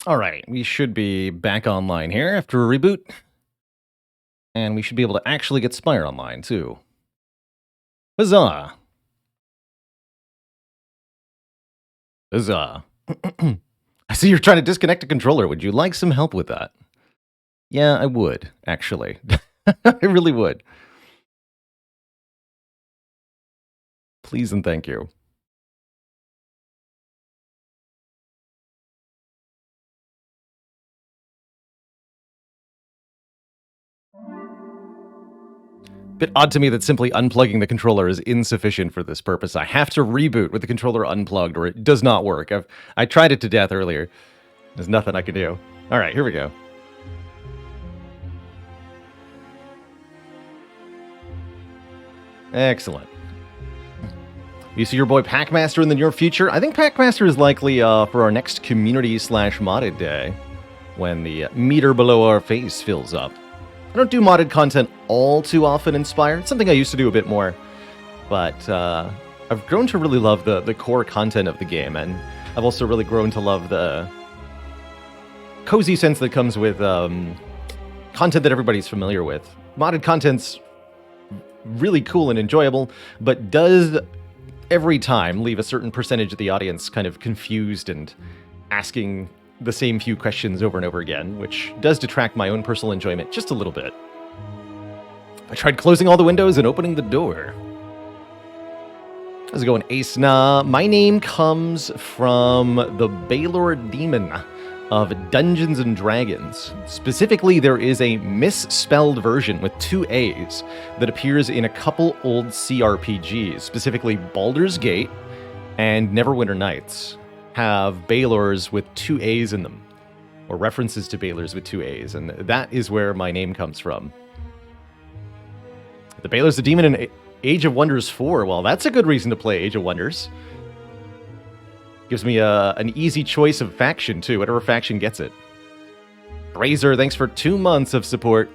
All right, we should be back online here after a reboot. And we should be able to actually get Spire online, too. Huzzah! Huzzah. I see you're trying to disconnect a controller. Would you like some help with that? Yeah, I would, actually. I really would. Please and thank you. Bit odd to me that simply unplugging the controller is insufficient for this purpose. I have to reboot with the controller unplugged or it does not work. I tried it to death earlier. There's nothing I can do. All right, here we go. Excellent. You see your boy Packmaster in the near future? I think Packmaster is likely for our next community/modded day when the meter below our face fills up. I don't do modded content all too often in Spire. It's something I used to do a bit more. But I've grown to really love the core content of the game, and I've also really grown to love the cozy sense that comes with content that everybody's familiar with. Modded content's really cool and enjoyable, but does every time leave a certain percentage of the audience kind of confused and asking the same few questions over and over again, which does detract my own personal enjoyment just a little bit. I tried closing all the windows and opening the door. How's it going, Ace? Nah, my name comes from the Baylor Demon of Dungeons and Dragons. Specifically, there is a misspelled version with 2 A's that appears in a couple old CRPGs, specifically Baldur's Gate and Neverwinter Nights have Baylors with 2 A's in them, or references to Baylors with 2 A's, and that is where my name comes from. The Baylor's the Demon in Age of Wonders 4. Well, that's a good reason to play Age of Wonders. Gives me an easy choice of faction, too, whatever faction gets it. Razor, thanks for 2 months of support.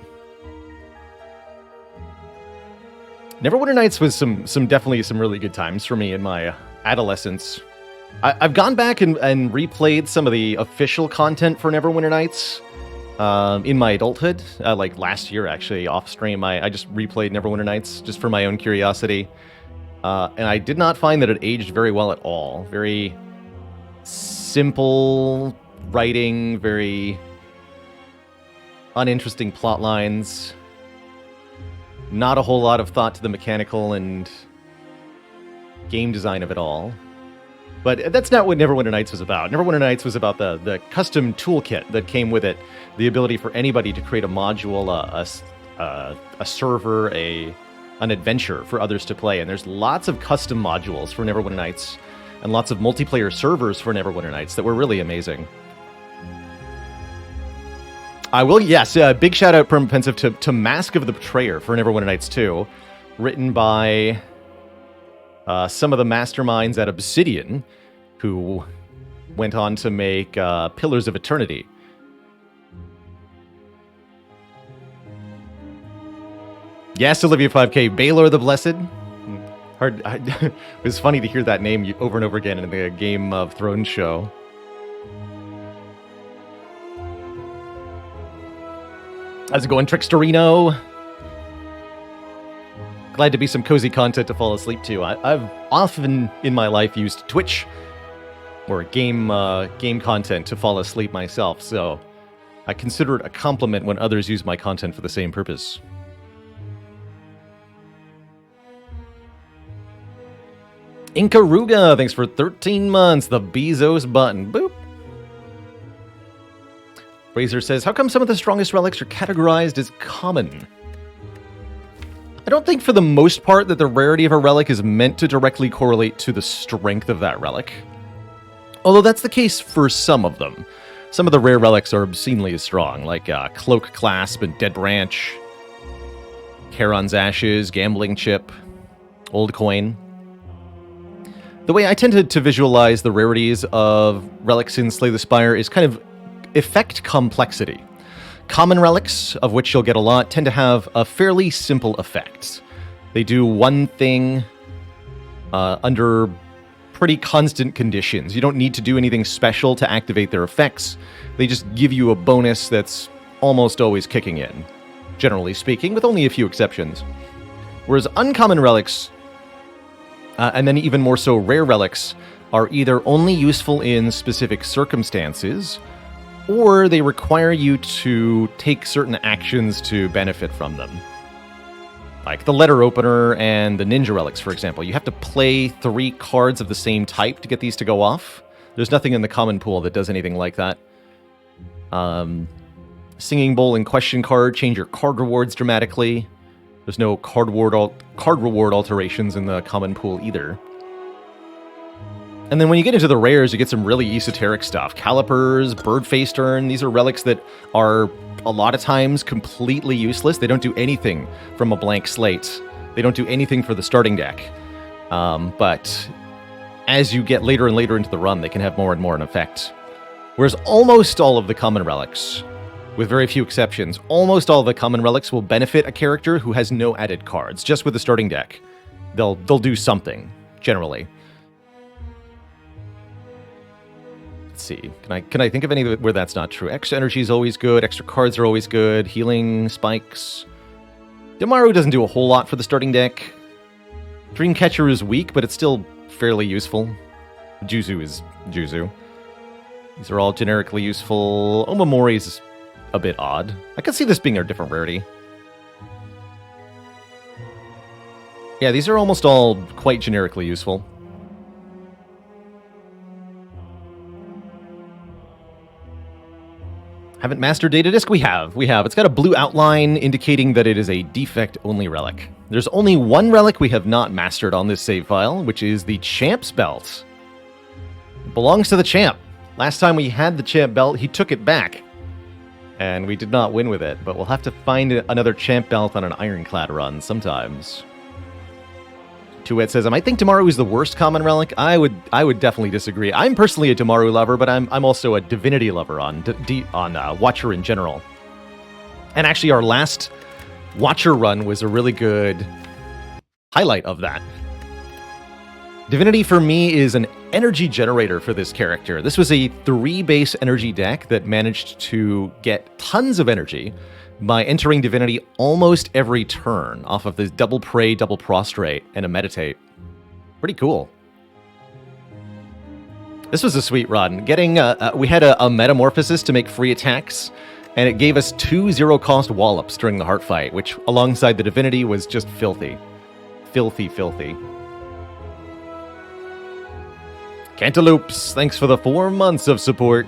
Neverwinter Nights was definitely some really good times for me in my adolescence. I've gone back and replayed some of the official content for Neverwinter Nights in my adulthood. Like last year, actually, off stream, I just replayed Neverwinter Nights just for my own curiosity. And I did not find that it aged very well at all. Very simple writing, very uninteresting plot lines. Not a whole lot of thought to the mechanical and game design of it all. But that's not what Neverwinter Nights was about. Neverwinter Nights was about the custom toolkit that came with it, the ability for anybody to create a module, a server, an adventure for others to play. And there's lots of custom modules for Neverwinter Nights, and lots of multiplayer servers for Neverwinter Nights that were really amazing. I will, yes, big shout out, Permapensive, to Mask of the Betrayer for Neverwinter Nights 2, written by some of the masterminds at Obsidian, who went on to make Pillars of Eternity. Yes, Olivia 5K, Baylor the Blessed. It was funny to hear that name over and over again in the Game of Thrones show. How's it going, Tricksterino? Glad to be some cozy content to fall asleep to. I've often in my life used Twitch or game content to fall asleep myself, so I consider it a compliment when others use my content for the same purpose. Inkaruga, thanks for 13 months. The Bezos button. Boop. Razor says, how come some of the strongest relics are categorized as common? I don't think for the most part that the rarity of a relic is meant to directly correlate to the strength of that relic. Although that's the case for some of them. Some of the rare relics are obscenely strong, like Cloak Clasp and Dead Branch, Charon's Ashes, Gambling Chip, Old Coin. The way I tend to visualize the rarities of relics in Slay the Spire is kind of effect complexity. Common relics, of which you'll get a lot, tend to have a fairly simple effect. They do one thing under pretty constant conditions. You don't need to do anything special to activate their effects. They just give you a bonus that's almost always kicking in, generally speaking, with only a few exceptions. Whereas uncommon relics, and then even more so rare relics, are either only useful in specific circumstances, or they require you to take certain actions to benefit from them. Like the letter opener and the ninja relics, for example. You have to play 3 cards of the same type to get these to go off. There's nothing in the common pool that does anything like that. Singing Bowl and Question Card change your card rewards dramatically. There's no card reward alterations in the common pool either. And then when you get into the rares, you get some really esoteric stuff. Calipers, Birdface Urn, these are relics that are a lot of times completely useless. They don't do anything from a blank slate. They don't do anything for the starting deck. But as you get later and later into the run, they can have more and more an effect. Whereas almost all of the common relics, with very few exceptions, almost all of the common relics will benefit a character who has no added cards. Just with the starting deck, they'll do something, generally. Let's see. Can I think of any where that's not true? Extra energy is always good. Extra cards are always good. Healing, spikes. Demaru doesn't do a whole lot for the starting deck. Dreamcatcher is weak, but it's still fairly useful. Juzu is Juzu. These are all generically useful. Omamori is a bit odd. I could see this being a different rarity. Yeah, these are almost all quite generically useful. Haven't mastered Data Disc? We have. It's got a blue outline indicating that it is a defect-only relic. There's only one relic we have not mastered on this save file, which is the Champ's Belt. It belongs to the Champ. Last time we had the Champ Belt, he took it back. And we did not win with it, but we'll have to find another Champ Belt on an Ironclad run sometimes. Tuet says, I might think Demaru is the worst common relic. I would definitely disagree. I'm personally a Demaru lover, but I'm also a Divinity lover on Watcher in general. And actually, our last Watcher run was a really good highlight of that. Divinity, for me, is an energy generator for this character. This was a 3-base energy deck that managed to get tons of energy by entering Divinity almost every turn off of this double Pray, double Prostrate, and a Meditate. Pretty cool. This was a sweet run. We had a Metamorphosis to make free attacks, and it gave us 2 0-cost Wallops during the Heart Fight, which alongside the Divinity was just filthy. Filthy, filthy. Cantaloupes, thanks for the 4 months of support.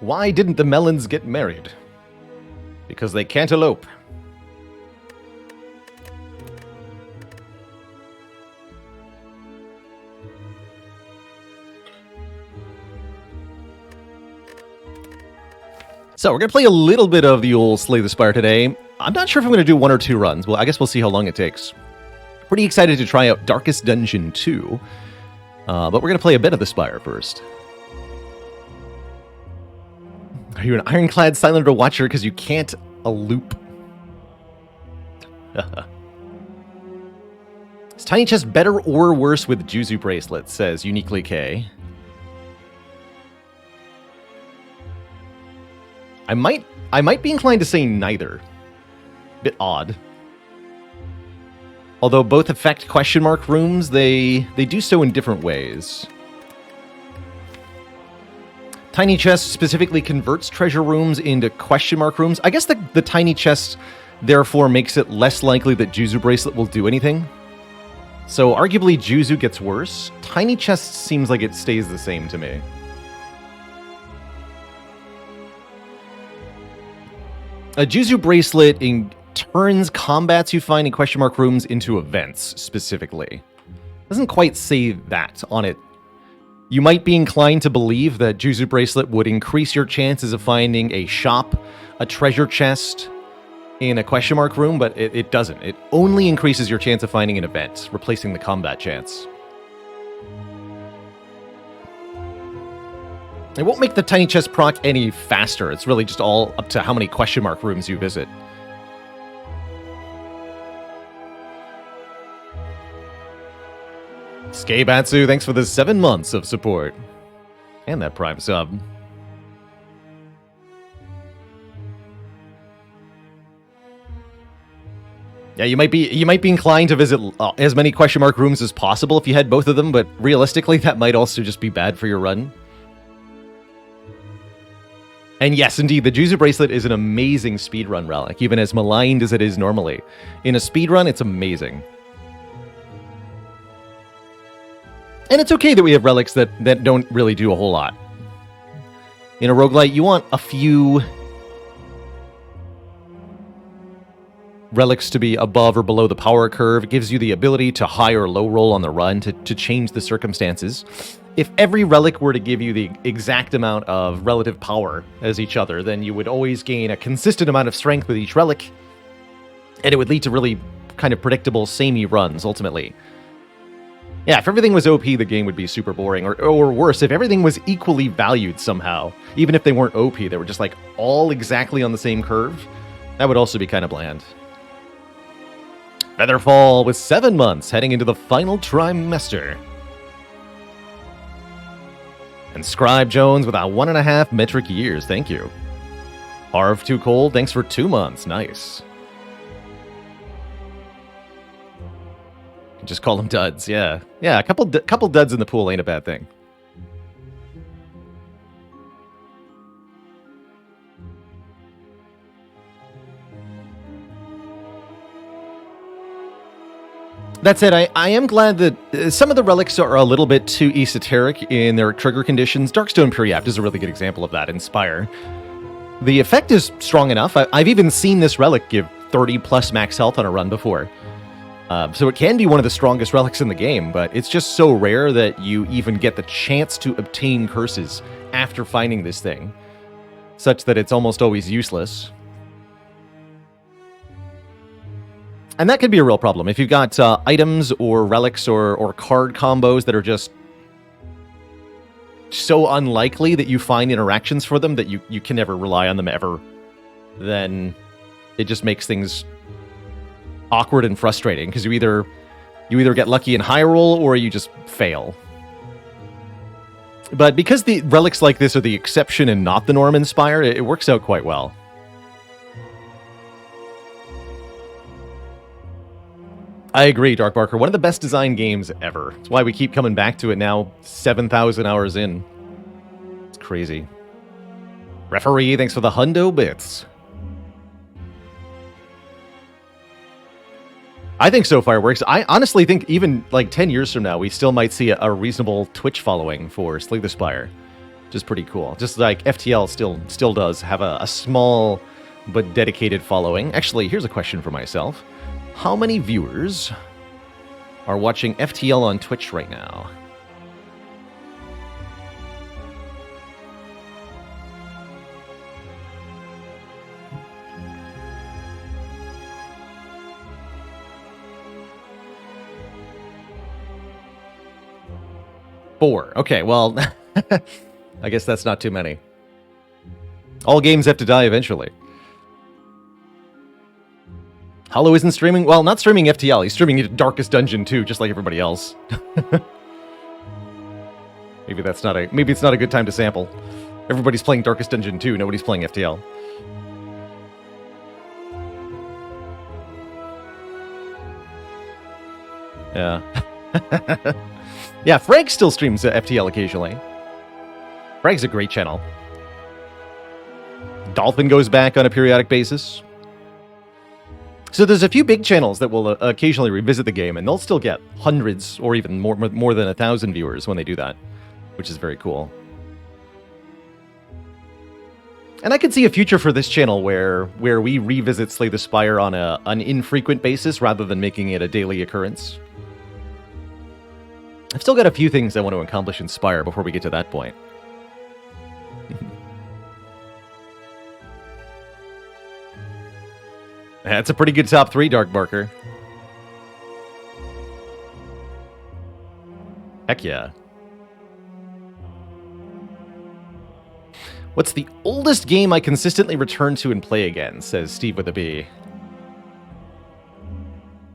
Why didn't the melons get married? Because they can't elope. So we're going to play a little bit of the old Slay the Spire today. I'm not sure if I'm going to do 1 or 2 runs. Well, I guess we'll see how long it takes. Pretty excited to try out Darkest Dungeon 2. But we're going to play a bit of the Spire first. Are you an Ironclad Silent Watcher because you can't a loop? Is Tiny Chest better or worse with Juzu Bracelet, says Uniquely K. I might be inclined to say neither. Bit odd. Although both affect question mark rooms, they do so in different ways. Tiny Chest specifically converts treasure rooms into question mark rooms. I guess the Tiny Chest therefore makes it less likely that Juzu Bracelet will do anything. So arguably Juzu gets worse. Tiny Chest seems like it stays the same to me. A Juzu Bracelet turns combats you find in question mark rooms into events, specifically. Doesn't quite say that on it. You might be inclined to believe that Juzu Bracelet would increase your chances of finding a shop, a treasure chest in a question mark room, but it doesn't. It only increases your chance of finding an event, replacing the combat chance. It won't make the tiny chest proc any faster. It's really just all up to how many question mark rooms you visit. Skabatsu, thanks for the 7 months of support. And that Prime sub. Yeah, you might be inclined to visit as many question mark rooms as possible if you had both of them, but realistically, that might also just be bad for your run. And yes, indeed, the Juzu Bracelet is an amazing speedrun relic, even as maligned as it is normally. In a speedrun, it's amazing. And it's okay that we have relics that don't really do a whole lot. In a roguelite, you want a few relics to be above or below the power curve. It gives you the ability to high or low roll on the run to change the circumstances. If every relic were to give you the exact amount of relative power as each other, then you would always gain a consistent amount of strength with each relic, and it would lead to really kind of predictable, samey runs, ultimately. Yeah, if everything was OP, the game would be super boring. Or worse, if everything was equally valued somehow, even if they weren't OP, they were just like all exactly on the same curve, that would also be kind of bland. Featherfall with 7 months, heading into the final trimester. And Scribe Jones with 1.5 metric years, thank you. Harv Too Cold, thanks for 2 months, nice. Just call them duds, yeah. Yeah, a couple duds in the pool ain't a bad thing. That said, I am glad that some of the relics are a little bit too esoteric in their trigger conditions. Darkstone Periapt is a really good example of that in Spire. The effect is strong enough. I've even seen this relic give 30 plus max health on a run before. So it can be one of the strongest relics in the game, but it's just so rare that you even get the chance to obtain curses after finding this thing, such that it's almost always useless. And that could be a real problem. If you've got items or relics or card combos that are just so unlikely that you find interactions for them that you can never rely on them ever, then it just makes things awkward and frustrating, because you either get lucky in high roll or you just fail. But because the relics like this are the exception and not the norm in Spire, it works out quite well. I agree, Dark Barker. One of the best designed games ever. That's why we keep coming back to it now, 7,000 hours in. It's crazy. Referee, thanks for the hundo bits. I think so far works. I honestly think even like 10 years from now, we still might see a reasonable Twitch following for Slay the Spire. Which is pretty cool. Just like FTL still does have a small but dedicated following. Actually, here's a question for myself. How many viewers are watching FTL on Twitch right now? Four. Okay, well, I guess that's not too many. All games have to die eventually. Hollow isn't streaming? Well, not streaming FTL. He's streaming Darkest Dungeon too, just like everybody else. Maybe it's not a good time to sample. Everybody's playing Darkest Dungeon 2, nobody's playing FTL. Yeah. Yeah, Frank still streams FTL occasionally. Frank's a great channel. Dolphin goes back on a periodic basis. So there's a few big channels that will occasionally revisit the game, and they'll still get hundreds or even more than 1,000 viewers when they do that, which is very cool. And I could see a future for this channel where we revisit Slay the Spire on an infrequent basis rather than making it a daily occurrence. I've still got a few things I want to accomplish in Spire before we get to that point. That's a pretty good top 3, Dark Barker. Heck yeah. What's the oldest game I consistently return to and play again, says Steve with a B.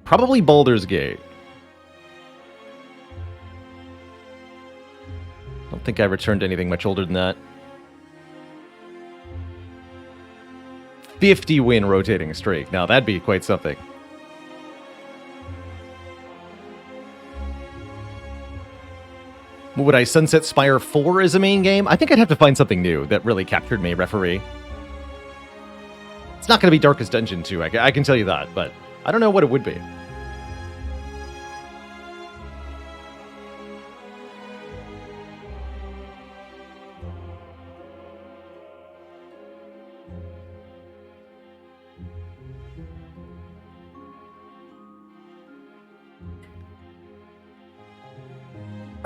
Probably Baldur's Gate. I don't think I returned to anything much older than that. 50-win rotating streak. Now, that'd be quite something. Would I sunset Spire 4 as a main game? I think I'd have to find something new that really captured me, referee. It's not going to be Darkest Dungeon 2, I can tell you that, but I don't know what it would be.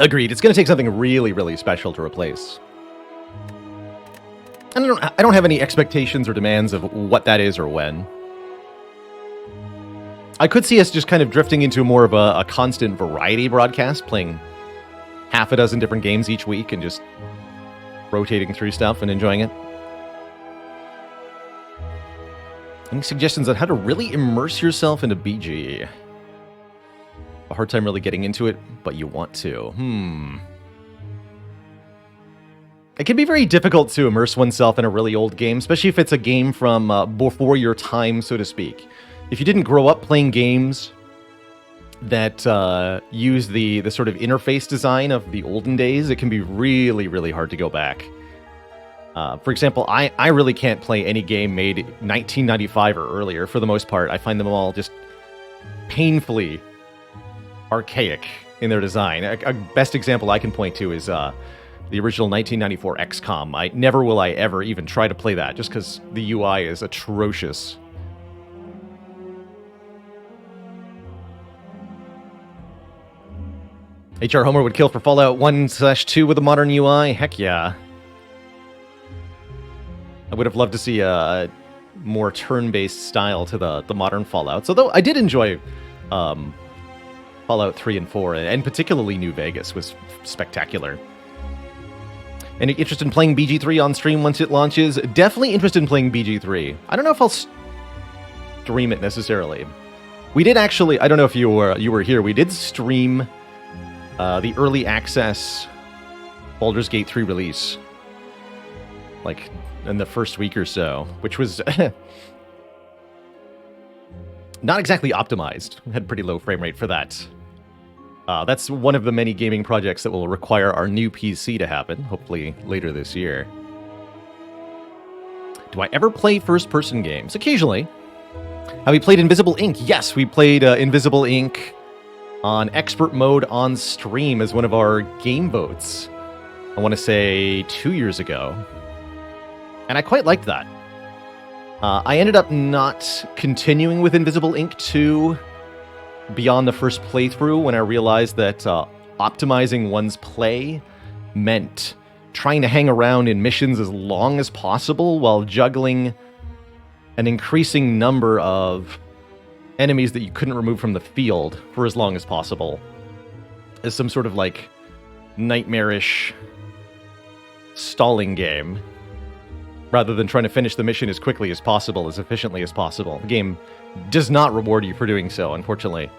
Agreed. It's going to take something really, really special to replace. And I don't have any expectations or demands of what that is or when. I could see us just kind of drifting into more of a constant variety broadcast, playing half a dozen different games each week and just rotating through stuff and enjoying it. Any suggestions on how to really immerse yourself into BG? A hard time really getting into it, but you want to. It can be very difficult to immerse oneself in a really old game, especially if it's a game from before your time, so to speak. If you didn't grow up playing games that use the sort of interface design of the olden days, it can be really, really hard to go back. For example, I really can't play any game made 1995 or earlier, for the most part. I find them all just painfully archaic in their design. A best example I can point to is the original 1994 XCOM. Never will I ever even try to play that, just because the UI is atrocious. HR Homer would kill for Fallout 1/2 with a modern UI? Heck yeah. I would have loved to see a more turn-based style to the modern Fallouts, although I did enjoy Fallout 3 and 4, and particularly New Vegas was spectacular. Any interest in playing BG3 on stream once it launches? Definitely interested in playing BG3. I don't know if I'll stream it necessarily. We did actually, I don't know if you were here, we did stream the early access Baldur's Gate 3 release, like in the first week or so, which was not exactly optimized. We had pretty low frame rate for that. That's one of the many gaming projects that will require our new PC to happen, hopefully later this year. Do I ever play first-person games? Occasionally. Have we played Invisible Ink? Yes, we played Invisible Ink on expert mode on stream as one of our game votes. I want to say 2 years ago. And I quite liked that. I ended up not continuing with Invisible Ink 2 beyond the first playthrough when I realized that optimizing one's play meant trying to hang around in missions as long as possible while juggling an increasing number of enemies that you couldn't remove from the field for as long as possible. As some sort of like nightmarish stalling game, rather than trying to finish the mission as quickly as possible, as efficiently as possible. The game does not reward you for doing so, unfortunately.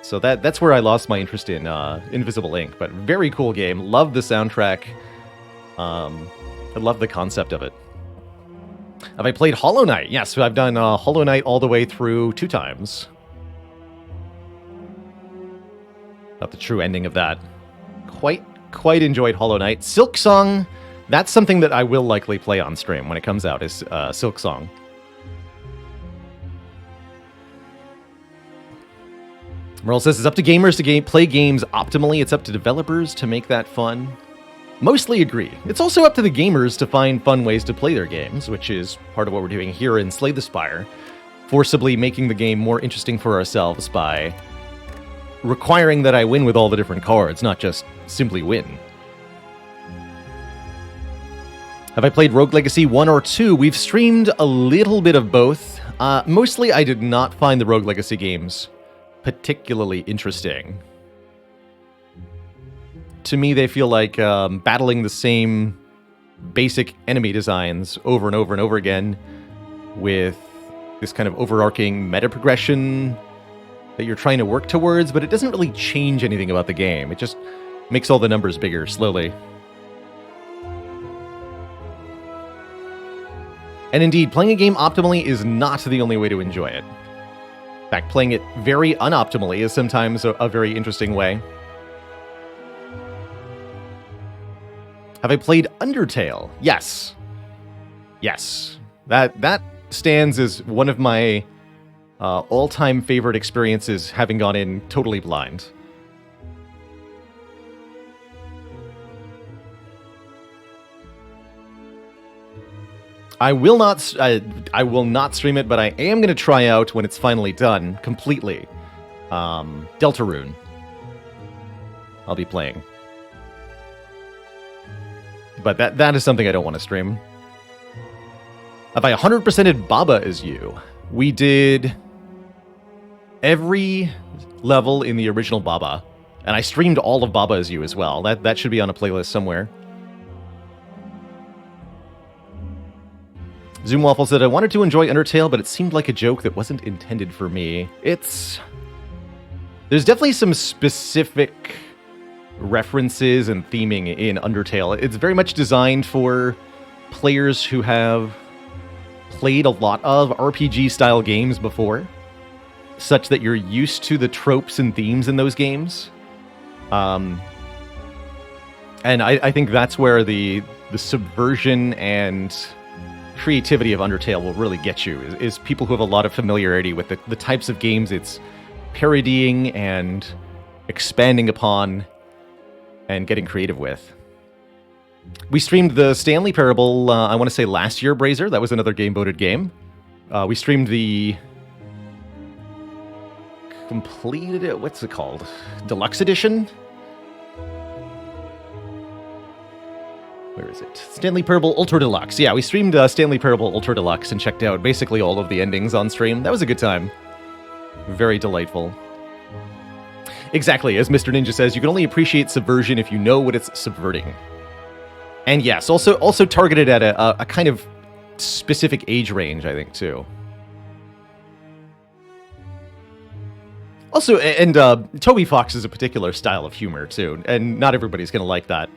So that's where I lost my interest in Invisible Ink, but very cool game. Love the soundtrack. I love the concept of it. Have I played Hollow Knight? Yes, I've done Hollow Knight all the way through 2 times. Not the true ending of that. Quite enjoyed Hollow Knight. Silksong, that's something that I will likely play on stream when it comes out, is Silksong. Merle says it's up to gamers to play games optimally. It's up to developers to make that fun. Mostly agree. It's also up to the gamers to find fun ways to play their games, which is part of what we're doing here in Slay the Spire, forcibly making the game more interesting for ourselves by requiring that I win with all the different cards, not just simply win. Have I played Rogue Legacy 1 or 2? We've streamed a little bit of both. Mostly I did not find the Rogue Legacy games particularly interesting. To me, they feel like battling the same basic enemy designs over and over and over again with this kind of overarching meta progression that you're trying to work towards, but it doesn't really change anything about the game. It just makes all the numbers bigger slowly. And indeed, playing a game optimally is not the only way to enjoy it. In fact, playing it very unoptimally is sometimes a very interesting way. Have I played Undertale? Yes. Yes. That stands as one of my all-time favorite experiences, having gone in totally blind. I will not stream it, but I am going to try out when it's finally done completely. Deltarune. I'll be playing. But that is something I don't want to stream. Have I 100%ed Baba Is You? We did every level in the original Baba, and I streamed all of Baba Is You as well. That should be on a playlist somewhere. Zoomwaffle said, I wanted to enjoy Undertale, but it seemed like a joke that wasn't intended for me. There's definitely some specific references and theming in Undertale. It's very much designed for players who have played a lot of RPG-style games before, such that you're used to the tropes and themes in those games. And I think that's where the subversion and creativity of Undertale will really get you, is people who have a lot of familiarity with the types of games it's parodying and expanding upon and getting creative with. We streamed the Stanley Parable, I want to say last year, Brazer. That was another game-voted game. We streamed the completed, what's it called? Deluxe Edition? Where is it? Stanley Parable Ultra Deluxe. Yeah, we streamed Stanley Parable Ultra Deluxe and checked out basically all of the endings on stream. That was a good time. Very delightful. Exactly, as Mr. Ninja says, you can only appreciate subversion if you know what it's subverting. And yes, also targeted at a kind of specific age range, I think, too. Also, and Toby Fox is a particular style of humor, too, and not everybody's going to like that.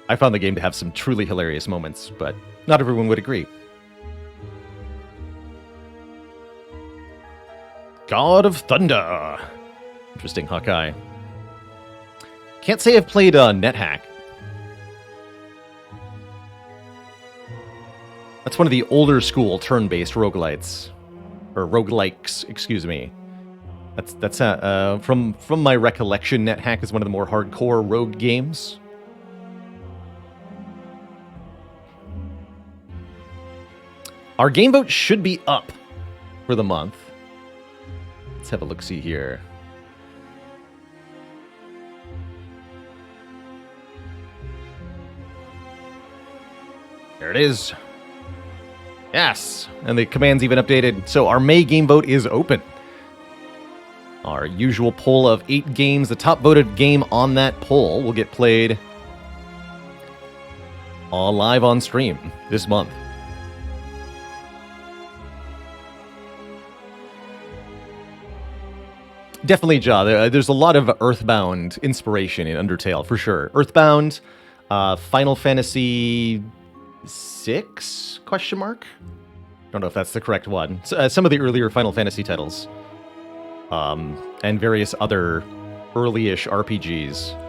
I found the game to have some truly hilarious moments, but not everyone would agree. God of Thunder. Interesting, Hawkeye. Can't say I've played NetHack. That's one of the older school turn-based roguelites. Or roguelikes, excuse me. That's from my recollection, NetHack is one of the more hardcore rogue games. Our game vote should be up for the month. Let's have a look-see here. There it is. Yes, and the command's even updated. So our May game vote is open. Our usual poll of 8 games, the top voted game on that poll will get played all live on stream this month. Definitely, Ja. There's a lot of Earthbound inspiration in Undertale, for sure. Earthbound, Final Fantasy VI? Question mark? Don't know if that's the correct one. Some of the earlier Final Fantasy titles. And various other early-ish RPGs.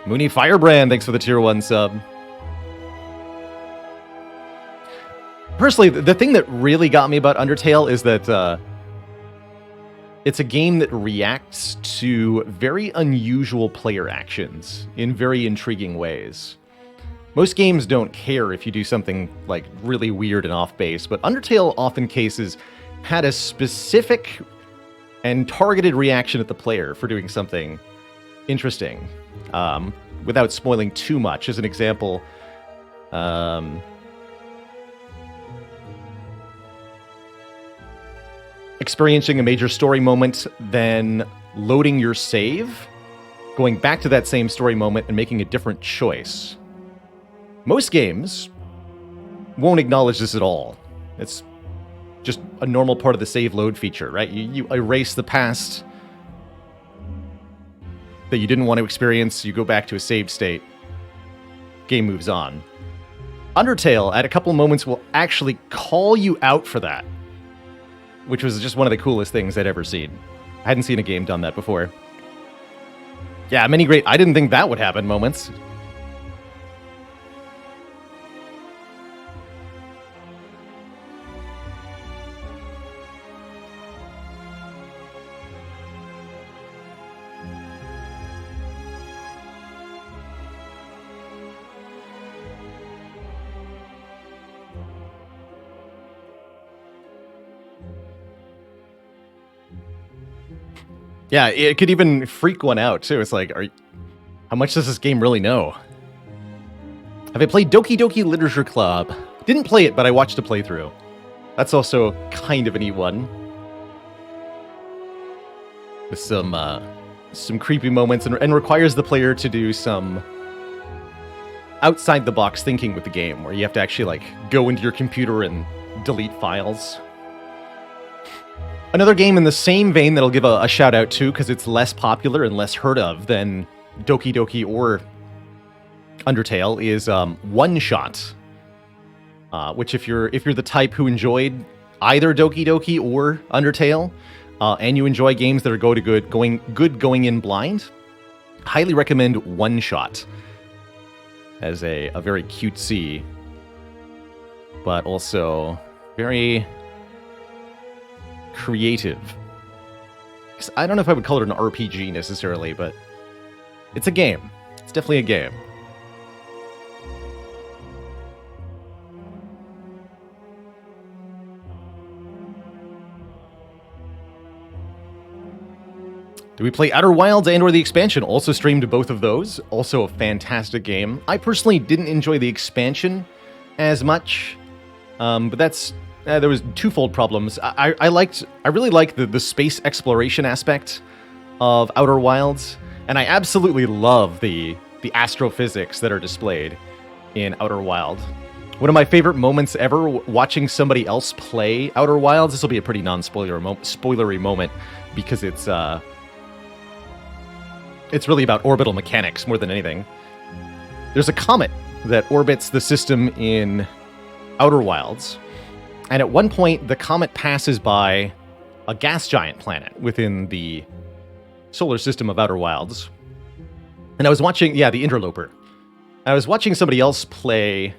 Mooney Firebrand, thanks for the tier 1 sub. Personally, the thing that really got me about Undertale is that it's a game that reacts to very unusual player actions in very intriguing ways. Most games don't care if you do something like really weird and off base, but Undertale often cases had a specific and targeted reaction at the player for doing something interesting. Without spoiling too much, as an example, experiencing a major story moment, then loading your save, going back to that same story moment, and making a different choice. Most games won't acknowledge this at all. It's just a normal part of the save load feature, right? You erase the past that you didn't want to experience, you go back to a save state, game moves on. Undertale, at a couple moments, will actually call you out for that, which was just one of the coolest things I'd ever seen. I hadn't seen a game done that before. Yeah, many great I didn't think that would happen moments. Yeah, it could even freak one out, too. It's like, how much does this game really know? Have I played Doki Doki Literature Club? Didn't play it, but I watched a playthrough. That's also kind of a neat one. With some creepy moments, and requires the player to do some outside-the-box thinking with the game, where you have to actually, like, go into your computer and delete files. Another game in the same vein that I'll give a shout out to, because it's less popular and less heard of than Doki Doki or Undertale, is One Shot. Which, if you're the type who enjoyed either Doki Doki or Undertale, and you enjoy games that are going in blind, highly recommend One Shot as a very cutesy, but also very creative. I don't know if I would call it an RPG necessarily, but it's a game. It's definitely a game. Do we play Outer Wilds and or the expansion? Also streamed both of those. Also a fantastic game. I personally didn't enjoy the expansion as much, but that's there was twofold problems. I really liked the space exploration aspect of Outer Wilds, and I absolutely love the astrophysics that are displayed in Outer Wild. One of my favorite moments ever, watching somebody else play Outer Wilds. This will be a pretty spoilery moment, because it's really about orbital mechanics more than anything. There's a comet that orbits the system in Outer Wilds, and at one point, the comet passes by a gas giant planet within the solar system of Outer Wilds. And I was watching, the Interloper. I was watching somebody else play.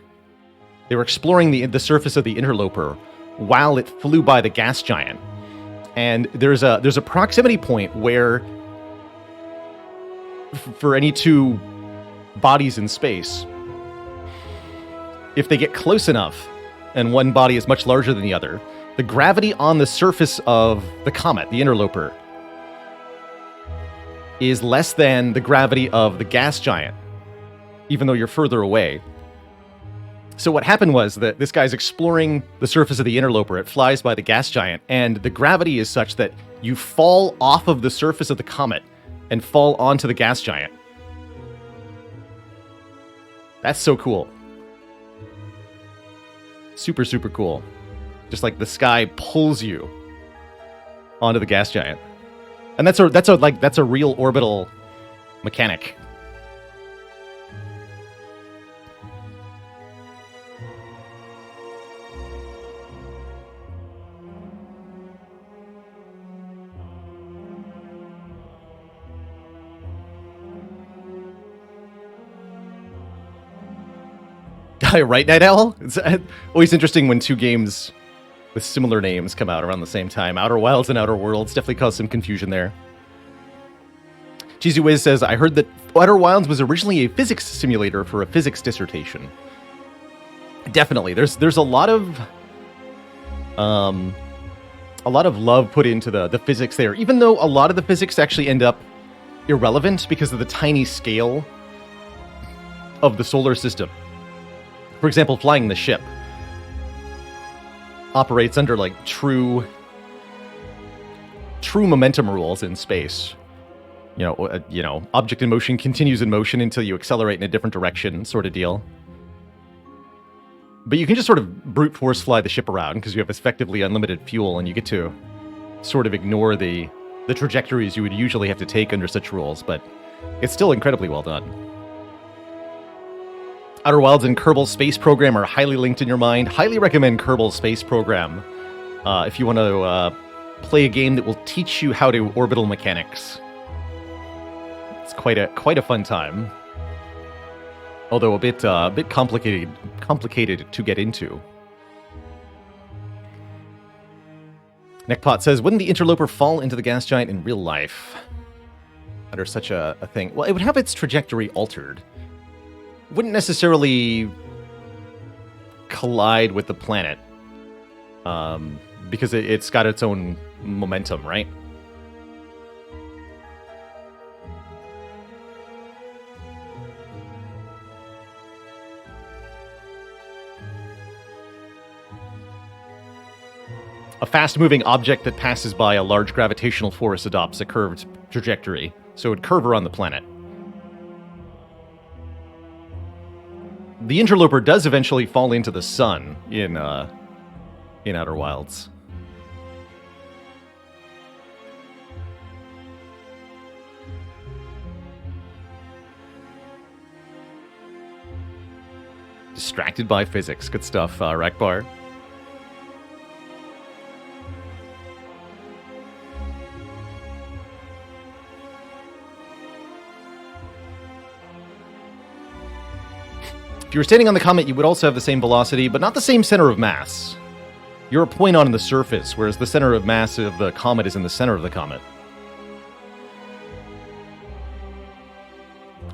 They were exploring the surface of the Interloper while it flew by the gas giant. And there's a proximity point where, for any two bodies in space, if they get close enough, and one body is much larger than the other, the gravity on the surface of the comet, the Interloper, is less than the gravity of the gas giant, even though you're further away. So what happened was that this guy's exploring the surface of the Interloper. It flies by the gas giant, and the gravity is such that you fall off of the surface of the comet and fall onto the gas giant. That's so cool. Super, super cool. Just like the sky pulls you onto the gas giant. And that's a real orbital mechanic. Right, Night Owl? It's always interesting when two games with similar names come out around the same time. Outer Wilds and Outer Worlds definitely caused some confusion there. Cheesy Wiz says, I heard that Outer Wilds was originally a physics simulator for a physics dissertation. Definitely. There's a lot of love put into the physics there, even though a lot of the physics actually end up irrelevant because of the tiny scale of the solar system. For example, flying the ship operates under like true true momentum rules in space. Object in motion continues in motion until you accelerate in a different direction, sort of deal. But you can just sort of brute force fly the ship around because you have effectively unlimited fuel, and you get to sort of ignore the trajectories you would usually have to take under such rules, but it's still incredibly well done. Outer Wilds and Kerbal Space Program are highly linked in your mind. Highly recommend Kerbal Space Program if you want to play a game that will teach you how to orbital mechanics. It's quite a fun time, although a bit complicated to get into. Neckpot says, wouldn't the interloper fall into the gas giant in real life under such a thing? Well, it would have its trajectory altered. Wouldn't necessarily collide with the planet, because it's got its own momentum, right? A fast-moving object that passes by a large gravitational force adopts a curved trajectory, so it would curve around the planet. The interloper does eventually fall into the sun in Outer Wilds. Distracted by physics. Good stuff, Rakbar. If you were standing on the comet, you would also have the same velocity, but not the same center of mass. You're a point on the surface, whereas the center of mass of the comet is in the center of the comet.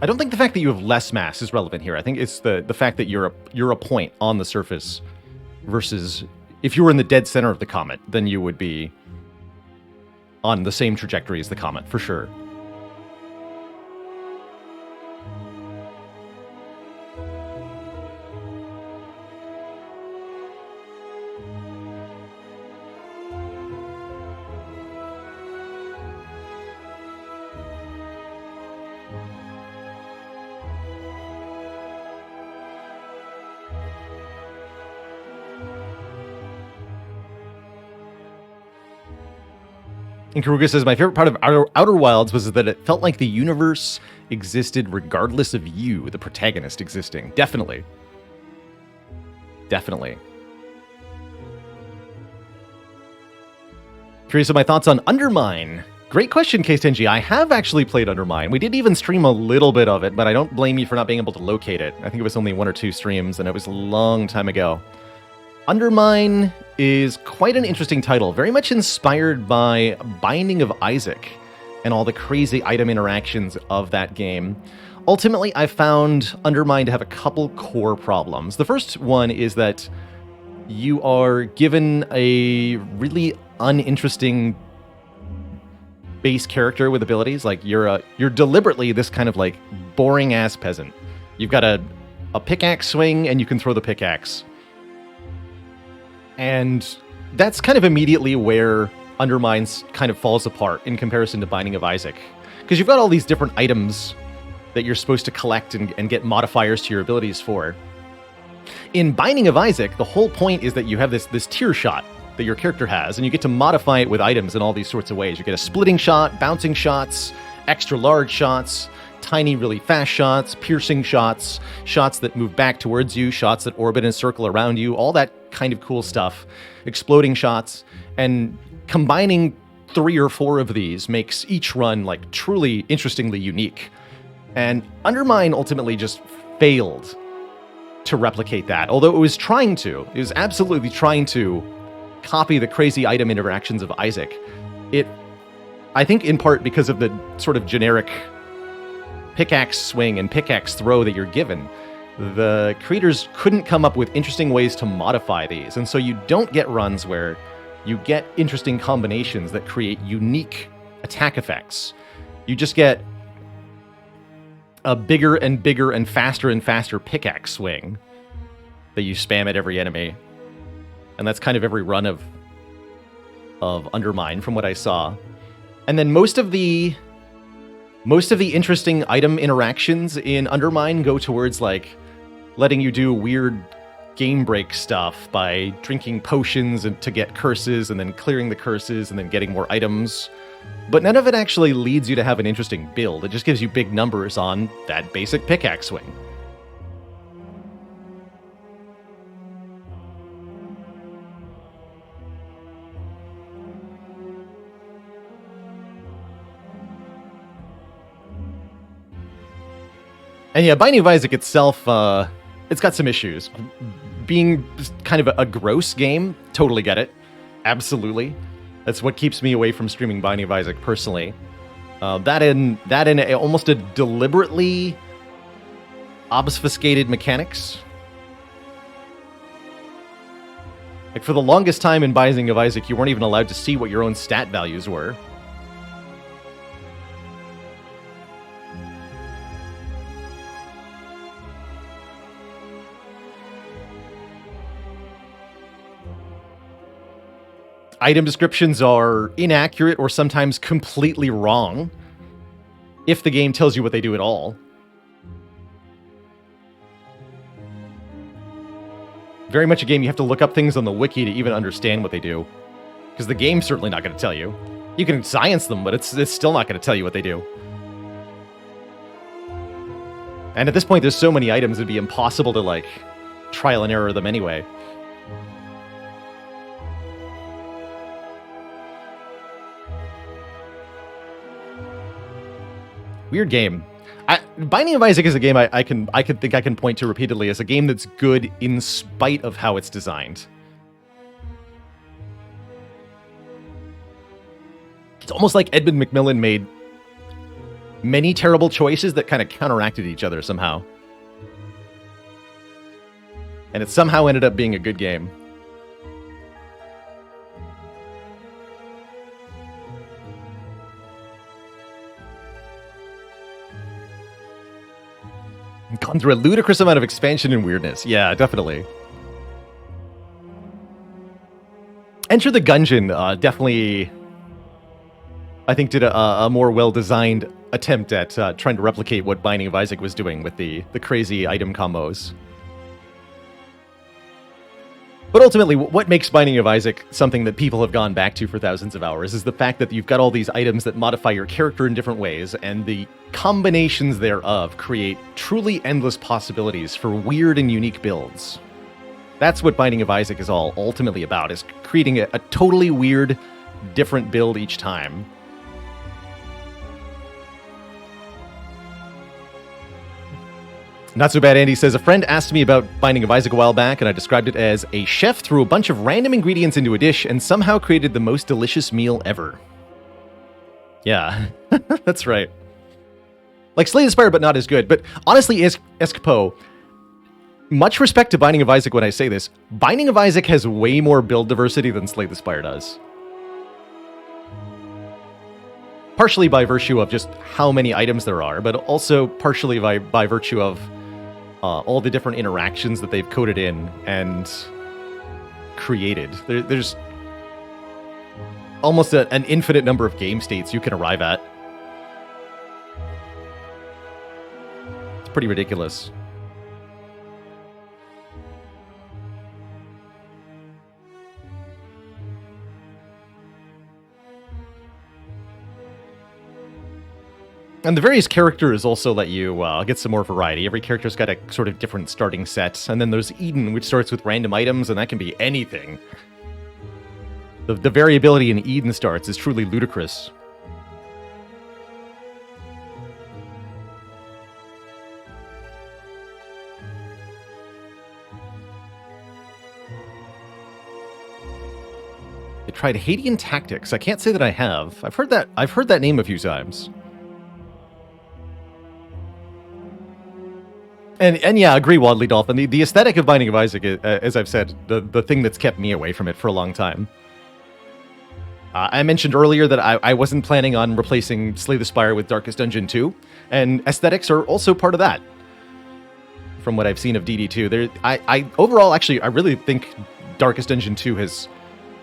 I don't think the fact that you have less mass is relevant here. I think it's the fact that you're a point on the surface versus if you were in the dead center of the comet, then you would be on the same trajectory as the comet, for sure. And Karuga says, my favorite part of Outer Wilds was that it felt like the universe existed regardless of you, the protagonist, existing. Definitely. Definitely. Curious of my thoughts on Undermine. Great question, K10G. I have actually played Undermine. We did even stream a little bit of it, but I don't blame you for not being able to locate it. I think it was only 1 or 2 streams, and it was a long time ago. Undermine is quite an interesting title, very much inspired by Binding of Isaac and all the crazy item interactions of that game. Ultimately, I found Undermine to have a couple core problems. The first one is that you are given a really uninteresting base character with abilities. Like you're deliberately this kind of like boring ass peasant. You've got a pickaxe swing and you can throw the pickaxe. And that's kind of immediately where Undermine kind of falls apart in comparison to Binding of Isaac. Because you've got all these different items that you're supposed to collect and get modifiers to your abilities for. In Binding of Isaac, the whole point is that you have this tier shot that your character has, and you get to modify it with items in all these sorts of ways. You get a splitting shot, bouncing shots, extra large shots, tiny, really fast shots, piercing shots, shots that move back towards you, shots that orbit and circle around you, all that kind of cool stuff, exploding shots, and combining 3 or 4 of these makes each run like truly interestingly unique. And Undermine ultimately just failed to replicate that, although it was trying to. It was absolutely trying to copy the crazy item interactions of Isaac. I think in part because of the sort of generic pickaxe swing and pickaxe throw that you're given, the creators couldn't come up with interesting ways to modify these, and so you don't get runs where you get interesting combinations that create unique attack effects. You just get a bigger and bigger and faster pickaxe swing that you spam at every enemy. And that's kind of every run of Undermine from what I saw. And then most of the interesting item interactions in Undermine go towards, like, letting you do weird game break stuff by drinking potions and to get curses and then clearing the curses and then getting more items. But none of it actually leads you to have an interesting build. It just gives you big numbers on that basic pickaxe swing. And yeah, Binding of Isaac itself, it's got some issues. Being kind of a gross game, totally get it. Absolutely. That's what keeps me away from streaming Binding of Isaac personally. That in almost a deliberately obfuscated mechanics. Like, for the longest time in Binding of Isaac, you weren't even allowed to see what your own stat values were. Item descriptions are inaccurate or sometimes completely wrong, if the game tells you what they do at all. Very much a game you have to look up things on the wiki to even understand what they do, because the game's certainly not going to tell you. You can science them, but it's still not going to tell you what they do. And at this point, there's so many items, it'd be impossible to, like, trial and error them anyway. Weird game. Binding of Isaac is a game I can point to repeatedly as a game that's good in spite of how it's designed. It's almost like Edmund McMillan made many terrible choices that kind of counteracted each other somehow. And it somehow ended up being a good game. Gone through a ludicrous amount of expansion and weirdness. Yeah, definitely. Enter the Gungeon definitely, I think, did a more well-designed attempt at trying to replicate what Binding of Isaac was doing with the crazy item combos. But ultimately, what makes Binding of Isaac something that people have gone back to for thousands of hours is the fact that you've got all these items that modify your character in different ways, and the combinations thereof create truly endless possibilities for weird and unique builds. That's what Binding of Isaac is all ultimately about, is creating a totally weird, different build each time. Not so bad, Andy says, a friend asked me about Binding of Isaac a while back, and I described it as a chef threw a bunch of random ingredients into a dish and somehow created the most delicious meal ever. Yeah, that's right. Like Slay the Spire, but not as good. But honestly, Escapo, much respect to Binding of Isaac when I say this, Binding of Isaac has way more build diversity than Slay the Spire does. Partially by virtue of just how many items there are, but also partially by virtue of all the different interactions that they've coded in and created. There's almost an infinite number of game states you can arrive at. It's pretty ridiculous. And the various characters also let you get some more variety. Every character's got a sort of different starting set. And then there's Eden, which starts with random items, and that can be anything. The variability in Eden starts is truly ludicrous. I tried Hadean Tactics. I can't say that I have. I've heard that name a few times. And yeah, I agree, Wadley Dolphin. The aesthetic of Binding of Isaac, as I've said, the thing that's kept me away from it for a long time. I mentioned earlier that I wasn't planning on replacing Slay the Spire with Darkest Dungeon 2, and aesthetics are also part of that. From what I've seen of DD2, overall, actually, I really think Darkest Dungeon 2 has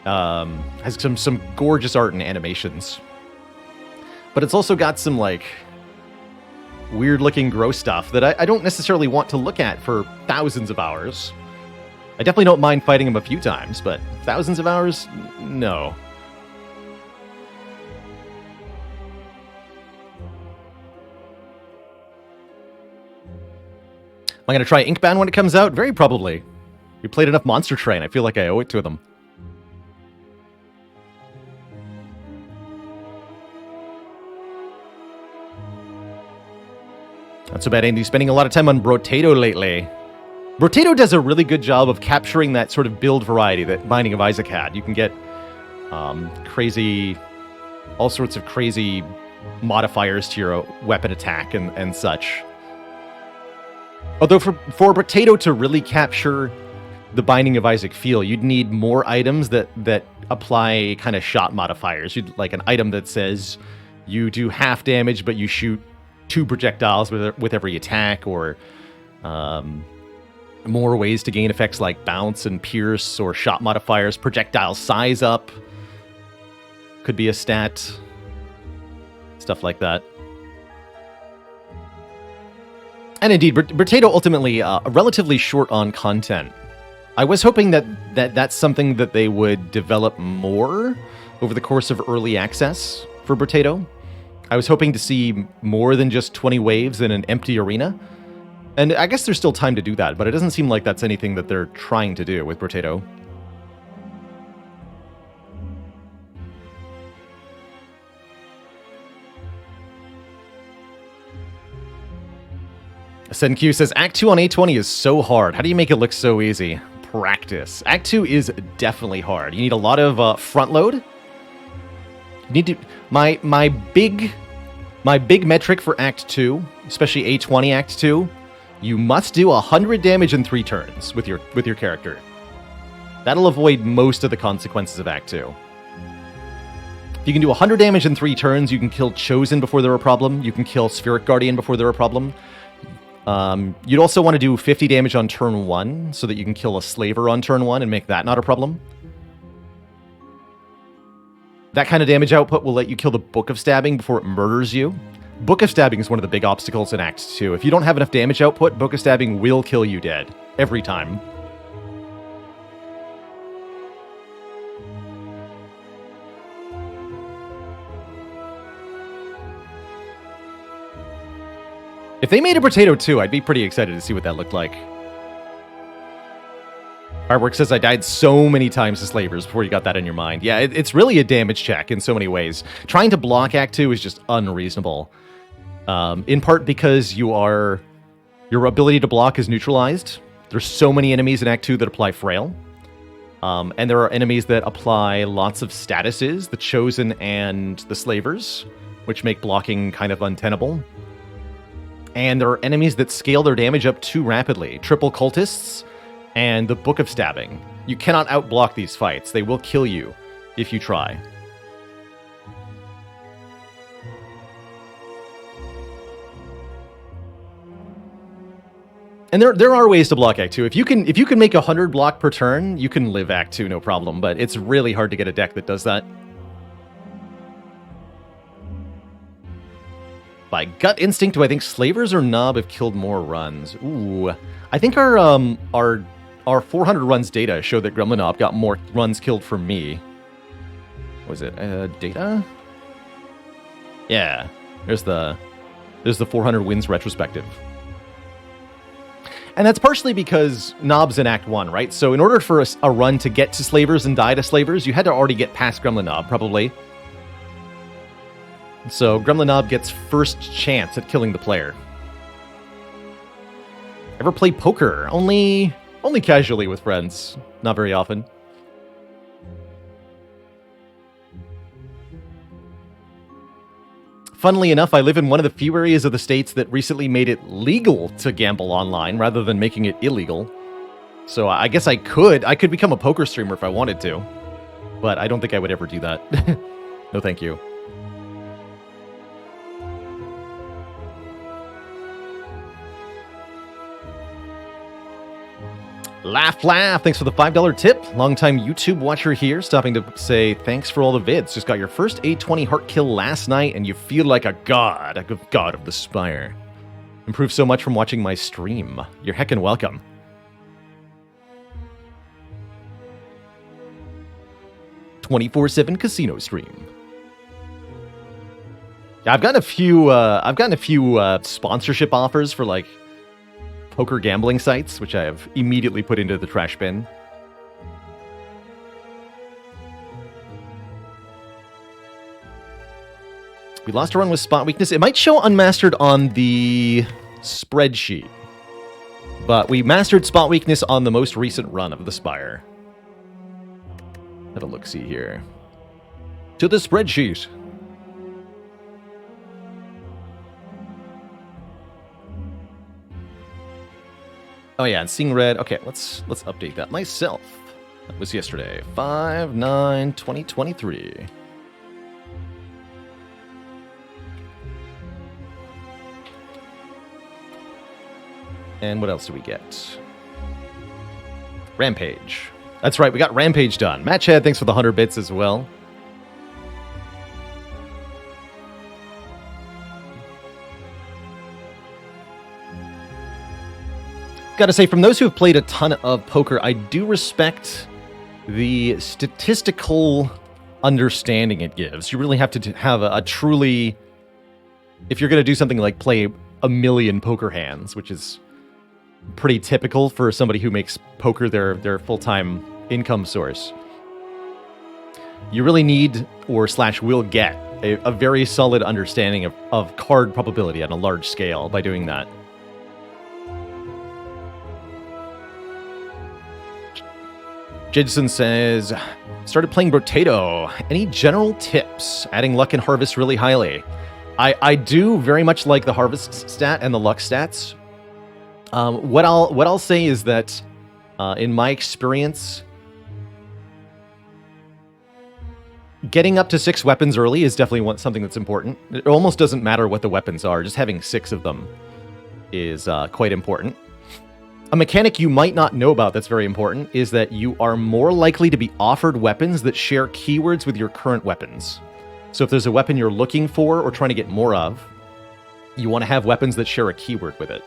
some gorgeous art and animations. But it's also got some, like, weird-looking gross stuff that I don't necessarily want to look at for thousands of hours. I definitely don't mind fighting him a few times, but thousands of hours? No. Am I going to try Inkbound when it comes out? Very probably. We played enough Monster Train. I feel like I owe it to them. Not so bad, Andy. Spending a lot of time on Brotato lately. Brotato does a really good job of capturing that sort of build variety that Binding of Isaac had. You can get all sorts of crazy modifiers to your weapon attack and such. Although for Brotato to really capture the Binding of Isaac feel, you'd need more items that apply kind of shot modifiers. You'd like an item that says you do half damage, but you shoot 2 projectiles with every attack, or more ways to gain effects like bounce and pierce, or shot modifiers. Projectile size up could be a stat. Stuff like that. And indeed, Brotato ultimately relatively short on content. I was hoping that's something that they would develop more over the course of early access for Brotato. I was hoping to see more than just 20 waves in an empty arena. And I guess there's still time to do that, but it doesn't seem like that's anything that they're trying to do with Brotato. SenQ says, Act 2 on A20 is so hard. How do you make it look so easy? Practice. Act 2 is definitely hard. You need a lot of front load. You need to... My big metric for Act 2, especially A20 Act 2, you must do 100 damage in 3 turns with your character. That'll avoid most of the consequences of Act 2. If you can do 100 damage in 3 turns, you can kill Chosen before they're a problem. You can kill Spheric Guardian before they're a problem. You'd also want to do 50 damage on turn 1, so that you can kill a Slaver on turn 1 and make that not a problem. That kind of damage output will let you kill the Book of Stabbing before it murders you. Book of Stabbing is one of the big obstacles in Act 2. If you don't have enough damage output, Book of Stabbing will kill you dead. Every time. If they made a Brotato 2, I'd be pretty excited to see what that looked like. Artwork says, I died so many times to Slavers before you got that in your mind. Yeah, it's really a damage check in so many ways. Trying to block Act 2 is just unreasonable. In part because your ability to block is neutralized. There's so many enemies in Act 2 that apply Frail. And there are enemies that apply lots of statuses, the Chosen and the Slavers, which make blocking kind of untenable. And there are enemies that scale their damage up too rapidly. Triple Cultists and the Book of Stabbing. You cannot outblock these fights. They will kill you if you try. And there are ways to block Act 2. If you can make 100 block per turn, you can live Act 2, no problem. But it's really hard to get a deck that does that. By gut instinct, do I think Slavers or Nob have killed more runs? Ooh, I think our 400 runs data showed that Gremlin Nob got more runs killed for me. Was it data? Yeah, there's the 400 wins retrospective. And that's partially because Nob's in Act 1, right? So in order for a run to get to Slavers and die to Slavers, you had to already get past Gremlin Nob, probably. So Gremlin Nob gets first chance at killing the player. Ever play poker? Only casually with friends. Not very often. Funnily enough, I live in one of the few areas of the States that recently made it legal to gamble online rather than making it illegal. So I guess I could become a poker streamer if I wanted to. But I don't think I would ever do that. No thank you. Laugh, laugh. Thanks for the $5 tip. Longtime YouTube watcher here, stopping to say thanks for all the vids. Just got your first A20 heart kill last night, and you feel like a god of the Spire. Improved so much from watching my stream. You're heckin' welcome. "24/7 casino stream." Yeah, I've gotten a few sponsorship offers for like poker gambling sites, which I have immediately put into the trash bin. We lost a run with spot weakness. It might show unmastered on the spreadsheet, but we mastered spot weakness on the most recent run of the Spire. Have a look-see here. To the spreadsheet. Oh yeah, and seeing red. Okay, let's update that myself. That was yesterday, 5/9/2023. And what else do we get? Rampage. That's right, we got Rampage done. Matchhead, thanks for the 100 bits as well. Gotta say, from those who have played a ton of poker, I do respect the statistical understanding it gives. You really have to have a truly... If you're going to do something like play a million poker hands, which is pretty typical for somebody who makes poker their full-time income source, you really need or / will get a very solid understanding of card probability on a large scale by doing that. Jidson says, started playing Brotato. Any general tips? Adding luck and harvest really highly. I do very much like the harvest stat and the luck stats. What I'll say is that, in my experience, getting up to 6 weapons early is definitely something that's important. It almost doesn't matter what the weapons are; just having 6 of them is quite important. A mechanic you might not know about that's very important is that you are more likely to be offered weapons that share keywords with your current weapons. So if there's a weapon you're looking for or trying to get more of, you want to have weapons that share a keyword with it.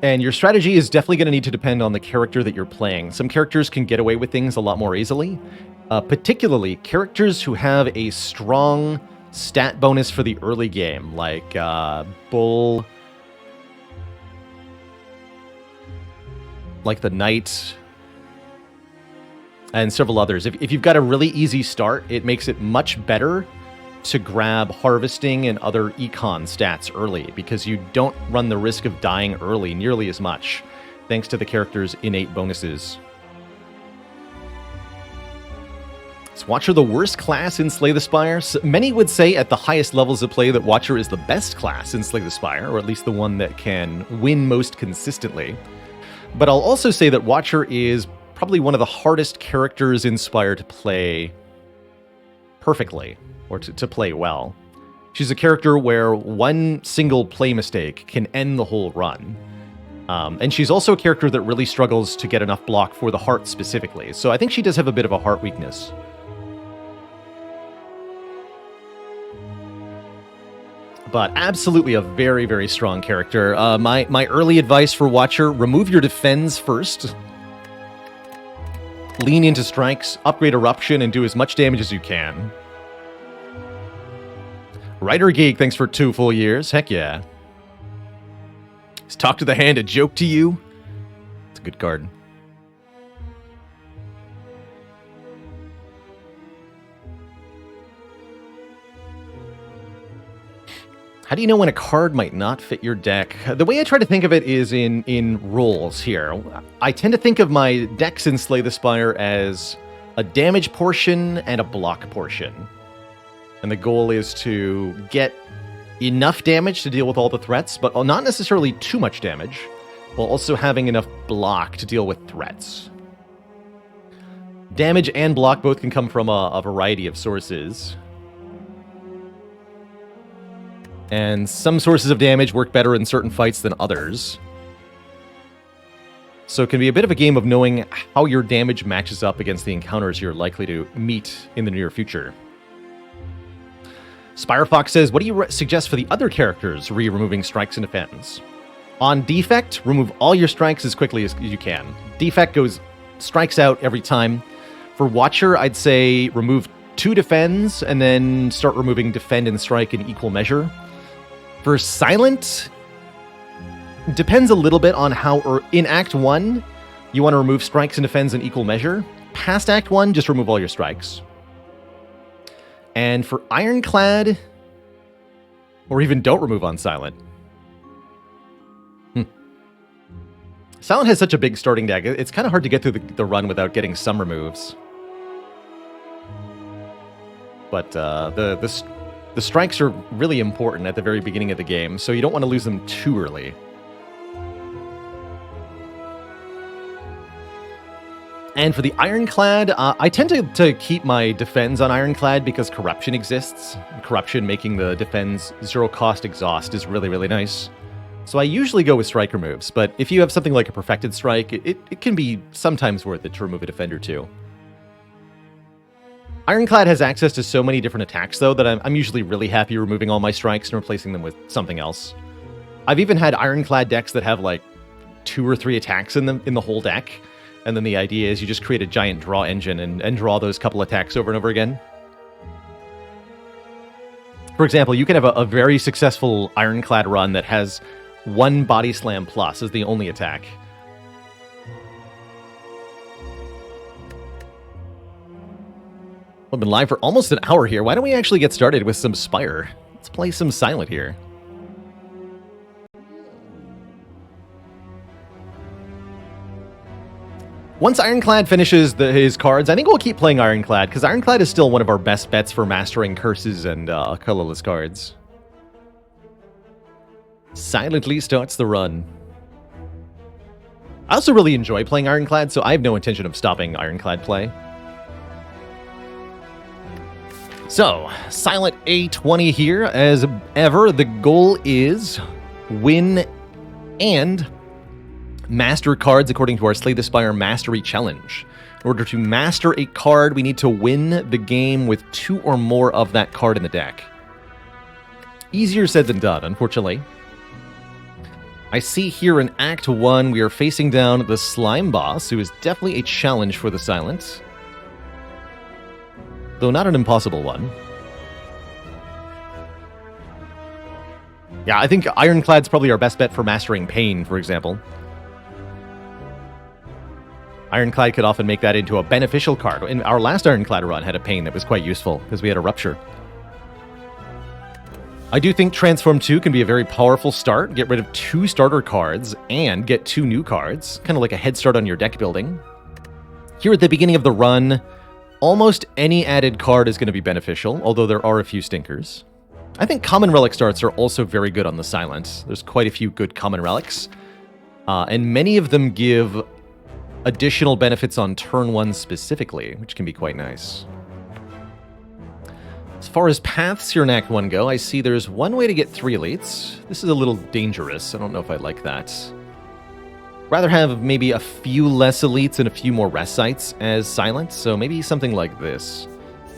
And your strategy is definitely going to need to depend on the character that you're playing. Some characters can get away with things a lot more easily, particularly characters who have a strong stat bonus for the early game, like Bull, like the Knight, and several others. If you've got a really easy start, it makes it much better to grab harvesting and other econ stats early, because you don't run the risk of dying early nearly as much, thanks to the character's innate bonuses. Is Watcher the worst class in Slay the Spire? Many would say at the highest levels of play that Watcher is the best class in Slay the Spire, or at least the one that can win most consistently. But I'll also say that Watcher is probably one of the hardest characters in Spire to play perfectly, or to play well. She's a character where one single play mistake can end the whole run. And she's also a character that really struggles to get enough block for the heart specifically, so I think she does have a bit of a heart weakness. But absolutely a very, very strong character. My early advice for Watcher, remove your defense first. Lean into strikes, upgrade Eruption, and do as much damage as you can. Writer Geek, thanks for 2 full years. Heck yeah. Is Talk to the Hand a joke to you? It's a good card. How do you know when a card might not fit your deck? The way I try to think of it is in roles here. I tend to think of my decks in Slay the Spire as a damage portion and a block portion. And the goal is to get enough damage to deal with all the threats, but not necessarily too much damage, while also having enough block to deal with threats. Damage and block both can come from a variety of sources. And some sources of damage work better in certain fights than others. So it can be a bit of a game of knowing how your damage matches up against the encounters you're likely to meet in the near future. Spire Fox says, what do you suggest for the other characters removing strikes and defends? On Defect, remove all your strikes as quickly as you can. Defect goes strikes out every time. For Watcher, I'd say remove 2 defends and then start removing defend and strike in equal measure. For Silent, depends a little bit on how, or in Act 1, you want to remove strikes and defends in equal measure. Past Act 1, just remove all your strikes. And for Ironclad, or even don't remove on Silent. Silent has such a big starting deck, it's kind of hard to get through the run without getting some removes. But the strikes are really important at the very beginning of the game, so you don't want to lose them too early. And for the Ironclad, I tend to keep my defense on Ironclad because Corruption exists. Corruption making the defense 0-cost exhaust is really, really nice. So I usually go with strike removes, but if you have something like a Perfected Strike, it can be sometimes worth it to remove a defender too. Ironclad has access to so many different attacks, though, that I'm usually really happy removing all my strikes and replacing them with something else. I've even had Ironclad decks that have like 2 or 3 attacks in the whole deck, and then the idea is you just create a giant draw engine and draw those couple attacks over and over again. For example, you can have a very successful Ironclad run that has 1 Body Slam plus as the only attack. We've been live for almost an hour here. Why don't we actually get started with some Spire? Let's play some Silent here. Once Ironclad finishes his cards, I think we'll keep playing Ironclad, because Ironclad is still one of our best bets for mastering curses and colorless cards. Silently starts the run. I also really enjoy playing Ironclad, so I have no intention of stopping Ironclad play. So, Silent A20 here. As ever, the goal is win and master cards according to our Slay the Spire Mastery Challenge. In order to master a card, we need to win the game with 2 or more of that card in the deck. Easier said than done, unfortunately. I see here in Act 1, we are facing down the Slime Boss, who is definitely a challenge for the Silent. Though not an impossible one. Yeah, I think Ironclad's probably our best bet for mastering Pain, for example. Ironclad could often make that into a beneficial card. In our last Ironclad run had a Pain that was quite useful, because we had a Rupture. I do think Transform 2 can be a very powerful start. Get rid of 2 starter cards, and get 2 new cards. Kind of like a head start on your deck building. Here at the beginning of the run, almost any added card is going to be beneficial, although there are a few stinkers. I think Common Relic starts are also very good on the Silent. There's quite a few good Common Relics. And many of them give additional benefits on turn 1 specifically, which can be quite nice. As far as paths here in Act 1 go, I see there's one way to get 3 elites. This is a little dangerous. I don't know if I like that. Rather have maybe a few less elites and a few more rest sites as Silent, so maybe something like this.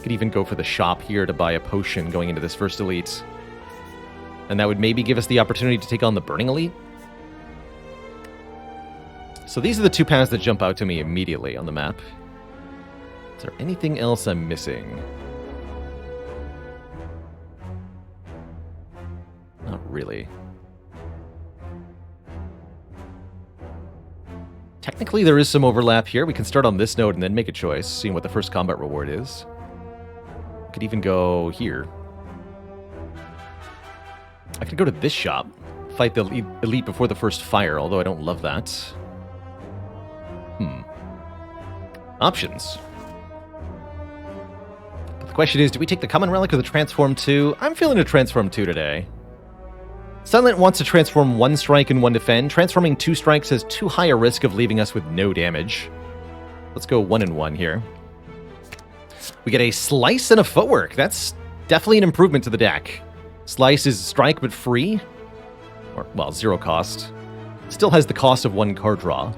Could even go for the shop here to buy a potion going into this first elite. And that would maybe give us the opportunity to take on the Burning Elite. So these are the 2 paths that jump out to me immediately on the map. Is there anything else I'm missing? Not really. Technically, there is some overlap here. We can start on this node and then make a choice, seeing what the first combat reward is. Could even go here. I could go to this shop, fight the elite before the first fire, although I don't love that. Options. But the question is, do we take the Common Relic or the Transform 2? I'm feeling a Transform 2 today. Silent wants to transform 1 strike and 1 defend. Transforming 2 strikes has too high a risk of leaving us with no damage. Let's go 1 and 1 here. We get a Slice and a Footwork. That's definitely an improvement to the deck. Slice is strike but free. Or, well, 0 cost. Still has the cost of 1 card draw.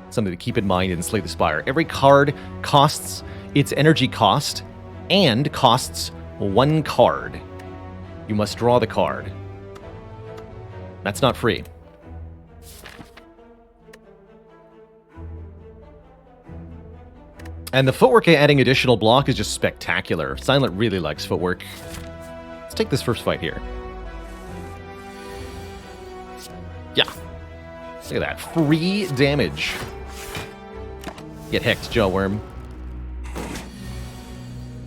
Something to keep in mind in Slay the Spire. Every card costs its energy cost and costs 1 card. You must draw the card. That's not free. And the footwork adding additional block is just spectacular. Silent really likes footwork. Let's take this first fight here. Yeah. Look at that. Free damage. Get hecked, Jawworm.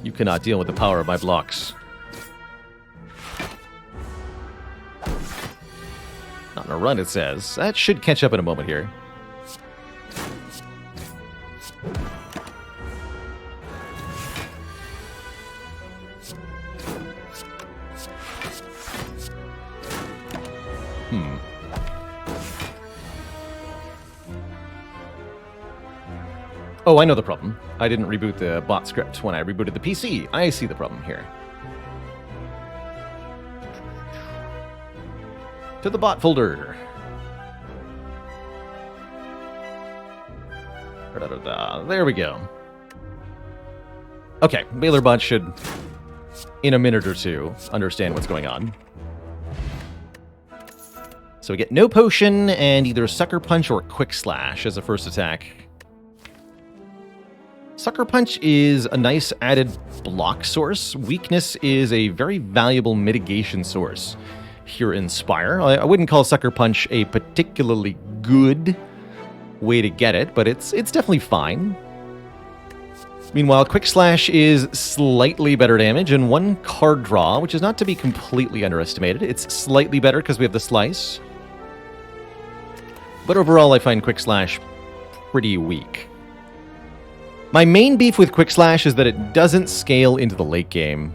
You cannot deal with the power of my blocks. Not in a run, it says. That should catch up in a moment here. Oh, I know the problem. I didn't reboot the bot script when I rebooted the PC. I see the problem here. To the bot folder. There we go. Okay, Baylor bot should, in a minute or two, understand what's going on. So we get no potion and either Sucker Punch or Quick Slash as a first attack. Sucker Punch is a nice added block source. Weakness is a very valuable mitigation source here in Spire. I wouldn't call Sucker Punch a particularly good way to get it, but it's definitely fine. Meanwhile, Quick Slash is slightly better damage and 1 card draw, which is not to be completely underestimated. It's slightly better because we have the Slice. But overall, I find Quick Slash pretty weak. My main beef with Quick Slash is that it doesn't scale into the late game.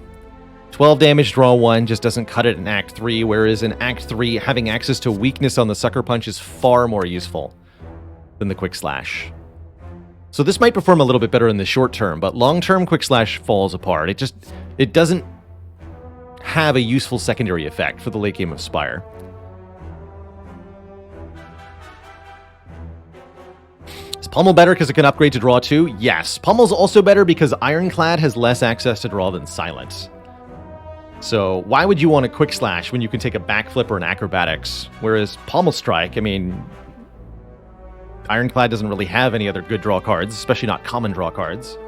12 damage, draw 1 just doesn't cut it in Act 3, whereas in Act 3, having access to weakness on the Sucker Punch is far more useful than the Quick Slash. So this might perform a little bit better in the short term, but long term, Quick Slash falls apart. It doesn't have a useful secondary effect for the late game of Spire. Is Pummel better because it can upgrade to draw 2? Yes. Pummel's also better because Ironclad has less access to draw than Silent. So why would you want a Quick Slash when you can take a Backflip or an Acrobatics? Whereas Pommel Strike, I mean, Ironclad doesn't really have any other good draw cards, especially not common draw cards.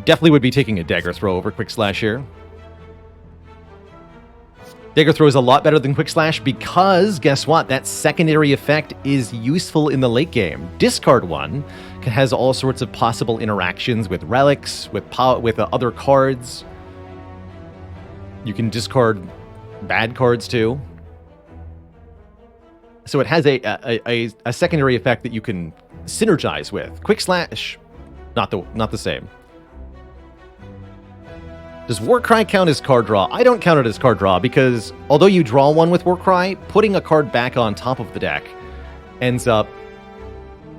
Definitely would be taking a Dagger Throw over Quick Slash here. Dagger Throw is a lot better than Quick Slash because, guess what? That secondary effect is useful in the late game. Discard 1 has all sorts of possible interactions with relics, with other cards. You can discard bad cards too. So it has a secondary effect that you can synergize with. Quick Slash, not the same. Does Warcry count as card draw? I don't count it as card draw because although you draw 1 with Warcry, putting a card back on top of the deck ends up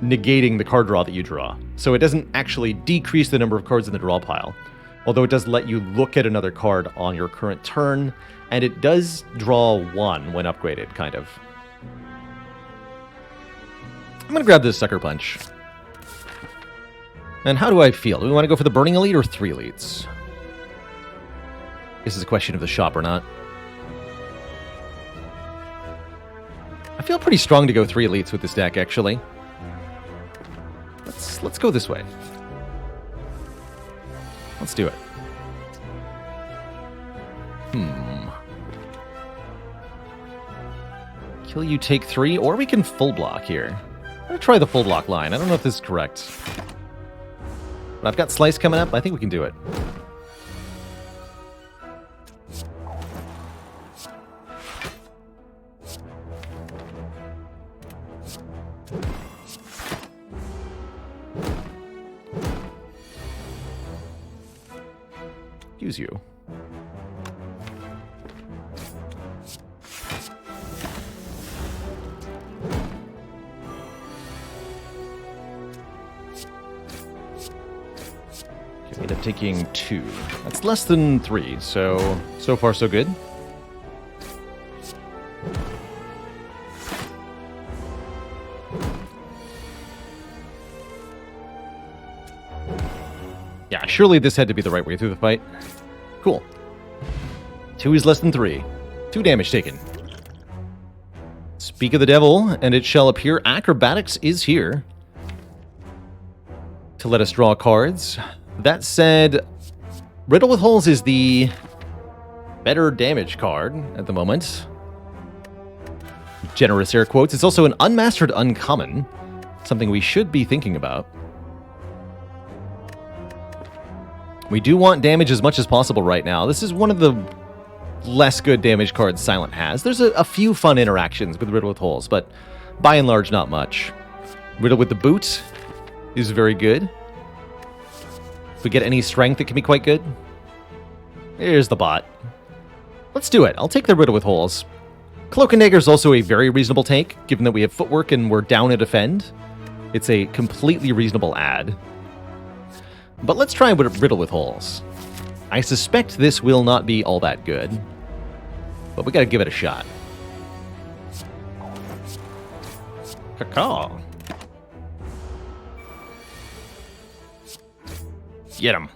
negating the card draw that you draw. So it doesn't actually decrease the number of cards in the draw pile, although it does let you look at another card on your current turn, and it does draw 1 when upgraded, kind of. I'm going to grab this Sucker Punch. And how do I feel? Do we want to go for the Burning Elite or 3 Elites? This is a question of the shop or not. I feel pretty strong to go 3 Elites with this deck, actually. Let's go this way. Let's do it. Kill you, take 3, or we can full block here. I'm going to try the full block line. I don't know if this is correct. But I've got Slice coming up. I think we can do it. Use you. End up taking 2. That's less than 3, so far so good. Yeah, surely this had to be the right way through the fight. Cool. 2 is less than 3. 2 damage taken. Speak of the devil, and it shall appear acrobatics is here to let us draw cards. That said, Riddle with Holes is the better damage card at the moment. Generous air quotes. It's also an unmastered uncommon, something we should be thinking about. We do want damage as much as possible right now. This is one of the less good damage cards Silent has. There's a few fun interactions with Riddle with Holes, but by and large, not much. Riddle with the Boot is very good. If we get any strength, it can be quite good. Here's the bot. Let's do it. I'll take the Riddle with Holes. Cloak and Dagger is also a very reasonable take, given that we have footwork and we're down to defend. It's a completely reasonable add. But let's try with Riddle with Holes. I suspect this will not be all that good, but we gotta give it a shot. Caw. Get him.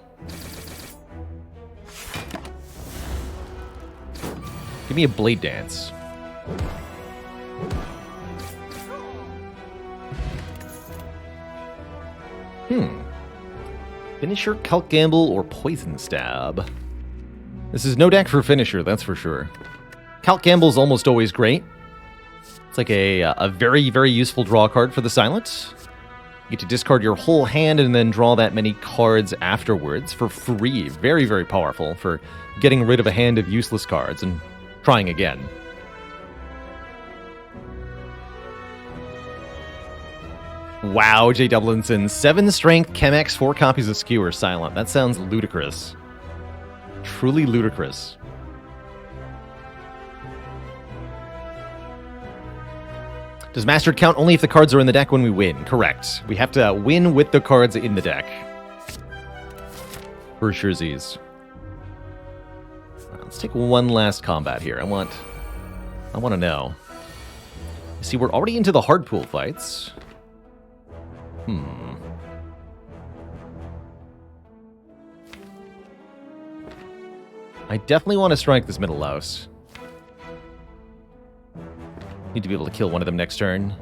Give me a Blade Dance. Finisher, Calc Gamble, or Poison Stab. This is no deck for Finisher, that's for sure. Calc Gamble is almost always great. It's like a very, very useful draw card for the Silent. You get to discard your whole hand and then draw that many cards afterwards for free. Very, very powerful for getting rid of a hand of useless cards and trying again. Wow, J. Dublinson. 7 strength, Chemex, 4 copies of Skewer, Silent. That sounds ludicrous. Truly ludicrous. Does Mastered count only if the cards are in the deck when we win? Correct. We have to win with the cards in the deck. For surezies. Let's take one last combat here. I want to know. See, we're already into the hard pool fights. I definitely want to strike this middle louse. Need to be able to kill one of them next turn.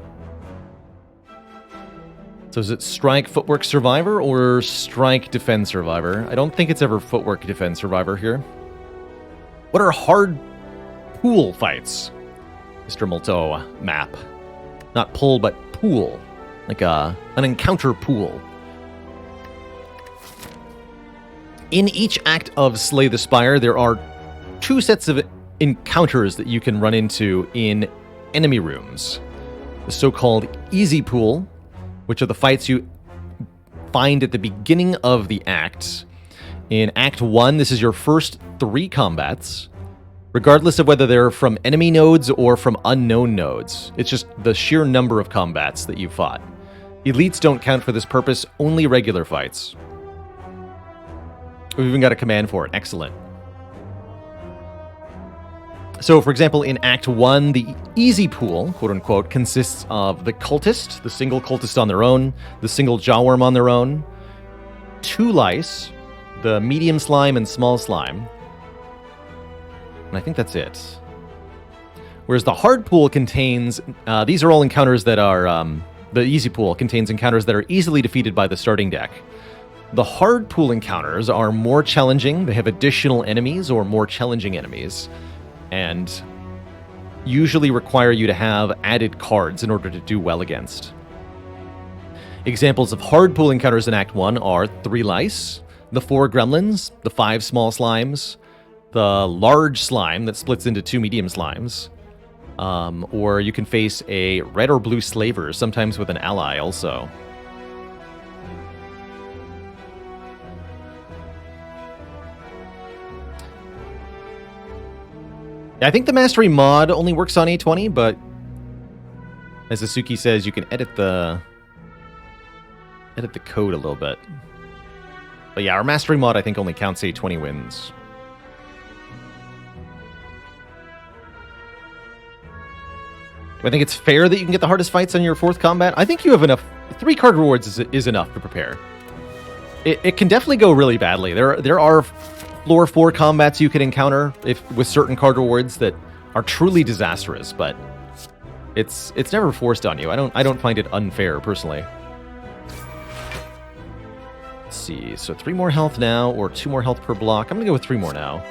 So is it strike, footwork, survivor, or strike, defend, survivor? I don't think it's ever footwork, defend, survivor here. What are hard pool fights? Mr. Molto map. Not pull, but pool. Like an encounter pool. In each act of Slay the Spire, there are 2 sets of encounters that you can run into in enemy rooms. The so-called easy pool, which are the fights you find at the beginning of the act. In Act 1, this is your first 3 combats, regardless of whether they're from enemy nodes or from unknown nodes. It's just the sheer number of combats that you fought. Elites don't count for this purpose, only regular fights. We've even got a command for it. Excellent. So, for example, in Act 1, the easy pool, quote-unquote, consists of the cultist, the single cultist on their own, the single jawworm on their own, 2 lice, the medium slime and small slime, and I think that's it. Whereas the hard pool contains... these are all encounters that are... the easy pool contains encounters that are easily defeated by the starting deck. The hard pool encounters are more challenging. They have additional enemies or more challenging enemies, and usually require you to have added cards in order to do well against. Examples of hard pool encounters in Act 1 are 3 lice, the 4 gremlins, the 5 small slimes, the large slime that splits into 2 medium slimes, or you can face a red or blue slaver, sometimes with an ally also. I think the Mastery mod only works on A20, but as Asuki says, you can edit the code a little bit. But yeah, our mastery mod, I think, only counts 20 wins. Do I think it's fair that you can get the hardest fights on your 4th combat? I think you have enough. 3 card rewards is enough to prepare. It can definitely go really badly. There are floor 4 combats you can encounter with certain card rewards that are truly disastrous, but it's never forced on you. I don't find it unfair personally. Let's see. So 3 more health now, or 2 more health per block. I'm gonna go with 3 more now.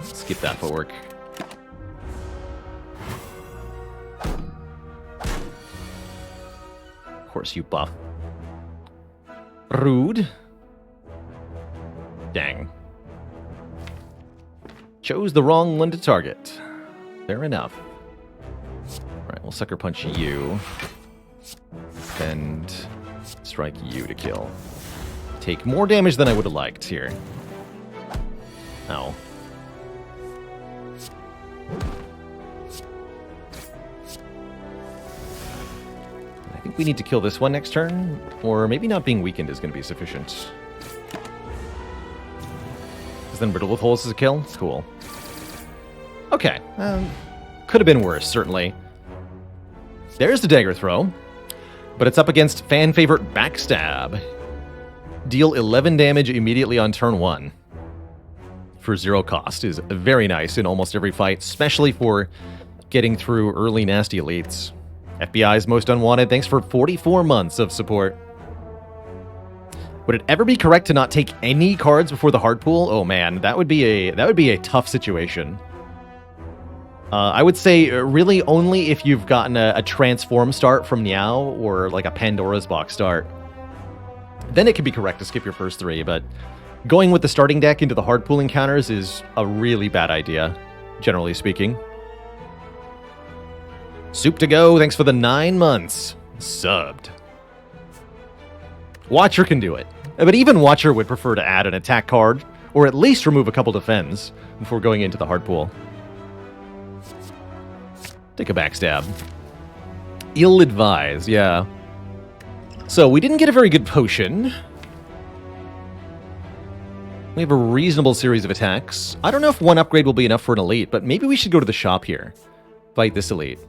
Skip that footwork. Of course, you buff. Rude. Dang. Chose the wrong one to target. Fair enough. Alright, we'll sucker punch you. And strike you to kill. Take more damage than I would have liked here. Ow. I think we need to kill this one next turn, or maybe not being weakened is going to be sufficient. Because then Riddle with Holes is a kill? Cool. Okay. Could have been worse, certainly. There's the Dagger Throw, but it's up against fan favorite Backstab. Deal 11 damage immediately on turn 1. For 0 cost is very nice in almost every fight, especially for getting through early nasty elites. FBI's Most Unwanted, thanks for 44 months of support. Would it ever be correct to not take any cards before the hard pool? Oh man, that would be a tough situation. I would say really only if you've gotten a transform start from Niao or like a Pandora's Box start. Then it could be correct to skip your first 3, but going with the starting deck into the hard pool encounters is a really bad idea, generally speaking. Soup to go, thanks for the 9 months. Subbed. Watcher can do it. But even Watcher would prefer to add an attack card, or at least remove a couple defends, before going into the hard pool. Take a backstab. Ill-advised, yeah. So, we didn't get a very good potion. We have a reasonable series of attacks. I don't know if 1 upgrade will be enough for an elite, but maybe we should go to the shop here. Fight this elite.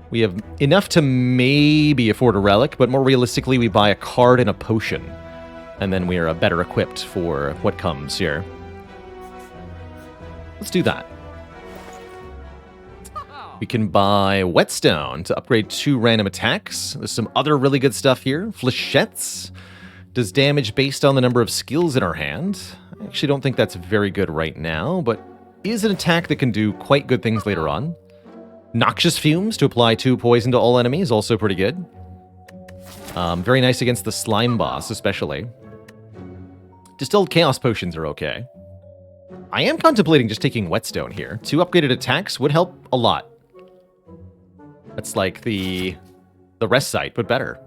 We have enough to maybe afford a relic, but more realistically, we buy a card and a potion. And then we are better equipped for what comes here. Let's do that. We can buy Whetstone to upgrade 2 random attacks. There's some other really good stuff here. Flechettes does damage based on the number of skills in our hand. I actually don't think that's very good right now, but is an attack that can do quite good things later on. Noxious Fumes to apply 2 poison to all enemies, also pretty good. Very nice against the slime boss, especially. Distilled Chaos Potions are okay. I am contemplating just taking Whetstone here. 2 upgraded attacks would help a lot. That's like the rest site, but better.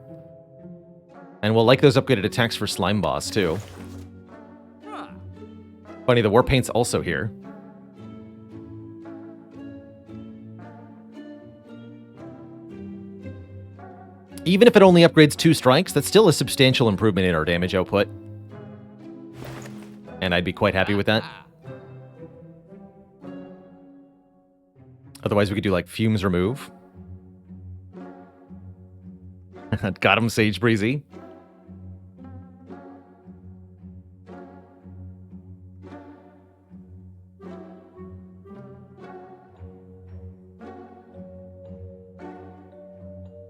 And we'll like those upgraded attacks for slime boss, too. Funny, the War Paint's also here. Even if it only upgrades 2 strikes, that's still a substantial improvement in our damage output. And I'd be quite happy with that. Otherwise, we could do, like, Fumes Remove. Got him, Sage Breezy.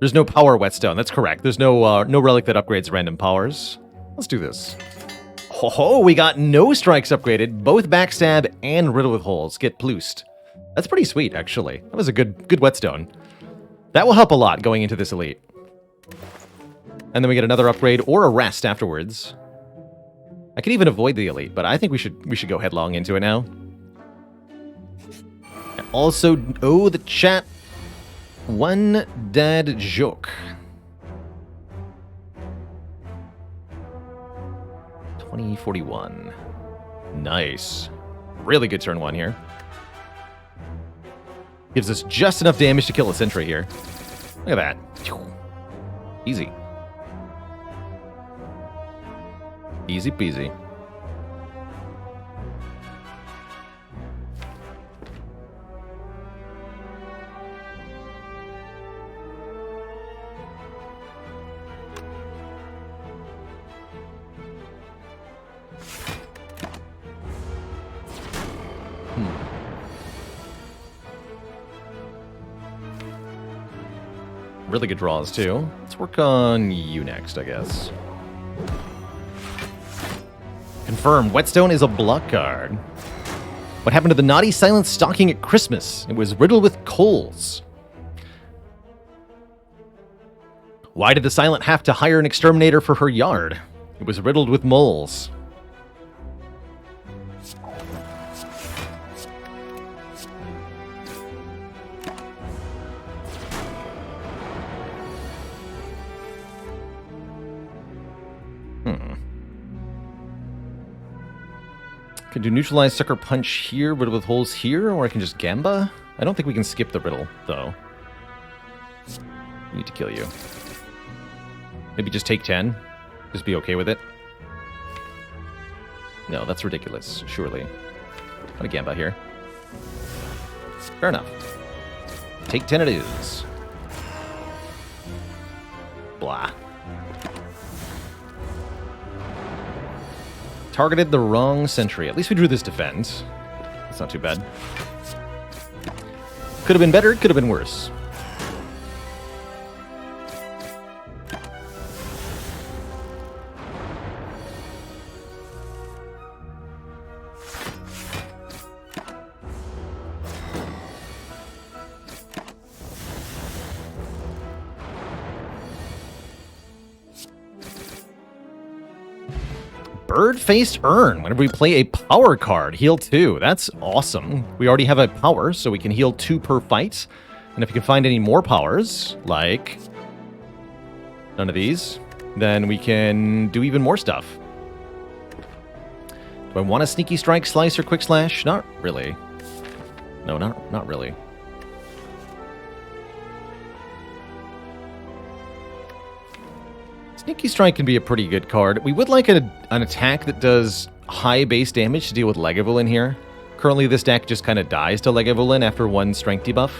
There's no power Whetstone. That's correct. There's no relic that upgrades random powers. Let's do this. Ho, we got no strikes upgraded. Both Backstab and Riddle with Holes get ploosed. That's pretty sweet, actually. That was a good Whetstone. That will help a lot going into this elite. And then we get another upgrade or a rest afterwards. I could even avoid the elite, but I think we should go headlong into it now. And also, oh, the chat. One dad joke. 2041. Nice. Really good turn 1 here. Gives us just enough damage to kill a sentry here. Look at that. Easy. Easy peasy. Really good draws, too. Let's work on you next, I guess. Confirmed. Whetstone is a block card. What happened to the naughty silent stocking at Christmas? It was riddled with coals. Why did the silent have to hire an exterminator for her yard? It was riddled with moles. Can do neutralize sucker punch here, riddle with holes here, or I can just gamba? I don't think we can skip the riddle, though. Need to kill you. Maybe just take 10. Just be okay with it. No, that's ridiculous, surely. Not a gamba here. Fair enough. Take 10 it is. Blah. Targeted the wrong sentry. At least we drew this defend. That's not too bad. Could have been better, could have been worse. Bird-faced Urn. Whenever we play a power card, heal 2. That's awesome. We already have a power, so we can heal 2 per fight. And if you can find any more powers, like none of these, then we can do even more stuff. Do I want a Sneaky Strike, Slice, or Quick Slash? Not really. No, not really. Sneaky Strike can be a pretty good card. We would like an attack that does high base damage to deal with Lagavulin here. Currently, this deck just kind of dies to Lagavulin after one strength debuff.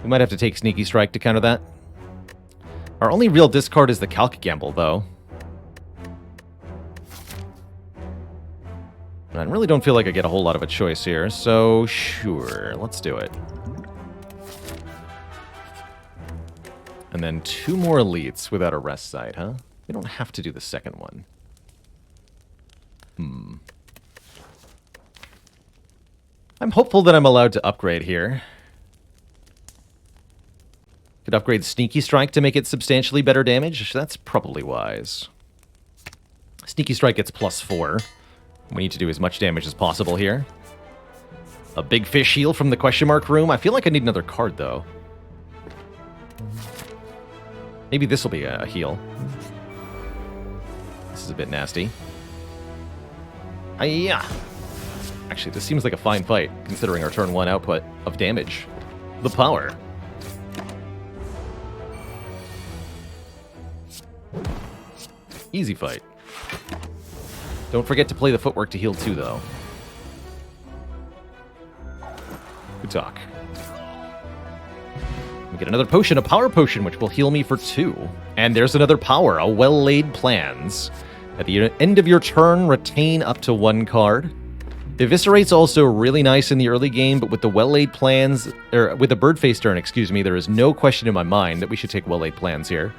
We might have to take Sneaky Strike to counter that. Our only real discard is the Calc Gamble, though. I really don't feel like I get a whole lot of a choice here, so sure, let's do it. And then 2 more elites without a rest site, huh? We don't have to do the second one. I'm hopeful that I'm allowed to upgrade here. Could upgrade Sneaky Strike to make it substantially better damage. That's probably wise. Sneaky Strike gets +4. We need to do as much damage as possible here. A big fish heal from the question mark room. I feel like I need another card, though. Maybe this will be a heal. This is a bit nasty. Hiya! Actually, this seems like a fine fight, considering our turn 1 output of damage. The power. Easy fight. Don't forget to play the footwork to heal 2, though. Good talk. We get another potion, a power potion, which will heal me for 2. And there's another power, a well-laid plans. At the end of your turn, retain up to 1 card. Eviscerate's also really nice in the early game, but with the well-laid plans, or with the bird-faced turn, excuse me, there is no question in my mind that we should take well-laid plans here.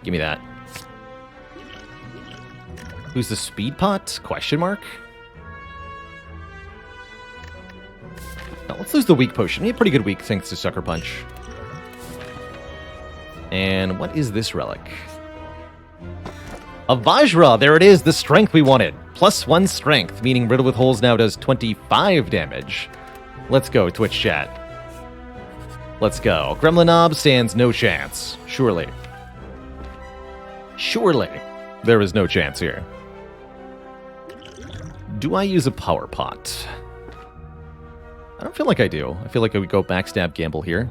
Give me that. Who's the speed pot? Question mark? Now, let's lose the weak potion. We have pretty good weak thanks to Sucker Punch. And what is this relic? A Vajra! There it is, the strength we wanted. +1 strength, meaning Riddle with Holes now does 25 damage. Let's go, Twitch chat. Let's go. Gremlin Knob stands no chance. Surely. Surely. There is no chance here. Do I use a power pot? I don't feel like I do. I feel like I would go backstab gamble here.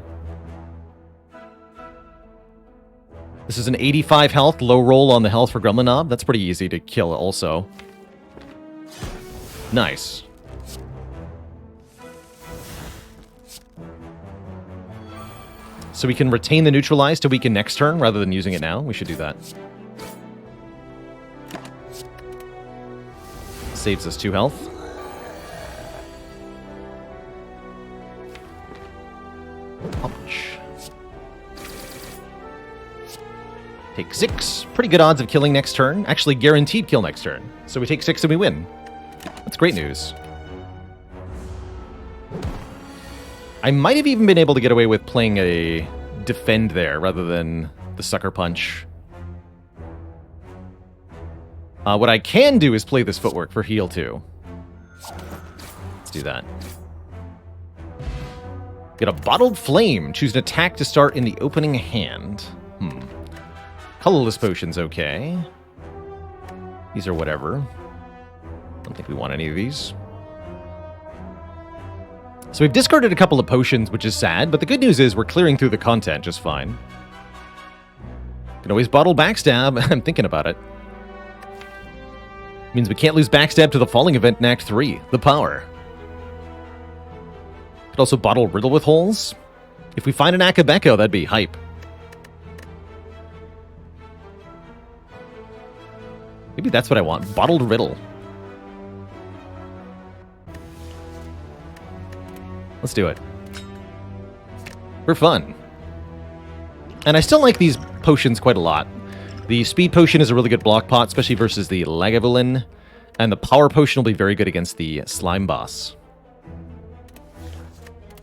This is an 85 health, low roll on the health for Gremlin Knob. That's pretty easy to kill also. Nice. So we can retain the neutralize to weaken next turn rather than using it now. We should do that. Saves us 2 health. Punch. Take 6. Pretty good odds of killing next turn. Actually, guaranteed kill next turn. So we take 6 and we win. That's great news. I might have even been able to get away with playing a defend there rather than the sucker punch. What I can do is play this footwork for heal too. Let's do that. Get a Bottled Flame. Choose an attack to start in the opening hand. Colorless potion's okay. These are whatever. Don't think we want any of these. So we've discarded a couple of potions, which is sad, but the good news is we're clearing through the content just fine. Can always bottle Backstab. I'm thinking about it. Means we can't lose Backstab to the Falling Event in Act 3. The power. Could also bottle Riddle with Holes. If we find an Akabeko, that'd be hype. Maybe that's what I want. Bottled Riddle. Let's do it. For fun. And I still like these potions quite a lot. The Speed Potion is a really good block pot, especially versus the Lagavulin. And the Power Potion will be very good against the Slime Boss.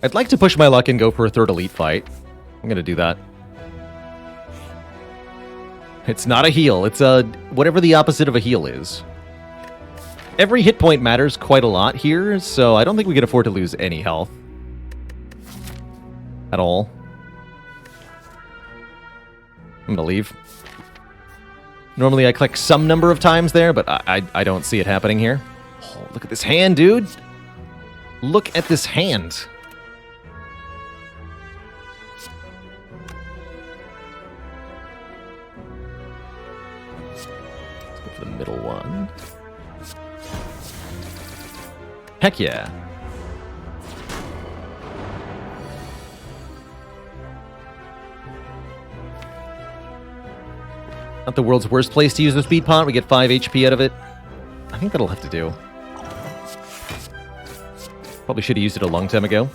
I'd like to push my luck and go for a third Elite fight. I'm going to do that. It's not a heal. It's a whatever the opposite of a heal is. Every hit point matters quite a lot here, so I don't think we can afford to lose any health. At all. I'm gonna leave. Normally I click some number of times there, but I don't see it happening here. Oh, look at this hand, dude. Look at this hand. Let's go for the middle one. Heck yeah. Not the world's worst place to use the speed pot. We get 5 HP out of it. I think that'll have to do. Probably should have used it a long time ago.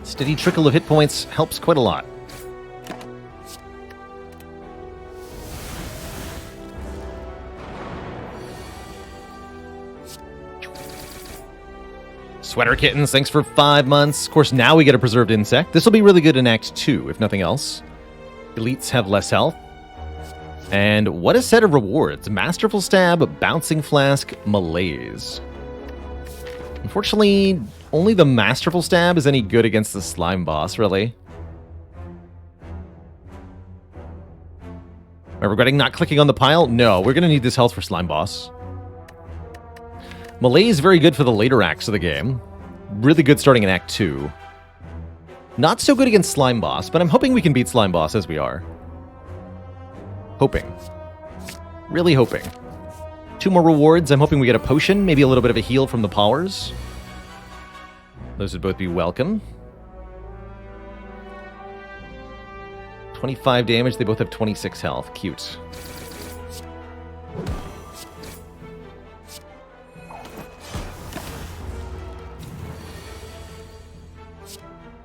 Steady trickle of hit points helps quite a lot. Sweater Kittens, thanks for 5 months. Of course, now we get a Preserved Insect. This will be really good in Act 2, if nothing else. Elites have less health. And what a set of rewards. Masterful Stab, Bouncing Flask, Malaise. Unfortunately, only the Masterful Stab is any good against the Slime Boss, really. Am I regretting not clicking on the pile? No, we're going to need this health for Slime Boss. Malaise is very good for the later acts of the game. Really good starting in Act 2. Not so good against Slime Boss, but I'm hoping we can beat Slime Boss as we are. Hoping. Really hoping. 2 more rewards. I'm hoping we get a potion, maybe a little bit of a heal from the powers. Those would both be welcome. 25 damage. They both have 26 health. Cute.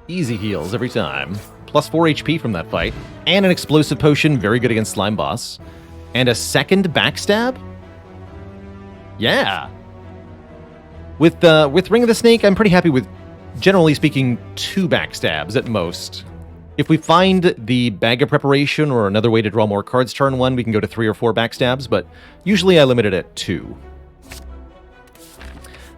Easy heals every time. Plus 4 HP from that fight. And an explosive potion, very good against Slime Boss. And a second backstab? Yeah. With Ring of the Snake, I'm pretty happy with, generally speaking, 2 backstabs at most. If we find the Bag of Preparation or another way to draw more cards turn 1, we can go to 3 or 4 backstabs, but usually I limit it at 2.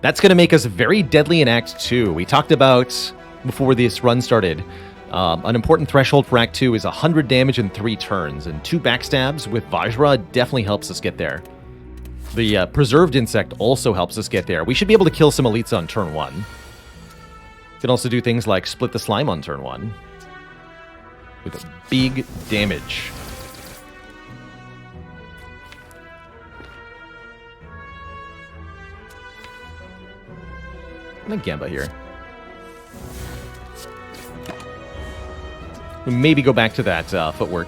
That's going to make us very deadly in Act 2. We talked about, before this run started, an important threshold for Act 2 is 100 damage in 3 turns, and 2 backstabs with Vajra definitely helps us get there. The Preserved Insect also helps us get there. We should be able to kill some elites on turn 1. We can also do things like split the slime on turn 1 with a big damage. I'm gonna Gamba here. We maybe go back to that footwork.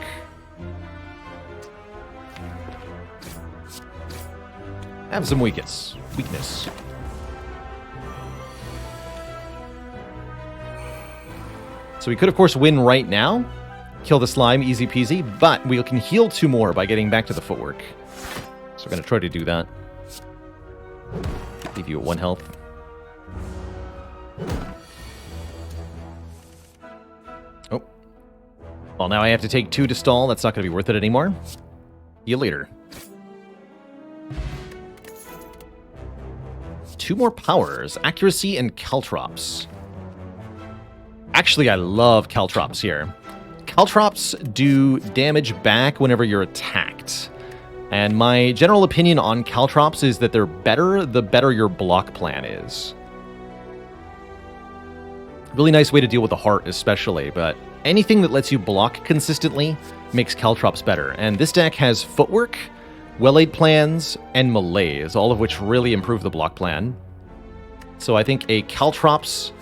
Have some weakness. So we could, of course, win right now. Kill the slime, easy peasy. But we can heal 2 more by getting back to the footwork. So we're going to try to do that. Leave you at 1 health. Oh. Well, now I have to take 2 to stall. That's not going to be worth it anymore. See you later. 2 more powers, accuracy and caltrops. Actually, I love caltrops here. Caltrops do damage back whenever you're attacked. And my general opinion on caltrops is that they're better the better your block plan is. Really nice way to deal with the heart especially, but anything that lets you block consistently makes caltrops better. And this deck has footwork, well-laid plans, and melees, all of which really improve the block plan. So I think a Caltrops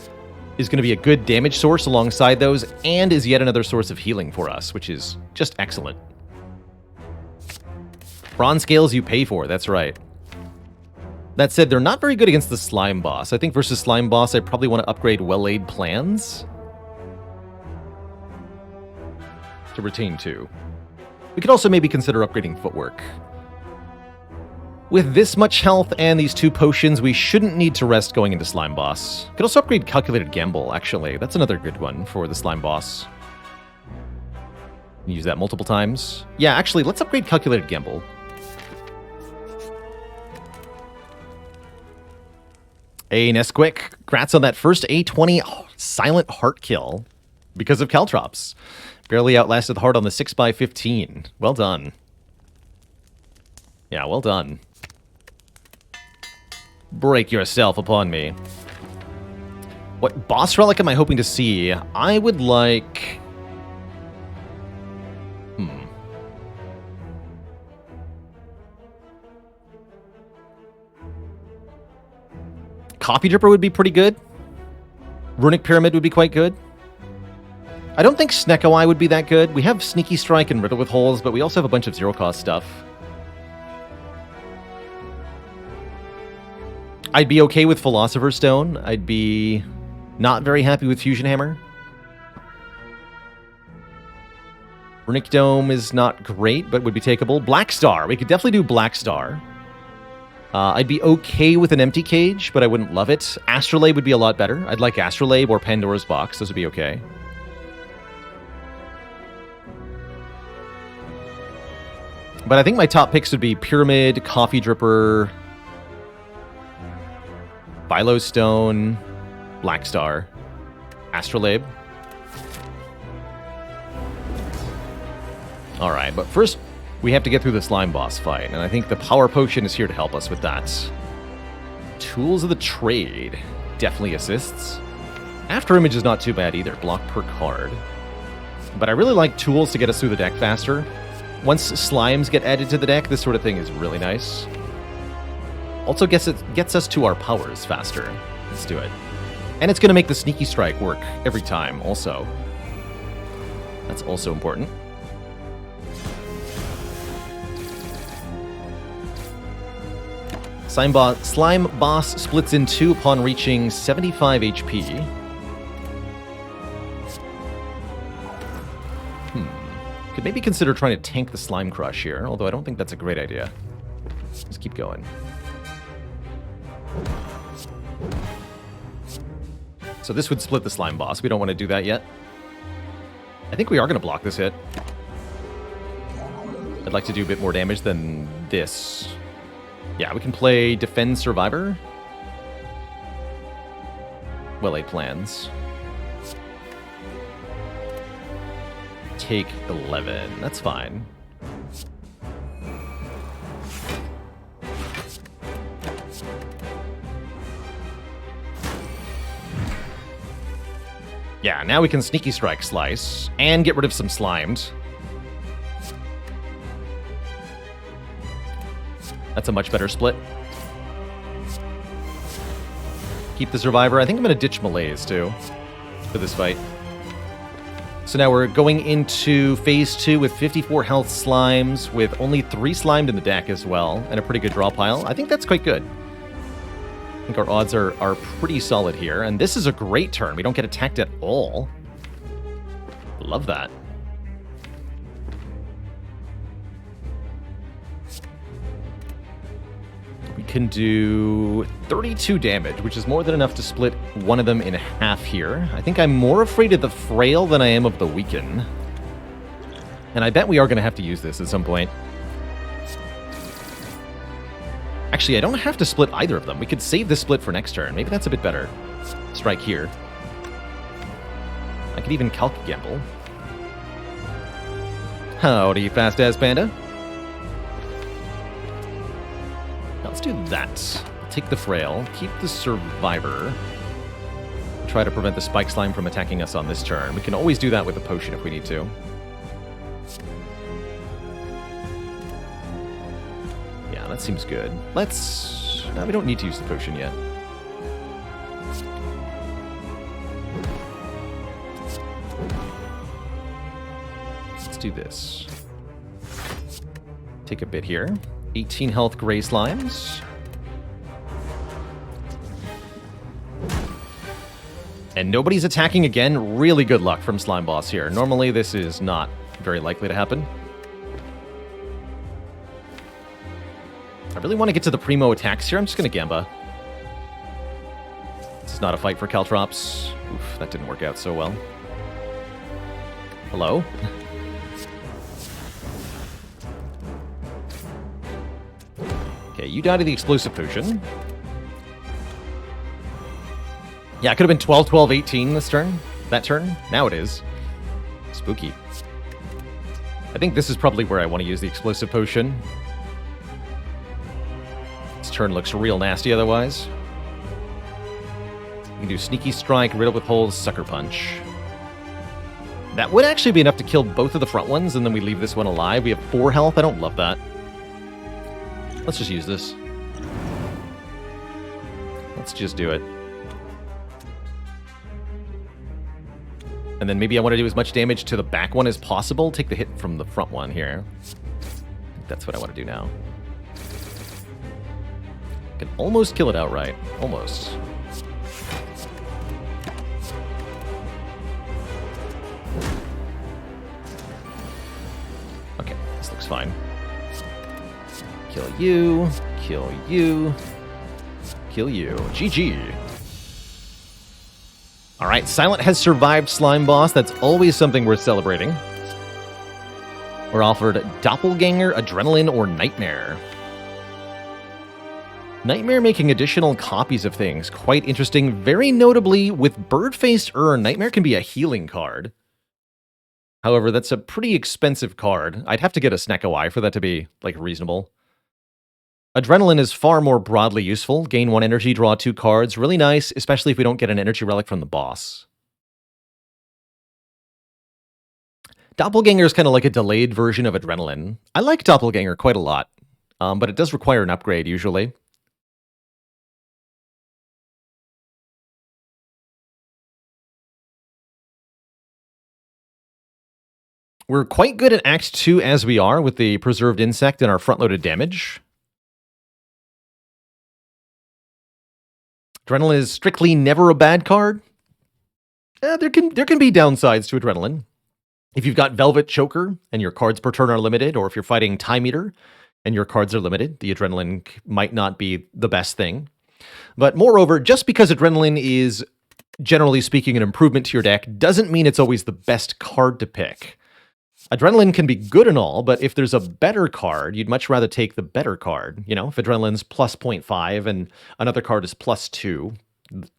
is going to be a good damage source alongside those, and is yet another source of healing for us, which is just excellent. Bronze scales you pay for, that's right. That said, they're not very good against the Slime Boss. I think versus Slime Boss, I probably want to upgrade well-laid plans to retain 2. We could also maybe consider upgrading footwork. With this much health and these 2 potions, we shouldn't need to rest going into Slime Boss. Could also upgrade Calculated Gamble, actually. That's another good one for the Slime Boss. Use that multiple times. Yeah, actually, let's upgrade Calculated Gamble. Hey, Nesquik, congrats on that first A20 silent heart kill because of Caltrops. Barely outlasted the heart on the 6x15. Well done. Yeah, well done. Break yourself upon me. What boss relic am I hoping to see? I would like... Coffee Dripper would be pretty good. Runic Pyramid would be quite good. I don't think Snecko Eye would be that good. We have Sneaky Strike and Riddle with Holes, but we also have a bunch of zero-cost stuff. I'd be okay with Philosopher's Stone. I'd be not very happy with Fusion Hammer. Runic Dome is not great, but would be takeable. Black Star. We could definitely do Black Star. I'd be okay with an Empty Cage, but I wouldn't love it. Astrolabe would be a lot better. I'd like Astrolabe or Pandora's Box. Those would be okay. But I think my top picks would be Pyramid, Coffee Dripper, Philo Stone, Black Star, Astrolabe. Alright, but first we have to get through the Slime Boss fight, and I think the Power Potion is here to help us with that. Tools of the Trade definitely assists. After Image is not too bad either, block per card. But I really like tools to get us through the deck faster. Once slimes get added to the deck, this sort of thing is really nice. Also gets us to our powers faster. Let's do it. And it's going to make the Sneaky Strike work every time also. That's also important. Slime Boss splits in 2 upon reaching 75 HP. Could maybe consider trying to tank the Slime Crush here, although I don't think that's a great idea. Let's keep going. So this would split the Slime Boss. We don't want to do that yet. I think we are going to block this hit. I'd like to do a bit more damage than this. Yeah, we can play Defend Survivor. well-laid plans. Take 11. That's fine. Yeah, now we can Sneaky Strike Slice and get rid of some Slimed. That's a much better split. Keep the Survivor. I think I'm going to ditch Malaise, too, for this fight. So now we're going into Phase 2 with 54 health Slimes, with only 3 Slimed in the deck as well, and a pretty good draw pile. I think that's quite good. I think our odds are pretty solid here, and this is a great turn. We don't get attacked at all. Love that. We can do 32 damage, which is more than enough to split one of them in half here. I think I'm more afraid of the Frail than I am of the Weaken. And I bet we are going to have to use this at some point. Actually, I don't have to split either of them. We could save this split for next turn. Maybe that's a bit better. Strike here. I could even Calc Gamble. Howdy, fast-ass panda. Now let's do that. Take the Frail. Keep the Survivor. Try to prevent the Spike Slime from attacking us on this turn. We can always do that with a potion if we need to. That seems good. Let's... No, we don't need to use the potion yet. Let's do this. Take a bit here. 18 health Gray Slimes. And nobody's attacking again. Really good luck from Slime Boss here. Normally this is not very likely to happen. I really want to get to the primo attacks here. I'm just going to Gamba. This is not a fight for Caltrops. Oof, that didn't work out so well. Hello? Okay, you die to the Explosive Potion. Yeah, it could have been 12, 12, 18 this turn. That turn. Now it is. Spooky. I think this is probably where I want to use the Explosive Potion. Turn looks real nasty otherwise. You can do Sneaky Strike, Riddle with Holes, Sucker Punch. That would actually be enough to kill both of the front ones, and then we leave this one alive. We have 4 health. I don't love that. Let's just use this. Let's just do it. And then maybe I want to do as much damage to the back one as possible. Take the hit from the front one here. That's what I want to do now. Can almost kill it outright. Almost. Okay, this looks fine. Kill you. Kill you. Kill you. GG. Alright, Silent has survived Slime Boss. That's always something worth celebrating. We're offered Doppelganger, Adrenaline, or Nightmare. Nightmare making additional copies of things. Quite interesting. Very notably, with Bird-Faced Urn, Nightmare can be a healing card. However, that's a pretty expensive card. I'd have to get a Snecko Eye for that to be, like, reasonable. Adrenaline is far more broadly useful. Gain 1 energy, draw 2 cards. Really nice, especially if we don't get an energy relic from the boss. Doppelganger is kind of like a delayed version of Adrenaline. I like Doppelganger quite a lot, but it does require an upgrade, usually. We're quite good at Act 2 as we are, with the Preserved Insect and our front-loaded damage. Adrenaline is strictly never a bad card. There can be downsides to Adrenaline. If you've got Velvet Choker and your cards per turn are limited, or if you're fighting Time Eater and your cards are limited, the Adrenaline might not be the best thing. But moreover, just because Adrenaline is, generally speaking, an improvement to your deck doesn't mean it's always the best card to pick. Adrenaline can be good and all, but if there's a better card, you'd much rather take the better card. You know, if Adrenaline's plus 0.5 and another card is plus 2,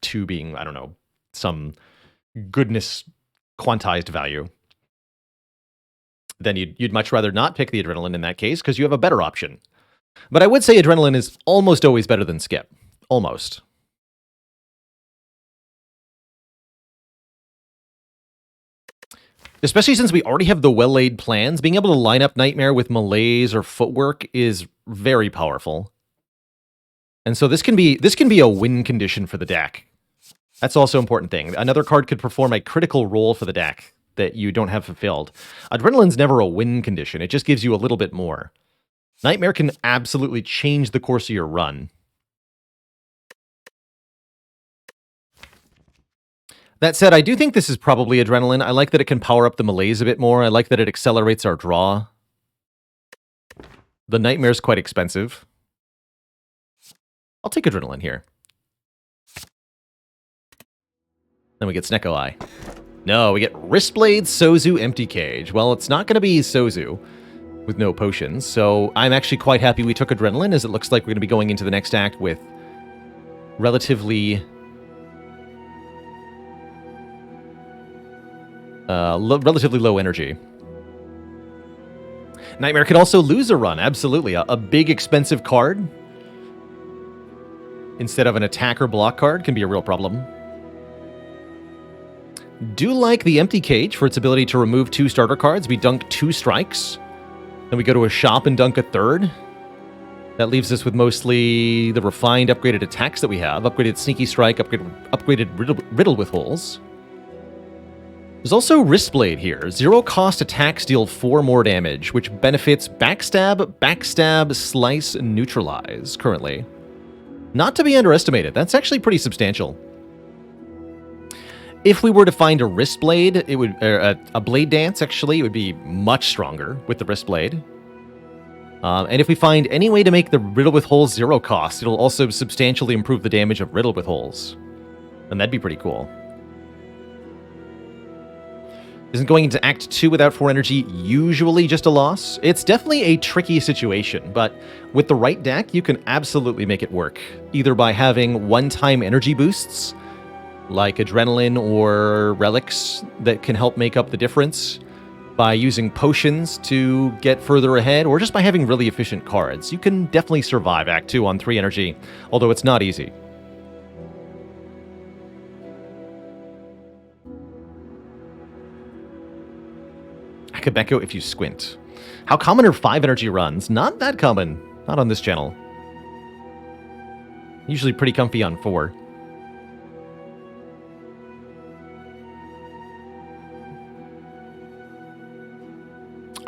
2 being, I don't know, some goodness quantized value, then you'd much rather not pick the Adrenaline in that case because you have a better option. But I would say Adrenaline is almost always better than Skip. Almost. Especially since we already have the well-laid plans, being able to line up Nightmare with Malaise or Footwork is very powerful. And so this can be a win condition for the deck. That's also an important thing. Another card could perform a critical role for the deck that you don't have fulfilled. Adrenaline's never a win condition. It just gives you a little bit more. Nightmare can absolutely change the course of your run. That said, I do think this is probably Adrenaline. I like that it can power up the Malaise a bit more. I like that it accelerates our draw. The Nightmare's quite expensive. I'll take Adrenaline here. Then we get Snecko Eye. No, we get Wristblade, Sozu, Empty Cage. Well, it's not going to be Sozu with no potions, so I'm actually quite happy we took Adrenaline, as it looks like we're going to be going into the next act with relatively low energy. Nightmare can also lose a run, absolutely. A big, expensive card instead of an attack or block card can be a real problem. Do like the Empty Cage for its ability to remove 2 starter cards. We dunk 2 strikes. Then we go to a shop and dunk a 3rd. That leaves us with mostly the refined upgraded attacks that we have. Upgraded Sneaky Strike, upgraded Riddle with Holes. There's also Wristblade here. 0 cost attacks deal 4 more damage, which benefits Backstab, Slice, and Neutralize currently. Not to be underestimated. That's actually pretty substantial. If we were to find a Wristblade, it would a Blade Dance, actually, it would be much stronger with the Wristblade. And if we find any way to make the Riddle with Holes 0 cost, it'll also substantially improve the damage of Riddle with Holes. And that'd be pretty cool. Isn't going into Act 2 without 4 energy usually just a loss? It's definitely a tricky situation, but with the right deck, you can absolutely make it work. Either by having one-time energy boosts, like Adrenaline or Relics, that can help make up the difference, by using potions to get further ahead, or just by having really efficient cards. You can definitely survive Act 2 on 3 energy, although it's not easy. Akabeko if you squint. How common are 5 energy runs? Not that common. Not on this channel. Usually pretty comfy on 4.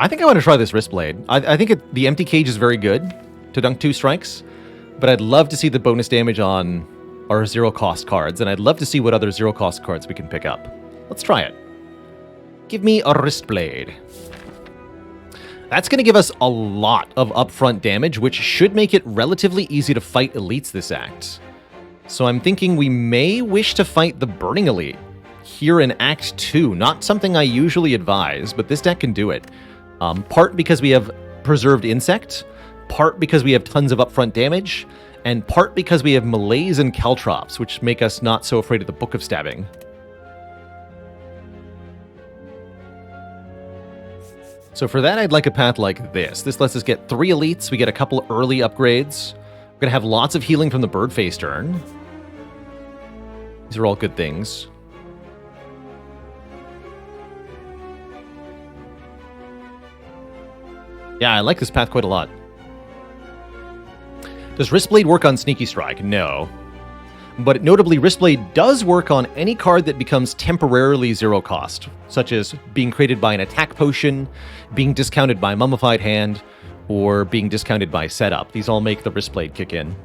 I think I want to try this Wristblade. I think the Empty Cage is very good to dunk 2 strikes, but I'd love to see the bonus damage on our 0 cost cards, and I'd love to see what other 0 cost cards we can pick up. Let's try it. Give me a Wristblade. That's going to give us a lot of upfront damage, which should make it relatively easy to fight elites this act. So I'm thinking we may wish to fight the Burning Elite here in Act 2. Not something I usually advise, but this deck can do it. Part because we have Preserved Insect, part because we have tons of upfront damage, and part because we have Malaise and Caltrops, which make us not so afraid of the Book of Stabbing. So for that, I'd like a path like this. This lets us get 3 elites, we get a couple early upgrades. We're going to have lots of healing from the Birdface turn. These are all good things. Yeah, I like this path quite a lot. Does Wristblade work on Sneaky Strike? No. But notably, Wristblade does work on any card that becomes temporarily 0 cost, such as being created by an attack potion, being discounted by Mummified Hand, or being discounted by Setup. These all make the Wristblade kick in.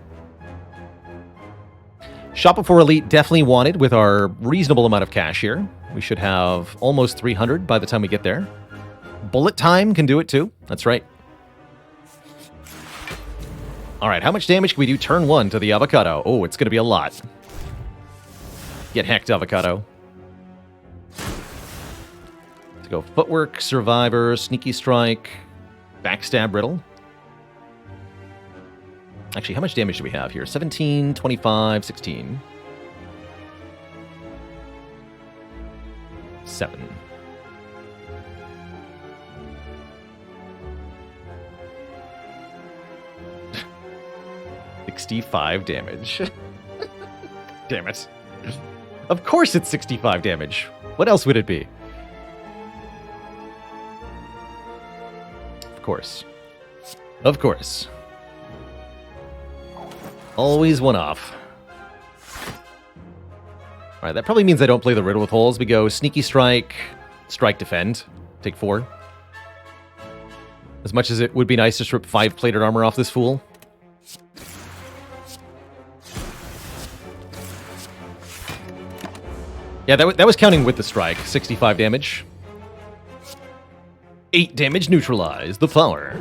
Shop Before Elite definitely wanted with our reasonable amount of cash here. We should have almost 300 by the time we get there. Bullet Time can do it too. That's right. All right, how much damage can we do turn 1 to the Avocado? Oh, it's going to be a lot. Get hecked, Avocado. Let's go Footwork, Survivor, Sneaky Strike, Backstab, Riddle. Actually, how much damage do we have here? 17, 25, 16. 7. $65 damage. Damn it. Of course it's 65 damage. What else would it be? Of course. Of course. Always one off. Alright, that probably means I don't play the riddle with holes. We go sneaky strike, strike defend, take 4. As much as it would be nice to strip 5 plated armor off this fool. Yeah, that was counting with the strike. 65 damage. 8 damage neutralized. The power.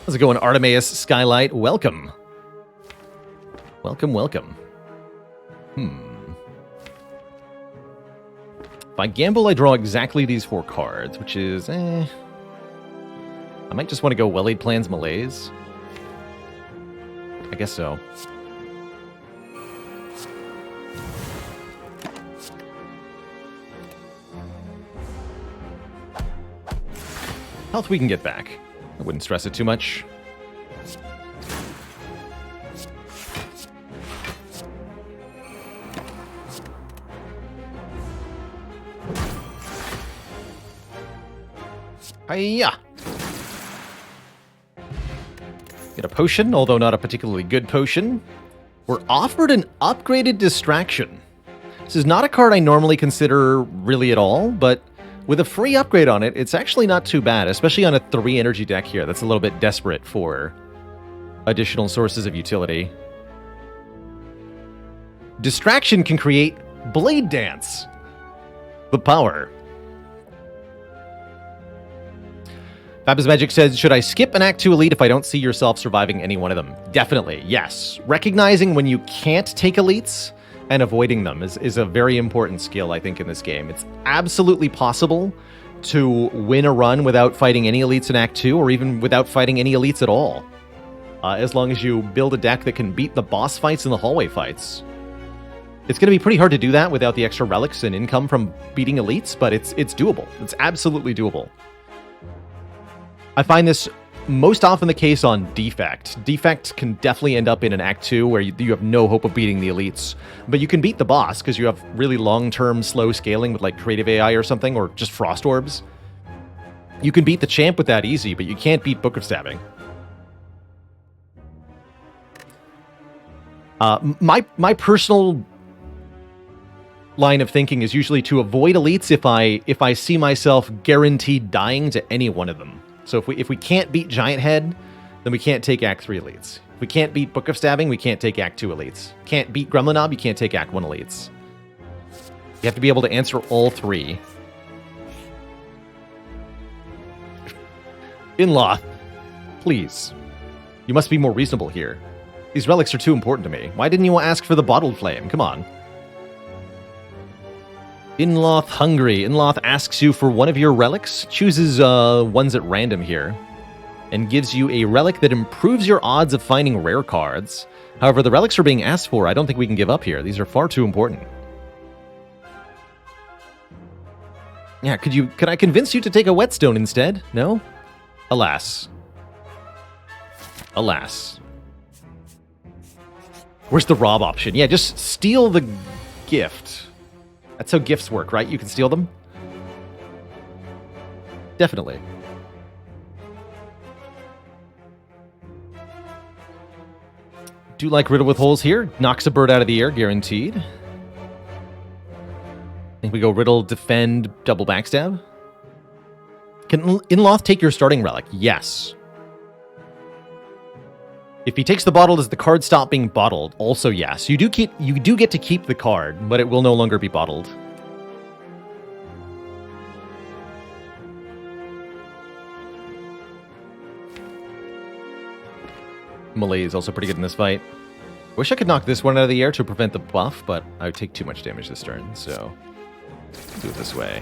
How's it going, Artemis Skylight? Welcome. Welcome, welcome. If I gamble, I draw exactly these 4 cards, which is, I might just want to go Well-Laid Plans Malaise. I guess so. Health we can get back. I wouldn't stress it too much. Hiya! Get a potion, although not a particularly good potion. We're offered an upgraded distraction. This is not a card I normally consider really at all, but with a free upgrade on it, it's actually not too bad, especially on a 3 energy deck here that's a little bit desperate for additional sources of utility. Distraction can create Blade Dance. The power. Fab's Magic says, should I skip an Act 2 Elite if I don't see yourself surviving any one of them? Definitely, yes. Recognizing when you can't take elites and avoiding them is a very important skill, I think, in this game. It's absolutely possible to win a run without fighting any elites in Act 2, or even without fighting any elites at all. As long as you build a deck that can beat the boss fights and the hallway fights. It's going to be pretty hard to do that without the extra relics and income from beating elites, but it's doable. It's absolutely doable. I find this most often the case on Defect. Defect can definitely end up in an Act 2 where you have no hope of beating the elites. But you can beat the boss because you have really long-term slow scaling with like Creative AI or something, or just Frost Orbs. You can beat the champ with that easy, but you can't beat Book of Stabbing. My personal line of thinking is usually to avoid elites if I see myself guaranteed dying to any one of them. So if we can't beat Giant Head, then we can't take Act 3 elites. If we can't beat Book of Stabbing, we can't take Act 2 elites. Can't beat Gremlin Knob, you can't take Act 1 elites. You have to be able to answer all 3. Inloth, please. You must be more reasonable here. These relics are too important to me. Why didn't you ask for the Bottled Flame? Come on. Inloth Hungry. Inloth asks you for one of your relics, chooses ones at random here, and gives you a relic that improves your odds of finding rare cards. However, the relics are being asked for. I don't think we can give up here. These are far too important. Yeah, could I convince you to take a Whetstone instead? No? Alas. Alas. Where's the rob option? Yeah, just steal the gift. That's how gifts work, right? You can steal them? Definitely. Do like Riddle with Holes here. Knocks a bird out of the air, guaranteed. I think we go Riddle, Defend, Double Backstab. Can Inloth take your starting relic? Yes. If he takes the bottle, does the card stop being bottled? Also, yes. You do get to keep the card, but it will no longer be bottled. Melee is also pretty good in this fight. Wish I could knock this one out of the air to prevent the buff, but I would take too much damage this turn, so do it this way.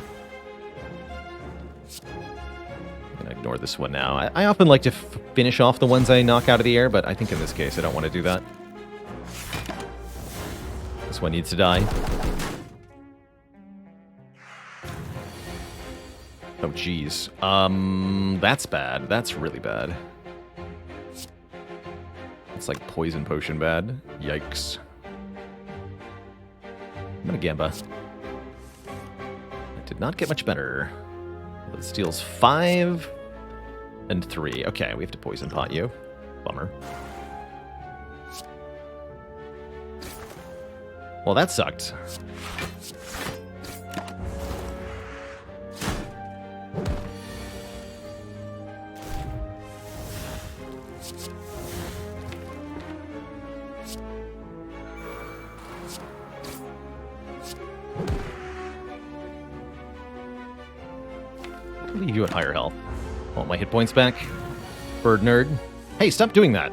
I'm gonna ignore this one now. I often like to finish off the ones I knock out of the air, but I think in this case I don't want to do that. This one needs to die. Oh, jeez. That's bad. That's really bad. It's like poison potion bad. Yikes. I'm gonna Gamba. It did not get much better. It steals 5 and 3. Okay, we have to poison pot you. Bummer. Well, that sucked. Leave you at higher health. Want my hit points back? Bird nerd. Hey, stop doing that.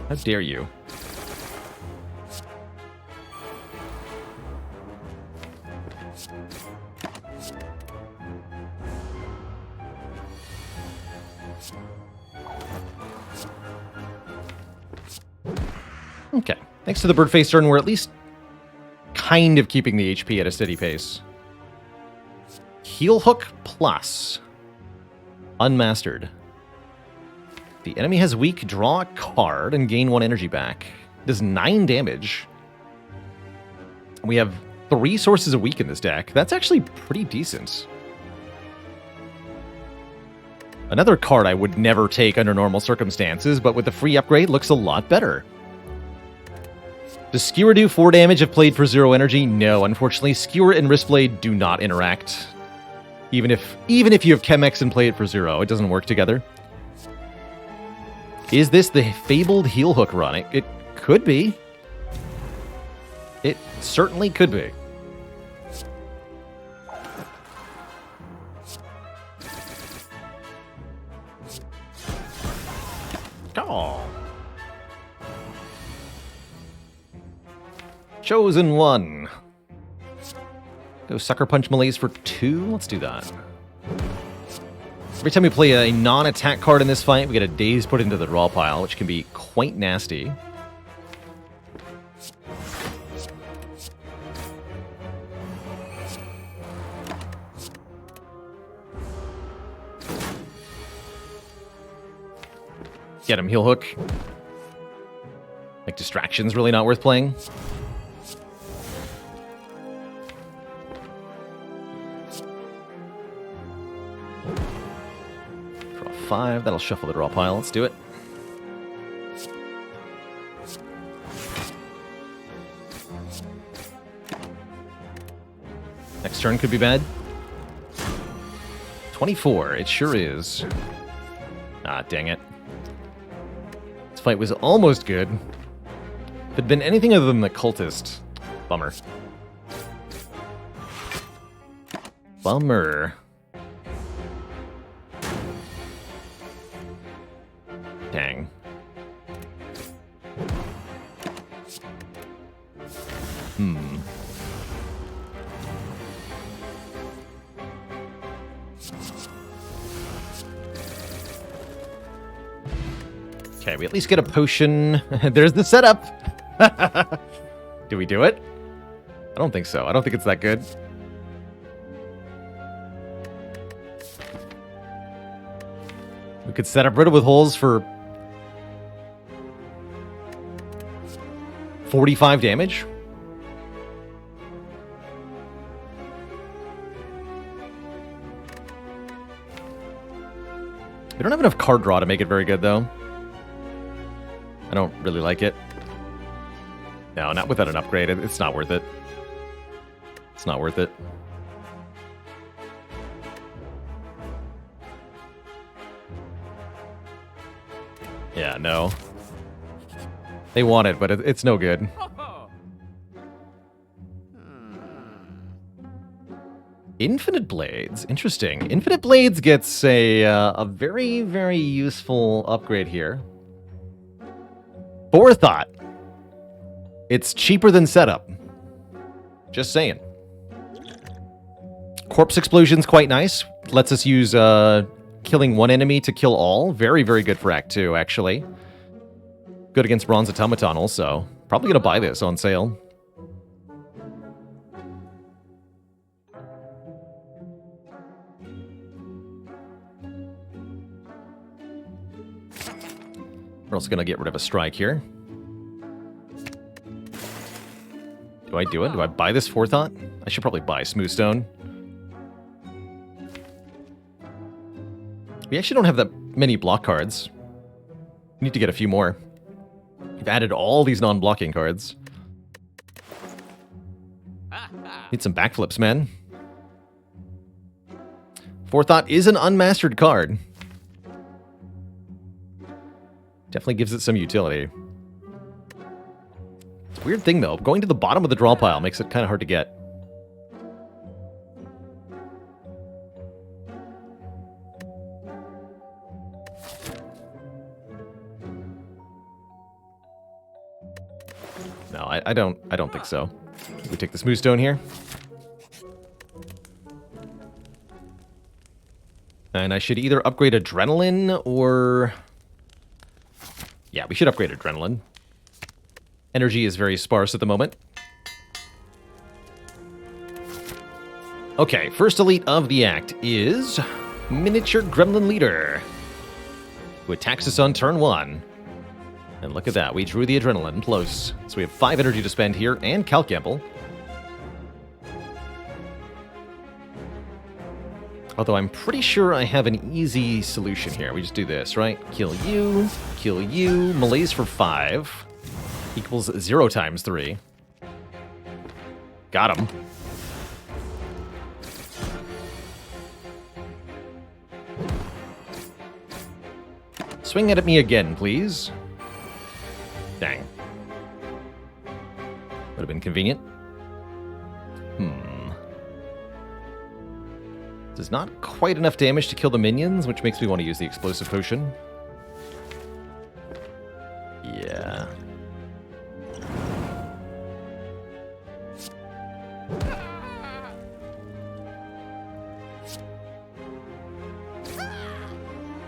How dare you? Okay. Thanks to the bird face turn, we're at least kind of keeping the HP at a steady pace. Heal hook plus. Unmastered. The enemy has weak, draw a card, and gain 1 energy back. Does 9 damage. We have 3 sources of weak in this deck. That's actually pretty decent. Another card I would never take under normal circumstances, but with the free upgrade, looks a lot better. Does Skewer do 4 damage if played for 0 energy? No, unfortunately, Skewer and Wristblade do not interact. Even if you have Chemex and play it for 0, it doesn't work together. Is this the fabled heel hook run? It could be. It certainly could be. Oh. Chosen one. Go Sucker Punch Malaise for 2. Let's do that. Every time we play a non-attack card in this fight, we get a Daze put into the draw pile, which can be quite nasty. Get him, Heel Hook. Like, Distraction's really not worth playing. Draw 5, that'll shuffle the draw pile. Let's do it. Next turn could be bad. 24, it sure is. Ah, dang it. This fight was almost good. If it had been anything other than the cultist, bummer. Bummer. Dang. Okay, we at least get a potion. There's the setup. Do we do it? I don't think so. I don't think it's that good. We could set up Riddle with Holes for 45 damage. We don't have enough card draw to make it very good, though. I don't really like it. No, not without an upgrade. It's not worth it. It's not worth it. Yeah, no. They want it, but it's no good. Infinite Blades. Interesting. Infinite Blades gets a very, very useful upgrade here. Forethought. It's cheaper than setup. Just saying. Corpse Explosion's quite nice. Lets us use killing one enemy to kill all. Very, very good for Act 2, actually. Good against Bronze Automaton also. Probably going to buy this on sale. We're also going to get rid of a strike here. Do I do it? Do I buy this Forethought? I should probably buy Smoothstone. We actually don't have that many block cards. We need to get a few more. We've added all these non-blocking cards. Need some backflips, man. Forethought is an unmastered card. Definitely gives it some utility. It's a weird thing, though. Going to the bottom of the draw pile makes it kind of hard to get. No, I don't think so. We take the Smooth Stone here. And I should either upgrade Adrenaline or... Yeah, we should upgrade Adrenaline. Energy is very sparse at the moment. Okay, first elite of the act is Miniature Gremlin Leader, who attacks us on turn 1. And look at that, we drew the Adrenaline close. So we have 5 energy to spend here, and Calc Gamble. Although I'm pretty sure I have an easy solution here. We just do this, right? Kill you, malaise for 5. Equals 0 times 3. Got him. Swing it at me again, please. Dang. Would have been convenient. Does not quite enough damage to kill the minions, which makes me want to use the explosive potion. Yeah.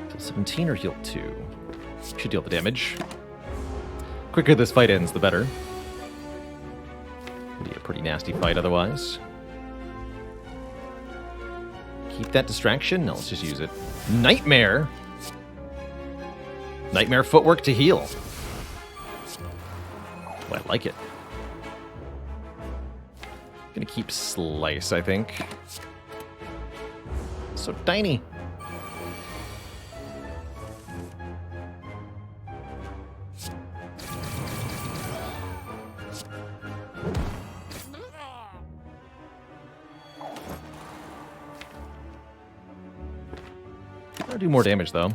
Heal 17 or heal 2? Should deal the damage. Quicker this fight ends, the better. It'll be a pretty nasty fight otherwise. Keep that distraction? No, let's just use it. Nightmare! Nightmare footwork to heal. Oh, I like it. Gonna keep Slice, I think. So tiny. I'll do more damage, though.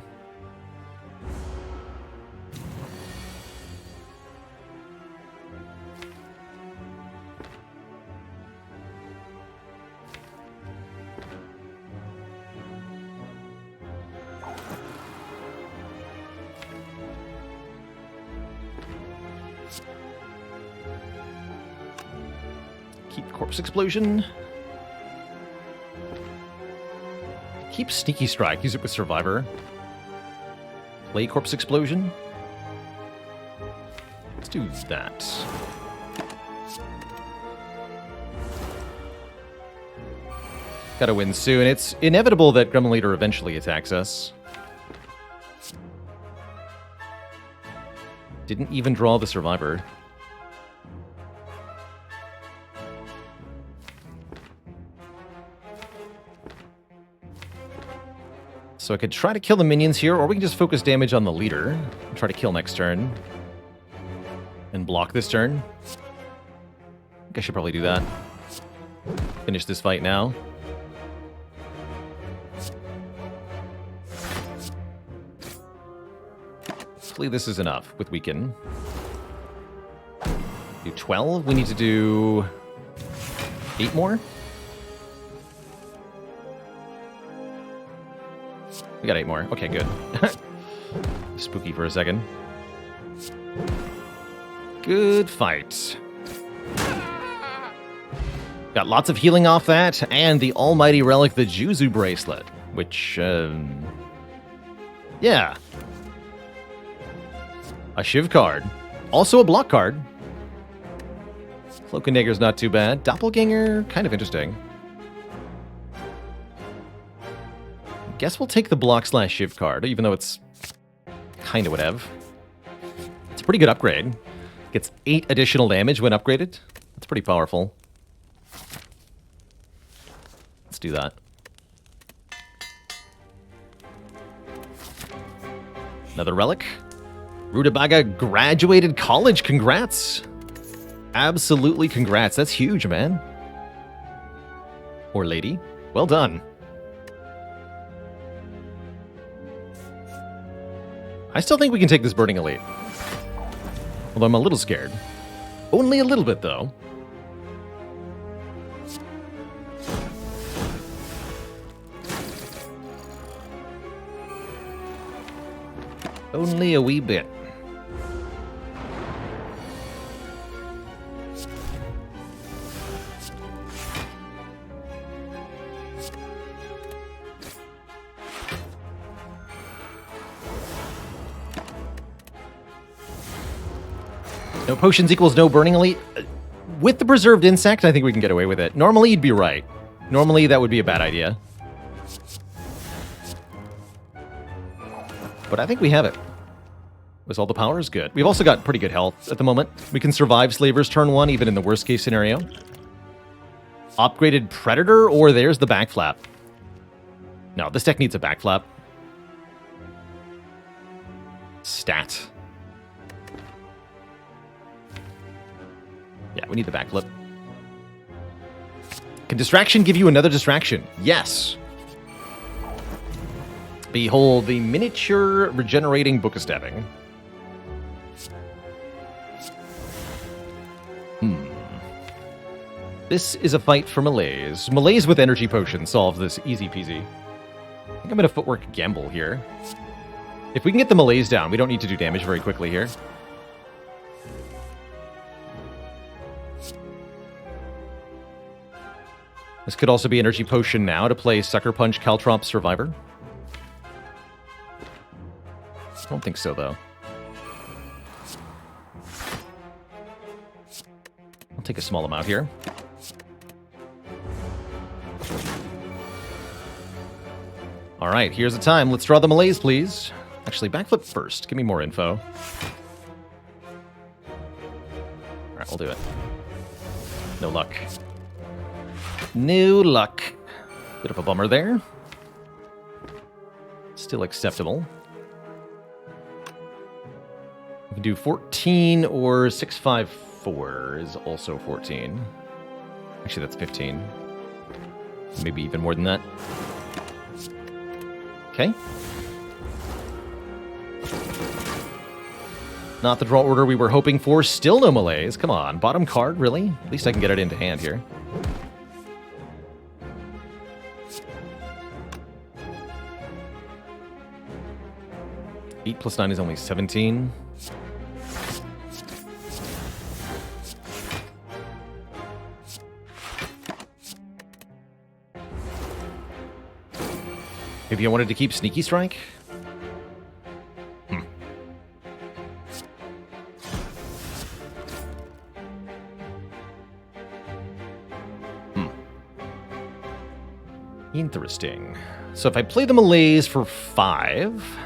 Keep Corpse Explosion. Keep Sneaky Strike. Use it with Survivor. Play Corpse Explosion. Let's do that. Gotta win soon. It's inevitable that Gremlin Leader eventually attacks us. Didn't even draw the Survivor. So I could try to kill the minions here, or we can just focus damage on the leader. And try to kill next turn. And block this turn. I think I should probably do that. Finish this fight now. Hopefully this is enough with Weaken. Do 12. We need to do 8 more. We got 8 more. Okay, good. Spooky for a second. Good fight. Got lots of healing off that, and the almighty relic, the Juzu Bracelet, which, yeah. A Shiv card. Also a block card. Cloak and Dagger's not too bad. Doppelganger, kind of interesting. Guess we'll take the block/Shiv card, even though it's kind of whatever. It's a pretty good upgrade. Gets 8 additional damage when upgraded. That's pretty powerful. Let's do that. Another relic. Rutabaga graduated college. Congrats. Absolutely congrats. That's huge, man. Or lady. Well done. I still think we can take this Burning Elite. Although I'm a little scared. Only a little bit, though. Only a wee bit. No potions equals no Burning Elite. With the Preserved Insect, I think we can get away with it. Normally, you'd be right. Normally, that would be a bad idea. But I think we have it. With all the powers, good. We've also got pretty good health at the moment. We can survive Slaver's turn 1, even in the worst case scenario. Upgraded Predator, or there's the backflap. No, this deck needs a backflap. Stat. Yeah, we need the backflip. Can distraction give you another distraction? Yes. Behold, the miniature regenerating Book of Stabbing. This is a fight for Malaise. Malaise with energy potion solves this easy peasy. I think I'm going to footwork gamble here. If we can get the Malaise down, we don't need to do damage very quickly here. This could also be energy potion now to play Sucker Punch Caltrop Survivor. I don't think so, though. I'll take a small amount here. All right, here's the time. Let's draw the Malaise, please. Actually, backflip first. Give me more info. All right, we'll do it. No luck. No luck. Bit of a bummer there. Still acceptable. We can do 14 or 654 is also 14. Actually, that's 15. Maybe even more than that. Okay. Not the draw order we were hoping for. Still no Malaise. Come on. Bottom card, really? At least I can get it into hand here. Eight plus 9 is only 17. Maybe I wanted to keep Sneaky Strike? Interesting. So if I play the Malaise for 5,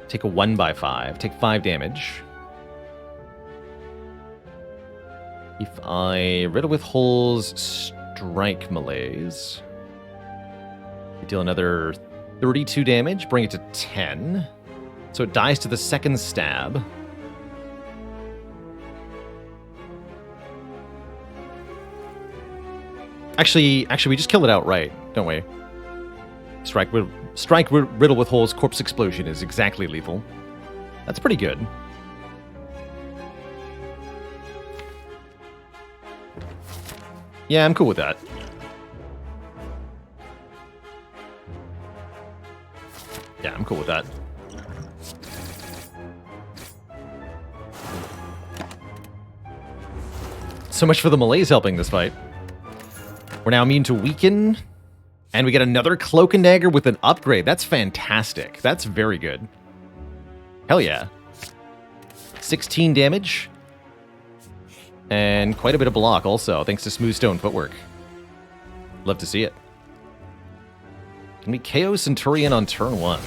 take a 1/5, take 5 damage. If I Riddle with Holes, strike Malaise, deal another 32 damage, bring it to 10. So it dies to the second stab. Actually, we just kill it outright, don't we? Strike Riddle with Holes, Corpse Explosion is exactly lethal. That's pretty good. Yeah, I'm cool with that. Yeah, I'm cool with that. So much for the Malaise helping this fight. We're now immune to Weaken And we get another Cloak and Dagger with an upgrade. That's fantastic. That's very good. Hell yeah. 16 damage. And quite a bit of block also, thanks to Smooth Stone footwork. Love to see it. Can we KO Centurion on turn 1?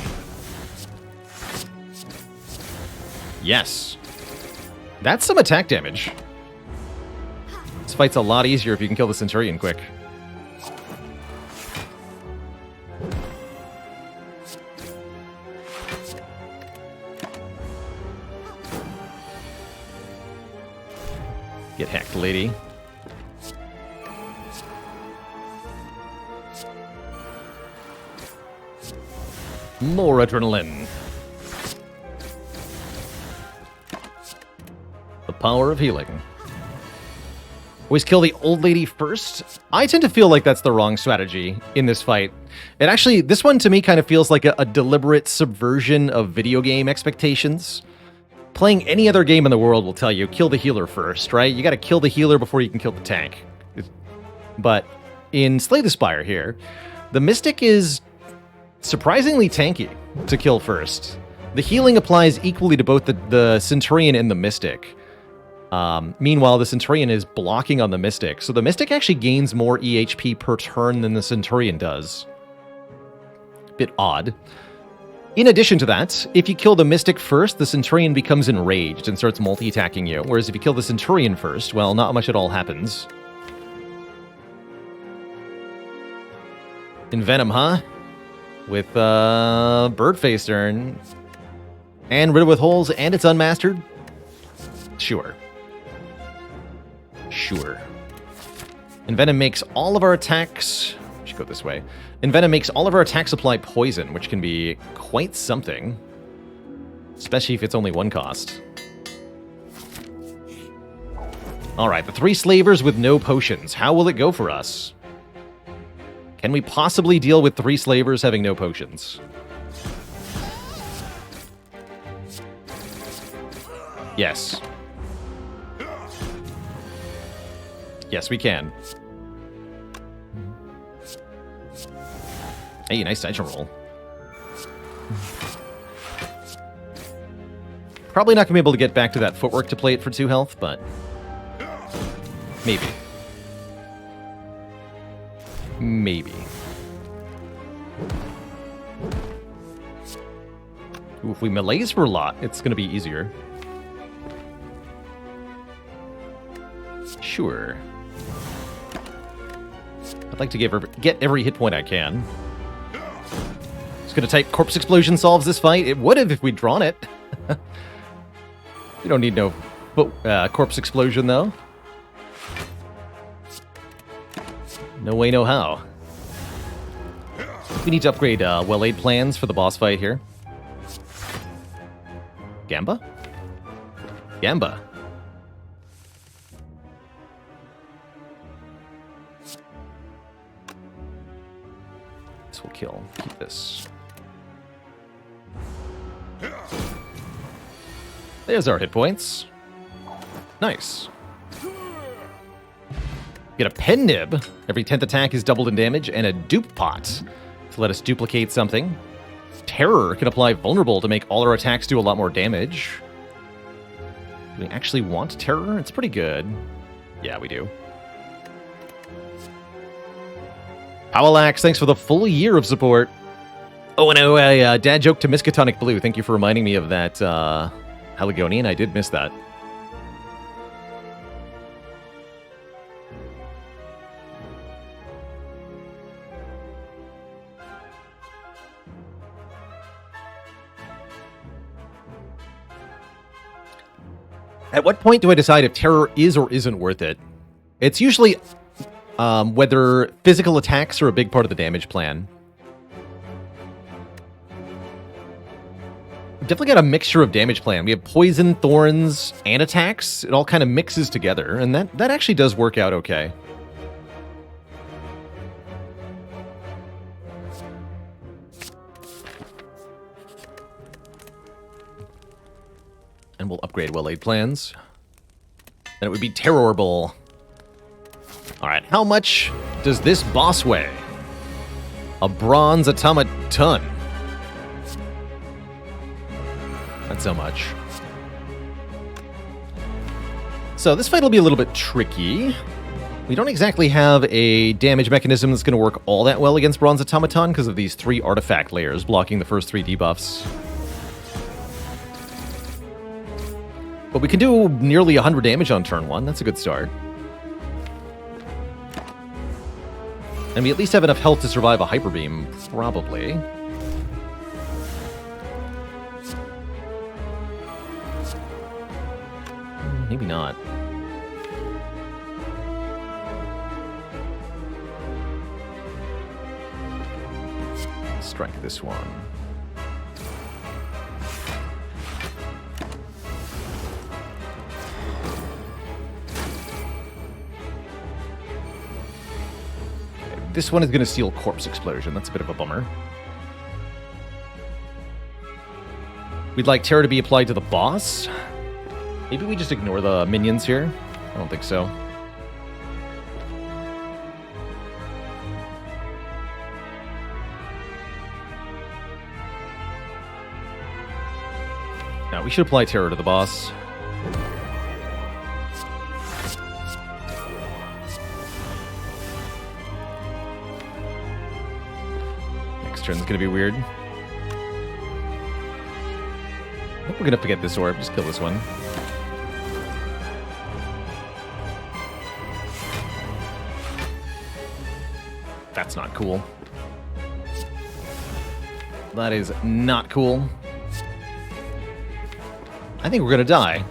Yes. That's some attack damage. This fight's a lot easier if you can kill the Centurion quick. Get hacked, lady. More adrenaline. The power of healing. Always kill the old lady first. I tend to feel like that's the wrong strategy in this fight. And actually, this one to me kind of feels like a deliberate subversion of video game expectations. Playing any other game in the world will tell you, kill the healer first, right? You gotta kill the healer before you can kill the tank. But in Slay the Spire here, the Mystic is surprisingly tanky to kill first. The healing applies equally to both the Centurion and the Mystic. Meanwhile, the Centurion is blocking on the Mystic, so the Mystic actually gains more EHP per turn than the Centurion does. Bit odd. In addition to that, if you kill the Mystic first, the Centurion becomes enraged and starts multi-attacking you, whereas if you kill the Centurion first, well, not much at all happens. Envenom, huh? With Birdface turn. And Riddle with Holes, and it's unmastered? Sure. Sure. Envenom makes all of our attacks... We should go this way. Envenom makes all of our attacks apply poison, which can be quite something. Especially if it's only one cost. Alright, the 3 slavers with no potions. How will it go for us? Can we possibly deal with 3 slavers having no potions? Yes. Yes, we can. Hey, nice Sideshow roll. Probably not going to be able to get back to that footwork to play it for 2 health, but... maybe. Maybe. Ooh, if we melees for a lot, it's going to be easier. Sure. I'd like to get every hit point I can. Just gonna type Corpse Explosion solves this fight. It would have if we'd drawn it. You don't need no Corpse Explosion, though. No way, no how. We need to upgrade well-laid plans for the boss fight here. Gamba? Gamba. This will kill. Keep this. There's our hit points. Nice. Get a pen nib. Every 10th attack is doubled in damage, and a dupe pot to let us duplicate something. Terror can apply vulnerable to make all our attacks do a lot more damage. Do we actually want terror? It's pretty good. Yeah, we do. Powelax, thanks for the full year of support. Oh, and a dad joke to Miskatonic Blue. Thank you for reminding me of that Haligonian. I did miss that. At what point do I decide if terror is or isn't worth it? It's usually whether physical attacks are a big part of the damage plan. We've definitely got a mixture of damage plan. We have poison, thorns, and attacks. It all kind of mixes together, and that actually does work out okay. And we'll upgrade well-laid plans. Then it would be terrible. Alright, how much does this boss weigh? A bronze automaton. Not so much. So this fight will be a little bit tricky. We don't exactly have a damage mechanism that's going to work all that well against Bronze Automaton because of these 3 artifact layers blocking the first 3 debuffs. But we can do nearly 100 damage on turn 1. That's a good start. And we at least have enough health to survive a Hyper Beam, probably. Maybe not. Strike this one. Okay, this one is going to steal Corpse Explosion. That's a bit of a bummer. We'd like Terror to be applied to the boss. Maybe we just ignore the minions here? I don't think so. No, we should apply Terror to the boss. Next turn's gonna be weird. I hope we're gonna forget this orb. Just kill this one. That's not cool. That is not cool. I think we're gonna die.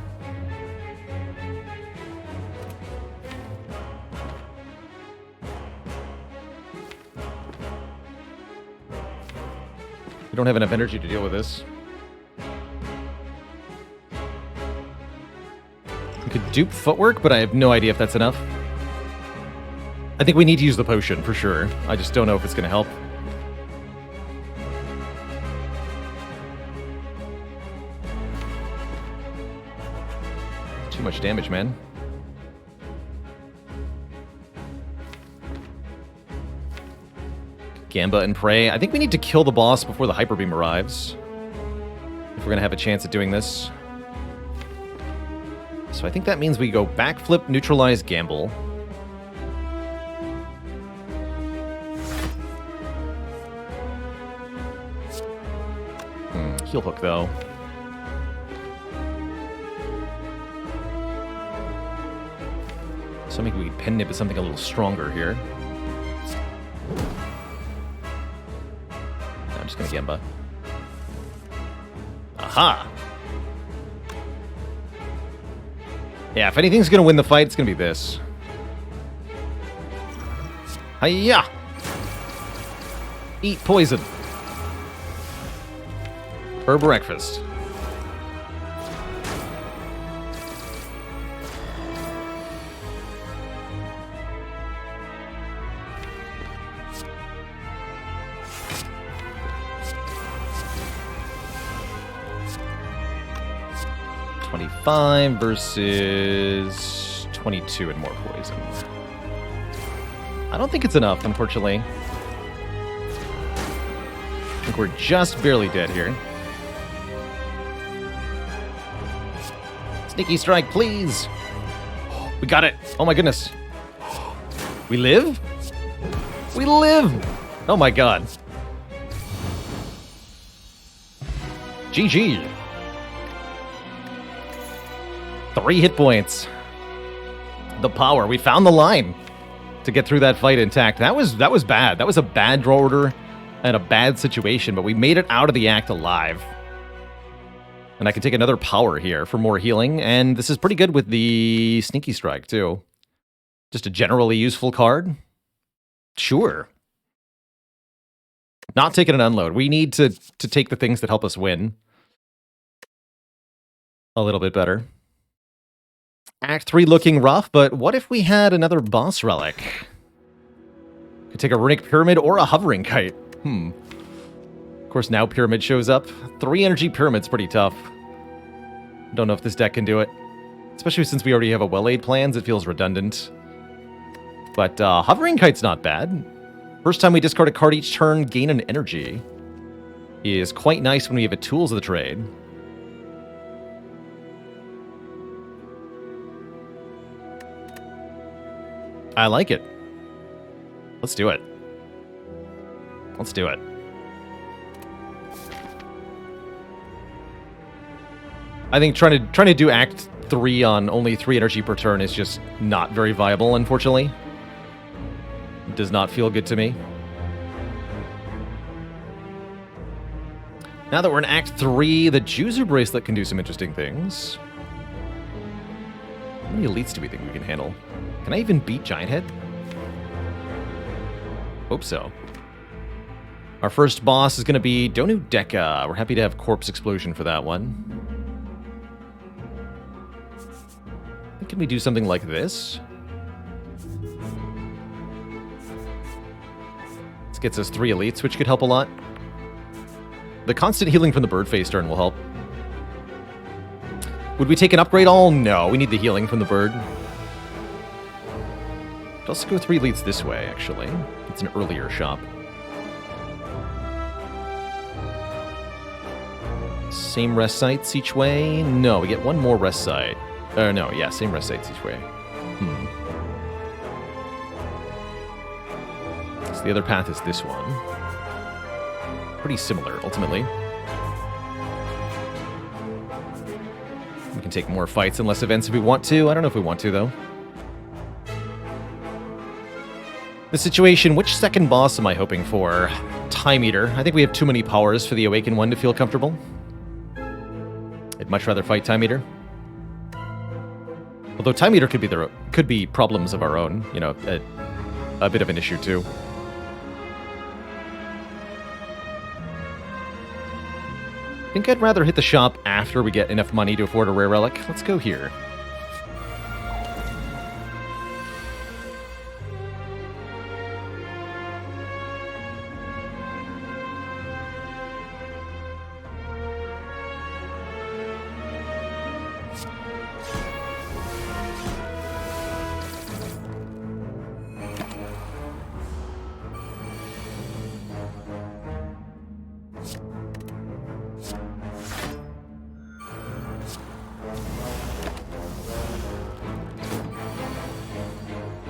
We don't have enough energy to deal with this. We could dupe footwork, but I have no idea if that's enough. I think we need to use the potion for sure. I just don't know if it's gonna help. Too much damage, man. Gamba and Prey. I think we need to kill the boss before the Hyper Beam arrives, if we're gonna have a chance at doing this. So I think that means we go backflip, neutralize, gamble. Heel hook, though. So maybe we could pen nip at something a little stronger here. I'm just gonna Gamba. Aha! Yeah, if anything's gonna win the fight, it's gonna be this. Hiya! Eat poison. For breakfast. $25 versus 22 and more poison. I don't think it's enough, unfortunately. I think we're just barely dead here. Sneaky strike, please. We got it. Oh my goodness. We live? We live. Oh my god. GG. 3 hit points. The power. We found the line to get through that fight intact. That was bad. That was a bad draw order and a bad situation, but we made it out of the act alive. And I can take another power here for more healing, and this is pretty good with the Sneaky Strike, too. Just a generally useful card? Sure. Not taking an unload. We need to take the things that help us win a little bit better. Act 3 looking rough, but what if we had another boss relic? Could take a Runic Pyramid or a Hovering Kite. Of course, now Pyramid shows up. 3 energy Pyramid's pretty tough. Don't know if this deck can do it. Especially since we already have a Well-Aid plans, it feels redundant. But Hovering Kite's not bad. First time we discard a card each turn, gain an energy. Is quite nice when we have a tools of the trade. I like it. Let's do it. Let's do it. I think trying to do Act 3 on only 3 energy per turn is just not very viable, unfortunately. It does not feel good to me. Now that we're in Act 3, the Juicer Bracelet can do some interesting things. How many elites do we think we can handle? Can I even beat Giant Head? Hope so. Our first boss is going to be Donu Deka. We're happy to have Corpse Explosion for that one. Can we do something like this? This gets us 3 elites, which could help a lot. The constant healing from the bird phase turn will help. Would we take an upgrade all? No, we need the healing from the bird. Let's go 3 elites this way, actually. It's an earlier shop. Same rest sites each way? No, we get 1 more rest site. No, yeah, same rest sites each way. So the other path is this one. Pretty similar, ultimately. We can take more fights and less events if we want to. I don't know if we want to, though. The situation, which second boss am I hoping for? Time Eater. I think we have too many powers for the Awakened one to feel comfortable. I'd much rather fight Time Eater. Although Time Eater could be problems of our own, you know, a bit of an issue too. I think I'd rather hit the shop after we get enough money to afford a rare relic. Let's go here.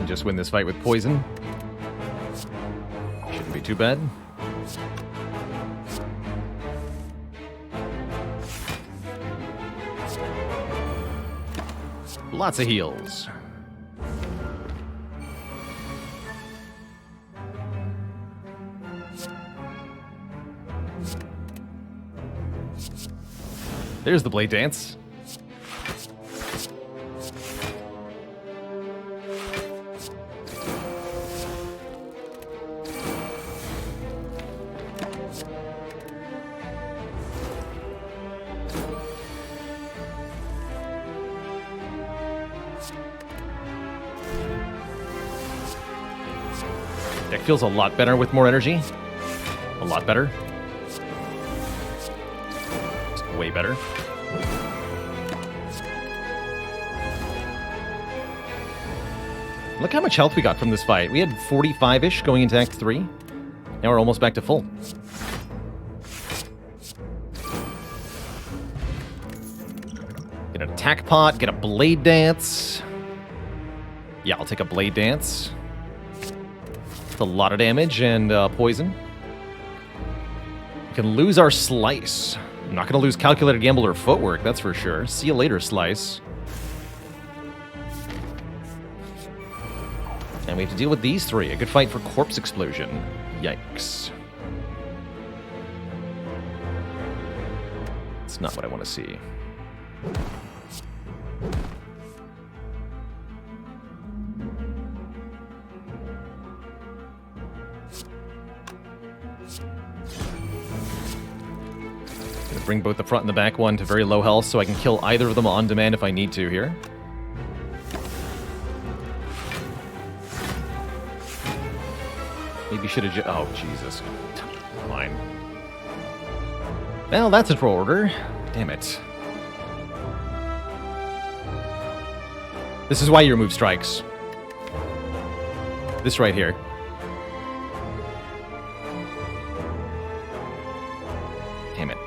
Just win this fight with poison. Shouldn't be too bad. Lots of heals. There's the blade dance. Deck feels a lot better with more energy. A lot better. Just way better. Look how much health we got from this fight. We had 45-ish going into Act 3. Now we're almost back to full. Get an attack pot, get a blade dance. Yeah, I'll take a blade dance. A lot of damage and poison. We can lose our slice. I'm not going to lose calculated gamble or footwork, that's for sure. See you later, slice. And we have to deal with these 3. A good fight for Corpse Explosion. Yikes. It's not what I want to see. Bring both the front and the back one to very low health so I can kill either of them on demand if I need to here. Maybe should have oh, Jesus. Fine. Well, that's a draw order. Damn it. This is why you remove strikes. This right here. Damn it.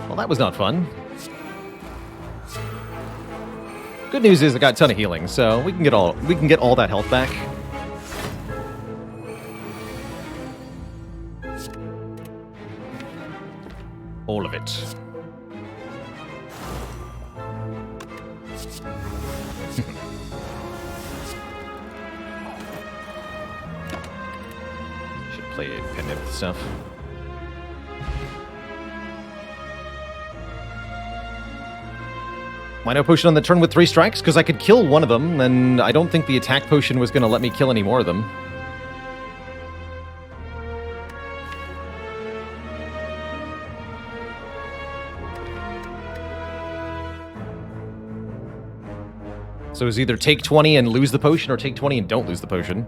Well, that was not fun. Good news is I got a ton of healing, so we can get all that health back. All of it. Should play pendant stuff. Why no potion on the turn with 3 strikes? Because I could kill one of them, and I don't think the attack potion was going to let me kill any more of them. So it's either take 20 and lose the potion, or take 20 and don't lose the potion.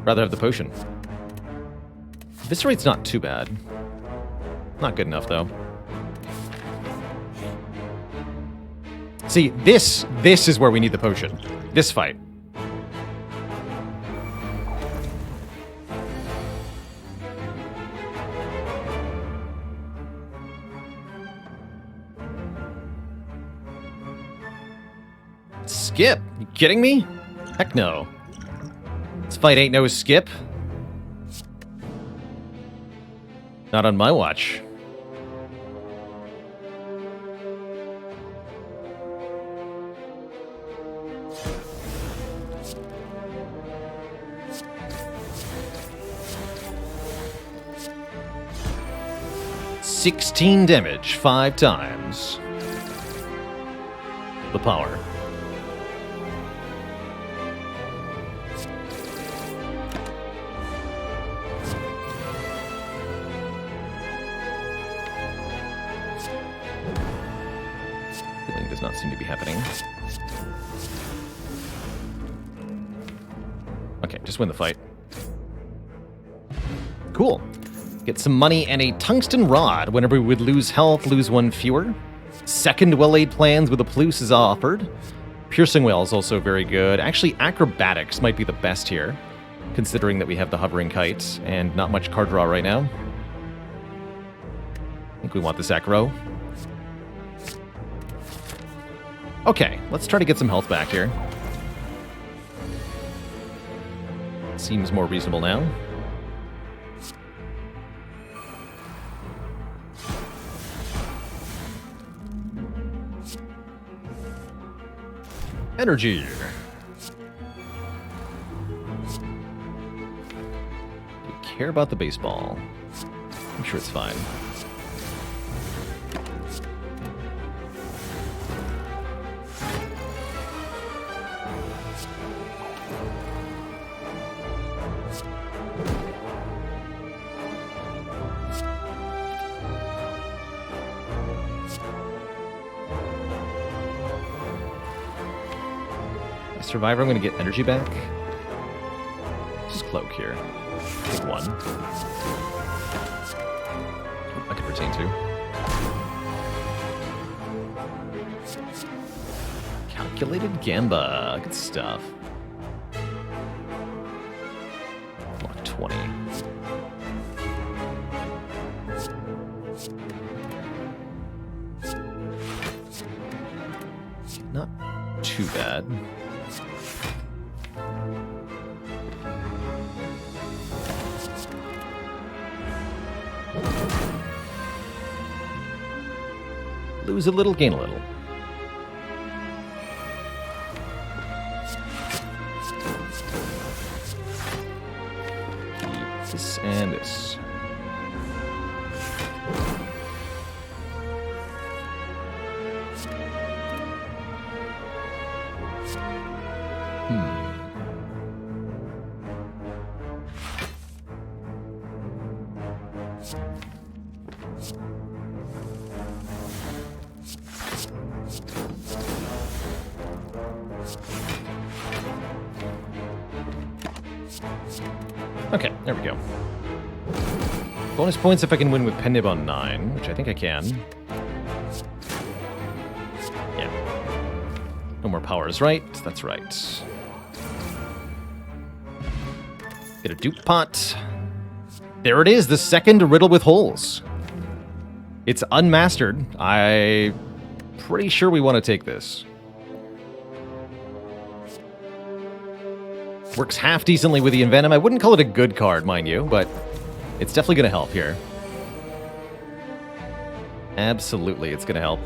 Rather have the potion. Viscerate's not too bad. Not good enough, though. See, this is where we need the potion. This fight. Skip? You kidding me? Heck no. This fight ain't no skip. Not on my watch. $16 damage 5 times. The power. Healing does not seem to be happening. Okay, just win the fight. Cool. Get some money and a tungsten rod whenever we would lose health, lose 1 fewer. Second well-laid plans with a Plus is offered. Piercing Whale is also very good. Actually, Acrobatics might be the best here, considering that we have the Hovering Kite and not much card draw right now. I think we want this Acro. Okay, let's try to get some health back here. Seems more reasonable now. Energy. Do you care about the baseball? I'm sure it's fine. Survivor, I'm going to get energy back. Just cloak here. Take 1. I could retain 2. Calculated Gamba. Good stuff. Block 20. Not too bad. Lose a little, gain a little. Keep this and this. Okay, there we go. Bonus points if I can win with Pendib on 9, which I think I can. Yeah. No more powers, right? That's right. Get a dupe pot. There it is, the second riddle with holes. It's unmastered. I'm pretty sure we want to take this. Works half decently with the Envenom. I wouldn't call it a good card, mind you, but it's definitely going to help here. Absolutely, it's going to help.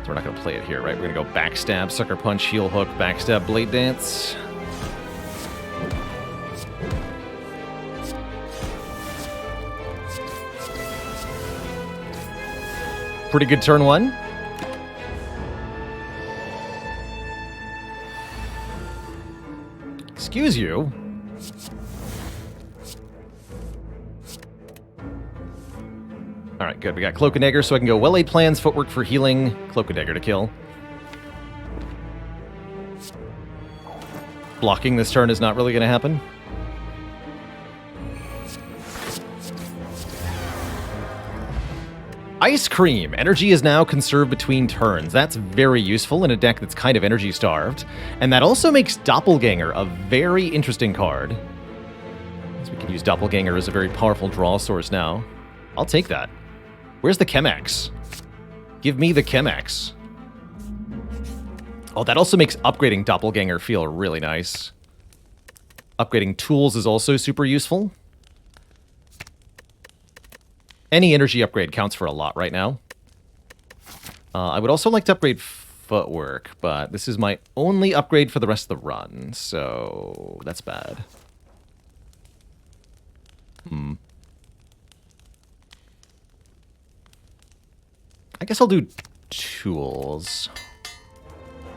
So we're not going to play it here, right? We're going to go Backstab, Sucker Punch, Heel Hook, Backstab, Blade Dance. Pretty good turn one. Excuse you. Alright, good. We got Cloak and Dagger, so I can go well-laid plans, footwork for healing, Cloak and Dagger to kill. Blocking this turn is not really going to happen. Ice Cream! Energy is now conserved between turns. That's very useful in a deck that's kind of energy-starved. And that also makes Doppelganger a very interesting card. So we can use Doppelganger as a very powerful draw source now. I'll take that. Where's the Chemex? Give me the Chemex. Oh, that also makes upgrading Doppelganger feel really nice. Upgrading tools is also super useful. Any energy upgrade counts for a lot right now. I would also like to upgrade footwork, but this is my only upgrade for the rest of the run, so that's bad. I guess I'll do tools.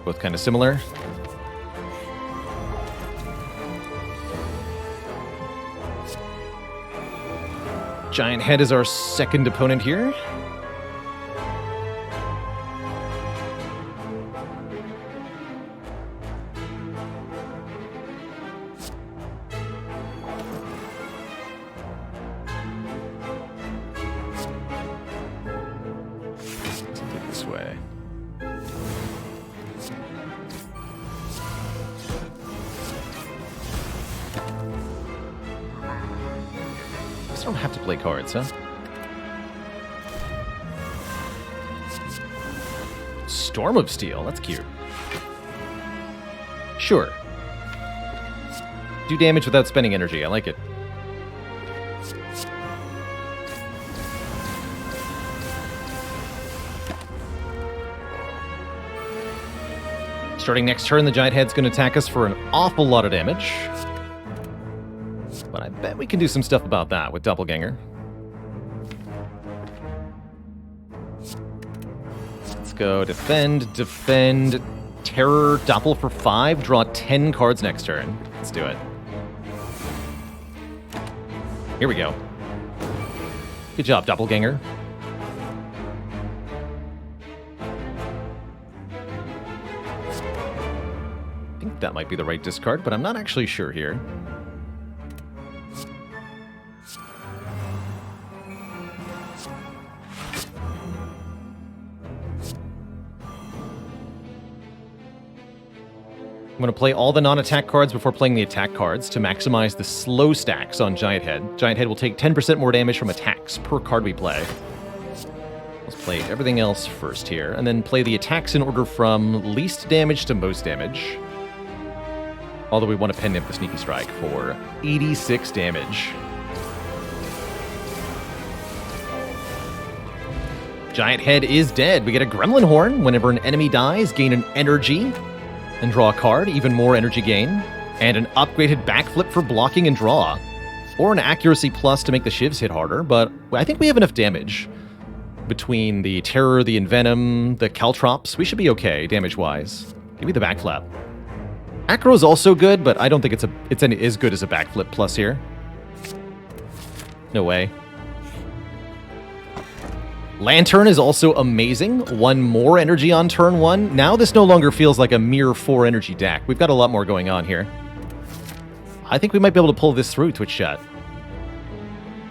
Both kind of similar. Giant Head is our second opponent here. Let's take it this way. I don't have to play cards, huh? Storm of Steel, that's cute. Sure. Do damage without spending energy, I like it. Starting next turn, the Giant Head's going to attack us for an awful lot of damage. But I bet we can do some stuff about that with Doppelganger. Let's go defend, terror, Doppel for 5, draw 10 cards next turn. Let's do it. Here we go. Good job, Doppelganger. I think that might be the right discard, but I'm not actually sure here. I'm going to play all the non-attack cards before playing the attack cards to maximize the slow stacks on Giant Head. Giant Head will take 10% more damage from attacks per card we play. Let's play everything else first here, and then play the attacks in order from least damage to most damage. Although we want to pen nip the Sneaky Strike for 86 damage. Giant Head is dead. We get a Gremlin Horn. Whenever an enemy dies, gain an energy and draw a card, even more energy gain, and an upgraded backflip for blocking and draw, or an accuracy plus to make the shivs hit harder, but I think we have enough damage between the Terror, the Envenom, the Caltrops. We should be okay, damage-wise. Give me the backflap. Acro is also good, but I don't think it's as good as a backflip plus here. No way. Lantern is also amazing. 1 more energy on turn 1. Now this no longer feels like a mere 4 energy deck. We've got a lot more going on here. I think we might be able to pull this through, Twitch chat.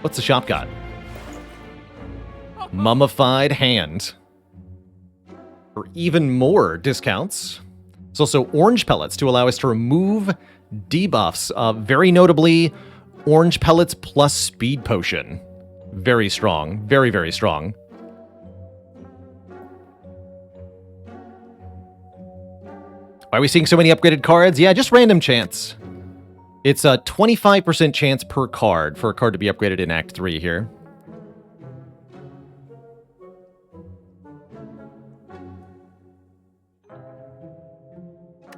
What's the shop got? Mummified Hand. For even more discounts. There's also orange pellets to allow us to remove debuffs. Very notably, orange pellets plus speed potion. Very strong. Very, very strong. Why are we seeing so many upgraded cards? Yeah, just random chance. It's a 25% chance per card for a card to be upgraded in Act 3 here.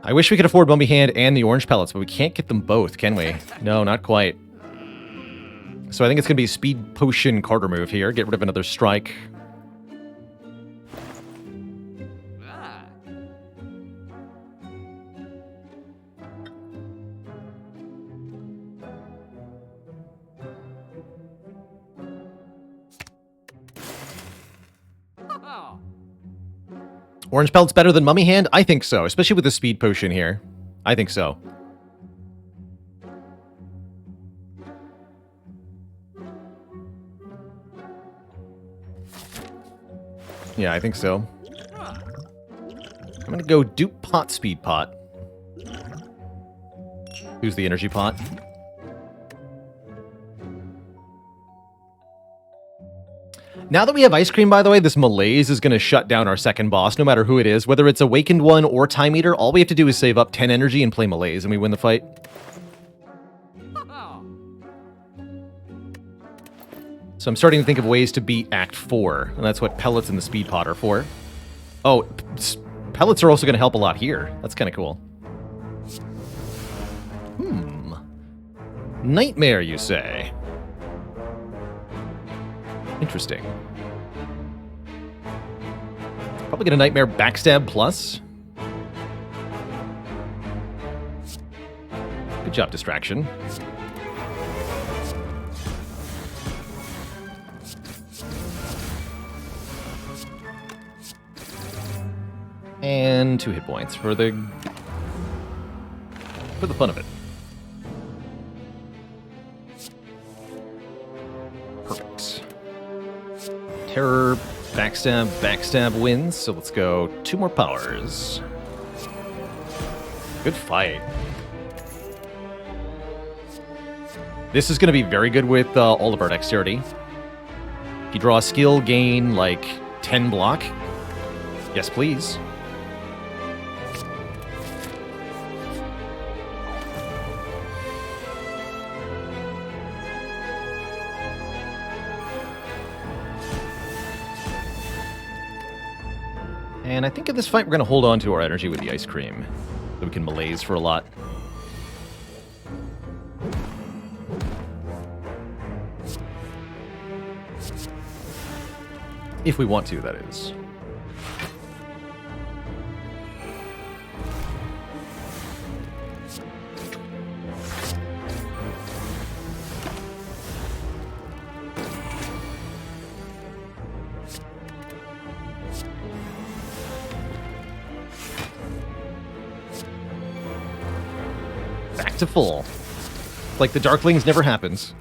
I wish we could afford Mummy Hand and the orange pellets, but we can't get them both, can we? No, not quite. So I think it's going to be a speed potion card remove here. Get rid of another strike. Orange pellet's better than Mummy Hand? I think so, especially with the speed potion here. I think so. Yeah, I think so. I'm gonna go dupe pot, speed pot. Who's the energy pot? Now that we have Ice Cream, by the way, this Malaise is going to shut down our second boss, no matter who it is. Whether it's Awakened one or Time Eater, all we have to do is save up 10 energy and play Malaise, and we win the fight. So I'm starting to think of ways to beat Act 4, and that's what pellets and the speed pot are for. Oh, pellets are also going to help a lot here. That's kind of cool. Nightmare, you say? Interesting. Probably get a Nightmare Backstab Plus. Good job, Distraction. And 2 hit points for the fun of it. Perfect. Terror, backstab wins, so let's go 2 more powers. Good fight. This is going to be very good with all of our dexterity. If you draw a skill, gain like 10 block. Yes, please. And I think in this fight, we're going to hold on to our energy with the Ice Cream, so we can Malaise for a lot. If we want to, that is. Back to full. Like the Darklings never happens.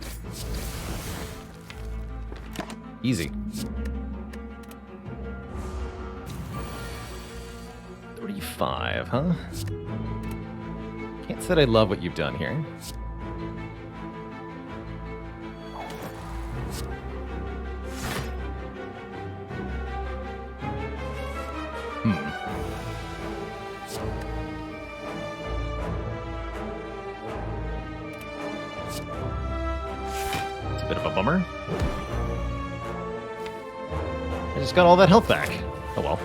Easy. 35, huh? Can't say I love what you've done here. It's a bit of a bummer. I just got all that health back. Oh well.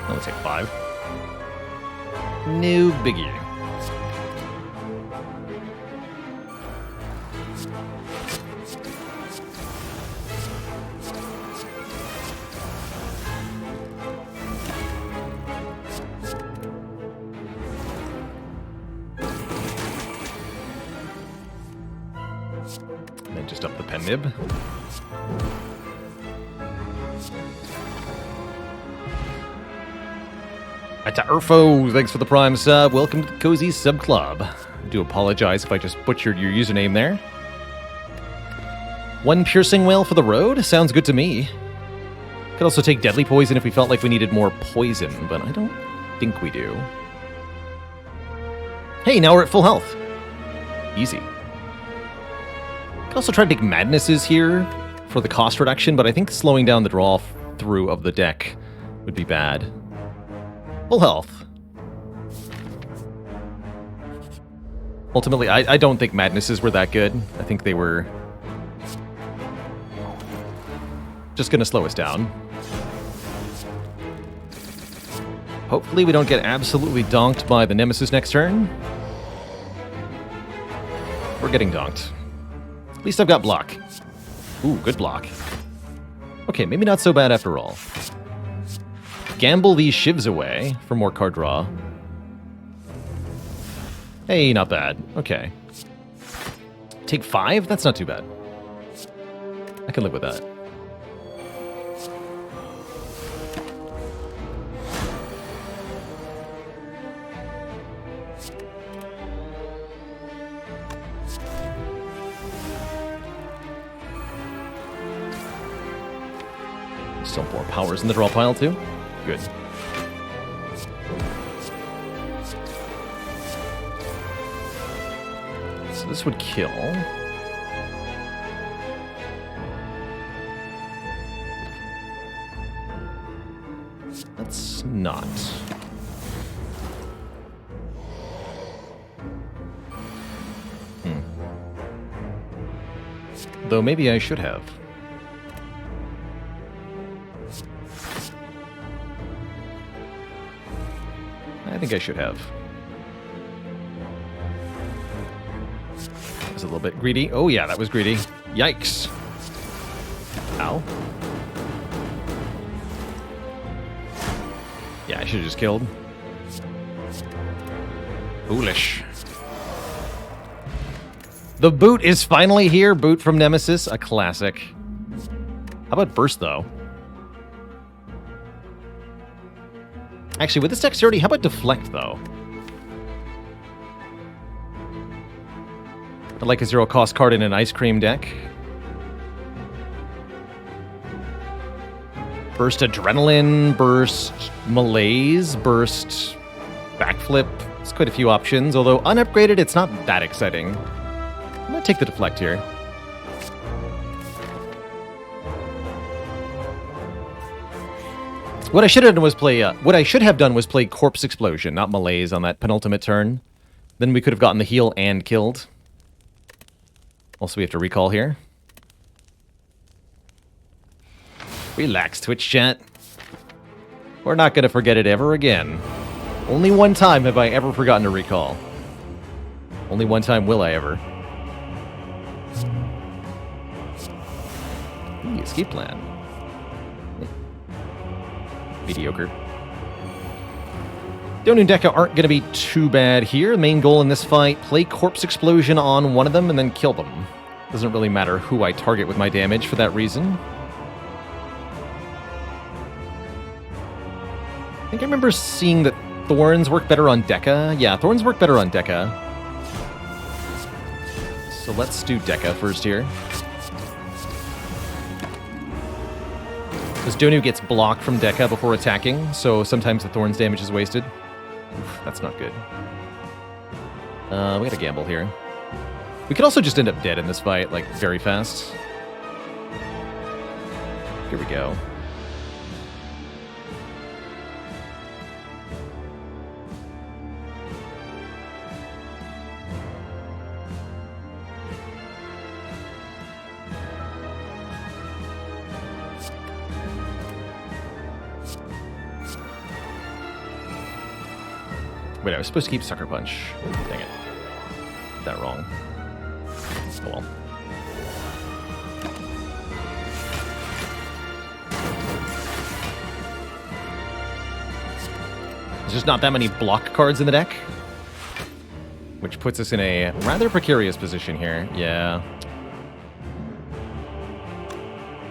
I'll take 5. No biggie. And then just up the pen nib. Urfo, thanks for the Prime sub. Welcome to the Cozy Sub Club. I do apologize if I just butchered your username there. One piercing whale for the road? Sounds good to me. Could also take deadly poison if we felt like we needed more poison, but I don't think we do. Hey, now we're at full health. Easy. Could also try to take madnesses here for the cost reduction, but I think slowing down the draw through of the deck would be bad. Full health. Ultimately, I don't think madnesses were that good. I think they were just going to slow us down. Hopefully we don't get absolutely donked by the Nemesis next turn. We're getting donked. At least I've got block. Ooh, good block. Okay, maybe not so bad after all. Gamble these shivs away for more card draw. Hey, not bad. Okay. Take 5? That's not too bad. I can live with that. Still 4 powers in the draw pile, too. Good. So this would kill. Let's not. Though maybe I should have. I think I should have. That was a little bit greedy. Oh yeah, that was greedy. Yikes. Ow. Yeah, I should have just killed. Foolish. The boot is finally here. Boot from Nemesis, a classic. How about Burst, though? Actually, with this dexterity, how about Deflect, though? I'd like a 0-cost card in an Ice Cream deck. Burst Adrenaline, Burst Malaise, Burst Backflip. There's quite a few options, although unupgraded, it's not that exciting. I'm going to take the Deflect here. What I should have done was play Corpse Explosion, not Malaise, on that penultimate turn. Then we could have gotten the heal and killed. Also, we have to recall here. Relax, Twitch chat. We're not going to forget it ever again. Only one time have I ever forgotten to recall. Only one time will I ever. Ooh, escape plan. Mediocre. Donu and Deca aren't going to be too bad here. The main goal in this fight, play Corpse Explosion on one of them and then kill them. Doesn't really matter who I target with my damage for that reason. I think I remember seeing that Thorns work better on Deca. Yeah, Thorns work better on Deca. So let's do Deca first here. Because Donu gets blocked from Deca before attacking, so sometimes the Thorns damage is wasted. Oof, that's not good. We got a gamble here. We could also just end up dead in this fight, like, very fast. Here we go. Wait, I was supposed to keep Sucker Punch. Dang it. Did that wrong. Oh well. There's just not that many block cards in the deck. Which puts us in a rather precarious position here. Yeah.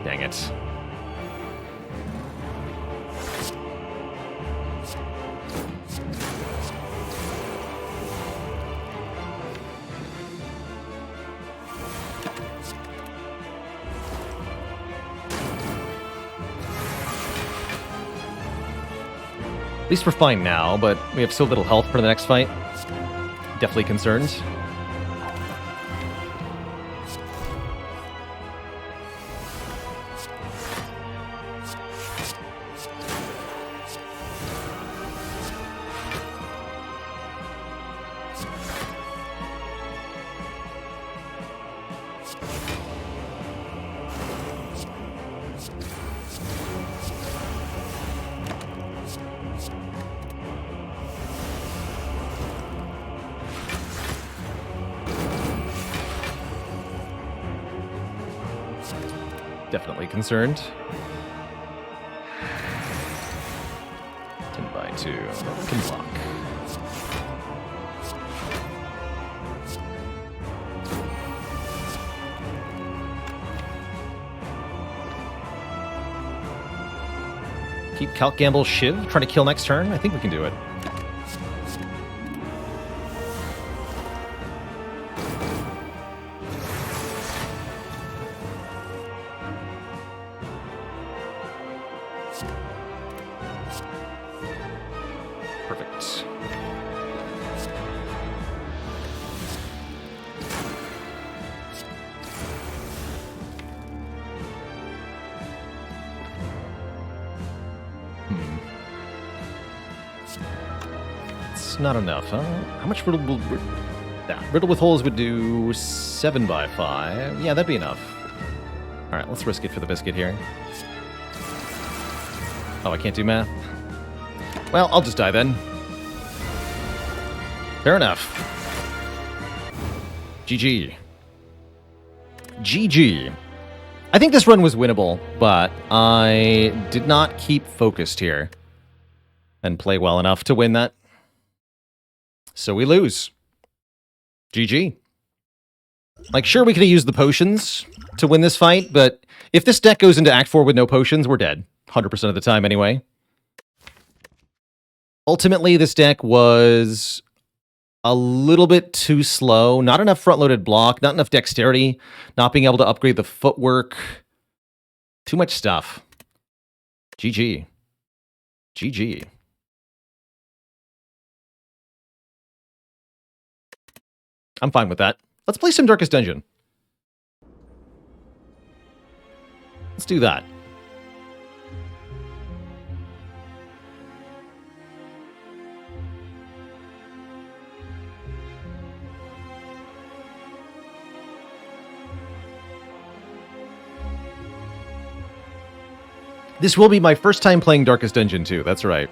Dang it. At least we're fine now, but we have so little health for the next fight. Definitely concerned. Definitely concerned. 10/2. Can block. Keep Calc Gamble Shiv, trying to kill next turn. I think we can do it. Perfect. It's not enough, huh? How much riddle riddle with holes would do 7/5. Yeah, that'd be enough. All right, let's risk it for the biscuit here. Oh, I can't do math? Well, I'll just die then. Fair enough. GG. GG. I think this run was winnable, but I did not keep focused here and play well enough to win that. So we lose. GG. Like, sure, we could have used the potions to win this fight, but if this deck goes into Act 4 with no potions, we're dead. 100% of the time anyway. Ultimately, this deck was a little bit too slow. Not enough front-loaded block, not enough dexterity, not being able to upgrade the footwork. Too much stuff. GG. GG. I'm fine with that. Let's play some Darkest Dungeon. Let's do that. This will be my first time playing Darkest Dungeon too, that's right.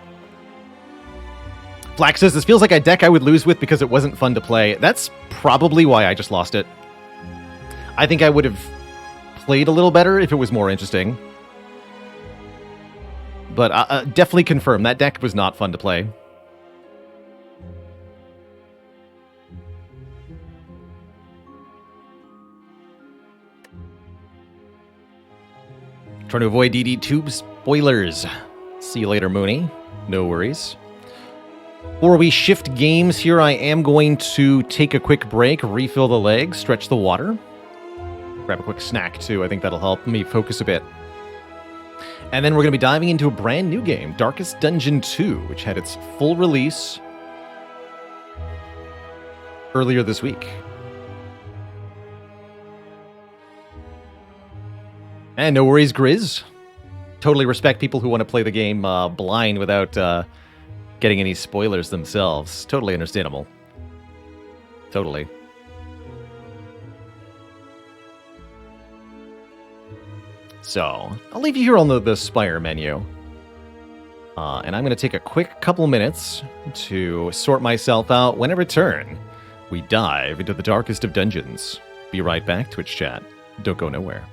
Flax says, this feels like a deck I would lose with because it wasn't fun to play. That's probably why I just lost it. I think I would have played a little better if it was more interesting. But definitely confirm, that deck was not fun to play. Trying to avoid DD tube spoilers. See you later, Mooney. No worries. Before we shift games here, I am going to take a quick break, refill the legs, stretch the water. Grab a quick snack, too. I think that'll help me focus a bit. And then we're going to be diving into a brand new game, Darkest Dungeon 2, which had its full release earlier this week. And no worries, Grizz. Totally respect people who want to play the game blind without getting any spoilers themselves. Totally understandable. Totally. So, I'll leave you here on the Spire menu. And I'm going to take a quick couple minutes to sort myself out. When I return, we dive into the darkest of dungeons. Be right back, Twitch chat. Don't go nowhere.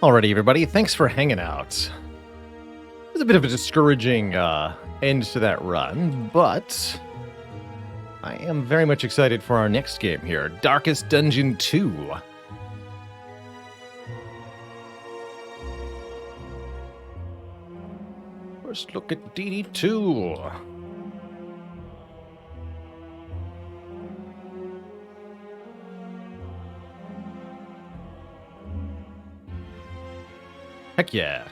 Alrighty, everybody, thanks for hanging out. It was a bit of a discouraging end to that run, but I am very much excited for our next game here, Darkest Dungeon 2. First look at DD2. Heck yeah.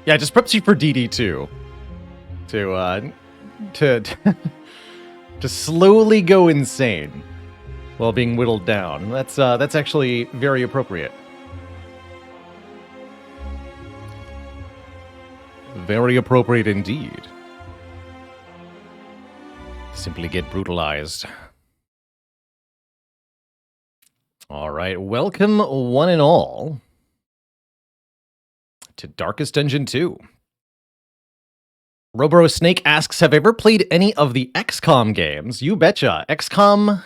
Yeah, it just preps you for DD2 to slowly go insane while being whittled down. That's actually very appropriate. Very appropriate indeed. Simply get brutalized. All right, welcome one and all to Darkest Dungeon 2. Roboro Snake asks, have I ever played any of the XCOM games? You betcha. XCOM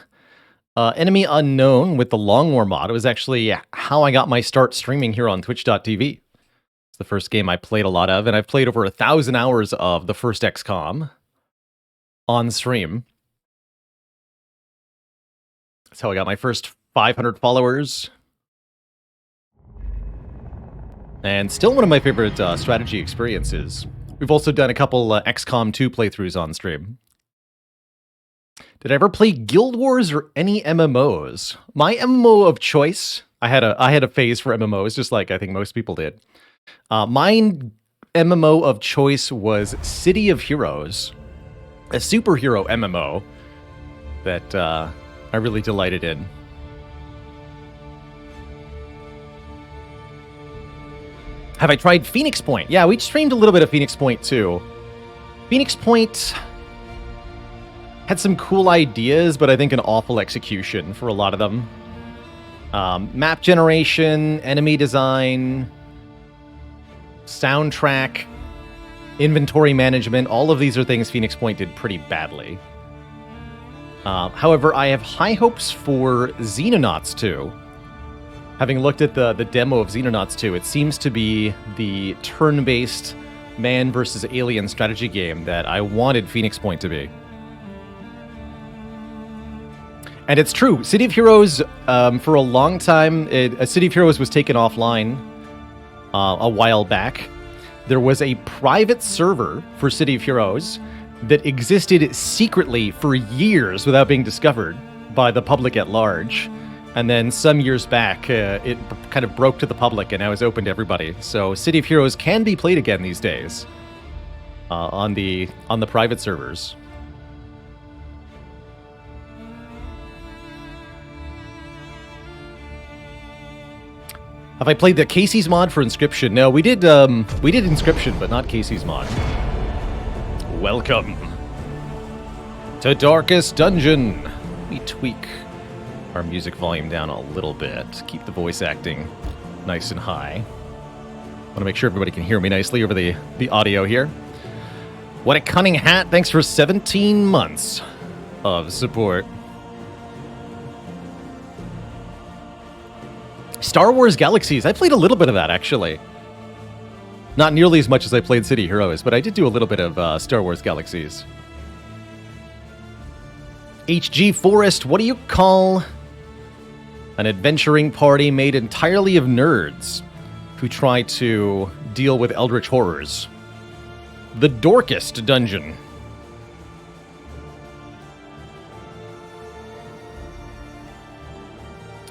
Enemy Unknown with the Long War mod. It was actually how I got my start streaming here on Twitch.tv. It's the first game I played a lot of, and I've played over 1,000 hours of the first XCOM on stream. That's how I got my first 500 followers. And still one of my favorite strategy experiences. We've also done a couple XCOM 2 playthroughs on stream. Did I ever play Guild Wars or any MMOs? My MMO of choice, I had a phase for MMOs, just like I think most people did. Mine MMO of choice was City of Heroes, a superhero MMO that I really delighted in. Have I tried Phoenix Point? Yeah, we streamed a little bit of Phoenix Point too. Phoenix Point had some cool ideas, but I think an awful execution for a lot of them. Map generation, enemy design, soundtrack, inventory management, all of these are things Phoenix Point did pretty badly. However, I have high hopes for Xenonauts 2. Having looked at the demo of Xenonauts 2, it seems to be the turn-based man versus alien strategy game that I wanted Phoenix Point to be. And it's true, City of Heroes, for a long time, City of Heroes was taken offline a while back. There was a private server for City of Heroes that existed secretly for years without being discovered by the public at large. And then some years back, it kind of broke to the public and now is open to everybody. So City of Heroes can be played again these days on the private servers. Have I played the Casey's mod for Inscription? No, we did Inscription, but not Casey's mod. Welcome to Darkest Dungeon. We tweak our music volume down a little bit. Keep the voice acting nice and high. Want to make sure everybody can hear me nicely over the audio here. What a cunning hat. Thanks for 17 months of support. Star Wars Galaxies. I played a little bit of that, actually. Not nearly as much as I played City Heroes, but I did do a little bit of Star Wars Galaxies. HG Forest, what do you call an adventuring party made entirely of nerds who try to deal with eldritch horrors? The Dorkest Dungeon.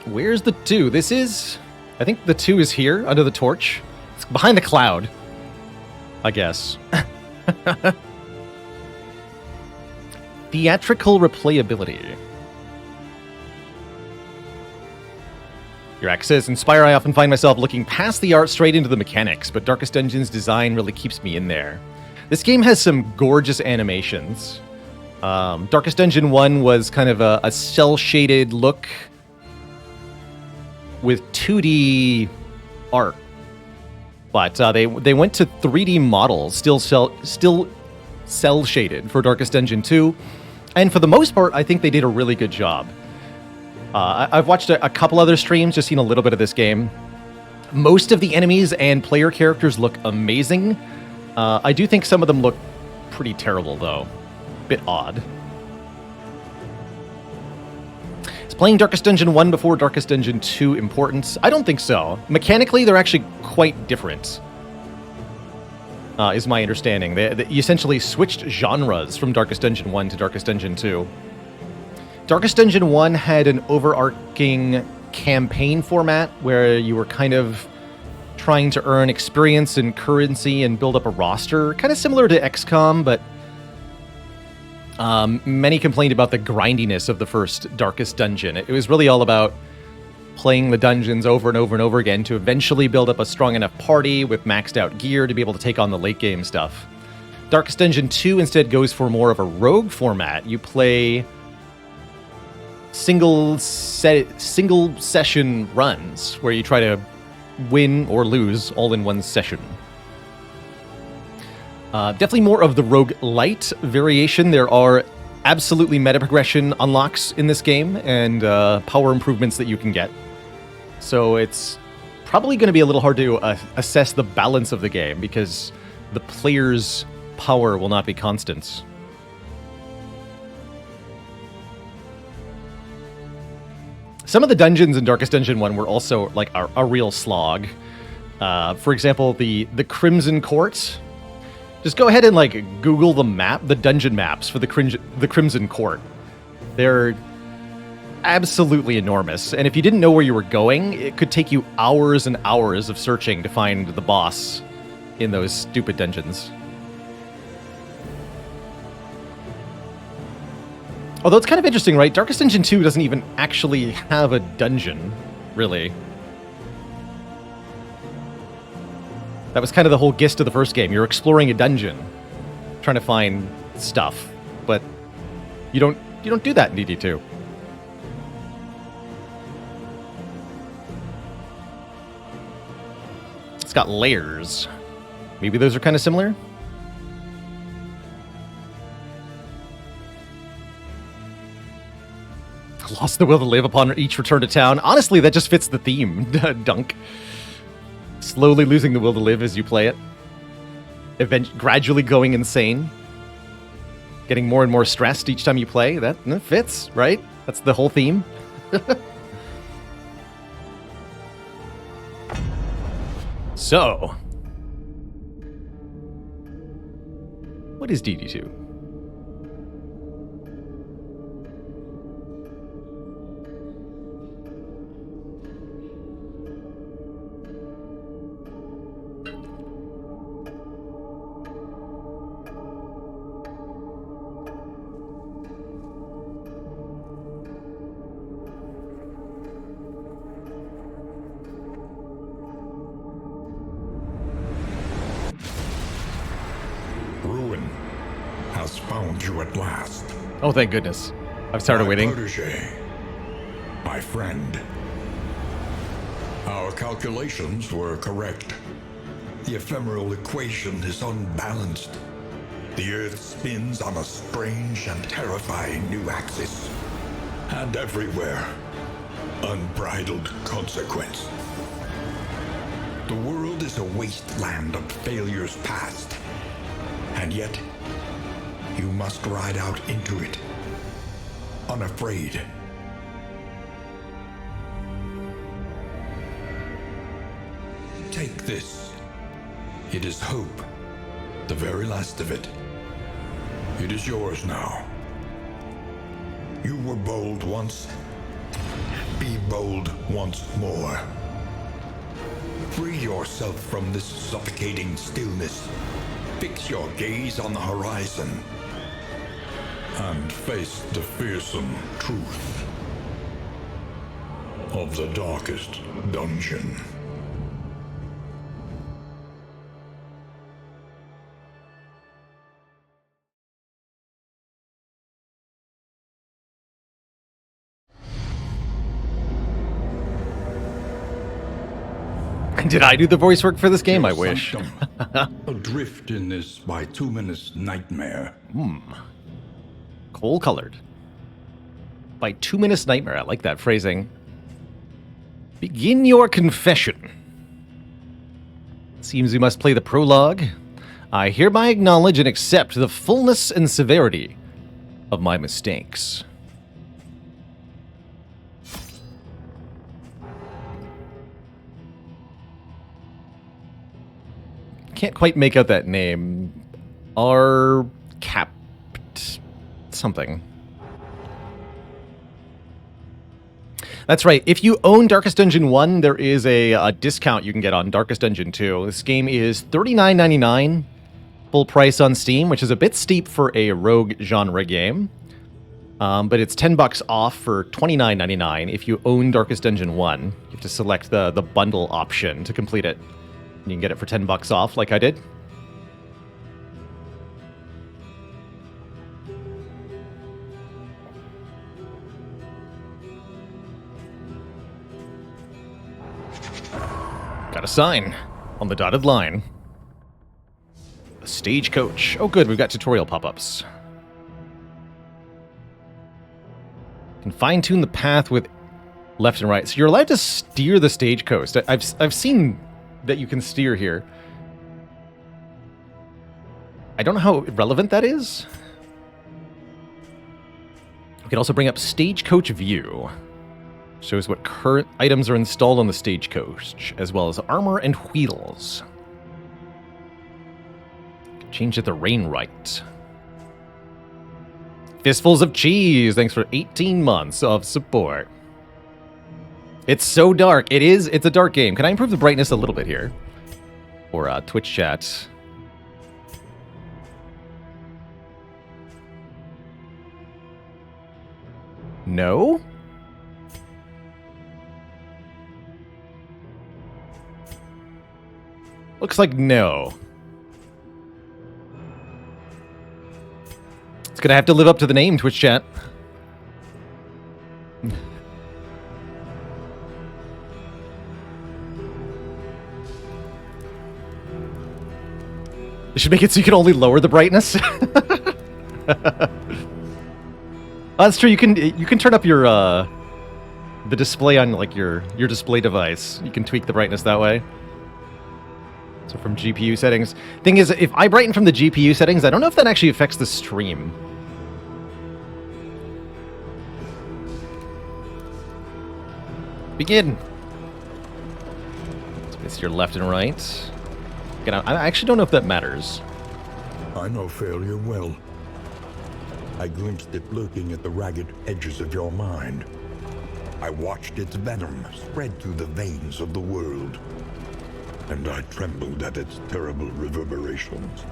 Where's the 2? This is... I think the 2 is here, under the torch. It's behind the cloud, I guess. Theatrical replayability. Your act says, in Spire, I often find myself looking past the art straight into the mechanics, but Darkest Dungeon's design really keeps me in there. This game has some gorgeous animations. Darkest Dungeon 1 was kind of a cel-shaded look with 2D art. But they went to 3D models, still cel-shaded for Darkest Dungeon 2. And for the most part, I think they did a really good job. I've watched a couple other streams, just seen a little bit of this game. Most of the enemies and player characters look amazing. I do think some of them look pretty terrible, though. Bit odd. Is playing Darkest Dungeon 1 before Darkest Dungeon 2 important? I don't think so. Mechanically, they're actually quite different, is my understanding. They essentially switched genres from Darkest Dungeon 1 to Darkest Dungeon 2. Darkest Dungeon 1 had an overarching campaign format where you were kind of trying to earn experience and currency and build up a roster, kind of similar to XCOM, but many complained about the grindiness of the first Darkest Dungeon. It was really all about playing the dungeons over and over and over again to eventually build up a strong enough party with maxed out gear to be able to take on the late game stuff. Darkest Dungeon 2 instead goes for more of a rogue format. You play single session runs where you try to win or lose all in one session. Definitely more of the roguelite variation. There are absolutely meta progression unlocks in this game and power improvements that you can get. So it's probably going to be a little hard to assess the balance of the game because the player's power will not be constant. Some of the dungeons in Darkest Dungeon 1 were also like a real slog. For example, the Crimson Court. Just go ahead and like Google the dungeon maps for the Crimson Court. They're absolutely enormous, and if you didn't know where you were going, it could take you hours and hours of searching to find the boss in those stupid dungeons. Although it's kind of interesting, right? Darkest Dungeon 2 doesn't even actually have a dungeon, really. That was kind of the whole gist of the first game. You're exploring a dungeon, trying to find stuff, but you don't do that in DD2. It's got layers. Maybe those are kind of similar? Lost the will to live upon each return to town. Honestly, that just fits the theme, Dunk. Slowly losing the will to live as you play it. Gradually going insane. Getting more and more stressed each time you play. That fits, right? That's the whole theme. So, what is DD2? Found you at last. Oh, thank goodness. I've started waiting. Protégé, my friend. Our calculations were correct. The ephemeral equation is unbalanced. The Earth spins on a strange and terrifying new axis. And everywhere, unbridled consequence. The world is a wasteland of failures past. And yet, you must ride out into it, unafraid. Take this. It is hope, the very last of it. It is yours now. You were bold once. Be bold once more. Free yourself from this suffocating stillness. Fix your gaze on the horizon. And face the fearsome truth of the darkest dungeon. Did I do the voice work for this game? I wish. Adrift in this bituminous nightmare. Coal-colored. by 2 Minutes Nightmare. I like that phrasing. Begin your confession. Seems we must play the prologue. I hereby acknowledge and accept the fullness and severity of my mistakes. Can't quite make out that name. R. Capt. something. That's right. If you own Darkest Dungeon 1, there is a discount you can get on Darkest Dungeon 2. This game is $39.99 full price on Steam, which is a bit steep for a rogue genre game. But it's $10 off for $29.99 if you own Darkest Dungeon 1. You have to select the bundle option to complete it. You can get it for $10 off, like I did. Got a sign on the dotted line. A stagecoach. Oh good, we've got tutorial pop-ups. Can fine-tune the path with left and right. So you're allowed to steer the stagecoach. I've seen that you can steer here. I don't know how relevant that is. We can also bring up stagecoach view. Shows what current items are installed on the stagecoach, as well as armor and wheels. Change it to rain right. Fistfuls of cheese. Thanks for 18 months of support. It's so dark. It's a dark game. Can I improve the brightness a little bit here? Or Twitch chat. No? Looks like no. It's gonna have to live up to the name, Twitch chat. They should make it so you can only lower the brightness. Oh, that's true. You can turn up your the display on like your display device. You can tweak the brightness that way. So from GPU settings. Thing is, if I brighten from the GPU settings, I don't know if that actually affects the stream. Begin. So it's your left and right. Again, I actually don't know if that matters. I know failure well. I glimpsed it lurking at the ragged edges of your mind. I watched its venom spread through the veins of the world. And I trembled at its terrible reverberations.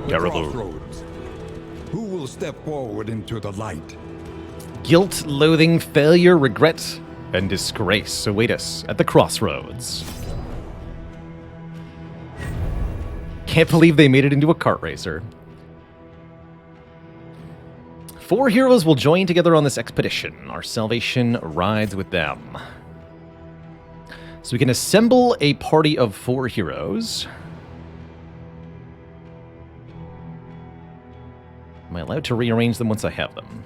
Terrible. Crossroads. Who will step forward into the light? Guilt, loathing, failure, regret, and disgrace await us at the crossroads. Can't believe they made it into a kart racer. 4 heroes will join together on this expedition. Our salvation rides with them. So we can assemble a party of 4 heroes. Am I allowed to rearrange them once I have them?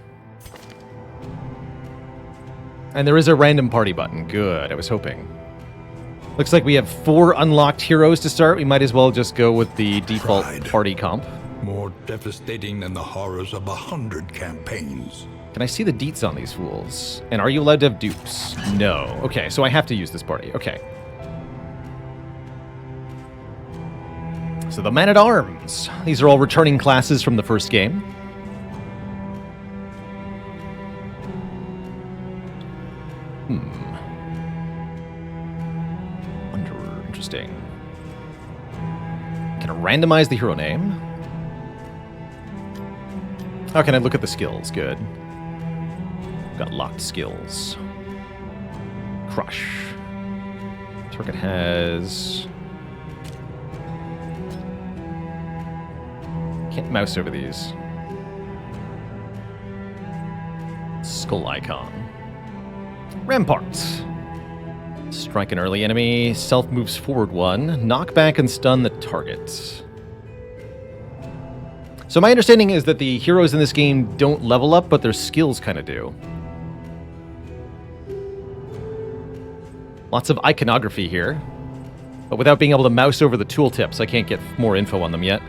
And there is a random party button. Good, I was hoping. Looks like we have 4 unlocked heroes to start. We might as well just go with the default party comp. More devastating than the horrors of 100 campaigns. Can I see the deets on these fools? And are you allowed to have dupes? No. Okay, so I have to use this party. Okay. So the Man-at-Arms. These are all returning classes from the first game. Interesting. Can I randomize the hero name? Oh, can I look at the skills? Good. Got locked skills. Crush. Target has... Can't mouse over these. Skull icon. Rampart. Strike an early enemy. Self moves forward 1. Knock back and stun the target. So my understanding is that the heroes in this game don't level up, but their skills kind of do. Lots of iconography here, but without being able to mouse over the tooltips, I can't get more info on them yet.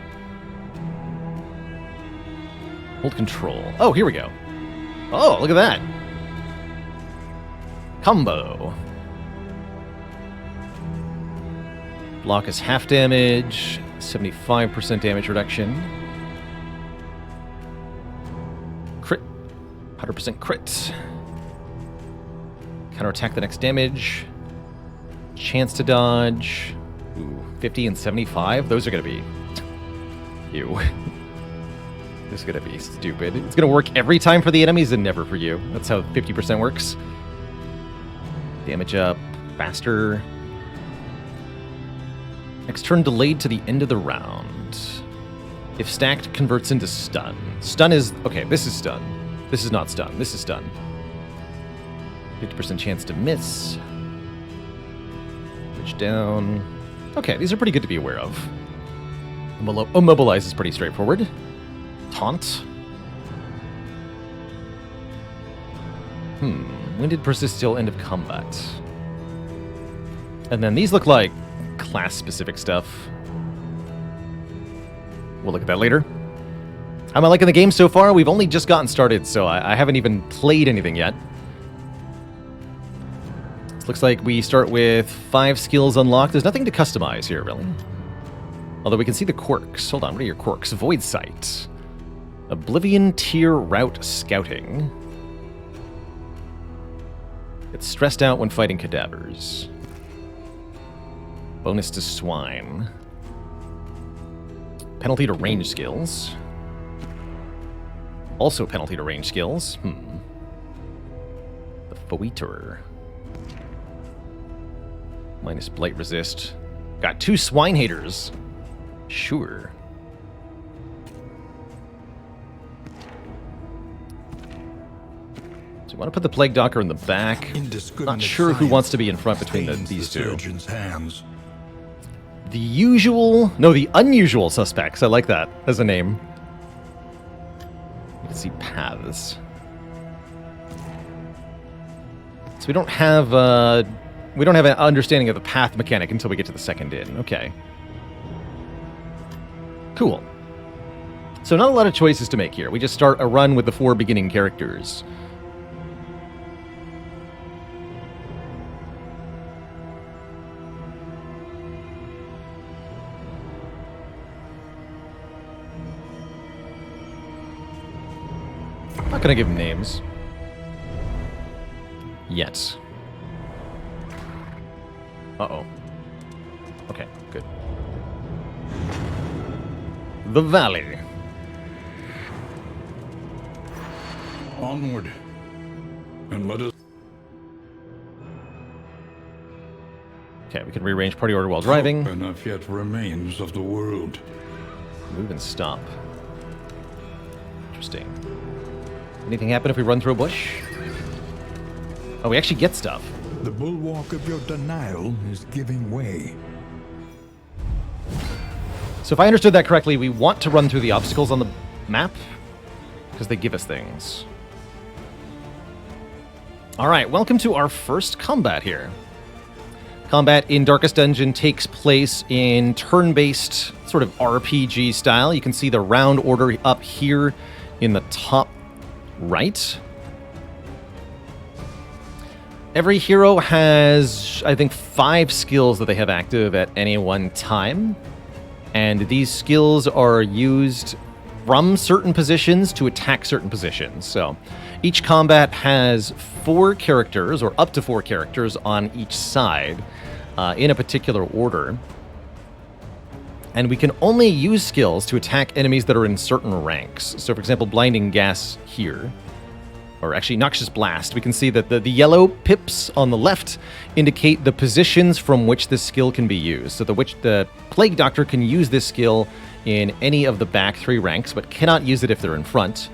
Hold control. Oh, here we go. Oh, look at that. Combo. Block is half damage, 75% damage reduction. Crit. 100% crit. Counterattack the next damage. Chance to dodge. Ooh, 50 and 75. Those are going to be... Ew. This is going to be stupid. It's going to work every time for the enemies and never for you. That's how 50% works. Damage up. Faster. Next turn delayed to the end of the round. If stacked, converts into stun. Stun is... Okay, this is stun. This is not stun. This is stun. 50% chance to miss. Bridge down. Okay, these are pretty good to be aware of. Immobilize is pretty straightforward. Taunt. Winded persist till end of combat. And then these look like class-specific stuff. We'll look at that later. How am I liking the game so far? We've only just gotten started, so I haven't even played anything yet. This looks like we start with 5 skills unlocked. There's nothing to customize here, really. Although we can see the quirks. Hold on, what are your quirks? Void Sight. Oblivion Tier Route Scouting. Gets stressed out when fighting cadavers. Bonus to Swine. Penalty to range skills. Also penalty to range skills. The Foetor. Minus Blight Resist. Got 2 Swine Haters. Sure. So you want to put the Plague Doctor in the back. Not sure who wants to be in front between these two. Hands. The usual... No, the unusual suspects. I like that as a name. You can see paths. So we don't have an understanding of the path mechanic until we get to the second inn. Okay. Cool. So not a lot of choices to make here. We just start a run with the 4 beginning characters. I'm not going to give them names. Yet. Uh-oh. Okay, good. The Valley. Onward. And let us... Okay, we can rearrange party order while driving. Enough yet remains of the world. Move and stop. Interesting. Anything happen if we run through a bush? Oh, we actually get stuff. The bulwark of your denial is giving way. So if I understood that correctly, we want to run through the obstacles on the map because they give us things. All right, welcome to our first combat here. Combat in Darkest Dungeon takes place in turn-based sort of RPG style. You can see the round order up here in the top right. Every hero has, I think, 5 skills that they have active at any one time. And these skills are used from certain positions to attack certain positions. So each combat has 4 characters, or up to 4 characters, on each side in a particular order. And we can only use skills to attack enemies that are in certain ranks. So, for example, Blinding Gas here, or actually Noxious Blast, we can see that the yellow pips on the left indicate the positions from which this skill can be used. So the Plague Doctor can use this skill in any of the back 3 ranks, but cannot use it if they're in front.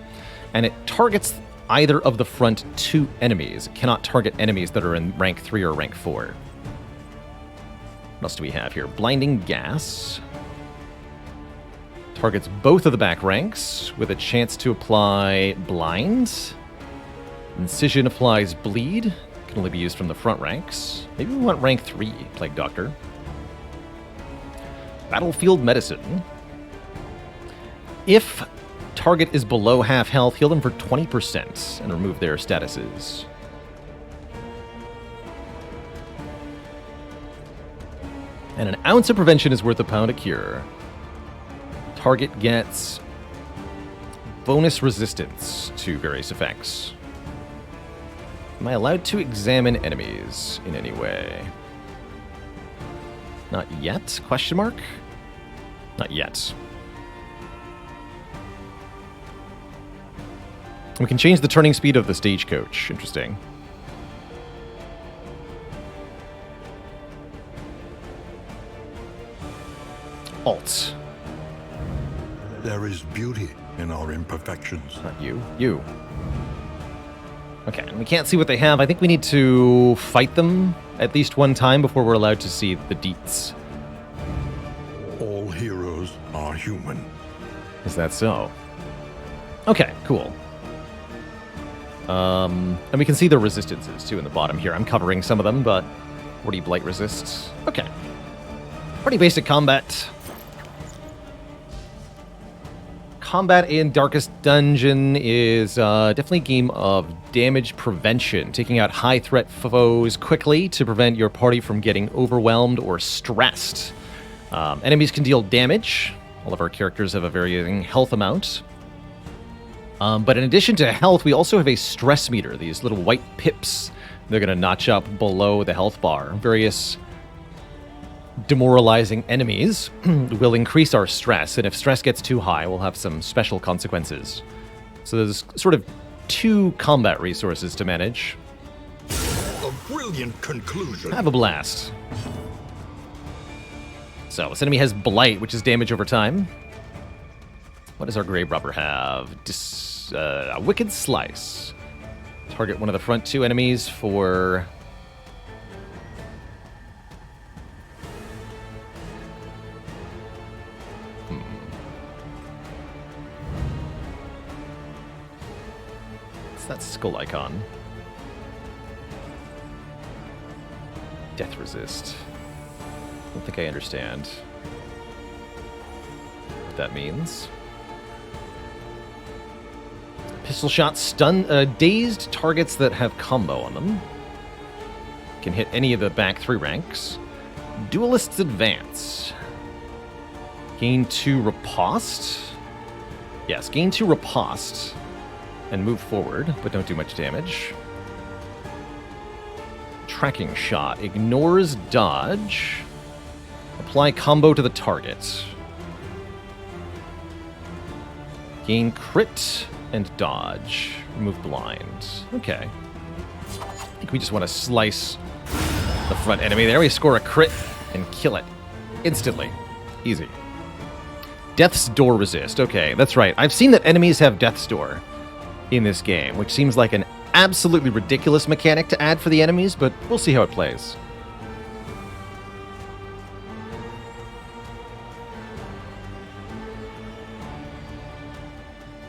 And it targets either of the front 2 enemies. It cannot target enemies that are in rank 3 or rank 4. What else do we have here? Blinding Gas. Targets both of the back ranks with a chance to apply blind. Incision applies bleed. Can only be used from the front ranks. Maybe we want rank 3, Plague Doctor. Battlefield Medicine. If target is below half health, heal them for 20% and remove their statuses. And an ounce of prevention is worth a pound of cure. Target gets bonus resistance to various effects. Am I allowed to examine enemies in any way? Not yet? Question mark? Not yet. We can change the turning speed of the stagecoach. Interesting. Alt. There is beauty in our imperfections. Not you. You. Okay, and we can't see what they have. I think we need to fight them at least one time before we're allowed to see the deets. All heroes are human. Is that so? Okay, cool. And we can see the resistances, too, in the bottom here. I'm covering some of them, but 40 blight resists. Okay. Pretty basic combat. Combat in Darkest Dungeon is definitely a game of damage prevention, taking out high-threat foes quickly to prevent your party from getting overwhelmed or stressed. Enemies can deal damage. All of our characters have a varying health amount. But in addition to health, we also have a stress meter, these little white pips. They're going to notch up below the health bar. Various demoralizing enemies will increase our stress, and if stress gets too high, we'll have some special consequences. So there's sort of 2 combat resources to manage. A brilliant conclusion. Have a blast. So this enemy has Blight, which is damage over time. What does our Grave Robber have? A Wicked Slice. Target one of the front 2 enemies for... What's that skull icon? Death resist. I don't think I understand what that means. Pistol shot stun dazed targets that have combo on them. Can hit any of the back 3 ranks. Duelist's Advance. Gain 2 riposte. Yes, gain 2 riposte and move forward, but don't do much damage. Tracking shot ignores dodge. Apply combo to the target. Gain crit and dodge. Remove blind. Okay. I think we just want to slice the front enemy there. We score a crit and kill it instantly. Easy. Death's Door resist. Okay, that's right. I've seen that enemies have Death's Door in this game, which seems like an absolutely ridiculous mechanic to add for the enemies, but we'll see how it plays.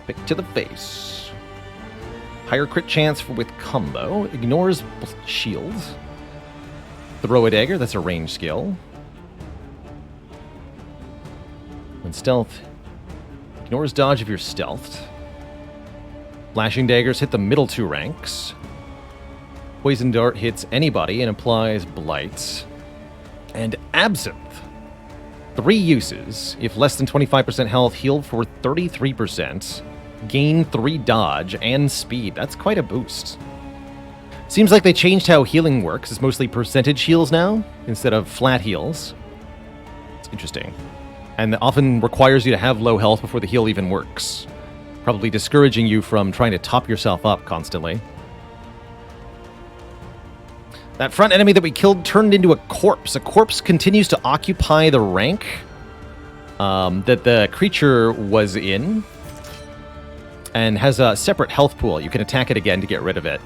Pick to the face. Higher crit chance with combo. Ignores shield. Throw a dagger. That's a range skill. When stealth, ignores dodge if you're stealthed. Flashing daggers hit the middle 2 ranks. Poison dart hits anybody and applies blight. And absinthe. 3 uses. If less than 25% health, heal for 33%. Gain 3 dodge and speed. That's quite a boost. Seems like they changed how healing works. It's mostly percentage heals now instead of flat heals. It's interesting. And often requires you to have low health before the heal even works. Probably discouraging you from trying to top yourself up constantly. That front enemy that we killed turned into a corpse. A corpse continues to occupy the rank that the creature was in, and has a separate health pool. You can attack it again to get rid of it.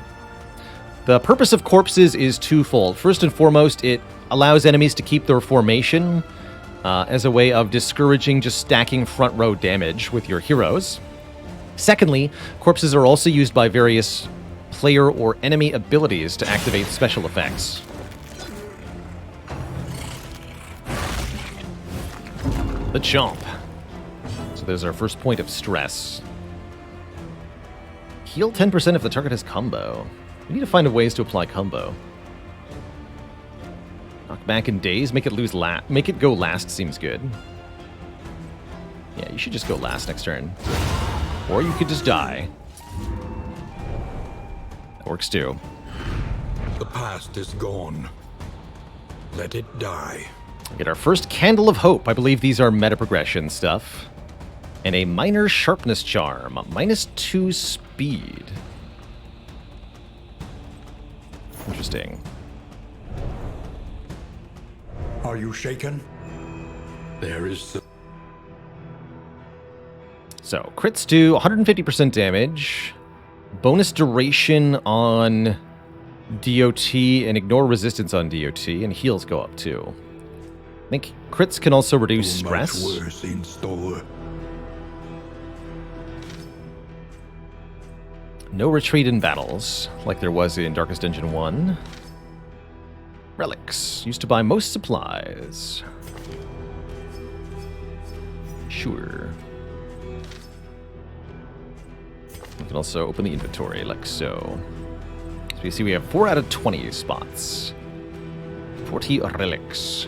The purpose of corpses is twofold. First and foremost, it allows enemies to keep their formation as a way of discouraging just stacking front row damage with your heroes. Secondly, corpses are also used by various player or enemy abilities to activate special effects. The chomp. So there's our first point of stress. Heal 10% if the target has combo. We need to find ways to apply combo. Knock back in daze, make it go last seems good. Yeah, you should just go last next turn. Or you could just die. That works too. The past is gone. Let it die. Get our first Candle of Hope. I believe these are meta progression stuff. And a minor sharpness charm. -2 speed. Interesting. Are you shaken? There is... So, crits do 150% damage. Bonus duration on DOT and ignore resistance on DOT. And heals go up too. I think crits can also reduce stress. Much worse in store. No retreat in battles, like there was in Darkest Dungeon 1. Relics, used to buy most supplies. Sure. We can also open the inventory, like so. So you see we have 4 out of 20 spots. 40 relics.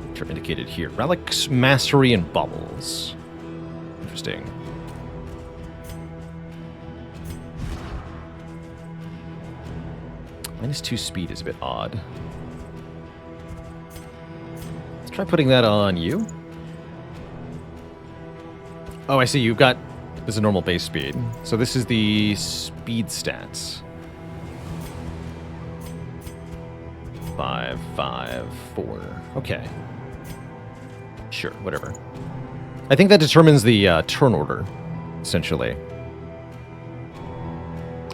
Which are indicated here. Relics, mastery, and baubles. Interesting. -2 speed is a bit odd. Let's try putting that on you. Oh, I see. You've got... This is a normal base speed. So this is the speed stats. 5, 5, 4. Okay. Sure, whatever. I think that determines the turn order, essentially.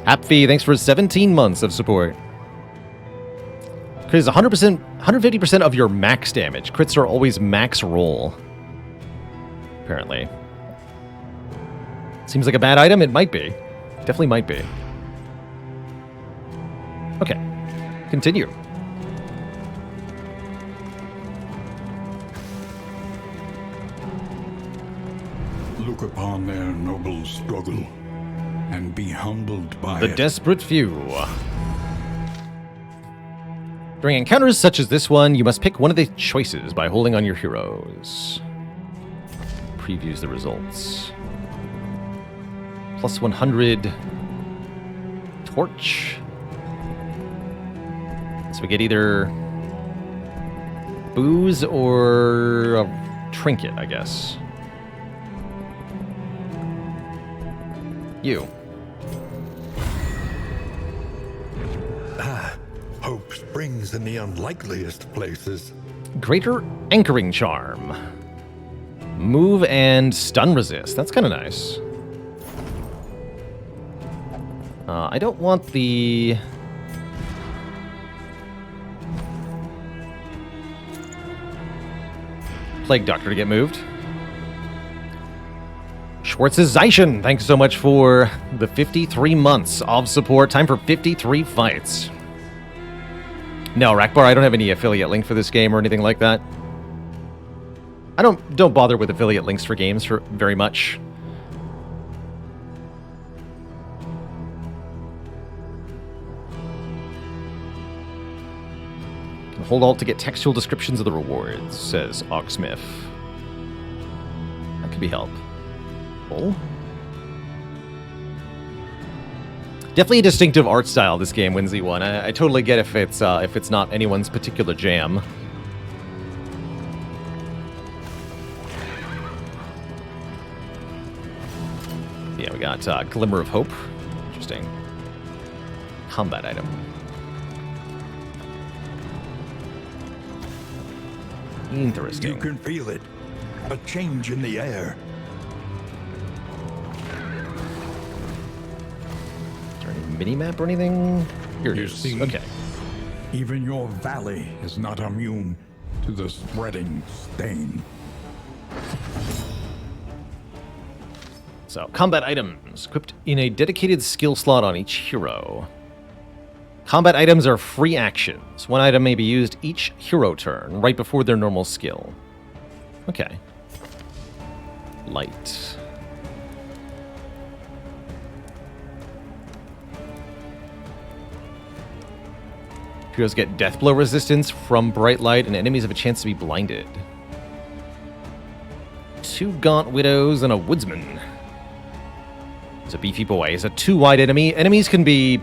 Appy, thanks for 17 months of support. Crit is 100%, 150% of your max damage. Crits are always max roll. Apparently. Seems like a bad item? It might be. Definitely might be. Okay. Continue. Look upon their noble struggle and be humbled by The it. desperate few. During encounters such as this one, you must pick one of the choices by holding on your heroes. Previews the results. Plus 100 torch. So we get either booze or a trinket, I guess. You. Hope springs in the unlikeliest places. Greater Anchoring Charm. Move and stun resist. That's kind of nice. I don't want the... Plague Doctor to get moved. Schwartz's Zeischen, thanks so much for the 53 months of support. Time for 53 fights. No, Rakbar, I don't have any affiliate link for this game or anything like that. I don't bother with affiliate links for games for very much. Hold Alt to get textual descriptions of the rewards, says Oxsmith. That could be helpful. Definitely a distinctive art style, this game, WinZ1. I totally get if it's not anyone's particular jam. Yeah, we got Glimmer of Hope. Interesting. Combat item. Interesting. You can feel it. A change in the air. Is there any mini-map or anything? Here it You is. see? Okay. Even your valley is not immune. to the spreading stain. So, combat items equipped in a dedicated skill slot on each hero. Combat items are free actions. One item may be used each hero turn, right before their normal skill. Okay. Light. Heroes get death blow resistance from bright light, and enemies have a chance to be blinded. 2 gaunt widows and a woodsman. He's a beefy boy. He's a 2-wide enemy. Enemies can be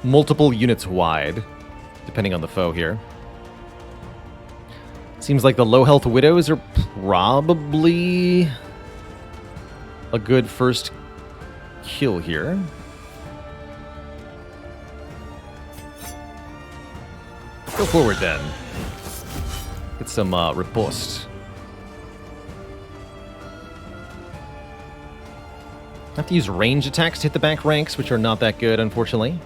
multiple units wide, depending on the foe here. Seems like the low health widows are probably a good first kill here. Go forward then. Get some riposte. Have to use range attacks to hit the back ranks, which are not that good, unfortunately.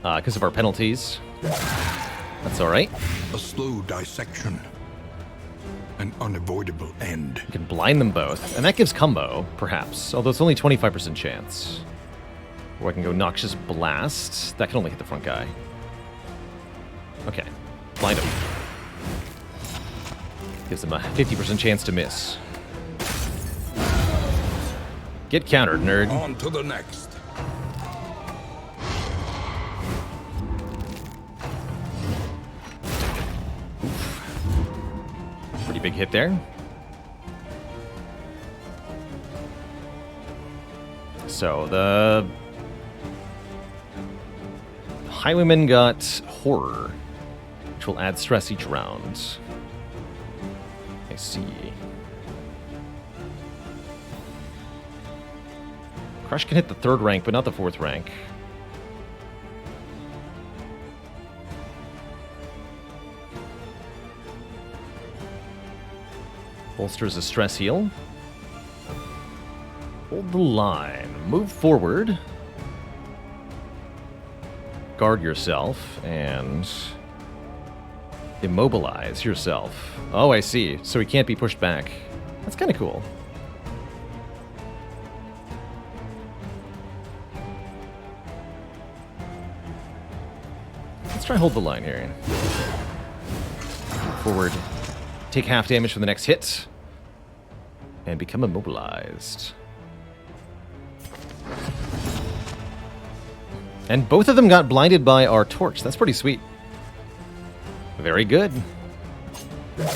Because of our penalties. That's alright. A slow dissection. An unavoidable end. You can blind them both, and that gives combo, perhaps. Although it's only 25% chance. Or I can go Noxious Blast. That can only hit the front guy. Okay. Blind him. Gives them a 50% chance to miss. Get countered, nerd. On to the next. Pretty big hit there. So the Highwayman got Horror, which will add stress each round. I see. Crush can hit the 3rd rank, but not the 4th rank. Bolsters a stress heal. Hold the line. Move forward. Guard yourself and immobilize yourself. Oh, I see. So he can't be pushed back. That's kind of cool. Let's try hold the line here. Forward. Take half damage from the next hit. And become immobilized. And both of them got blinded by our torch. That's pretty sweet. Very good. This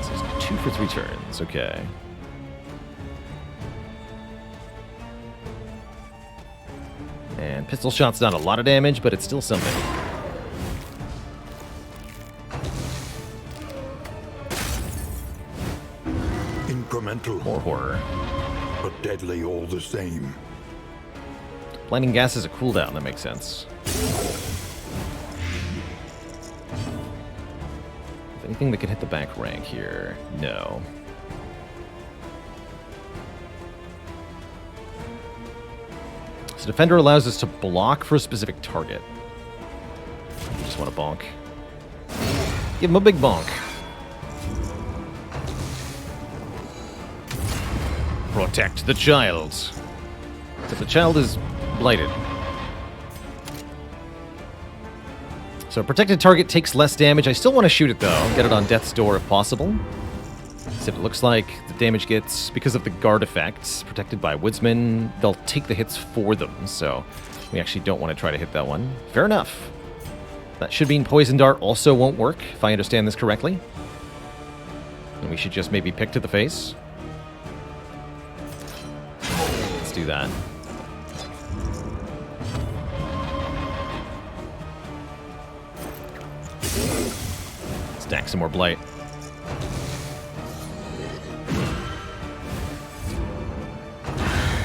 is 2 for 3 turns. Okay. And pistol shot's not a lot of damage, but it's still something. Incremental. More horror. But deadly all the same. Blinding gas is a cooldown, that makes sense. Anything that can hit the back rank here? No. So Defender allows us to block for a specific target. Just want to bonk. Give him a big bonk. Protect the child. Except the child is blighted. So protected target takes less damage. I still want to shoot it though. Get it on death's door if possible. So it looks like the damage gets, because of the guard effects, protected by woodsmen, they'll take the hits for them. So we actually don't want to try to hit that one. Fair enough. That should mean poison dart also won't work, if I understand this correctly. And we should just maybe pick to the face. Let's do that. Stack some more blight.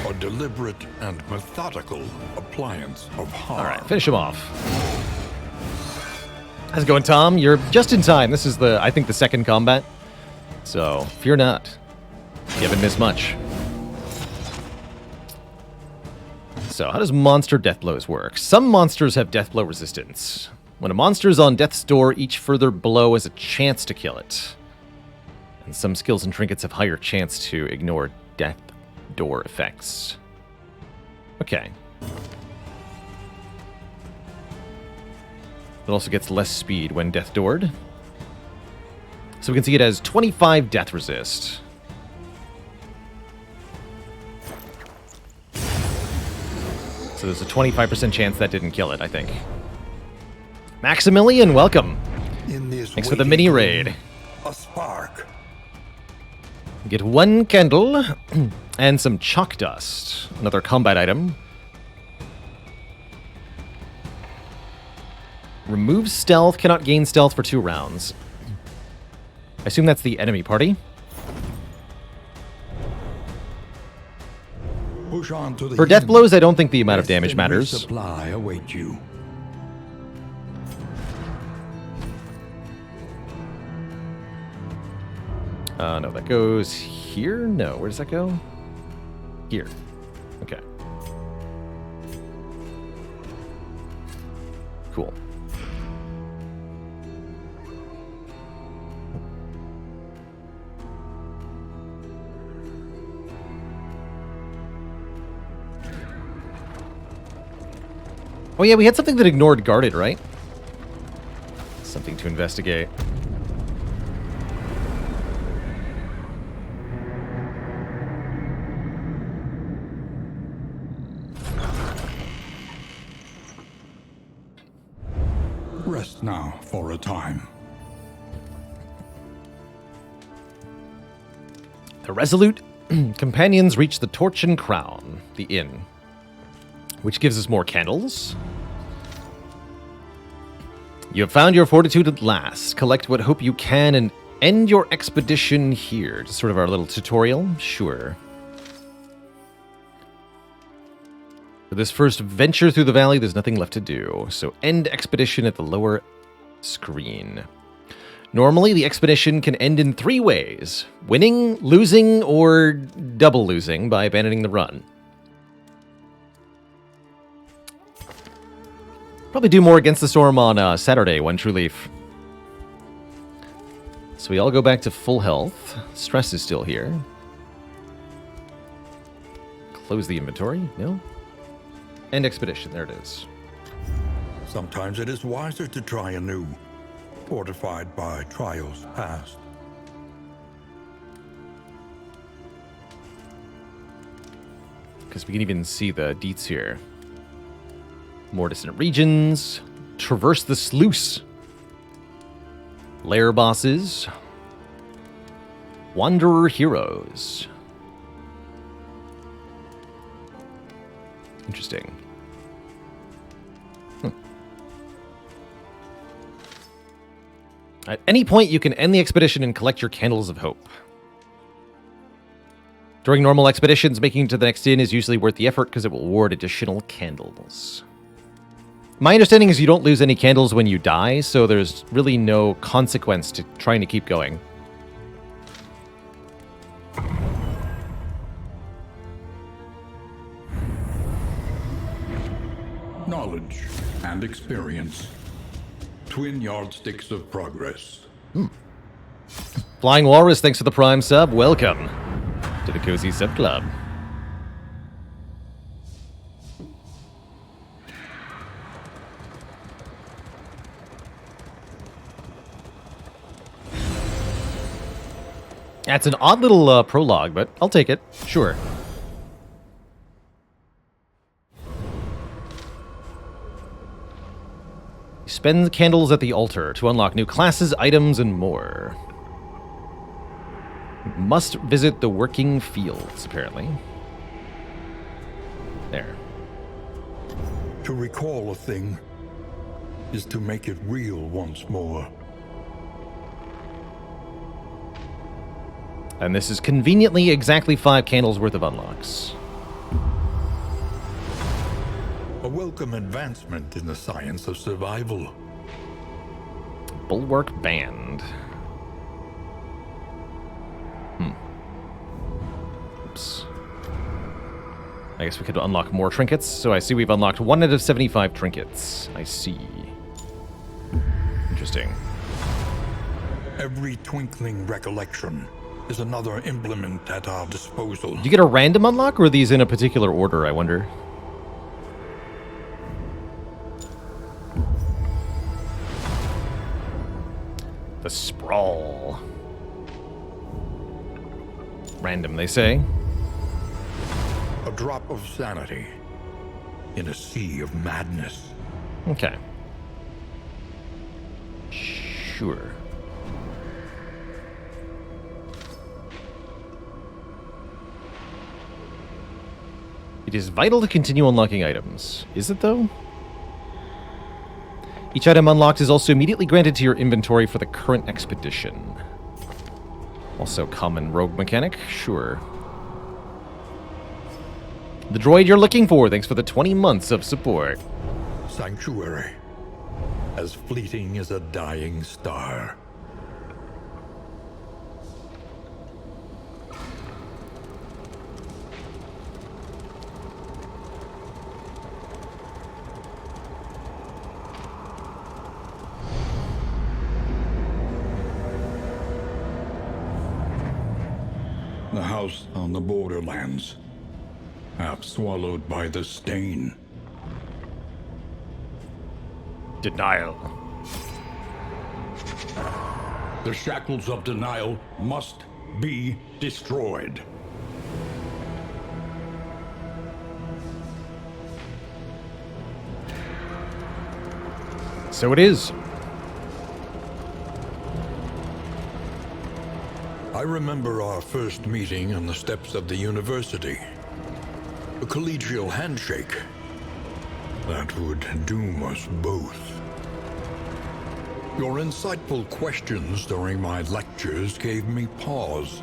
A deliberate and methodical appliance of harm. All right, finish him off. How's it going, Tom? You're just in time. This is I think the second combat. So fear not. You haven't missed much. So, how does monster death blows work? Some monsters have death blow resistance. When a monster is on death's door, each further blow has a chance to kill it. And some skills and trinkets have higher chance to ignore death door effects. Okay. It also gets less speed when death doored. So we can see it has 25 death resist. So there's a 25% chance that didn't kill it, I think. Maximilian, welcome. Thanks for the mini raid. A spark. Get 1 candle and some chalk dust. Another combat item. Remove stealth, cannot gain stealth for 2 rounds. I assume that's the enemy party. Push on to the For death end. blows, I don't think the amount of damage Rest and matters. Supply await you. No, that goes here? No, where does that go? Here. Okay. Cool. Oh yeah, we had something that ignored guarded, right? Something to investigate. Rest now for a time. The resolute companions reach the Torch and Crown, the inn, which gives us more candles. You have found your fortitude at last. Collect what hope you can and end your expedition here. Just sort of our little tutorial? Sure. For this first venture through the valley, there's nothing left to do. So end expedition at the lower screen. Normally, the expedition can end in 3 ways. Winning, losing, or double losing by abandoning the run. Probably do more Against the Storm on Saturday, One True Leaf. So we all go back to full health. Stress is still here. Close the inventory. No? End expedition. There it is. Sometimes it is wiser to try anew, fortified by trials past. Because we can even see the deets here. More distant regions. Traverse the sluice. Lair bosses. Wanderer heroes. Interesting. At any point, you can end the expedition and collect your Candles of Hope. During normal expeditions, making it to the next inn is usually worth the effort because it will award additional candles. My understanding is you don't lose any candles when you die, so there's really no consequence to trying to keep going. Knowledge and experience. Twin yardsticks of progress. Flying Walrus, thanks for the Prime sub. Welcome to the Cozy Sub Club. That's an odd little prologue, but I'll take it. Sure. Spend candles at the altar to unlock new classes, items, and more. Must visit the working fields, apparently. There. To recall a thing is to make it real once more. And this is conveniently exactly 5 candles worth of unlocks. A welcome advancement in the science of survival. Bulwark Band. Oops. I guess we could unlock more trinkets. So I see we've unlocked 1 out of 75 trinkets. I see. Interesting. Every twinkling recollection is another implement at our disposal. Do you get a random unlock, or are these in a particular order, I wonder? The Sprawl. Random, they say. A drop of sanity in a sea of madness. Okay. Sure. It is vital to continue unlocking items. Is it, though? Each item unlocked is also immediately granted to your inventory for the current expedition. Also common rogue mechanic? Sure. The droid you're looking for, thanks for the 20 months of support. Sanctuary, as fleeting as a dying star. The house on the borderlands, half swallowed by the stain. Denial. The shackles of denial must be destroyed. So it is. I remember our first meeting on the steps of the university. A collegial handshake that would doom us both. Your insightful questions during my lectures gave me pause,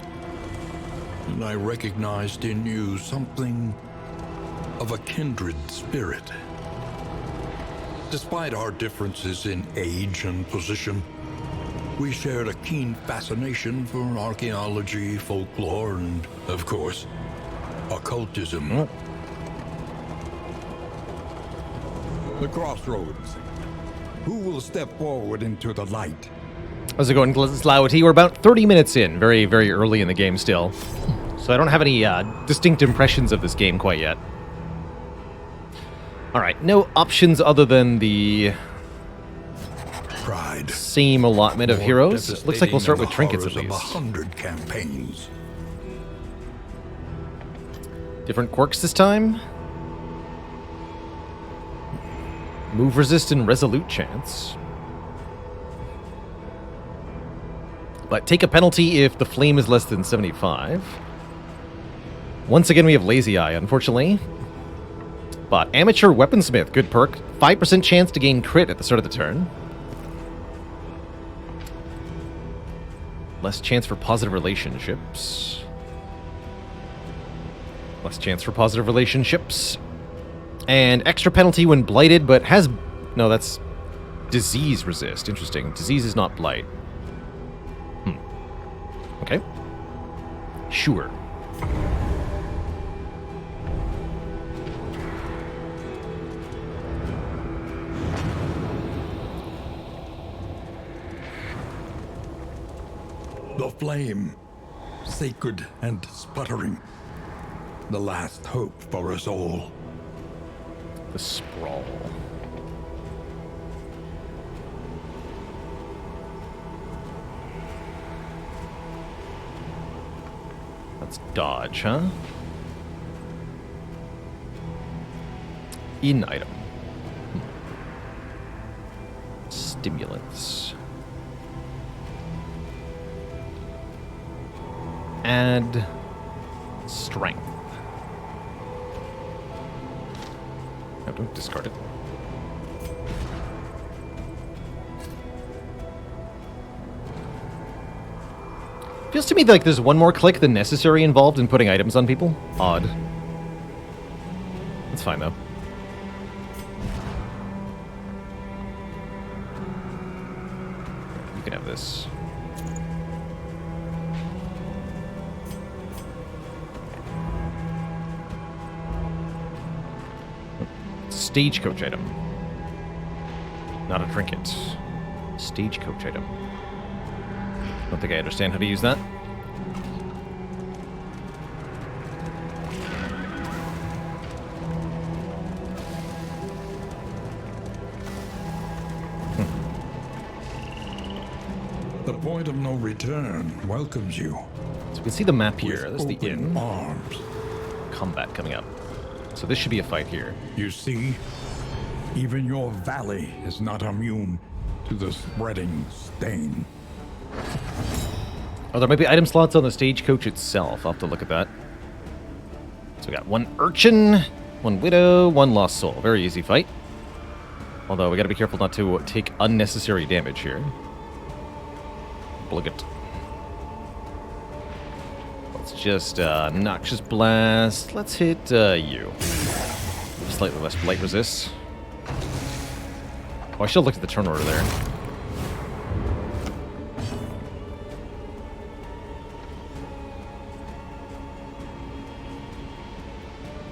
and I recognized in you something of a kindred spirit. Despite our differences in age and position, we shared a keen fascination for archaeology, folklore, and, of course, occultism. The crossroads. Who will step forward into the light? How's it going, Slowity? We're about 30 minutes in, very, very early in the game still. So I don't have any distinct impressions of this game quite yet. Alright, no options other than the Pride. same allotment of heroes. Looks like we'll start with trinkets at least. 100 campaigns. Different quirks this time. Move resist and resolute chance. But take a penalty if the flame is less than 75. Once again, we have lazy eye, unfortunately. But amateur weaponsmith, good perk. 5% chance to gain crit at the start of the turn. Less chance for positive relationships. Less chance for positive relationships. And extra penalty when blighted, but has... No, that's disease resist. Interesting. Disease is not blight. Okay. Sure. The flame, sacred and sputtering. The last hope for us all. The Sprawl. That's dodge, huh? In item. Stimulants. Add strength. No, don't discard it. Feels to me like there's one more click than necessary involved in putting items on people. Odd. That's fine, though. You can have this. Stagecoach item. Not a trinket. Stagecoach item. Don't think I understand how to use that. The point of no return welcomes you. So we can see the map here. With That's the open inn. arms. Combat coming up. So this should be a fight here. You see, even your valley is not immune to the spreading stain. Oh, there might be item slots on the stagecoach itself. I'll have to look at that. So we got one urchin, one widow, one lost soul. Very easy fight. Although we gotta be careful not to take unnecessary damage here. Obligate. Let's just Noxious Blast. Let's hit you. Slightly less blight resist. Oh, I should have looked at the turn order there.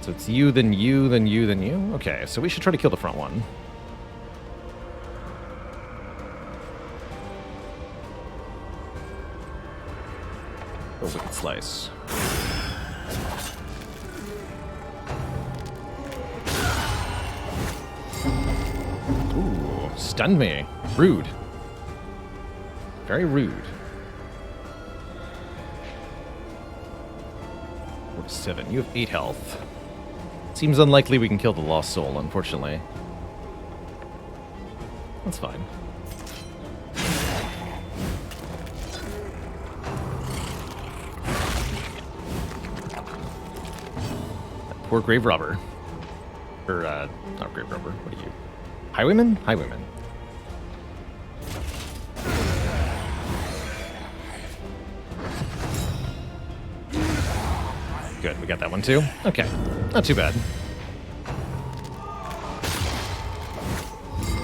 So it's you, then you, then you, then you. Okay, so we should try to kill the front one. Oh, wicked slice. Ooh, stunned me. Rude. Very rude. 47. You have 8 health. Seems unlikely we can kill the Lost Soul, unfortunately. That's fine. That poor Grave Robber. Or, not Grave Robber. What are you? Highwayman? Highwayman. Good, we got that one too. Okay, not too bad.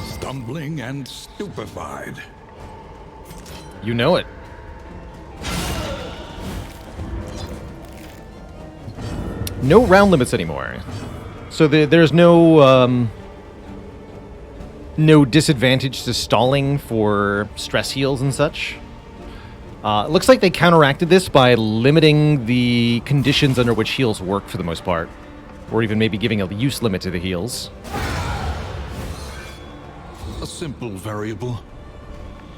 Stumbling and stupefied. You know it. No round limits anymore. So there's no no disadvantage to stalling for stress heals and such. It looks like they counteracted this by limiting the conditions under which heals work for the most part. Or even maybe giving a use limit to the heals. A simple variable,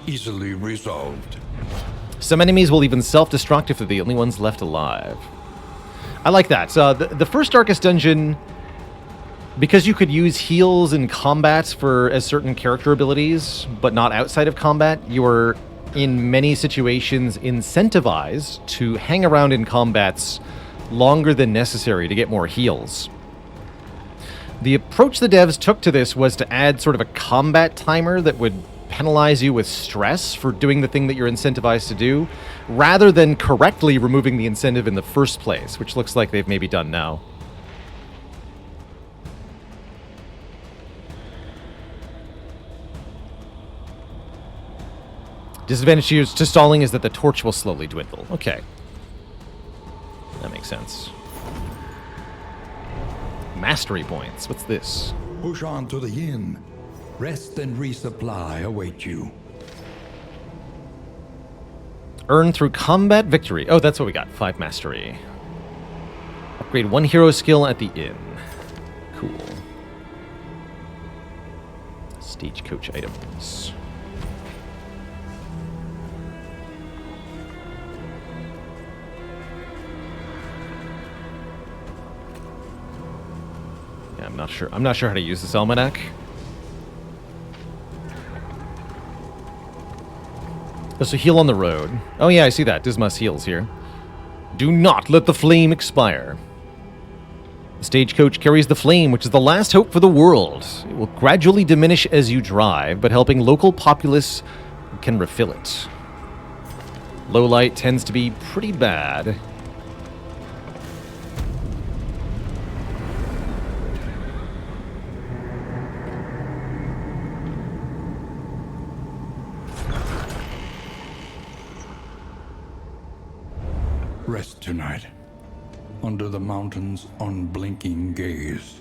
easily resolved. Some enemies will even self-destruct if they're the only ones left alive. I like that. So the first Darkest Dungeon, because you could use heals in combat as certain character abilities, but not outside of combat, you were in many situations incentivized to hang around in combats longer than necessary to get more heals. The approach the devs took to this was to add sort of a combat timer that would penalize you with stress for doing the thing that you're incentivized to do, rather than correctly removing the incentive in the first place, which looks like they've maybe done now. Disadvantage to stalling is that the torch will slowly dwindle. Okay. That makes sense. Mastery points. What's this? Push on to the inn. Rest and resupply await you. Earn through combat victory. Oh, that's what we got. 5 mastery. Upgrade 1 hero skill at the inn. Cool. Stagecoach items. Yeah, I'm not sure how to use this almanac. Oh, so heal on the road. Oh yeah, I see that. Dismas heals here. Do not let the flame expire. The stagecoach carries the flame, which is the last hope for the world. It will gradually diminish as you drive, but helping local populace can refill it. Low light tends to be pretty bad. Rest tonight, under the mountain's unblinking gaze.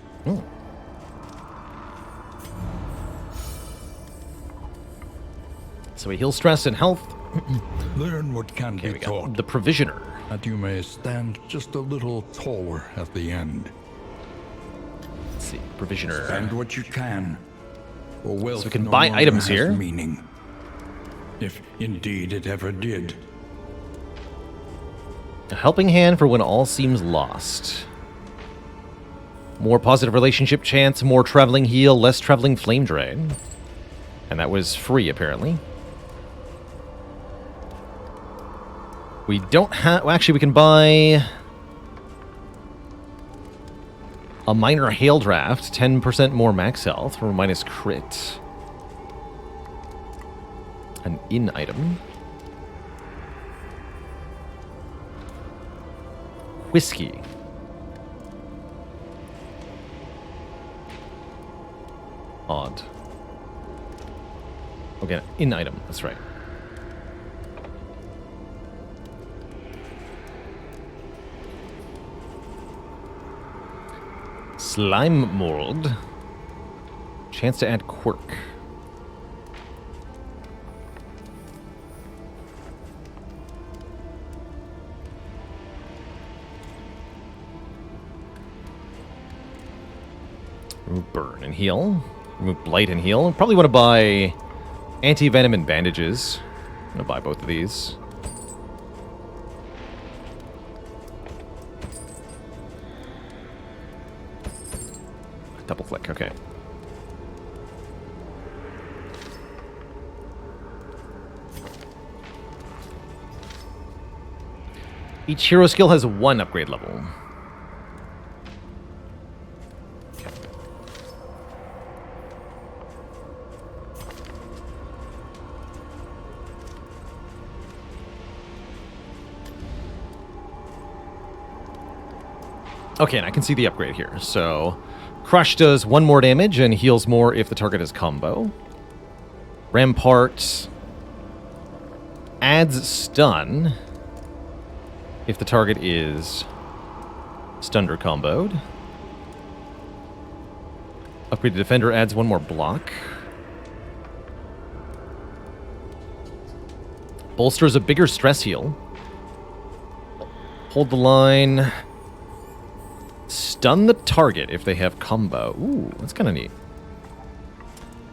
So we heal stress and health. Learn what can Okay, be we got taught, the Provisioner. that you may stand just a little taller at the end. Let's see, Provisioner. Spend what you can, for wealth we can no buy longer items has here. meaning. If indeed it ever did. A helping hand for when all seems lost. More positive relationship chance, more traveling heal, less traveling flame drain. And that was free, apparently. We don't have... Well, actually, we can buy... a minor hail draft, 10% more max health for minus crit. An in item. Whiskey. Odd. Okay, in item, that's right. Slime mold. Chance to add quirk. Remove burn and heal. Remove blight and heal. Probably want to buy anti-venom and bandages. I'm going to buy both of these. Double click, okay. Each hero skill has one upgrade level. Okay, and I can see the upgrade here. So, Crush does 1 more damage and heals more if the target is combo. Rampart adds stun if the target is stunned or comboed. Upgraded Defender adds 1 more block. Bolsters a bigger stress heal. Hold the line. Stun the target if they have combo. Ooh, that's kind of neat.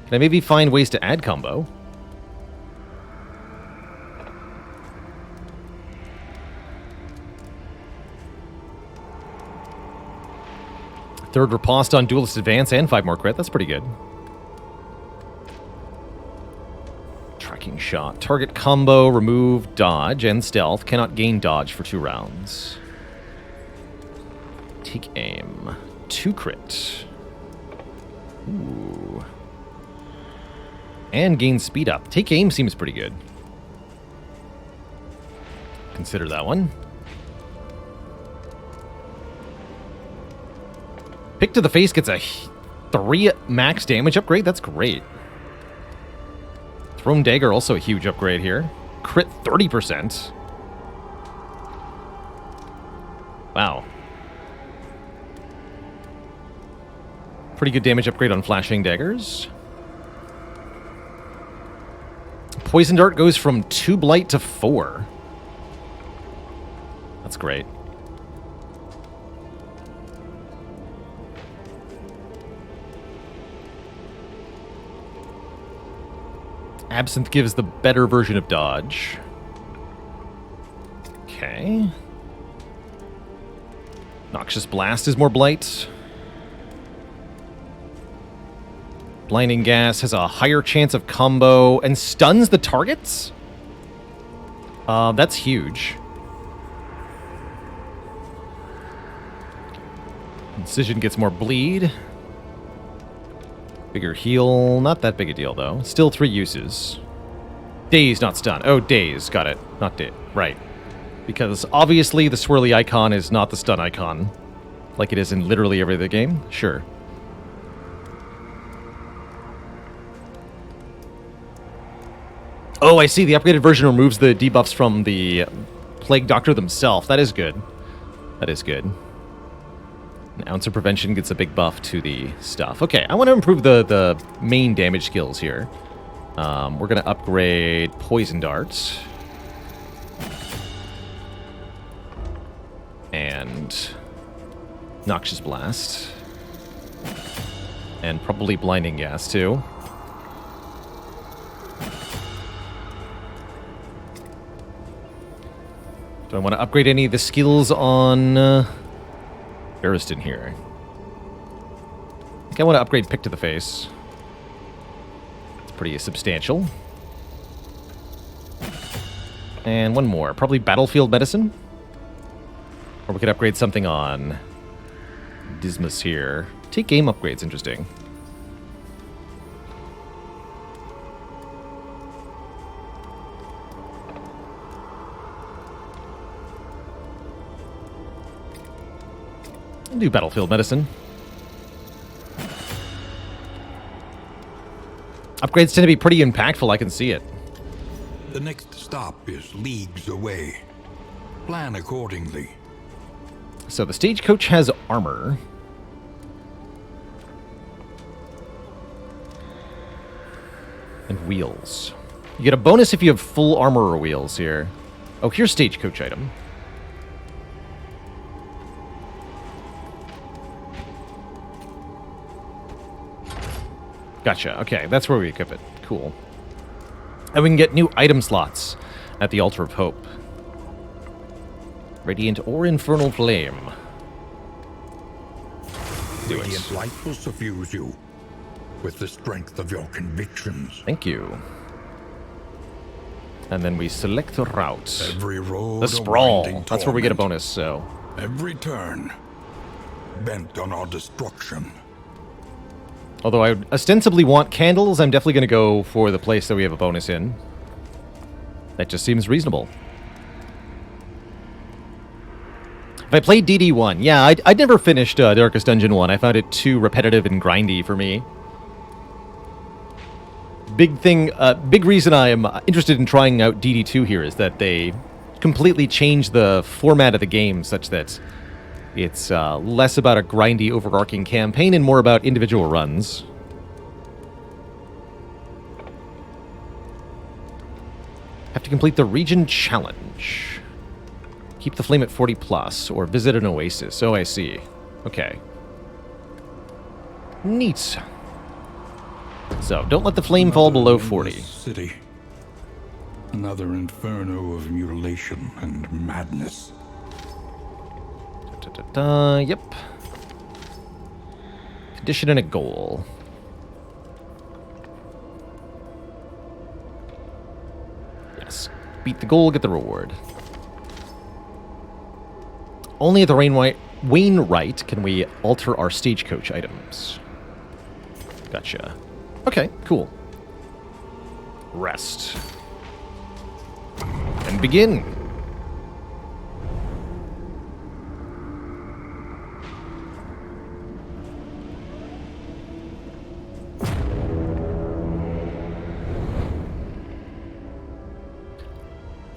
Can I maybe find ways to add combo? Third riposte on Duelist Advance and 5 more crit. That's pretty good. Tracking shot. Target combo, remove, dodge, and stealth. Cannot gain dodge for 2 rounds. Take aim. 2 crit. Ooh. And gain speed up. Take aim seems pretty good. Consider that one. Pick to the face gets a 3 max damage upgrade. That's great. Thrown Dagger, also a huge upgrade here. Crit 30%. Wow. Pretty good damage upgrade on Flashing Daggers. Poison Dart goes from 2 Blight to 4. That's great. Absinthe gives the better version of dodge. Okay. Noxious Blast is more blight. Blinding Gas has a higher chance of combo and stuns the targets? That's huge. Incision gets more bleed. Bigger heal. Not that big a deal, though. Still 3 uses. Daze, not stun. Oh, daze. Got it. Not daze. Right. Because obviously the swirly icon is not the stun icon. Like it is in literally every other game. Sure. Oh, I see. The upgraded version removes the debuffs from the Plague Doctor themselves. That is good. That is good. An ounce of prevention gets a big buff to the stuff. Okay, I want to improve the main damage skills here. We're going to upgrade Poison Darts. And Noxious Blast. And probably Blinding Gas, too. Do I want to upgrade any of the skills on Ariston here? I think I want to upgrade Pick to the Face. It's pretty substantial. And one more. Probably Battlefield Medicine. Or we could upgrade something on Dismas here. Take game upgrades, interesting. I'll do Battlefield Medicine. Upgrades tend to be pretty impactful, I can see it. The next stop is leagues away. Plan accordingly. So the stagecoach has armor. And wheels. You get a bonus if you have full armor or wheels here. Oh, here's stagecoach item. Gotcha. Okay, that's where we equip it. Cool. And we can get new item slots at the Altar of Hope. Radiant or Infernal Flame. Do Radiant it. light will suffuse you with the strength of your convictions. Thank you. And then we select the route. Every road The a Sprawl. winding That's where we get a torment. bonus, so... Every turn bent on our destruction. Although I would ostensibly want candles, I'm definitely going to go for the place that we have a bonus in. That just seems reasonable. If I played DD1, yeah, I'd never finished Darkest Dungeon 1. I found it too repetitive and grindy for me. Big reason I am interested in trying out DD2 here is that they completely changed the format of the game such that it's less about a grindy, overarching campaign and more about individual runs. Have to complete the region challenge. Keep the flame at 40 plus, or visit an oasis. Oh, I see. Okay. Neat. So, don't let the flame fall below 40. City. Another inferno of mutilation and madness. Yep. Condition and a goal. Yes. Beat the goal, get the reward. Only at the Wainwright can we alter our stagecoach items. Gotcha. Okay, cool. Rest. And begin.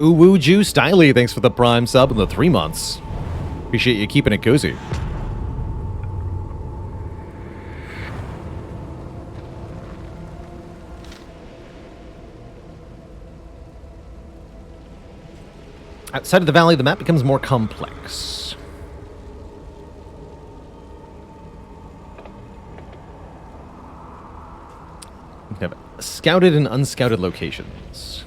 Ooh Woo Ju Styly, thanks for the Prime sub and the 3 months. Appreciate you keeping it cozy. Outside of the valley, the map becomes more complex. We have scouted and unscouted locations.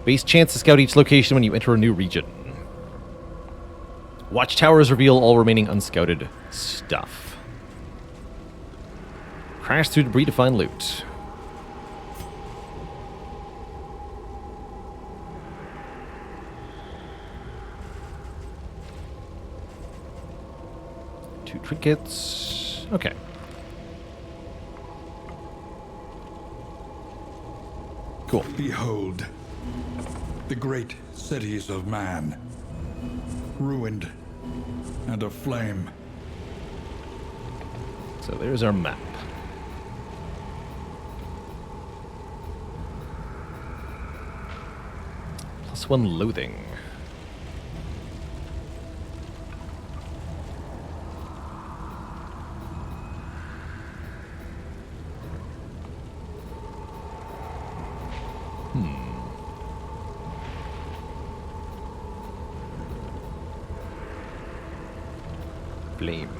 Base chance to scout each location when you enter a new region. Watchtowers reveal all remaining unscouted stuff. Crash through debris to find loot. Two trinkets. Okay. Cool. Behold, the great cities of man, ruined and aflame. So there's our map. +1 loathing. Flame.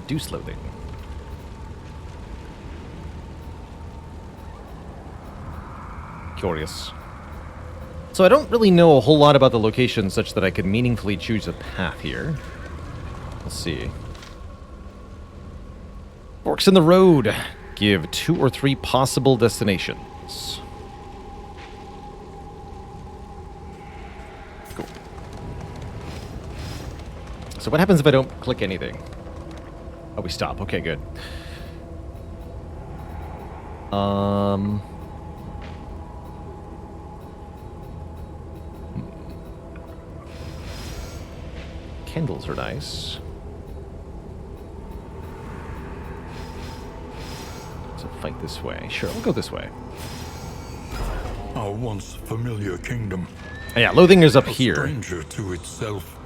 Do slowly. Curious. So I don't really know a whole lot about the location such that I could meaningfully choose a path here. Let's see. Forks in the road. Give 2 or 3 possible destinations. Cool. So what happens if I don't click anything? Oh, we stop. Okay, good. Candles are nice. So fight this way. Sure, I'll go this way. Our once familiar kingdom. Oh, yeah, loathing is up A here. stranger to itself.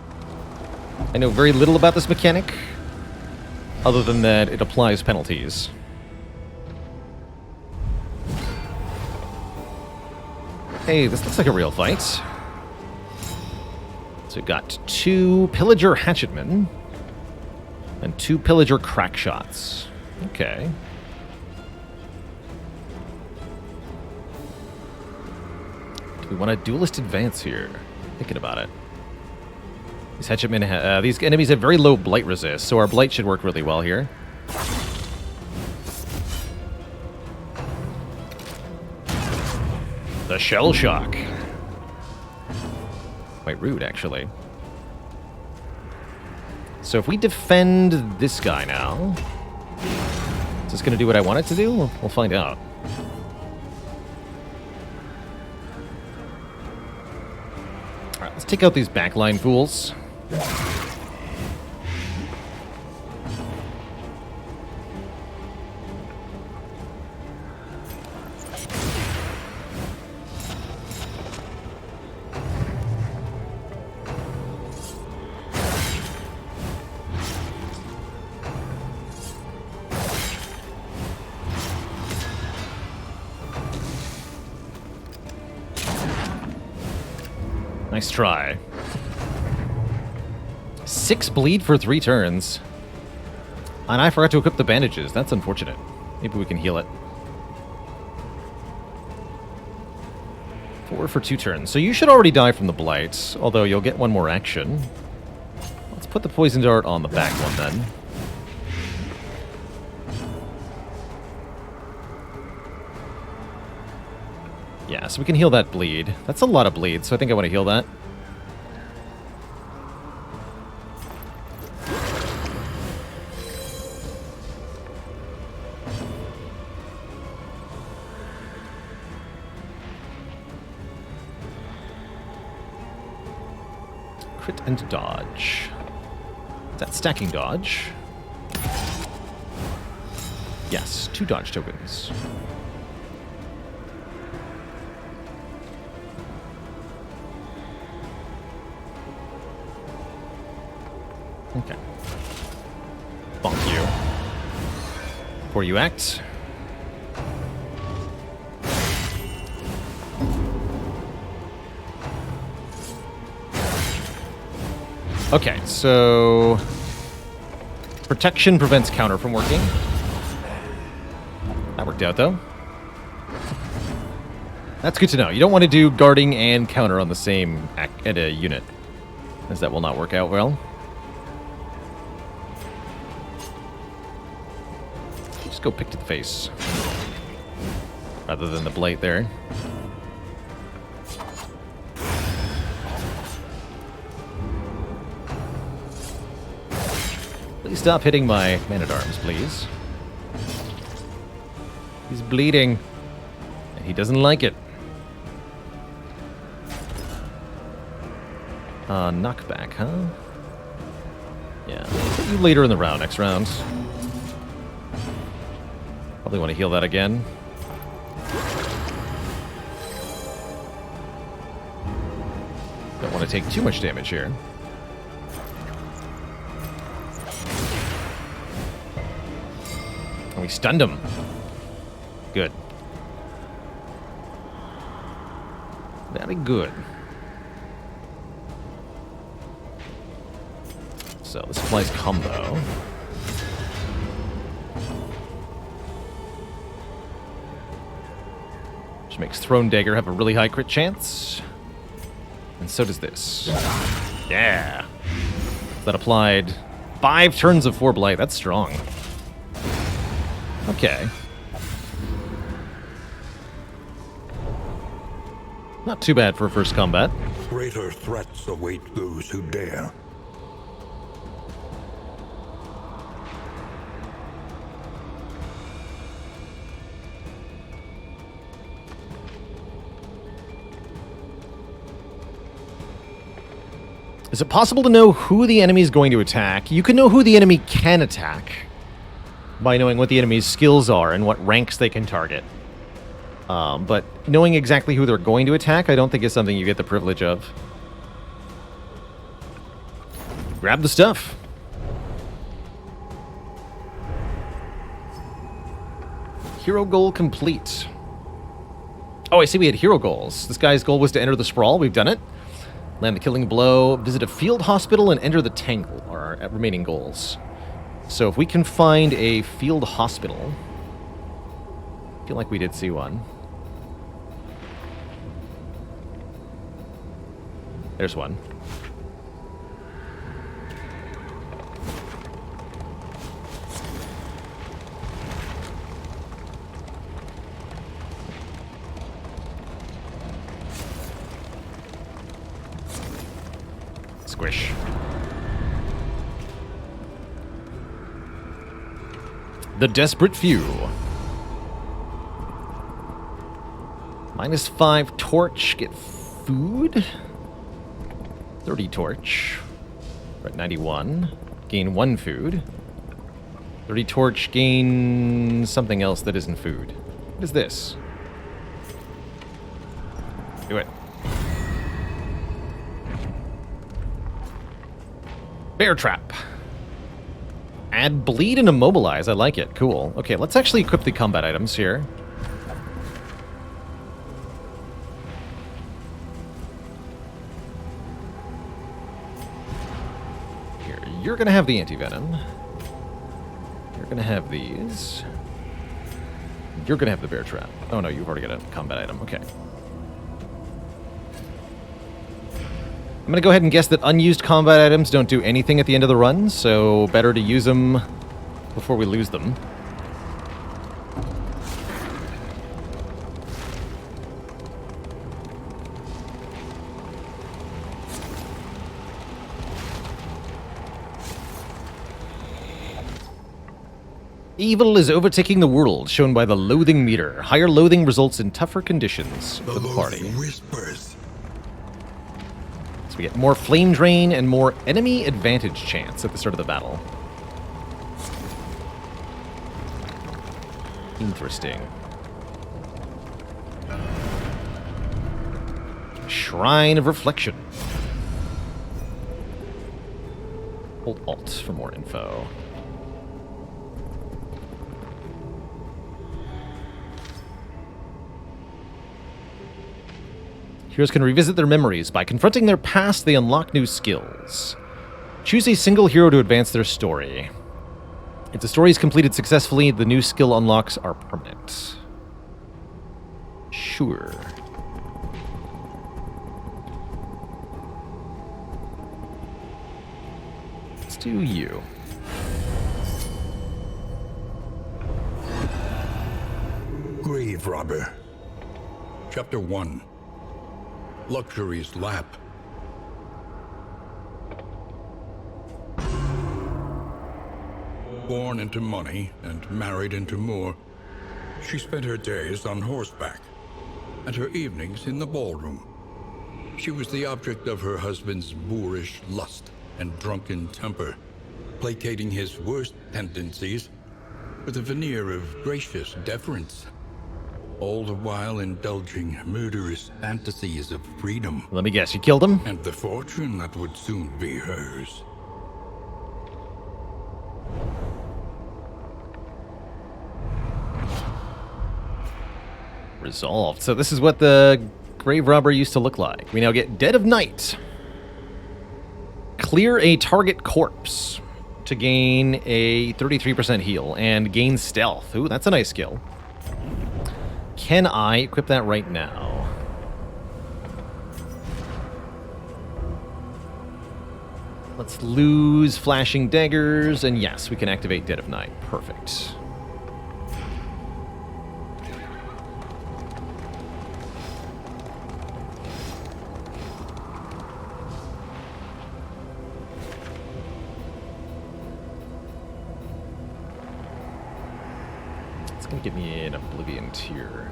I know very little about this mechanic, other than that it applies penalties. Hey, this looks like a real fight. So we've got 2 Pillager Hatchetmen and 2 Pillager Crackshots. Okay. Do we want a duelist advance here? Thinking about it. These Hatchetmen, these enemies have very low blight resist, so our blight should work really well here. The Shell Shock. Quite rude, actually. So if we defend this guy now, is this going to do what I want it to do? We'll find out. Alright, let's take out these backline fools. Nice try. 6 bleed for 3 turns. And I forgot to equip the bandages. That's unfortunate. Maybe we can heal it. 4 for 2 turns. So you should already die from the blight, although you'll get 1 more action. Let's put the poison dart on the back one then. Yeah, so we can heal that bleed. That's a lot of bleed, so I think I want to heal that. Crit and dodge. Is that stacking dodge? Yes, 2 dodge tokens. Okay. Bonk you. Before you act. Okay, so protection prevents counter from working. That worked out, though. That's good to know. You don't want to do guarding and counter on the same unit, as that will not work out well. Just go pick to the face, rather than the blight there. Please stop hitting my man-at-arms, please. He's bleeding, and he doesn't like it. Knockback, huh? Yeah, we'll put you later in the round, next round. Probably want to heal that again. Don't want to take too much damage here. And we stunned him. Good. Very good. So the supplies combo. Which makes Throne Dagger have a really high crit chance. And so does this. Yeah. That applied 5 turns of 4 Blight. That's strong. Okay. Not too bad for a first combat. Greater threats await those who dare. Is it possible to know who the enemy is going to attack? You can know who the enemy can attack by knowing what the enemy's skills are and what ranks they can target. But knowing exactly who they're going to attack, I don't think is something you get the privilege of. Grab the stuff. Hero goal complete. Oh, I see we had hero goals. This guy's goal was to enter the Sprawl. We've done it. Land the killing blow, visit a field hospital, and enter the Tangle are our remaining goals. So if we can find a field hospital... I feel like we did see one. There's one. Squish. The Desperate Few. -5 torch, get food. 30 torch. We're at 91. Gain 1 food. 30 torch, gain something else that isn't food. What is this? Do it. Bear Trap. Add bleed and immobilize. I like it. Cool. Okay, let's actually equip the combat items here. Here, you're going to have the anti-venom. You're going to have these. You're going to have the Bear Trap. Oh no, you've already got a combat item. Okay. I'm going to go ahead and guess that unused combat items don't do anything at the end of the run, so better to use them before we lose them. Evil is overtaking the world, shown by the loathing meter. Higher loathing results in tougher conditions for the party. Whispers. We get more flame drain and more enemy advantage chance at the start of the battle. Interesting. Shrine of Reflection. Hold Alt for more info. Heroes can revisit their memories. By confronting their past, they unlock new skills. Choose a single hero to advance their story. If the story is completed successfully, the new skill unlocks are permanent. Sure. Let's do you. Grave Robber. Chapter 1. Luxury's Lap. Born into money and married into more, she spent her days on horseback and her evenings in the ballroom. She was the object of her husband's boorish lust and drunken temper, placating his worst tendencies with a veneer of gracious deference, all the while indulging murderous fantasies of freedom. Let me guess, you killed him? And the fortune that would soon be hers. Resolved. So this is what the Grave Robber used to look like. We now get Dead of Night. Clear a target corpse to gain a 33% heal and gain stealth. Ooh, that's a nice skill. Can I equip that right now? Let's lose flashing daggers, and yes, we can activate Dead of Night. Perfect. It's going to give me an Oblivion tier.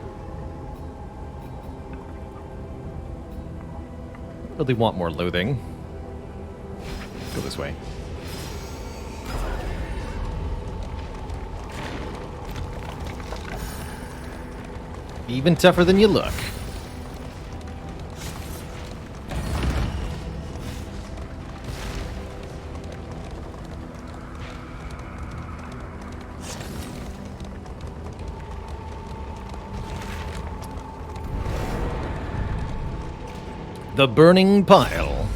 Really want more loathing. Go this way. Even tougher than you look. The Burning Pile.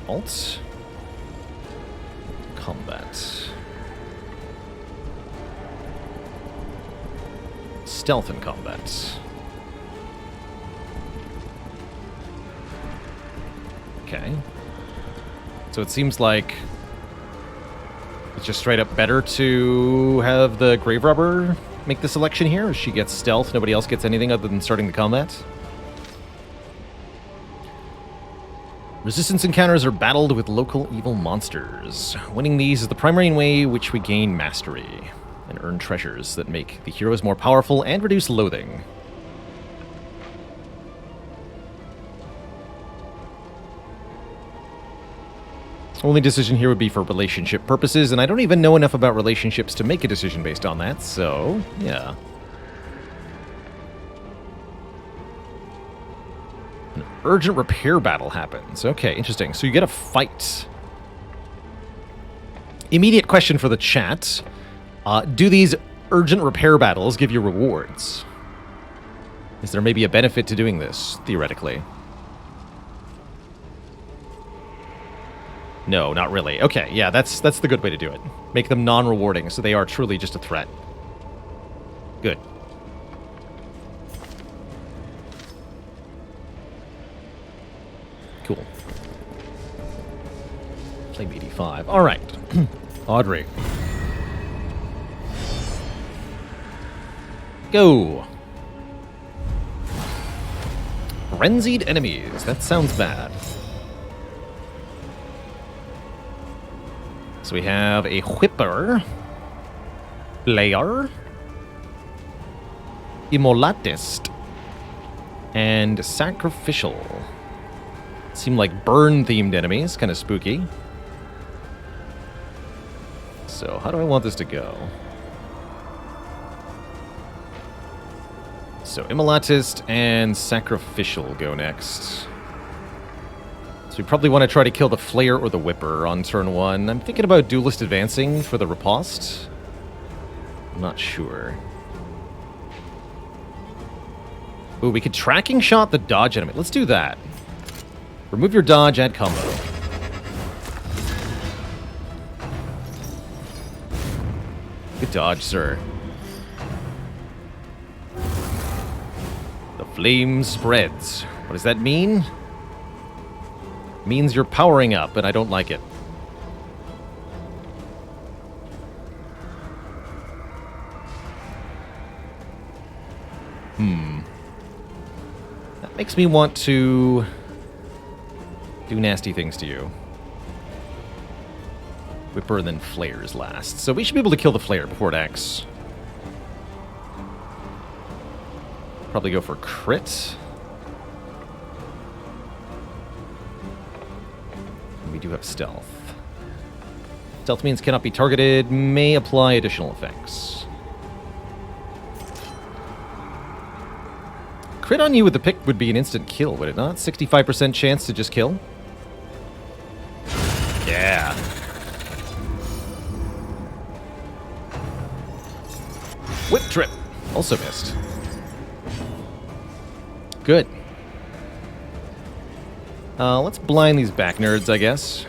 Alt. Combat. Stealth and combat. Okay. So it seems like it's just straight up better to have the Grave Robber make the selection here. She gets stealth, nobody else gets anything other than starting the combat. Resistance encounters are battled with local evil monsters. Winning these is the primary way which we gain mastery and earn treasures that make the heroes more powerful and reduce loathing. Only decision here would be for relationship purposes, and I don't even know enough about relationships to make a decision based on that, so yeah. An urgent repair battle happens. Okay, interesting. So you get a fight. Immediate question for the chat. Do these urgent repair battles give you rewards? Is there maybe a benefit to doing this, theoretically? No, not really. Okay, yeah, that's the good way to do it. Make them non-rewarding, so they are truly just a threat. Good. Cool. Flame 85. All right. Audrey. Go. Frenzied enemies. That sounds bad. So we have a Whipper, Player, Immolatist, and Sacrificial. Seem like burn-themed enemies, kind of spooky. So how do I want this to go? So Immolatist and Sacrificial go next. So we probably want to try to kill the Flayer or the Whipper on turn 1. I'm thinking about Duelist advancing for the riposte. I'm not sure. Ooh, we could Tracking Shot the dodge enemy. Let's do that. Remove your dodge, add combo. Good dodge, sir. The flame spreads. What does that mean? Means you're powering up, and I don't like it. That makes me want to do nasty things to you. Whipper and then Flayers last. So we should be able to kill the Flayer before it acts. Probably go for crit. We do have stealth. Stealth means cannot be targeted, may apply additional effects. Crit on you with the pick would be an instant kill, would it not? 65% chance to just kill? Yeah. Whip trip. Also missed. Good. Let's blind these back nerds, I guess.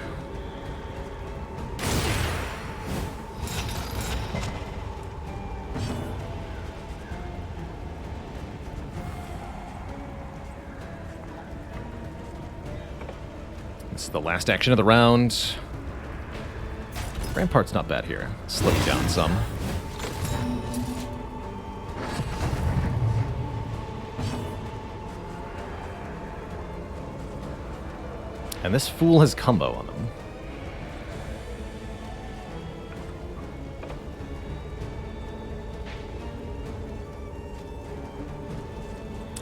This is the last action of the round. Rampart's not bad here. Slow it down some. And this fool has combo on them.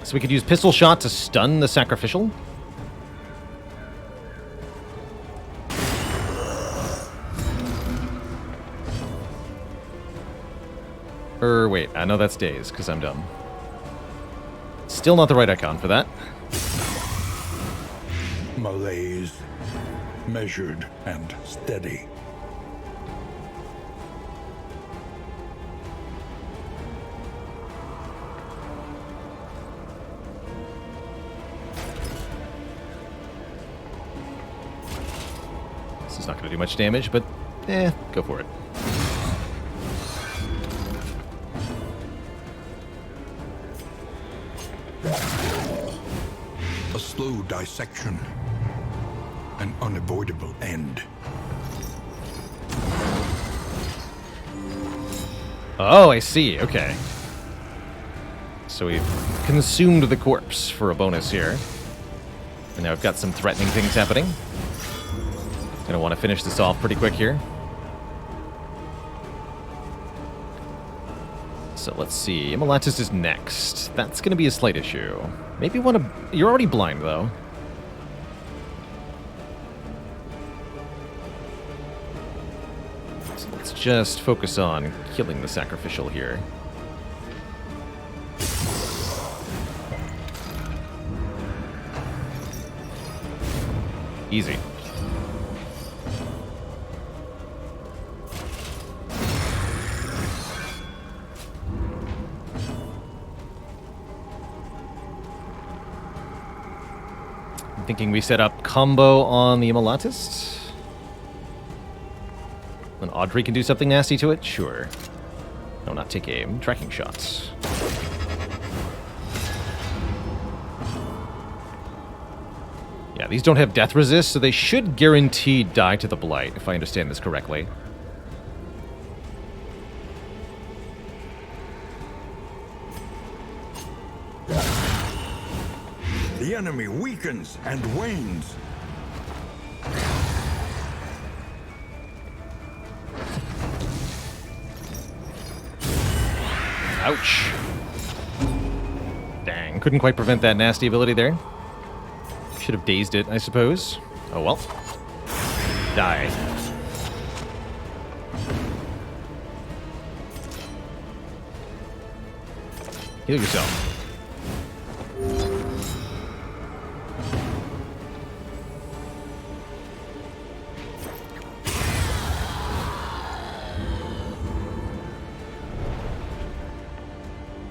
So we could use pistol shot to stun the sacrificial. Wait, I know that's days, because I'm dumb. Still not the right icon for that. Malaise, measured and steady. This is not going to do much damage, but go for it. A slow dissection. An unavoidable end. Oh, I see. Okay. So we've consumed the corpse for a bonus here. And now we've got some threatening things happening. Gonna want to finish this off pretty quick here. So let's see. Immolatus is next. That's gonna be a slight issue. Maybe one of... You're already blind, though. So let's just focus on killing the sacrificial here. Easy. I'm thinking we set up combo on the Immolatus. When Audrey can do something nasty to it? Sure. No, not take aim. Tracking shots. Yeah, these don't have death resist, so they should guaranteed die to the Blight, if I understand this correctly. The enemy weakens and wanes. Ouch. Dang, couldn't quite prevent that nasty ability there. Should have dazed it, I suppose. Oh well. Die. Heal yourself.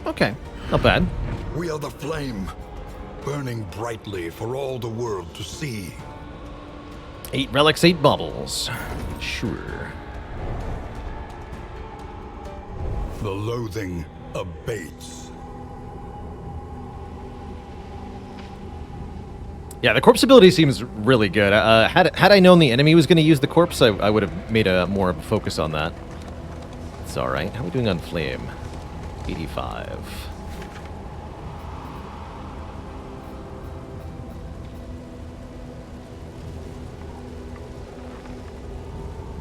Okay, not bad. We are the flame, burning brightly for all the world to see. 8 relics, 8 bubbles. Sure. The loathing abates. Yeah, the corpse ability seems really good. Had I known the enemy was going to use the corpse, I would have made a more of a focus on that. It's alright. How are we doing on flame? 85.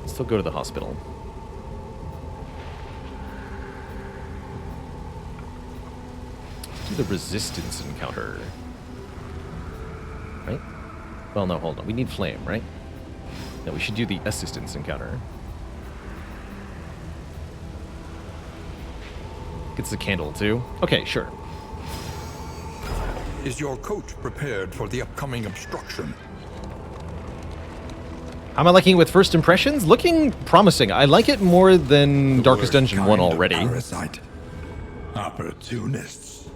Still go to the hospital. Let's do the resistance encounter. Right? Well, no, hold on. We need flame, right? No, we should do the assistance encounter. Gets the candle, too. Okay, sure. Is your coach prepared for the upcoming obstruction? How am I liking it with first impressions? Looking promising. I like it more than Darkest Dungeon 1 already. Parasite. Opportunists.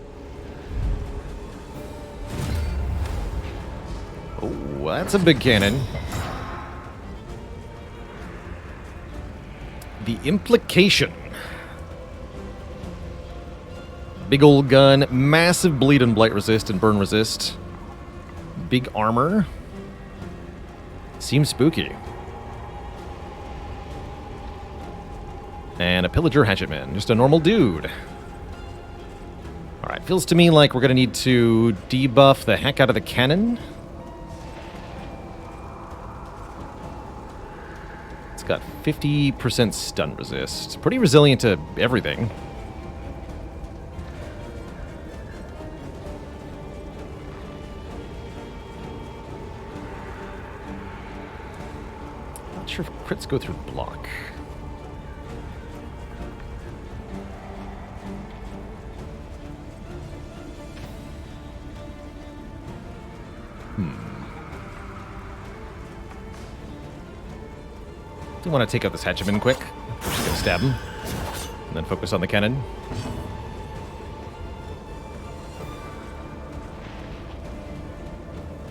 Oh, that's a big cannon. The implication. Big old gun, massive bleed and blight resist and burn resist. Big armor. Seems spooky. And a pillager hatchetman, just a normal dude. Alright, feels to me like we're going to need to debuff the heck out of the cannon. It's got 50% stun resist. Pretty resilient to everything. Not sure if crits go through block. I want to take out this hatchetman quick. We're just going to stab him. And then focus on the cannon.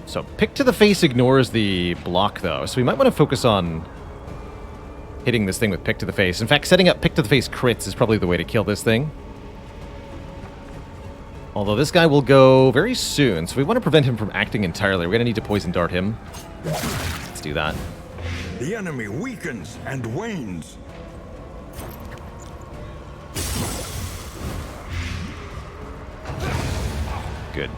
So, pick to the face ignores the block, though. So we might want to focus on hitting this thing with pick to the face. In fact, setting up pick to the face crits is probably the way to kill this thing. Although this guy will go very soon, so we want to prevent him from acting entirely. We're going to need to poison dart him. Let's do that. The enemy weakens and wanes. Good.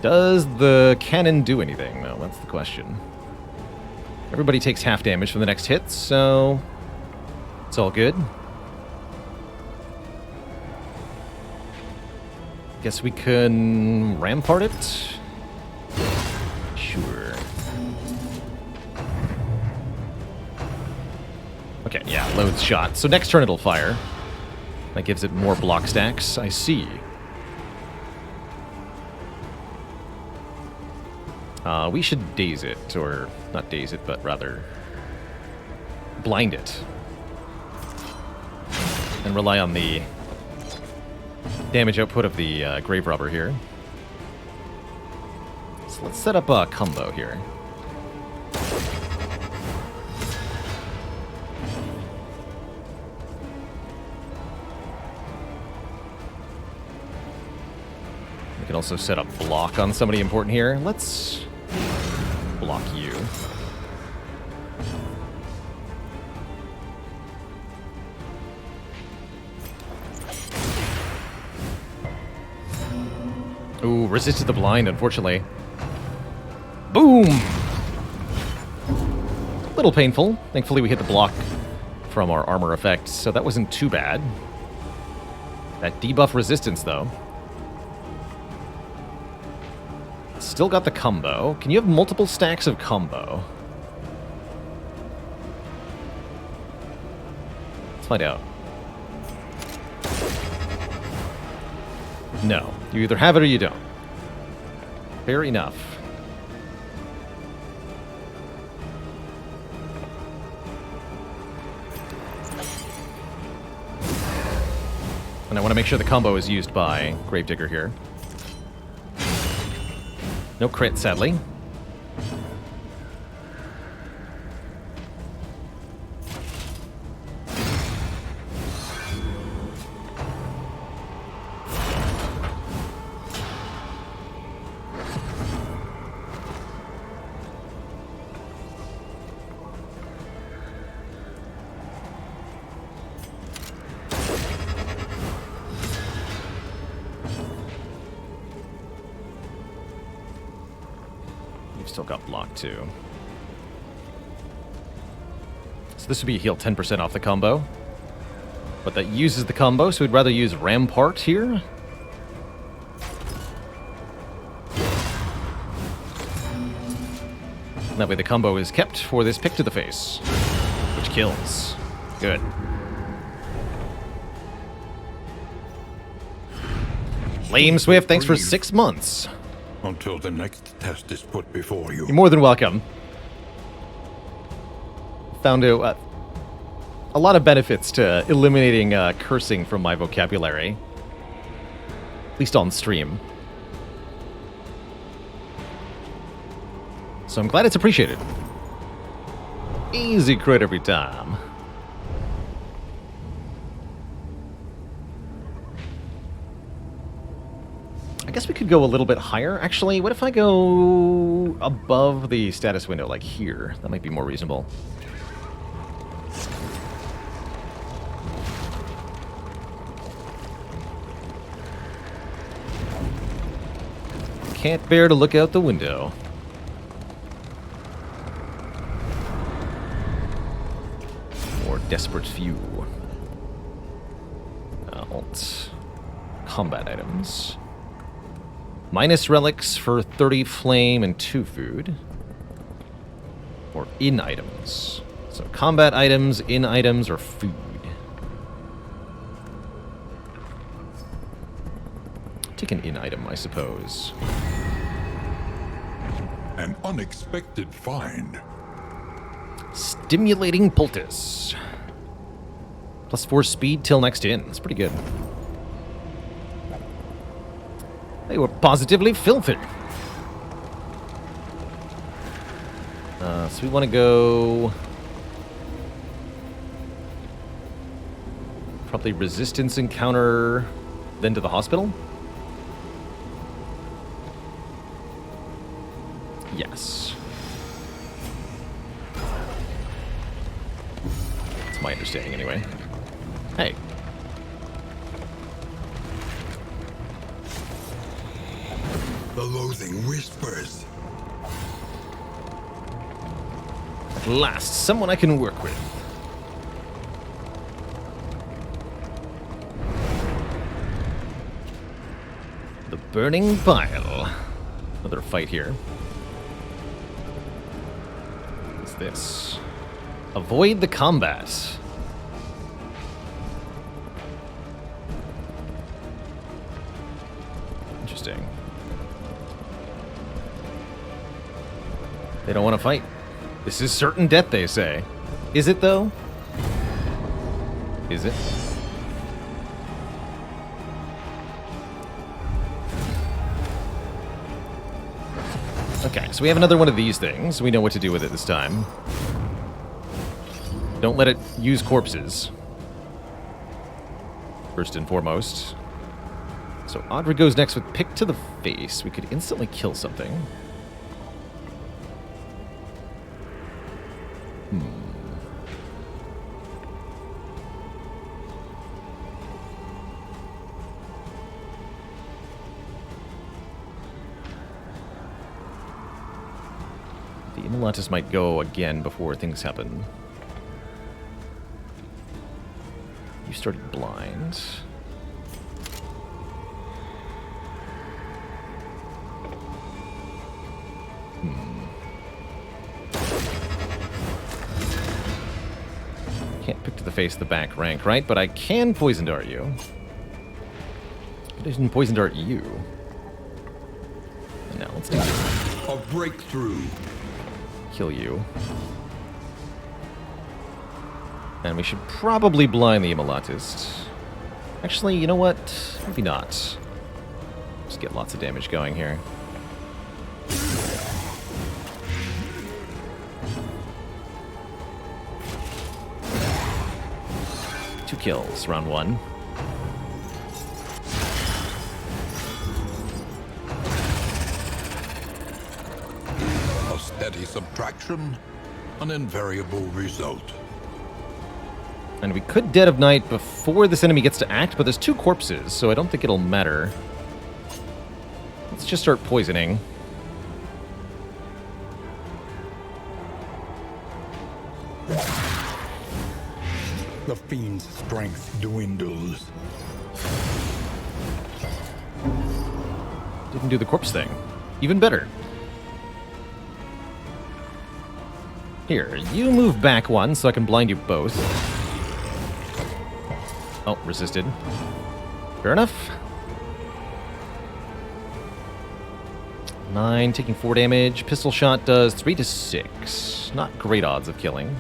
Does the cannon do anything? No, that's the question. Everybody takes half damage from the next hit, so it's all good. Guess we can rampart it? Sure. Okay, yeah, loads shot. So next turn it'll fire. That gives it more block stacks. I see. We should daze it, or not daze it, but rather blind it. And rely on the damage output of the grave robber here. So let's set up a combo here. We can also set up block on somebody important here. Let's block you. Ooh, resisted the blind, unfortunately. Boom! Little painful. Thankfully we hit the block from our armor effect, so that wasn't too bad. That debuff resistance, though. Still got the combo. Can you have multiple stacks of combo? Let's find out. No. You either have it or you don't. Fair enough. And I want to make sure the combo is used by Gravedigger here. No crit, sadly. Still got block too. So this would be a heal 10% off the combo. But that uses the combo, so we'd rather use Rampart here. And that way the combo is kept for this pick to the face, which kills. Good. Flame Swift, thanks for 6 months. Until the next test is put before you. You're more than welcome. Found a lot of benefits to eliminating cursing from my vocabulary. At least on stream. So I'm glad it's appreciated. Easy crit every time. I guess we could go a little bit higher. Actually, what if I go above the status window, like here? That might be more reasonable. Can't bear to look out the window. More desperate few. Alt. Combat items. Minus relics for 30 flame and 2 food. Or in items. So combat items, in items, or food. Take an in item, I suppose. An unexpected find. Stimulating poultice. Plus 4 speed till next in. That's pretty good. They were positively filthy. So we want to go... probably resistance encounter, then to the hospital? Yes. That's my understanding, anyway. Hey. The loathing whispers. At last, someone I can work with. The burning pile. Another fight here. What's this? Avoid the combat. Interesting. They don't want to fight. This is certain death, they say. Is it, though? Is it? Okay, so we have another one of these things. We know what to do with it this time. Don't let it use corpses. First and foremost. So Audra goes next with pick to the face. We could instantly kill something. The Immolatus might go again before things happen. You started blind. Can't pick to the face the back rank, right? But I can poison dart you. I didn't poison dart you. And now let's do this. A breakthrough. Kill you. And we should probably blind the Immolatus. Actually, you know what? Maybe not. Just get lots of damage going here. Two kills, round one. A steady subtraction, an invariable result. And we could Dead of Night before this enemy gets to act, but there's two corpses, so I don't think it'll matter. Let's just start poisoning. The fiend's strength dwindles. Didn't do the corpse thing. Even better. Here, you move back one so I can blind you both. Oh, resisted. Fair enough. 9, taking 4 damage. Pistol shot does 3 to 6. Not great odds of killing.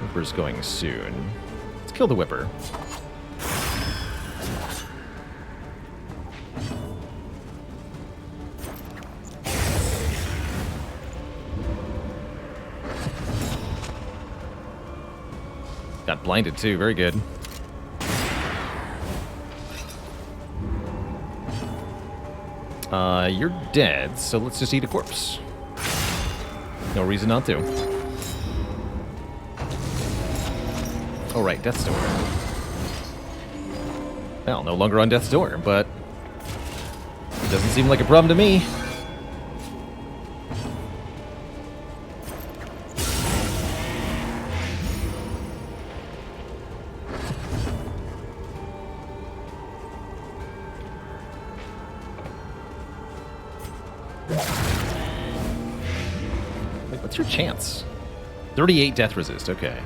Whipper's going soon. Let's kill the Whipper. Got blinded too, very good. You're dead, so let's just eat a corpse. No reason not to. Oh right, Death's Door. Well, no longer on Death's Door, but it doesn't seem like a problem to me. Wait, what's your chance? 38 death resist, okay.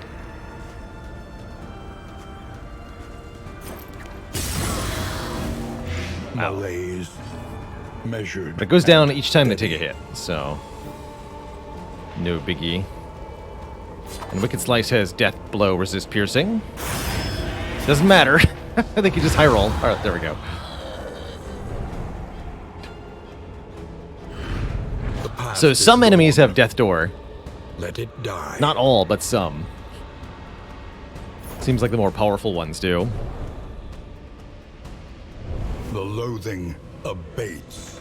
Malaise measured. But it goes down each time they take a hit, so no biggie. And Wicked Slice has Death Blow, Resist Piercing. Doesn't matter. I think you just high roll. All right, there we go. So some enemies have Death Door. Let it die. Not all, but some. Seems like the more powerful ones do. The loathing abates.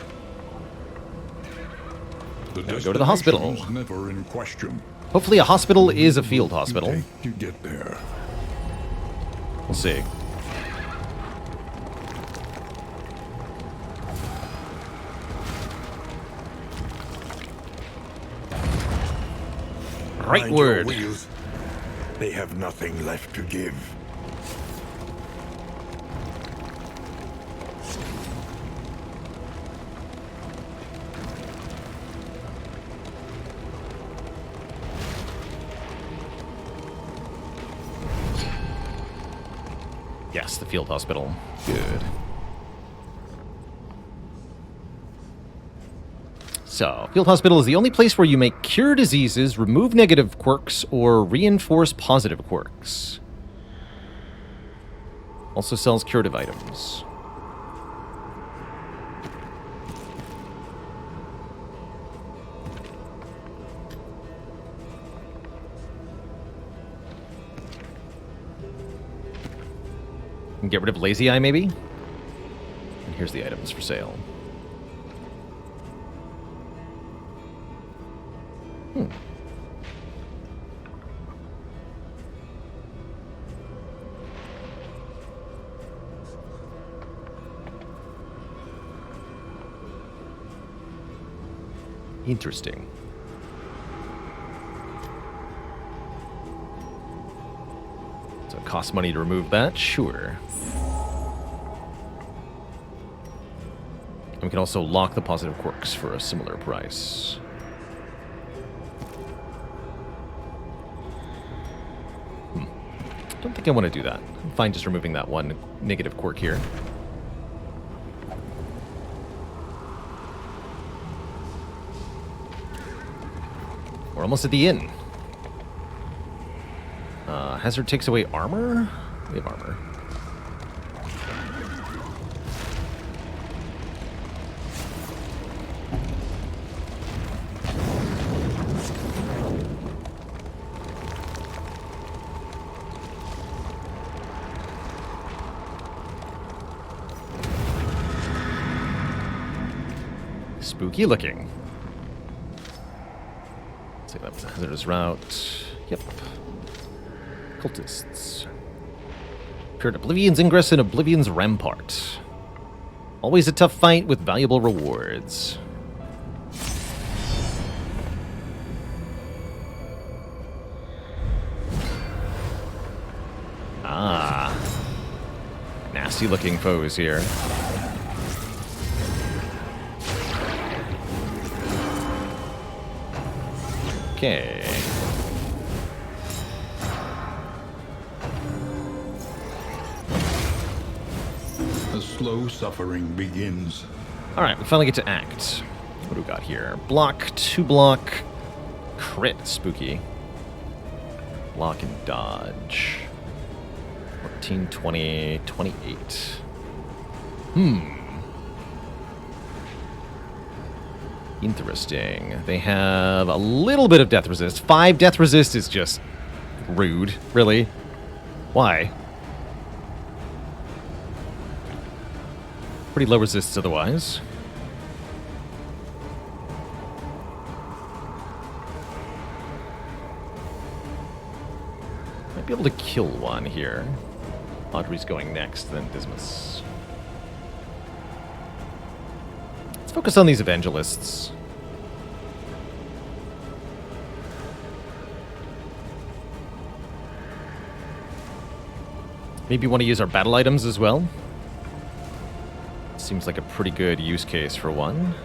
The Now we go to the hospital. destination's never in question. Hopefully a hospital is a field hospital. Take to get there. We'll see. Right Mind your word. wheels. They have nothing left to give. Yes, the field hospital. Good. So, field hospital is the only place where you may cure diseases, remove negative quirks, or reinforce positive quirks. Also sells curative items. And get rid of Lazy Eye, maybe? And here's the items for sale. Interesting. So it costs money to remove that? Sure. And we can also lock the positive quirks for a similar price. Don't think I want to do that. I'm fine just removing that one negative quirk here. We're almost at the inn. Hazard takes away armor? We have armor. Spooky looking. Let's see, that was a hazardous route. Yep. Cultists. Appeared Oblivion's Ingress and Oblivion's Rampart. Always a tough fight with valuable rewards. Ah. Nasty looking foes here. Okay. The slow suffering begins. Alright, we finally get to act. What do we got here? Block, 2 block, crit, spooky. Block and dodge. 14, 20, 28. Interesting. They have a little bit of death resist. 5 death resist is just rude, really. Why? Pretty low resists otherwise. Might be able to kill one here. Audrey's going next, then Dismas. Let's focus on these evangelists. Maybe want to use our battle items as well. Seems like a pretty good use case for one.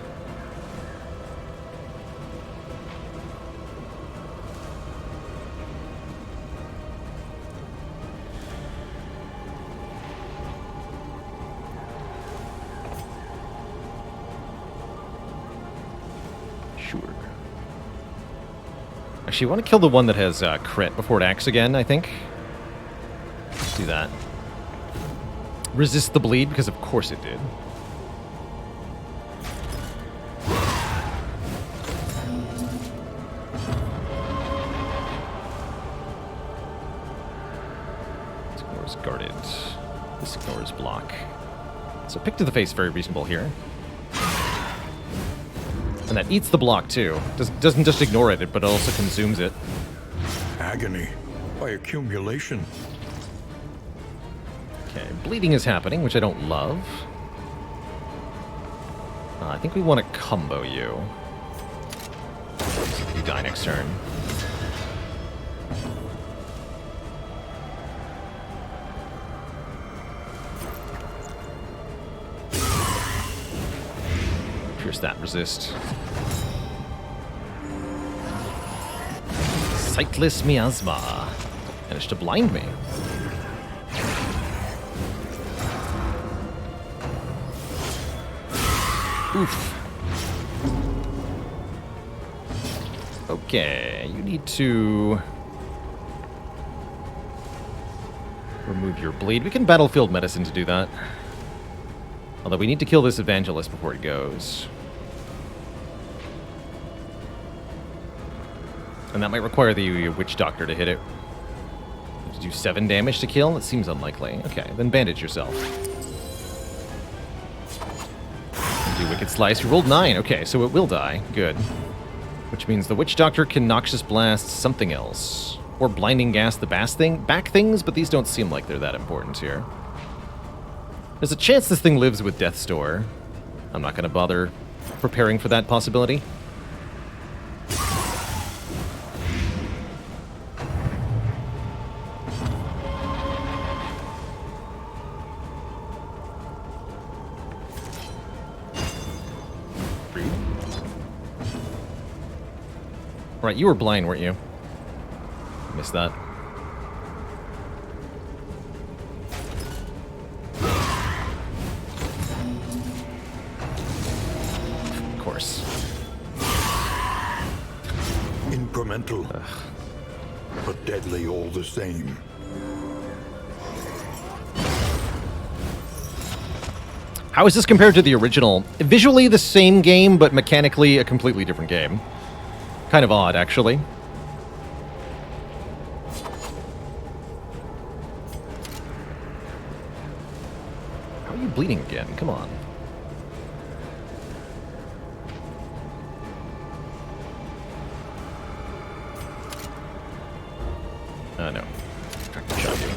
Sure. Actually, I want to kill the one that has crit before it acts again, I think. Let's do that. Resist the bleed, because of course it did. This ignores guarded. This ignores block. So pick to the face, very reasonable here. And that eats the block too. Doesn't just ignore it, but also consumes it. Agony by accumulation. Okay, bleeding is happening, which I don't love. I think we want to combo you. You die next turn. Pierce that, resist. Sightless miasma. Managed to blind me. Oof. Okay, you need to remove your bleed. We can battlefield medicine to do that. Although we need to kill this evangelist before it goes. And that might require the witch doctor to hit it. To do 7 damage to kill? That seems unlikely. Okay, then bandage yourself. Do Wicked Slice. You rolled 9. Okay, so it will die. Good. Which means the Witch Doctor can Noxious Blast something else. Or Blinding Gas the back things, but these don't seem like they're that important here. There's a chance this thing lives with Death's Door. I'm not going to bother preparing for that possibility. Right, you were blind, weren't you? Missed that. Of course. Incremental, but deadly all the same. How is this compared to the original? Visually the same game, but mechanically a completely different game. Kind of odd, actually. How are you bleeding again? Come on. No. Tractor shot you.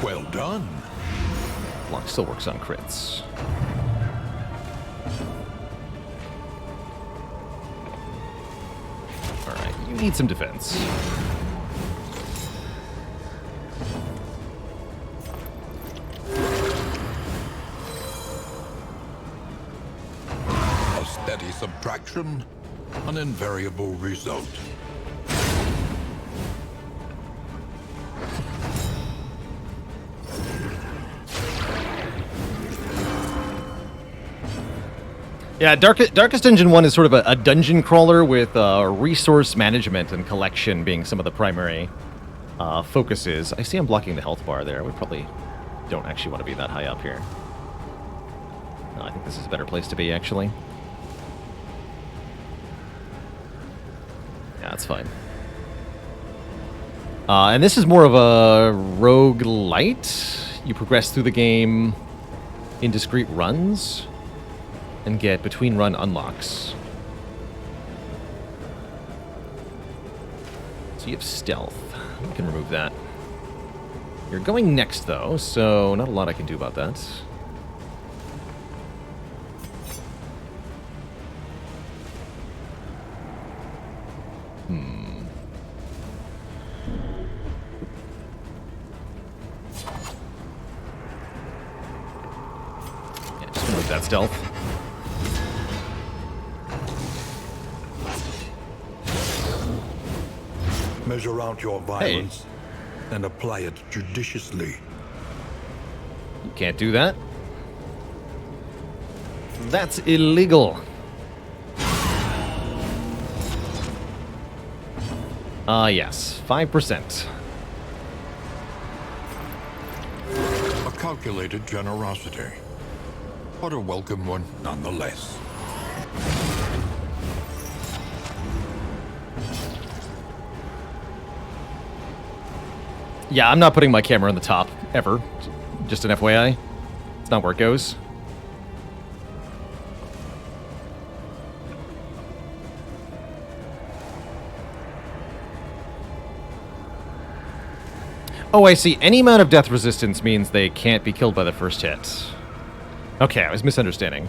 Well done. Block still works on crits. Alright, you need some defense. A steady subtraction, an invariable result. Yeah, Darkest Dungeon 1 is sort of a dungeon crawler with resource management and collection being some of the primary focuses. I see I'm blocking the health bar there. We probably don't actually want to be that high up here. No, I think this is a better place to be, actually. Yeah, that's fine. And this is more of a roguelite. You progress through the game in discrete runs and get between run unlocks. So you have stealth. We can remove that. You're going next, though, so not a lot I can do about that. Yeah, just remove that stealth. Measure out your violence and apply it judiciously. You can't do that. That's illegal. Yes, 5%. A calculated generosity, but a welcome one nonetheless. Yeah, I'm not putting my camera on the top, ever. Just an FYI. It's not where it goes. Oh, I see. Any amount of death resistance means they can't be killed by the first hit. Okay, I was misunderstanding.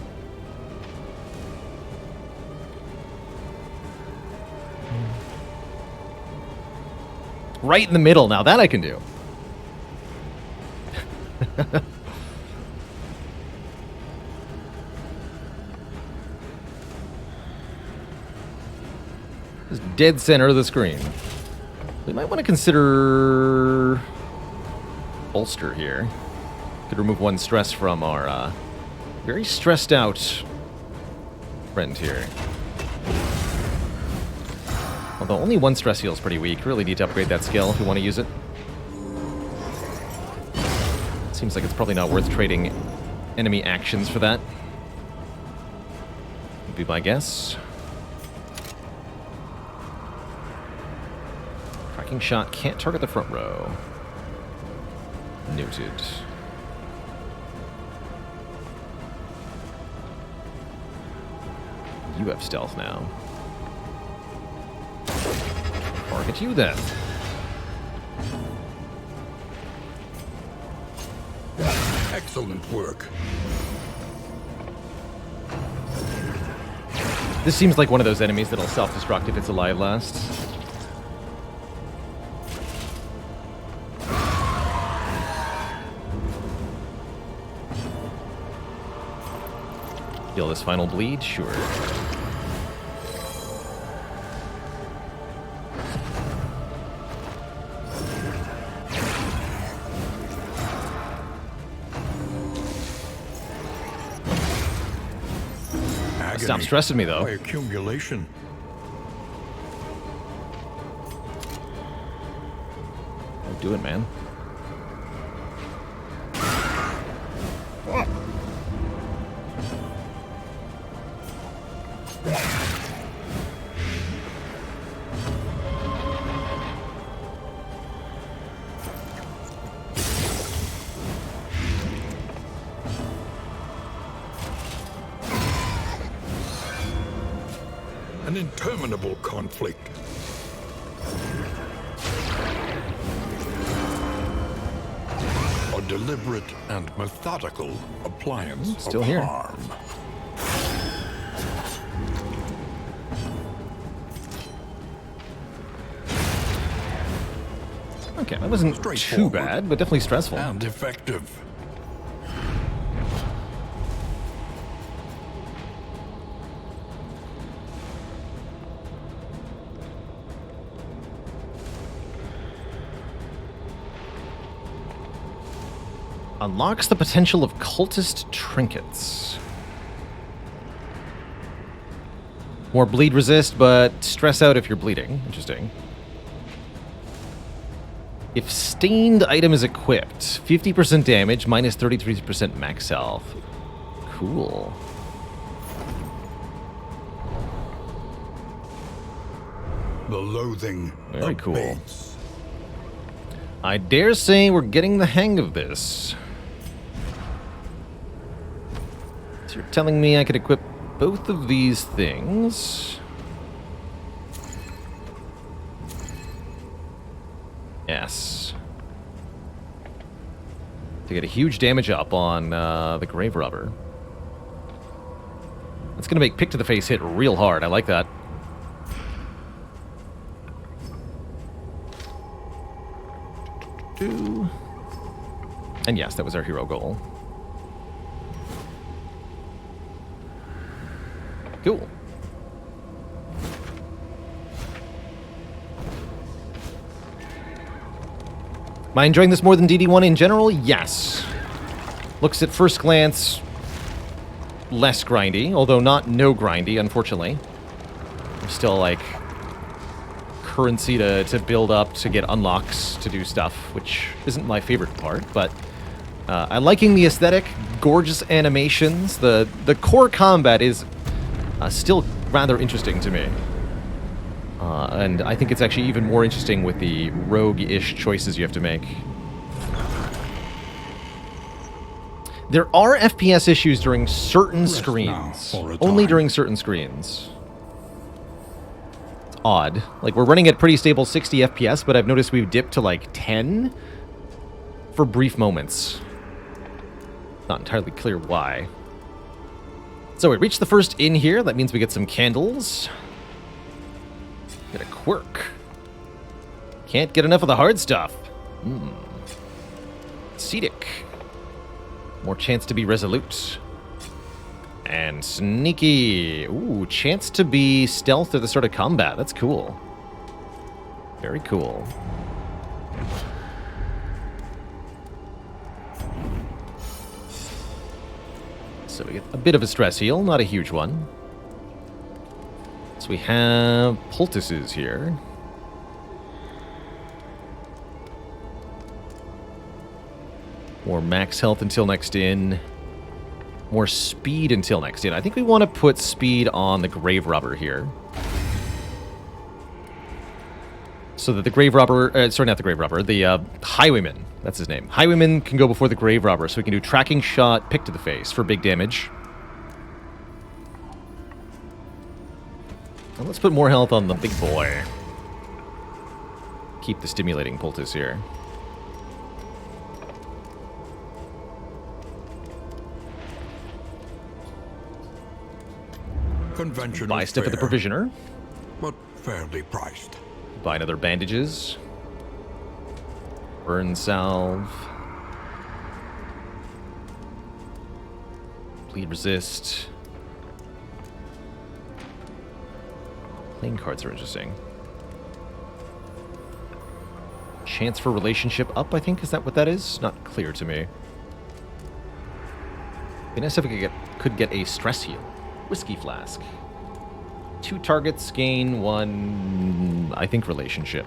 Right in the middle. Now that I can do. Just dead center of the screen. We might want to consider bolster here. Could remove one stress from our very stressed out friend here. Although only one stress heal is pretty weak. Really need to upgrade that skill if we want to use it. Seems like it's probably not worth trading enemy actions for that. Would be my guess. Tracking shot can't target the front row. Noted. You have stealth now. Target you then. Excellent work. This seems like one of those enemies that'll self-destruct if it's alive last. Heal this final bleed? Sure. Stop stressing me, though. By accumulation. Don't do it, man. An interminable conflict. A deliberate and methodical appliance Still of here. harm. Okay, that wasn't too Straightforward. bad, but definitely stressful. And effective. Unlocks the potential of cultist trinkets. More bleed resist, but stress out if you're bleeding. Interesting. If stained item is equipped, 50% damage, minus 33% max health. Cool. The loathing Very cool. abates. I dare say we're getting the hang of this. So you're telling me I could equip both of these things. Yes. To get a huge damage up on the Grave Robber. That's going to make Pick to the Face hit real hard. I like that. And yes, that was our hero goal. Cool. Am I enjoying this more than DD1 in general? Yes. Looks at first glance less grindy, although not no grindy, unfortunately. There's still, like, currency to build up, to get unlocks, to do stuff, which isn't my favorite part, but I'm liking the aesthetic, gorgeous animations. The core combat is still rather interesting to me. And I think it's actually even more interesting with the rogue-ish choices you have to make. There are FPS issues during certain screens. Only during certain screens. It's odd. Like, we're running at pretty stable 60 FPS, but I've noticed we've dipped to like 10 for brief moments. Not entirely clear why. So we reached the first inn here. That means we get some candles. Get a quirk. Can't get enough of the hard stuff. Acetic. More chance to be resolute. And sneaky. Ooh, chance to be stealth at the start of combat. That's cool. Very cool. So we get a bit of a stress heal, not a huge one. So we have poultices here. More max health until next in. More speed until next in. I think we want to put speed on the Grave Robber here. So that the Grave Robber... sorry, not the Grave Robber. The Highwayman. That's his name. Highwayman can go before the Grave Robber, so we can do tracking shot, pick to the face for big damage. Well, let's put more health on the big boy. Keep the stimulating poultice here. Conventional Buy stuff at the fare, provisioner. but fairly priced. Buy another bandages. Burn salve. Bleed resist. Playing cards are interesting. Chance for relationship up, I think. Is that what that is? Not clear to me. Be nice if we could get a stress heal. Whiskey flask. 2 targets gain 1, I think, relationship.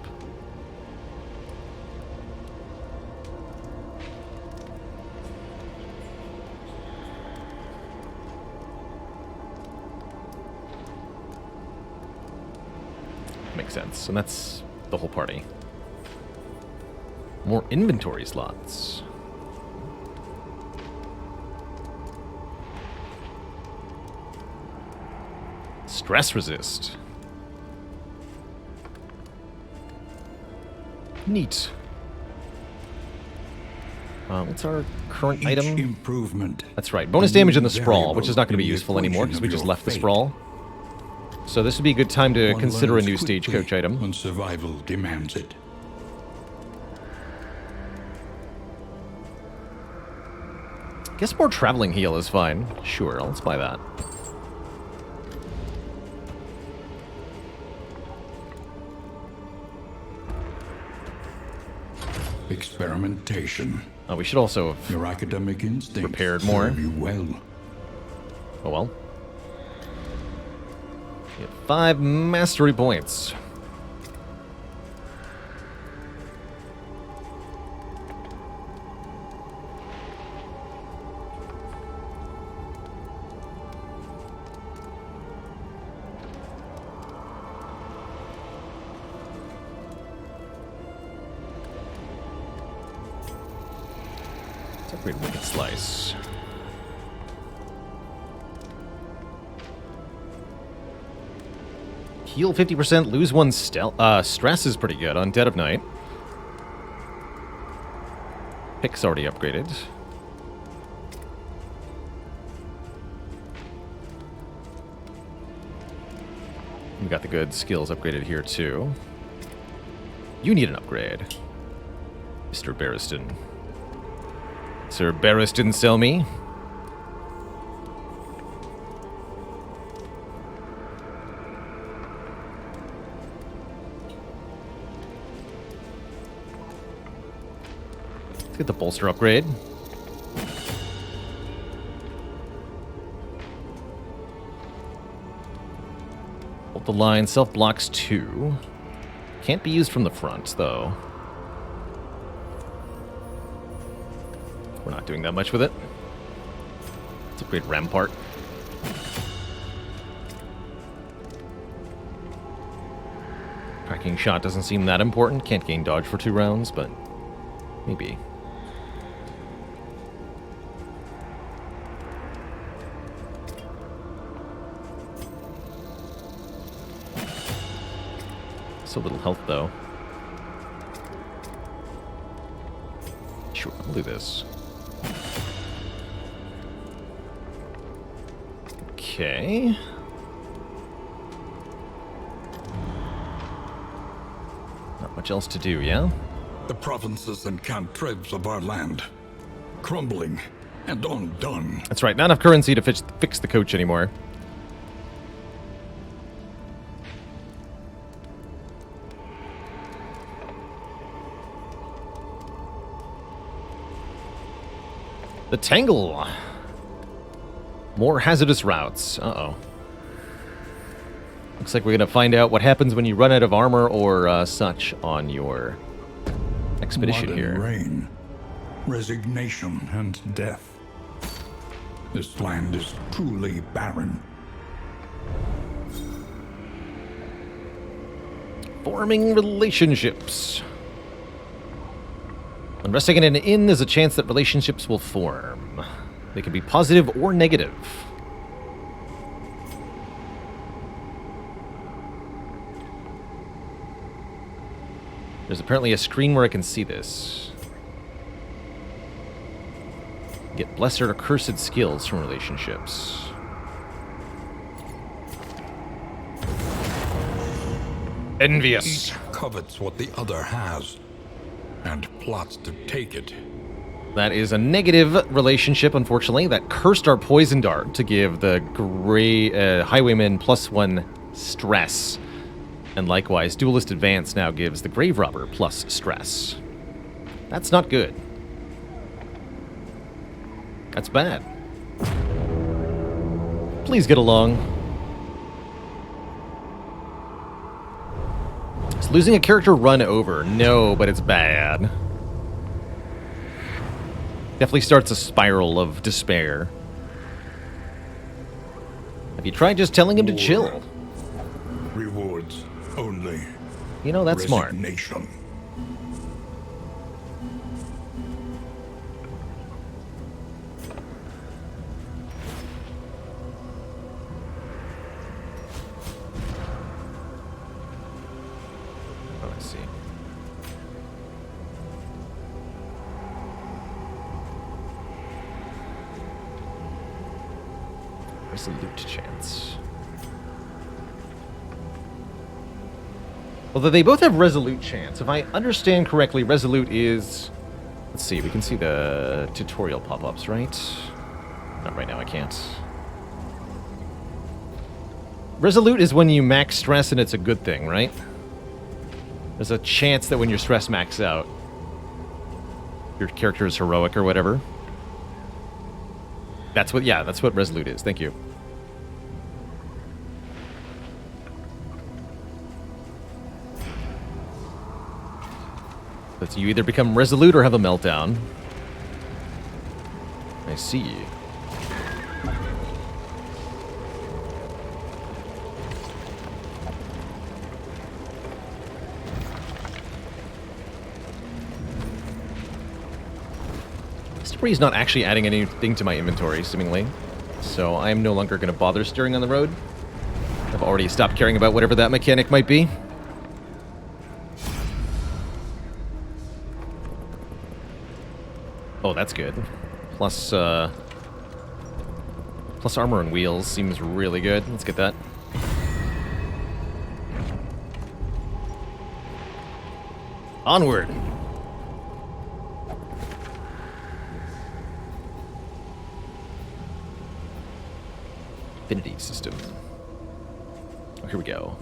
Makes sense. And that's the whole party. More inventory slots. Stress resist. Neat. What's our current Each item? improvement. That's right. Bonus damage in the sprawl, which is not going to be useful anymore because we just left the sprawl. So this would be a good time to consider a new stagecoach item. When survival demands it. Guess more traveling heal is fine. Sure, let's buy that. Experimentation. We should also have Your academic instincts prepared more. serve you well. Oh well. Get 5 mastery points. Upgrade Wicked Slice. Heal 50%, lose 1 stress is pretty good on Dead of Night. Pick's already upgraded. We got the good skills upgraded here too. You need an upgrade, Mr. Barristan. Sir Barristan, sell me. Let's get the bolster upgrade. Hold the line, self blocks 2. Can't be used from the front, though. We're not doing that much with it. Let's upgrade Rampart. Cracking Shot doesn't seem that important. Can't gain dodge for 2 rounds, but maybe. So little health, though. Sure, I'll do this. Okay. Not much else to do, yeah? The provinces and cantrevs of our land, crumbling and undone. That's right, not enough currency to fix the coach anymore. The Tangle. More hazardous routes. Uh-oh. Looks like we're going to find out what happens when you run out of armor or such on your expedition Modern here. Reign, resignation, and death. This land is truly barren. Forming relationships. When resting in an inn, there's a chance that relationships will form. They can be positive or negative. There's apparently a screen where I can see this. Get blessed or cursed skills from relationships. Envious. Each covets what the other has, and plots to take it. That is a negative relationship, unfortunately. That cursed our poison dart to give the highwayman +1 stress. And likewise, Duelist Advance now gives the grave robber plus stress. That's not good. That's bad. Please get along. Is losing a character run over? No, but it's bad. Definitely starts a spiral of despair. Have you tried just telling him to chill? Rewards only. You know, that's smart. Resignation. Oh, I see. Resolute chance. Although they both have resolute chance. If I understand correctly, resolute is... Let's see, we can see the tutorial pop-ups, right? Not right now, I can't. Resolute is when you max stress and it's a good thing, right? There's a chance that when your stress max out, your character is heroic or whatever. That's what, yeah, that's what resolute is. Thank you. But you either become resolute or have a meltdown. I see. He's not actually adding anything to my inventory, seemingly. So I am no longer going to bother steering on the road. I've already stopped caring about whatever that mechanic might be. Oh, that's good. Plus armor and wheels seems really good. Let's get that. Onward! Affinity system. Oh, here we go.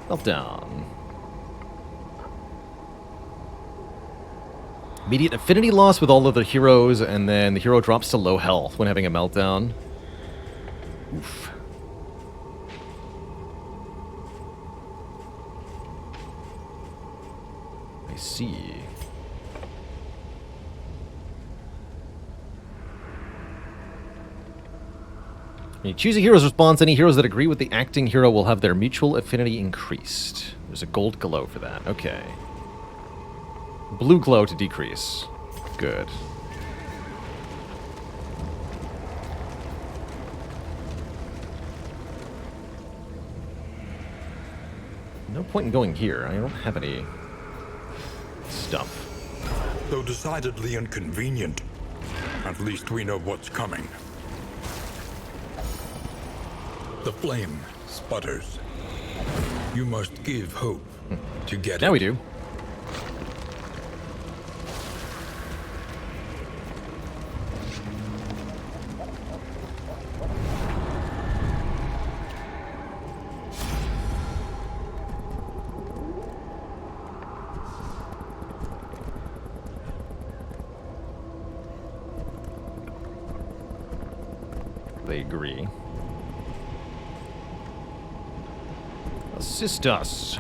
Meltdown. Immediate affinity loss with all of the heroes, and then the hero drops to low health when having a meltdown. Oof. I see. When you choose a hero's response, any heroes that agree with the acting hero will have their mutual affinity increased. There's a gold glow for that. Okay. Blue glow to decrease. Good. No point in going here. I don't have any stuff. Though decidedly inconvenient, at least we know what's coming. The flame sputters. You must give hope to get it. Now we do. They agree. Assist us.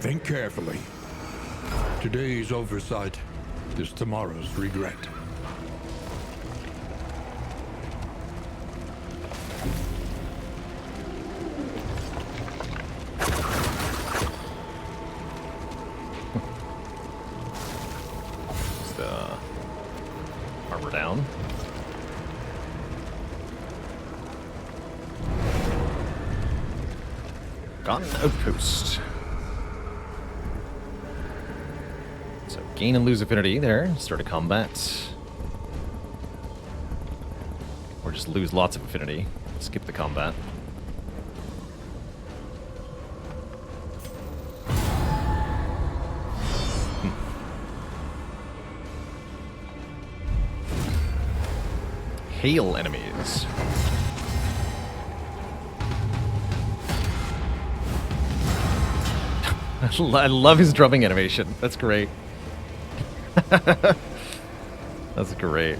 Think carefully. Today's oversight is tomorrow's regret. Armor down. Got an outpost. So gain and lose affinity there. Start a combat. Or just lose lots of affinity. Skip the combat. Hail enemies. I love his drumming animation. That's great. That's great.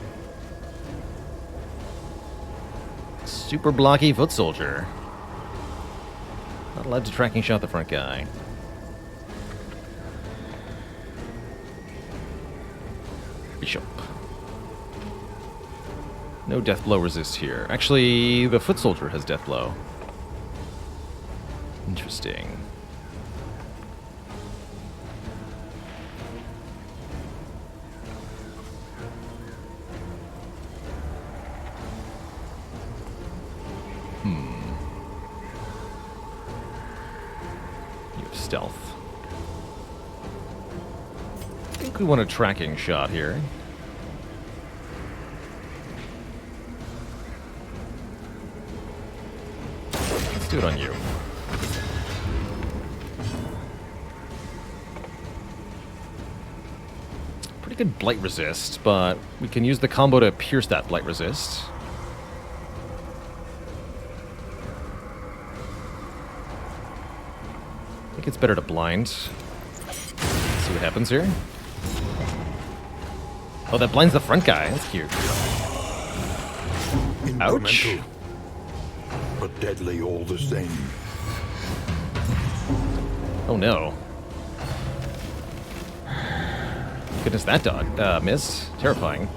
Super blocky foot soldier. Not allowed to tracking shot the front guy. Bishop. No death blow resist here. Actually, the foot soldier has death blow. Interesting. You have stealth. I think we want a tracking shot here. Do it on you. Pretty good blight resist, but we can use the combo to pierce that blight resist. I think it's better to blind. See what happens here. Oh, that blinds the front guy. That's cute. Ouch. Incremental, but deadly all the same. Oh no. Goodness, that dog. Miss. Terrifying.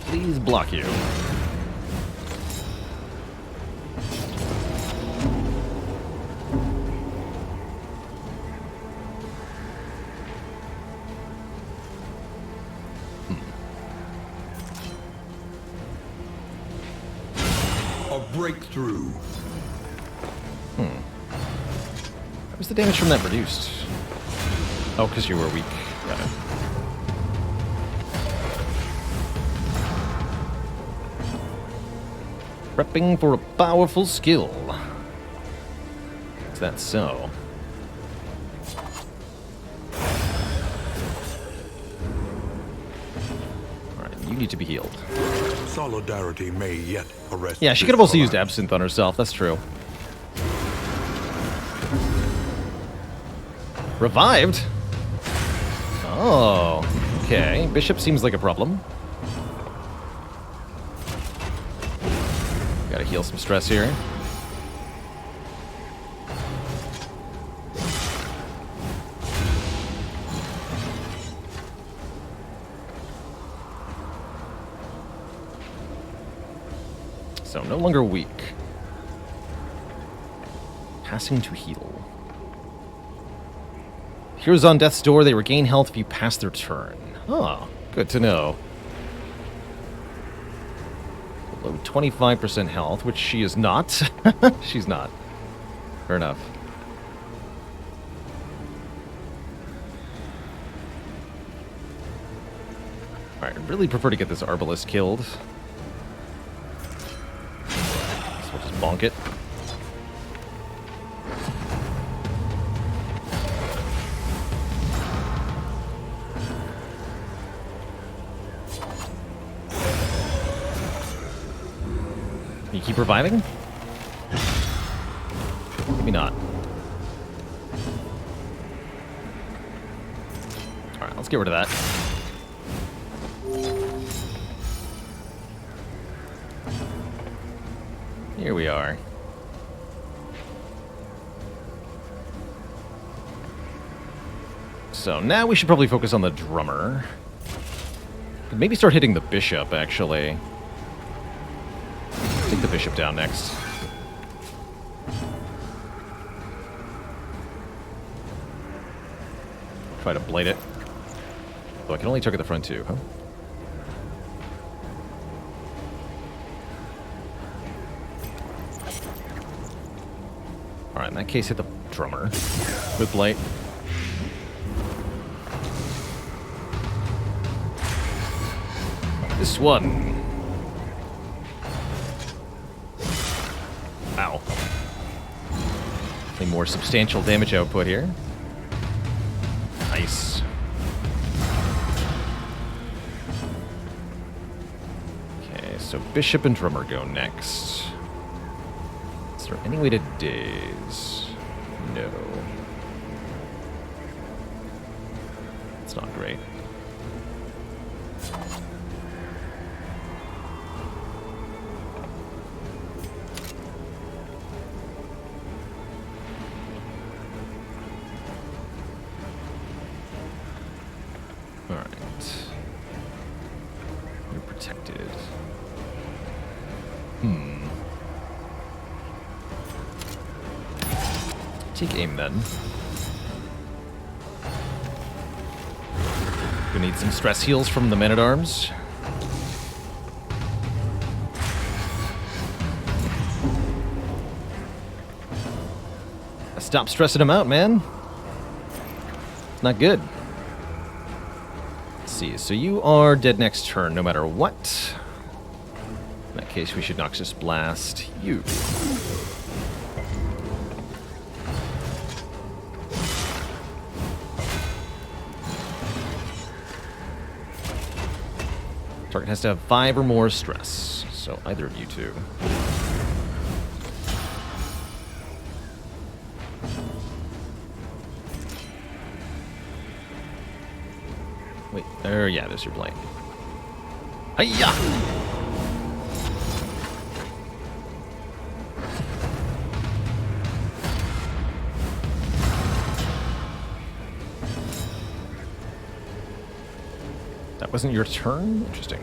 Please block you. A breakthrough. What was the damage from that reduced? Oh, because you were weak. Got it. Prepping for a powerful skill. Is that so? Alright, you need to be healed. Solidarity may yet arrest. Yeah, she could have also used Absinthe on herself, that's true. Revived? Oh, okay. Bishop seems like a problem. Gotta heal some stress here. So, no longer weak. Passing to heal. Heroes on death's door, they regain health if you pass their turn. Oh, good to know. Below 25% health, which she is not. She's not. Fair enough. Alright, I'd really prefer to get this Arbalest killed. So we'll just bonk it. You keep reviving? Maybe not. Alright, let's get rid of that. Here we are. So now we should probably focus on the drummer. Could maybe start hitting the bishop, actually. Take the bishop down next. Try to blade it. Though I can only target the front two, huh? Alright, in that case, hit the drummer with blight. This one. Ow. A more substantial damage output here. Nice. Okay, so bishop and drummer go next. Is there any way to daze? No. It's not great. You're protected. Take aim then. We need some stress heals from the men-at-arms. Stop stressing him out, man. Not good. Let's see, so you are dead next turn no matter what. In that case, we should Noxious Blast you. Target has to have 5 or more stress, so either of you two. Wait, yeah, there's your plane. Hiya! That wasn't your turn? Interesting.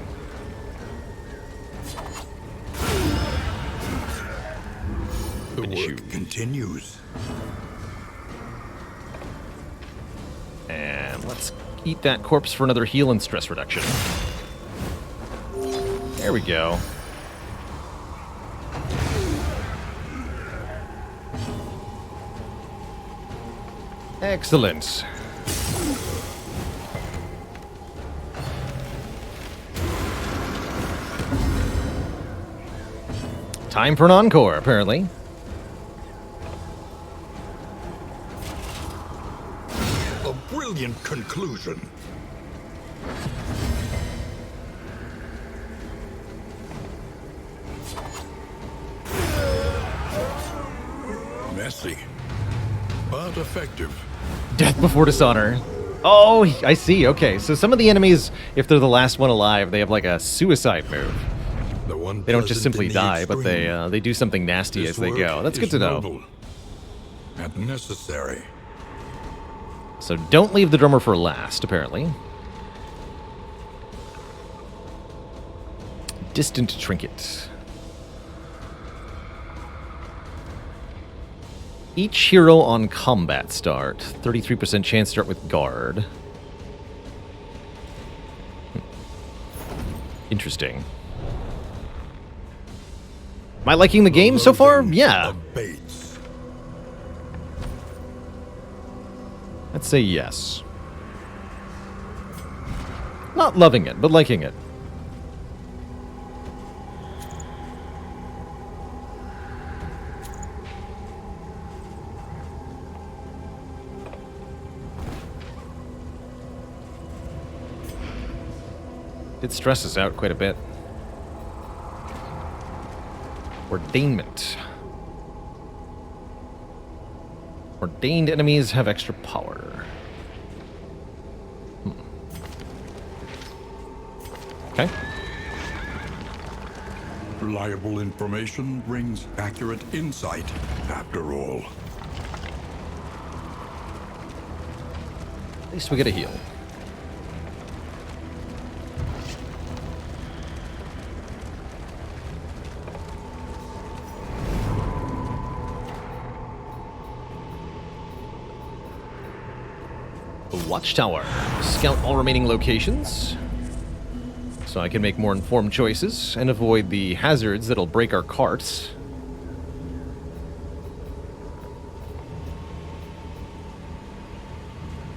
The Finish work you. continues. And let's eat that corpse for another heal and stress reduction. There we go. Excellent. Time for an encore, apparently. A brilliant conclusion. Messy, but effective. Death before dishonor. Oh, I see. Okay, so some of the enemies, if they're the last one alive, they have like a suicide move. The one They don't just present simply in the die, but extreme. they do something nasty This as they work go. That's good is to know. noble and necessary. So don't leave the drummer for last, apparently. Distant trinket. Each hero on combat start. 33% chance to start with guard. Interesting. Am I liking the game so far? Loathing Yeah. abates. Let's say yes. Not loving it, but liking it. It stresses out quite a bit. Ordainment. Ordained enemies have extra power. Okay. Reliable information brings accurate insight, after all. At least we get a heal. Watchtower. Scout all remaining locations, so I can make more informed choices and avoid the hazards that'll break our carts.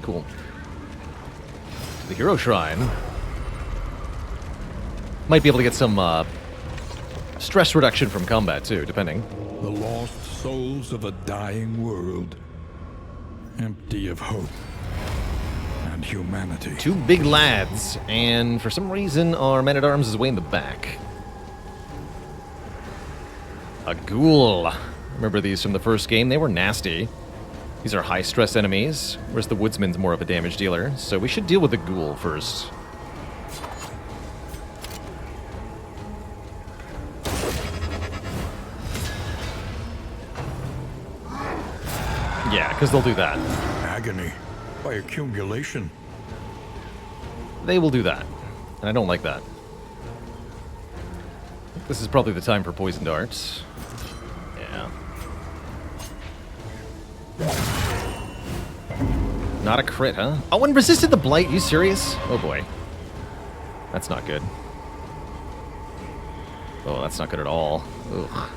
Cool. The Hero Shrine. Might be able to get some stress reduction from combat too, depending. The lost souls of a dying world, empty of hope and humanity. Two big lads, and for some reason our man-at-arms is way in the back. A ghoul. Remember these from the first game? They were nasty. These are high-stress enemies, whereas the woodsman's more of a damage dealer, so we should deal with the ghoul first. Yeah, because they'll do that. Agony by accumulation. They will do that, and I don't like that. This is probably the time for poison darts. Yeah. Not a crit, huh? Oh, and resisted the blight. You serious? Oh boy. That's not good. Oh, that's not good at all. Ugh.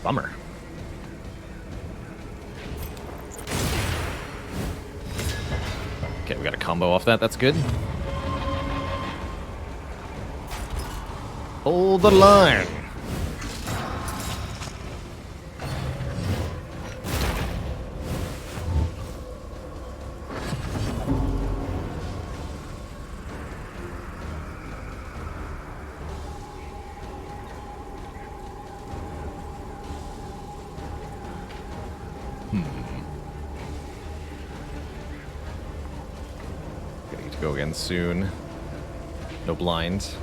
Bummer. Okay, we got a combo off that. That's good. Hold the line. Gonna need to go again soon. No blinds.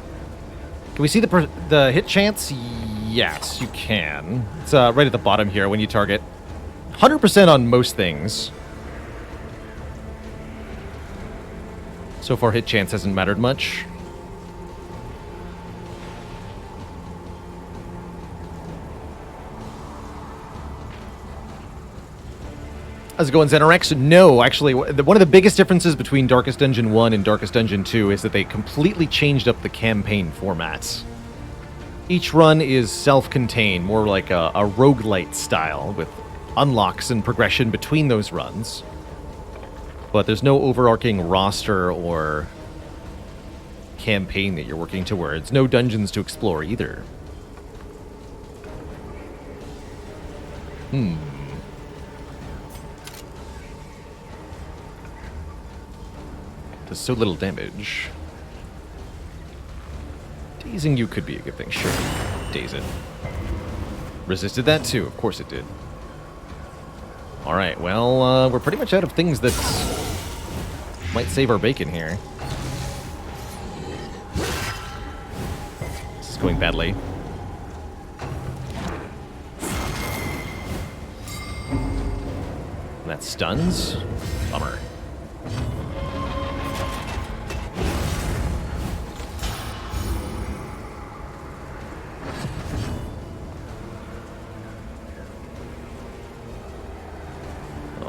Can we see the hit chance? Yes, you can. It's right at the bottom here when you target. 100% on most things. So far, hit chance hasn't mattered much. How's it going, Xenorex? No, actually, one of the biggest differences between Darkest Dungeon 1 and Darkest Dungeon 2 is that they completely changed up the campaign formats. Each run is self-contained, more like a roguelite style, with unlocks and progression between those runs. But there's no overarching roster or campaign that you're working towards. No dungeons to explore either. Does so little damage. Dazing you could be a good thing, sure. Daze it. Resisted that too, of course it did. Alright, well, we're pretty much out of things that might save our bacon here. This is going badly. That stuns? Bummer.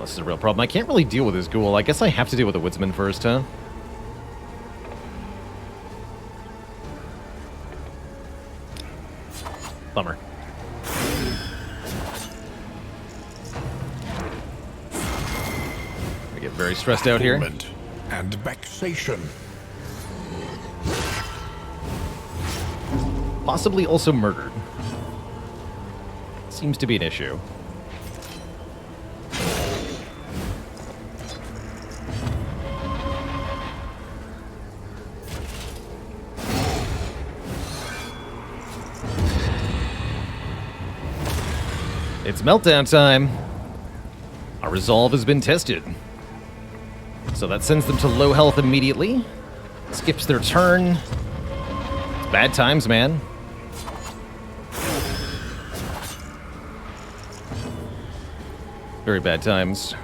This is a real problem. I can't really deal with this ghoul. I guess I have to deal with the woodsman first, huh? Bummer. I get very stressed out here. And vexation. Possibly also murdered. Seems to be an issue. It's meltdown time. Our resolve has been tested. So that sends them to low health immediately. Skips their turn. It's bad times, man. Very bad times.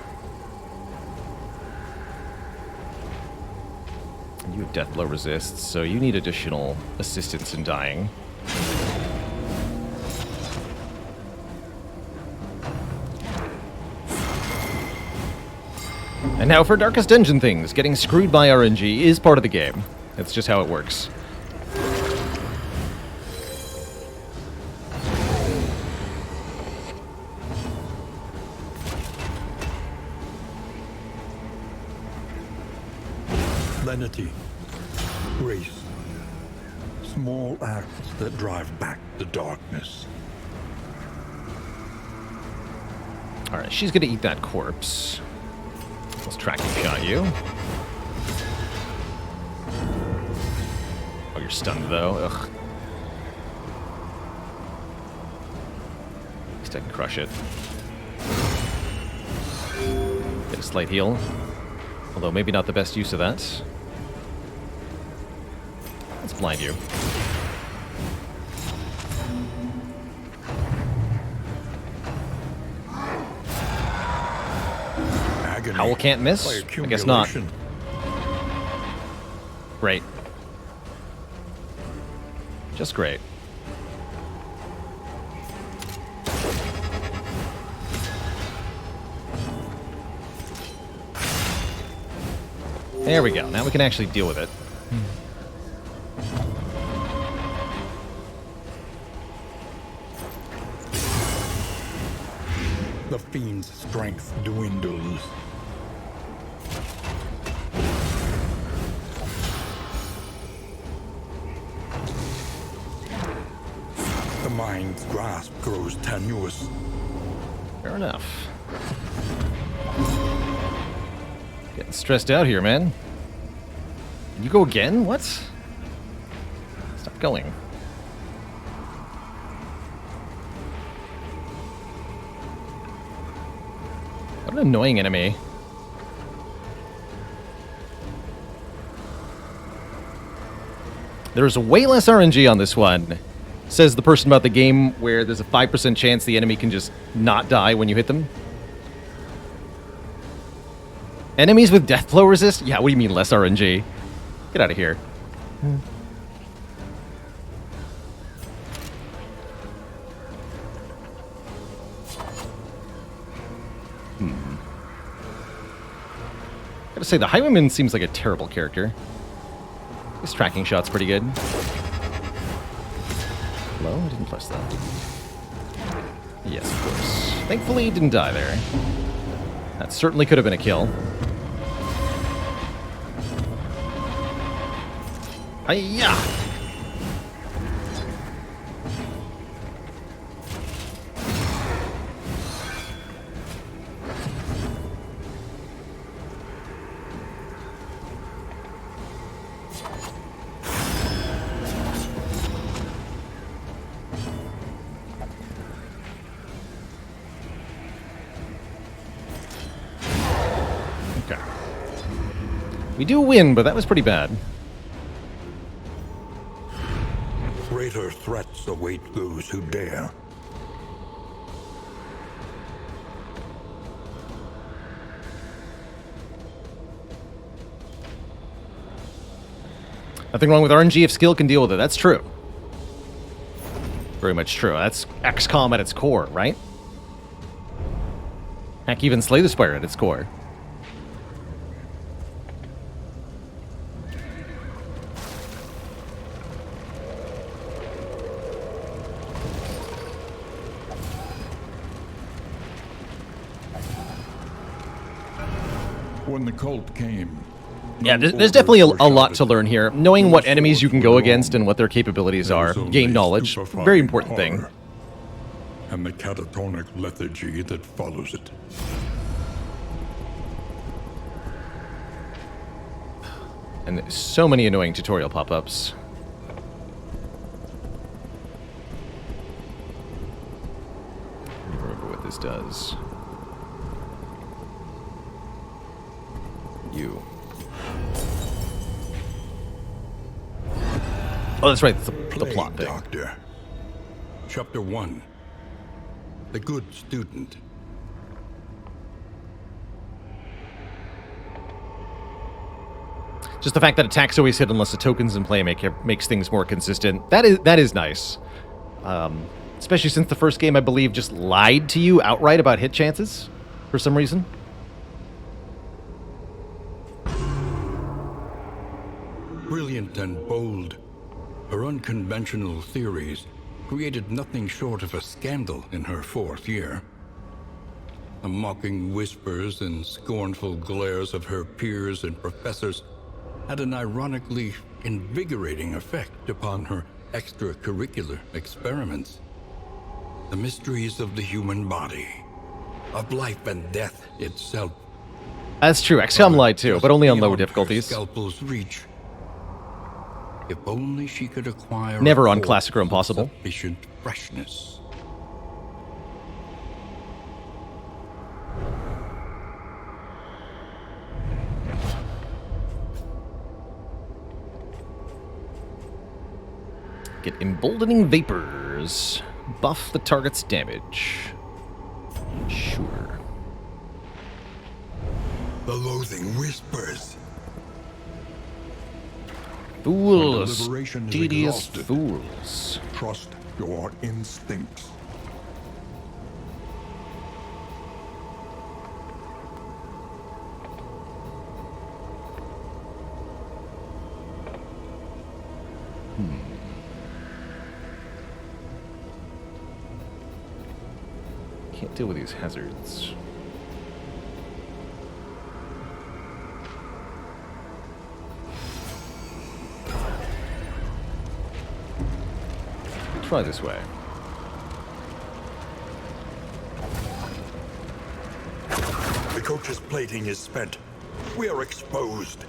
You have death blow resists, so you need additional assistance in dying. And now for Darkest Dungeon things. Getting screwed by RNG is part of the game. It's just how it works. Lenity. Grace. Small acts that drive back the darkness. Alright, she's gonna eat that corpse. Let's tracking shot you. Oh, you're stunned though. Ugh. At least I can crush it. Get a slight heal. Although maybe not the best use of that. Let's blind you. Howl can't miss? I guess not. Great. Just great. There we go. Now we can actually deal with it. The fiend's strength dwindles. The mind's grasp grows tenuous. Fair enough. Getting stressed out here, man. You go again? What? Stop going. What an annoying enemy. There's way less RNG on this one, says the person about the game, where there's a 5% chance the enemy can just not die when you hit them. Enemies with death blow resist? Yeah, what do you mean less RNG? Get out of here. Gotta say, the Highwayman seems like a terrible character. His tracking shot's pretty good. Hello? I didn't press that. Yes, of course. Thankfully, he didn't die there. That certainly could have been a kill. Hi-ya! We do win, but that was pretty bad. Greater threats await those who dare. Nothing wrong with RNG if skill can deal with it. That's true. Very much true. That's XCOM at its core, right? Heck, even Slay the Spire at its core. When the cult came... Yeah, there's definitely a lot to learn here. Knowing what enemies you can go against and what their capabilities are. Game knowledge. Very important thing. And the catatonic lethargy that follows it. And so many annoying tutorial pop-ups. Remember what this does. You. Oh, that's right. The plot thing. Doctor. Chapter 1. The Good Student. Just the fact that attacks always hit unless the token's in play makes things more consistent. That is nice. Especially since the first game, I believe, just lied to you outright about hit chances for some reason. Brilliant and bold, her unconventional theories created nothing short of a scandal in her 4th year. The mocking whispers and scornful glares of her peers and professors had an ironically invigorating effect upon her extracurricular experiments. The mysteries of the human body, of life and death itself. That's true. XCOM lied too, but only on lower difficulties. Scalpel's reach. If only she could acquire never on classic or impossible. Sufficient freshness. Get emboldening vapors. Buff the target's damage. Sure. The loathing whispers. Fools. Tedious fools. Trust your instincts. Can't deal with these hazards. Try this way. The coach's plating is spent. We are exposed.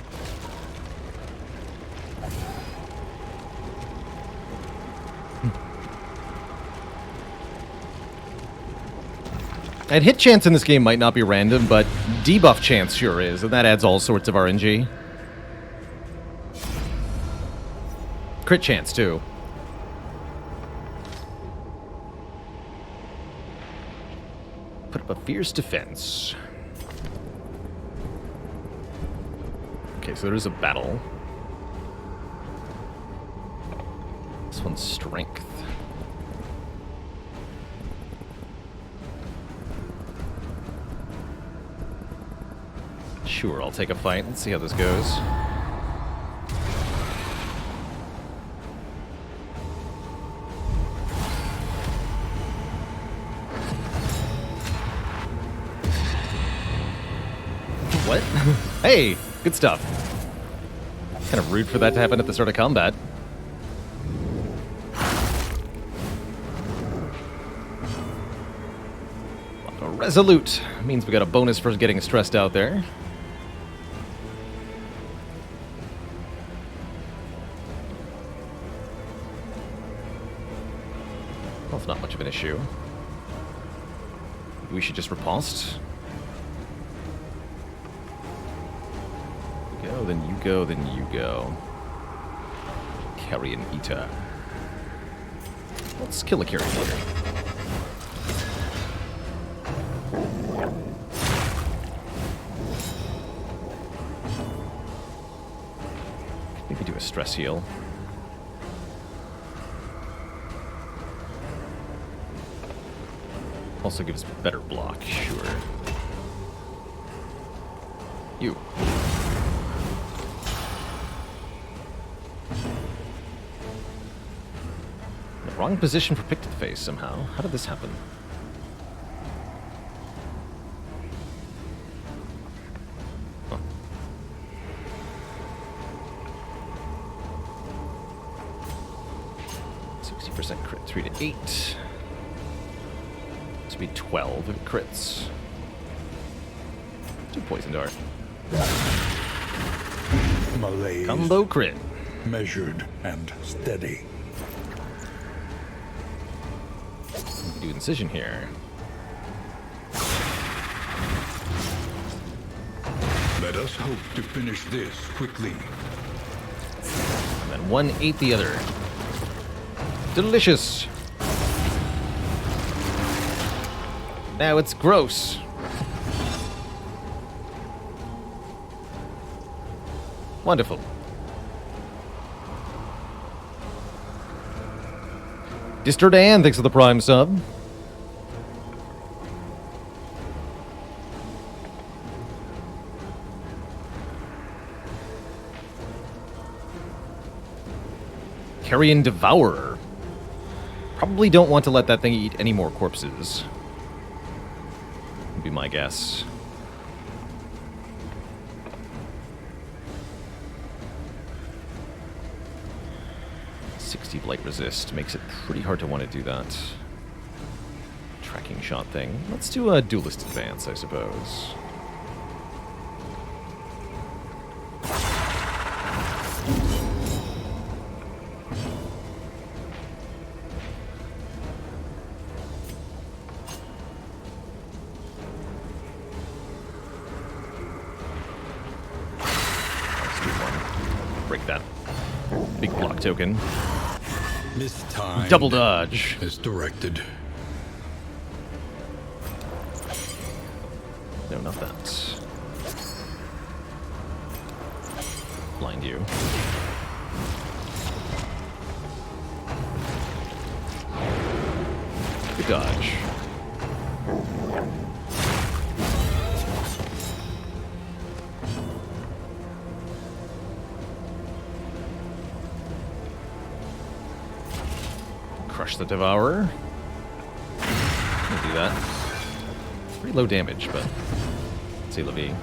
And hit chance in this game might not be random, but debuff chance sure is, and that adds all sorts of RNG. Crit chance, too. Put up a fierce defense. Okay, so there's a battle. This one's strength. Sure, I'll take a fight. Let's see how this goes. What? Hey, good stuff. Kind of rude for that to happen at the start of combat. Resolute means we got a bonus for getting stressed out there. Well, it's not much of an issue. We should just riposte. Go, then you go, then you go. Carrion Eater. Let's kill a Carrion Eater. Maybe do a stress heal. Also gives better block, sure. You. The wrong position for Picted Face somehow. How did this happen? Huh. %, crit 3 to 8. This would be 12 if it crits. 2 poison dart. Malaise. Combo crit. Measured and steady. Do incision here. Let us hope to finish this quickly. And then 1/8 the other. Delicious. Now it's gross. Wonderful. Dister Dan, thanks for the Prime sub. Carrion Devourer. Probably don't want to let that thing eat any more corpses. Would be my guess. Blight resist makes it pretty hard to want to do that tracking shot thing. Let's do a duelist advance, I suppose. Let's do one. Break that big block token. This time, Double dodge. as directed. No, not that. Blind you. Good dodge. Crush the Devourer. I'll do that. Pretty low damage, but let's see, Levy.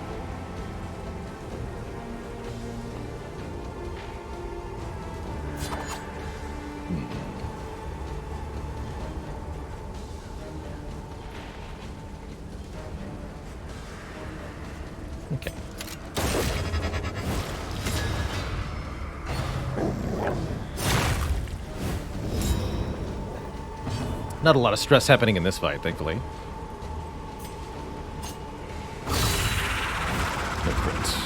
Okay. Not a lot of stress happening in this fight, thankfully. crit.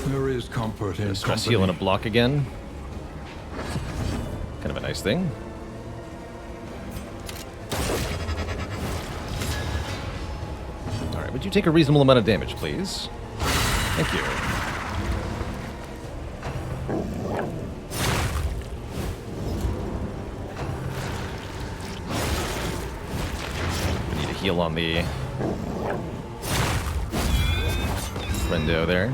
There is comfort in Stress company. heal and a block again. Kind of a nice thing. Alright, would you take a reasonable amount of damage, please? Thank you. We need a heal on the friendo there.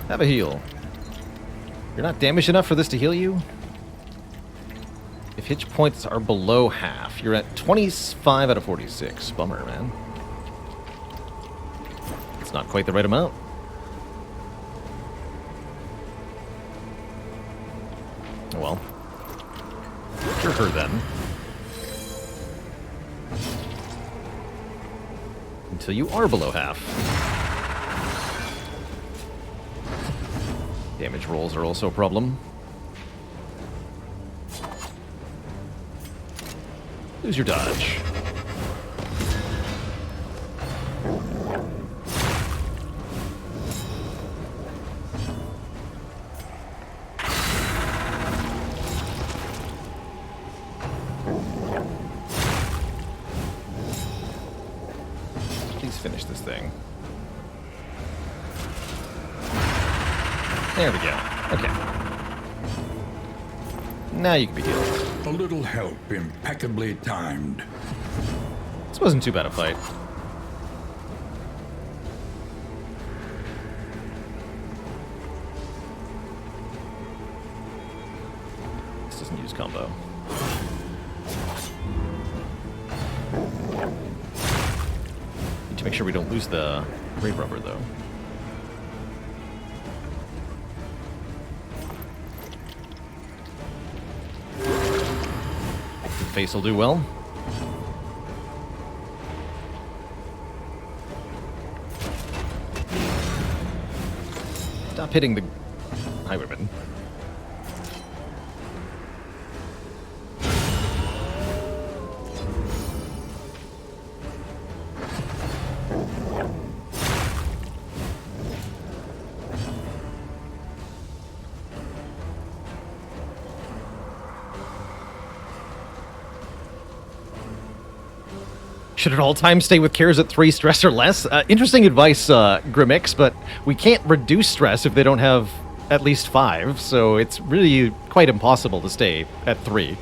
Have a heal. You're not damaged enough for this to heal you? If hit points are below half, you're at 25 out of 46. Bummer, man. It's not quite the right amount. Oh well. Cure her then. Until you are below half. Damage rolls are also a problem. Lose your dodge. Please finish this thing. There we go. Okay. Now you can be healed. A little help impeccably timed. This wasn't too bad a fight. This doesn't use combo. Need to make sure we don't lose the Brave Rubber, though. Face will do well. Stop hitting the highwayman. Should at all times stay with cares at 3 stress or less? Interesting advice, Grimmix, but we can't reduce stress if they don't have at least 5, so it's really quite impossible to stay at 3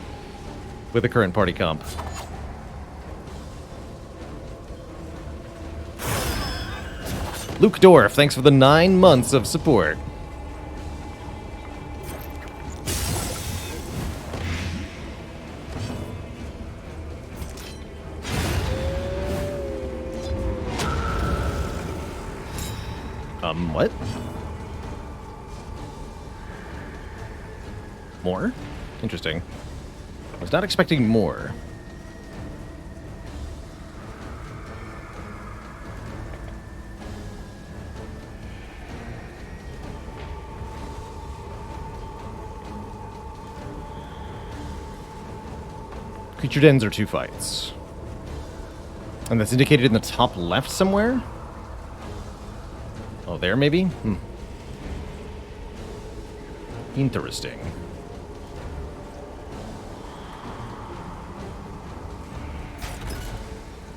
with the current party comp. Luke Dorf, thanks for the 9 months of support. What? More? Interesting. I was not expecting more. Creature dens are 2 fights. And that's indicated in the top left somewhere? Oh, there maybe? Interesting.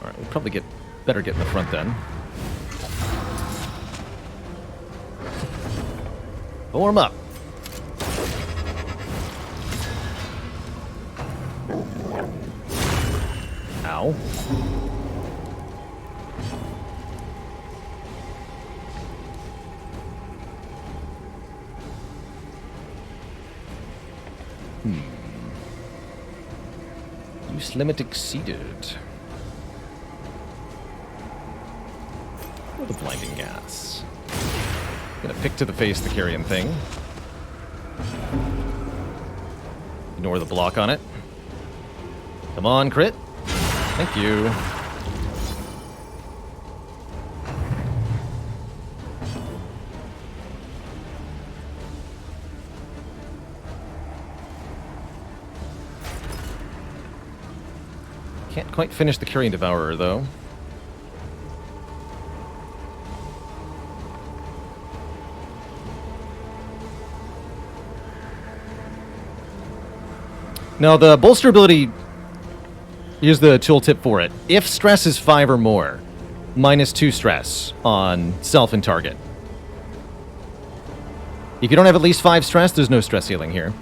Alright, we'll probably better get in the front then. Warm up. Ow. Use limit exceeded. Or the blinding gas. Gonna pick to the face the carrion thing. Ignore the block on it. Come on, crit. Thank you. Can't quite finish the Carrion Devourer, though. Now, the bolster ability, here's the tooltip for it. If stress is 5 or more, -2 stress on self and target. If you don't have at least 5 stress, there's no stress healing here.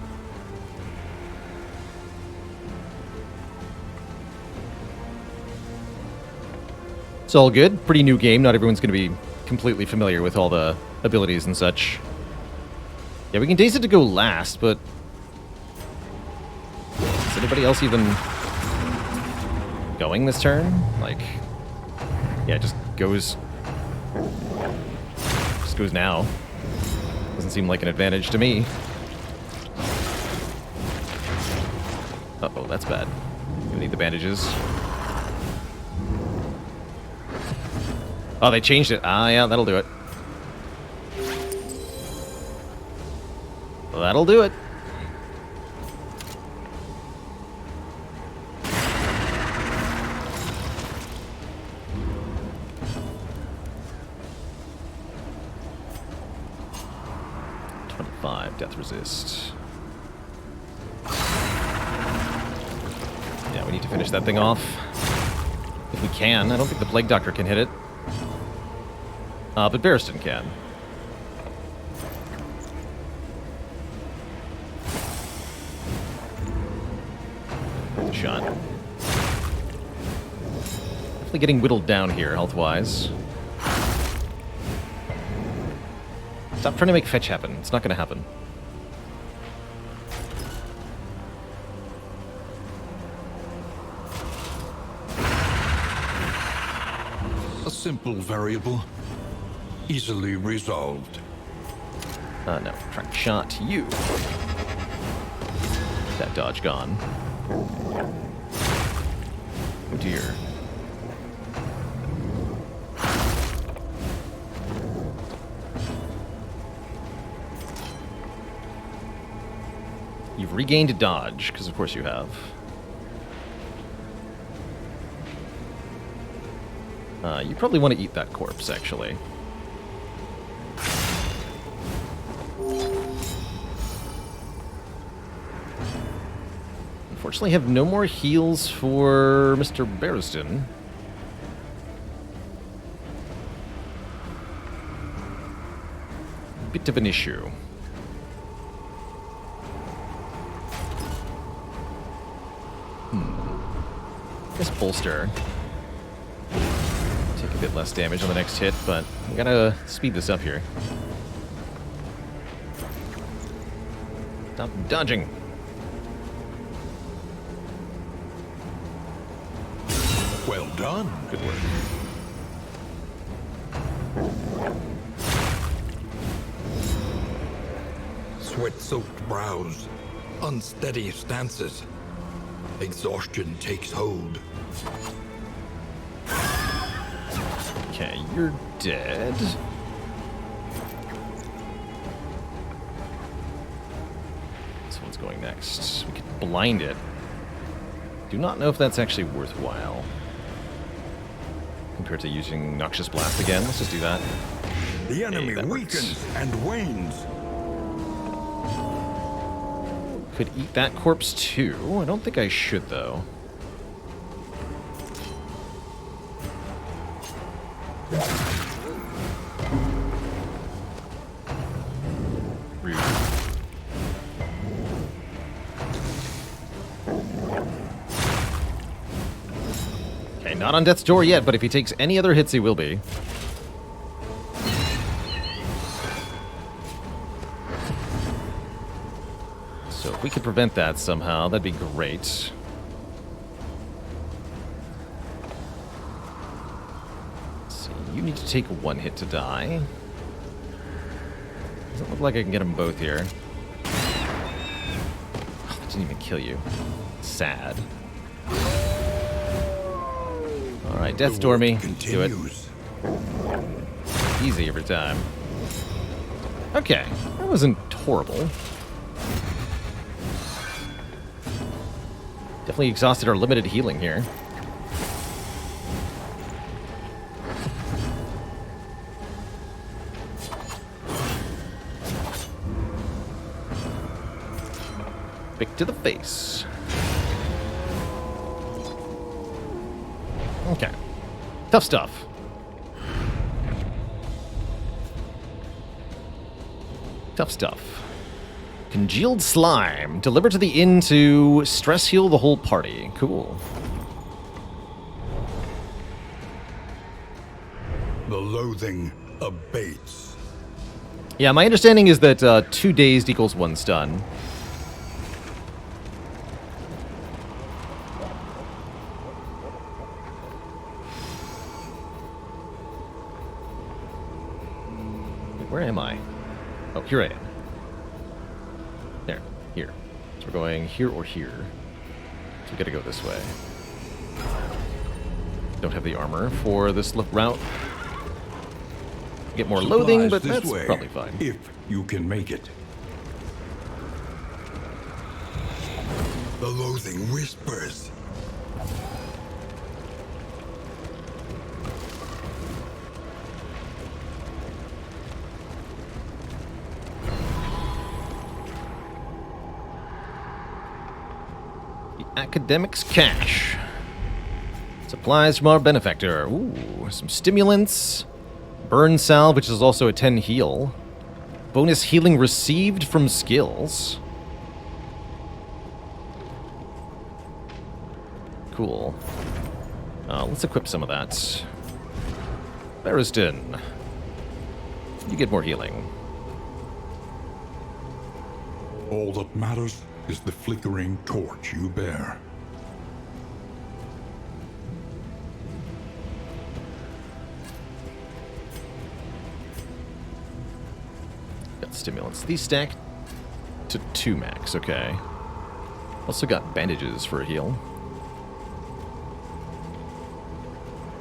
It's all good. Pretty new game. Not everyone's going to be completely familiar with all the abilities and such. Yeah, we can daze it to go last, but... is anybody else even going this turn? Like, yeah, it just goes now. Doesn't seem like an advantage to me. Uh-oh, that's bad. Gonna need the bandages. Oh, they changed it. Ah, yeah, that'll do it. That'll do it. Death resist. Yeah, we need to finish that thing off. If we can. I don't think the Plague Doctor can hit it. But Barristan can. Worth a shot. Definitely getting whittled down here, health-wise. Stop trying to make fetch happen. It's not going to happen. A simple variable, easily resolved. No. Track shot you. That dodge gone. Oh dear. You've regained a dodge, because of course you have. You probably want to eat that corpse, actually. Unfortunately, have no more heals for Mr. Barristan. Bit of an issue. This bolster. Take a bit less damage on the next hit, but we gotta speed this up here. Stop dodging. Well done. Good work. Sweat-soaked brows, unsteady stances. Exhaustion takes hold. Okay, you're dead. This one's going next. We could blind it. Do not know if that's actually worthwhile. Compared to using Noxious Blast again. Let's just do that. The enemy that weakens works. and wanes. Could eat that corpse too. I don't think I should, though. Rude. Okay, not on death's door yet, but if he takes any other hits, he will be. So if we could prevent that somehow, that'd be great. You need to take one hit to die. Doesn't look like I can get them both here. Oh, that didn't even kill you. Sad. Alright, Death Stormy. Do it. Easy every time. Okay, that wasn't horrible. Definitely exhausted our limited healing here. Pick to the face. Okay. Tough stuff. Tough stuff. Congealed slime. Delivered to the inn to stress heal the whole party. Cool. The loathing abates. Yeah, my understanding is that 2 dazed equals 1 stun. Where am I? Oh, here I am. There. Here. So we're going here or here. So we gotta go this way. Don't have the armor for this route. Get more loathing, but that's probably fine. If you can make it. The loathing whispers. Academics cache. Supplies from our benefactor. Ooh, some stimulants. Burn salve, which is also a 10 heal. Bonus healing received from skills. Cool. Let's equip some of that. Barristan. You get more healing. All that matters is the flickering torch you bear. Got stimulants. These stack to 2 max, okay. Also got bandages for a heal.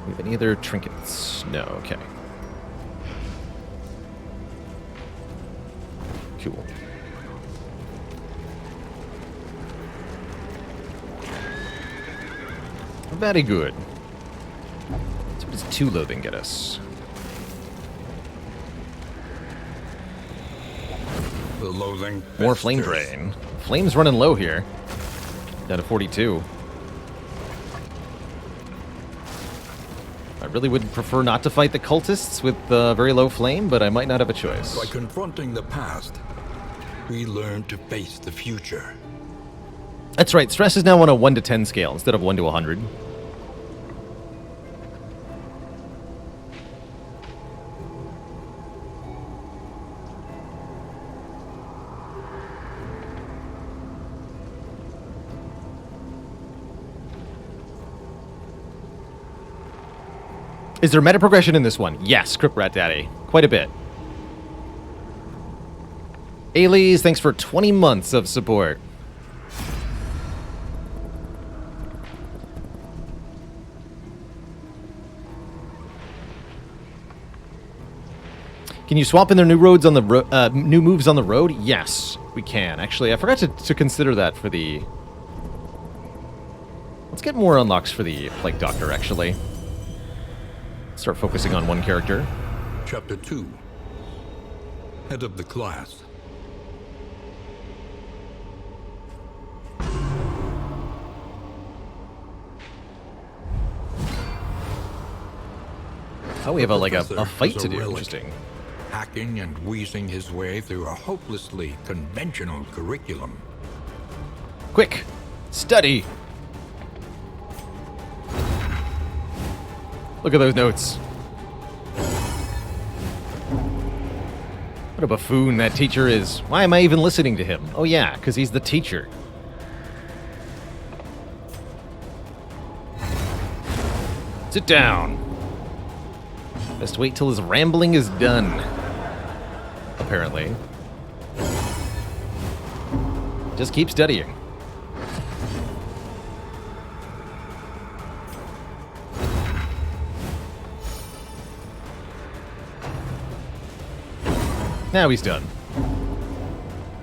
We have any other trinkets? No, okay. Cool. Very good. So what does 2 loathing get us? The loathing. More flame drain. Flame's running low here. Down to 42. I really would prefer not to fight the cultists with very low flame, but I might not have a choice. By confronting the past, we learn to face the future. That's right. Stress is now on a 1 to 10 scale instead of 1 to 100. Is there meta progression in this one? Yes, Crip Rat Daddy. Quite a bit. Ailey's, thanks for 20 months of support. Can you swap in their new roads on the new moves on the road? Yes, we can. Actually, I forgot to consider that for the... Let's get more unlocks for the Plague Doctor, actually. Start focusing on one character. Chapter 2. Head of the class. Oh, we have a fight to do. Relic, Interesting. hacking and wheezing his way through a hopelessly conventional curriculum. Quick! Study! Look at those notes. What a buffoon that teacher is. Why am I even listening to him? Oh yeah, because he's the teacher. Sit down. Just wait till his rambling is done. Apparently. Just keep studying. Now he's done.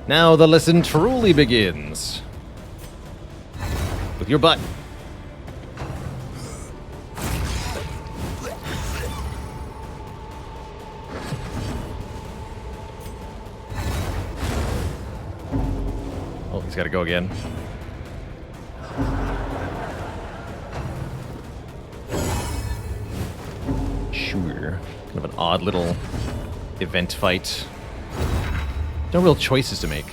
Now the lesson truly begins. With your butt. Oh, he's got to go again. Sure. Kind of an odd little event fight. No real choices to make.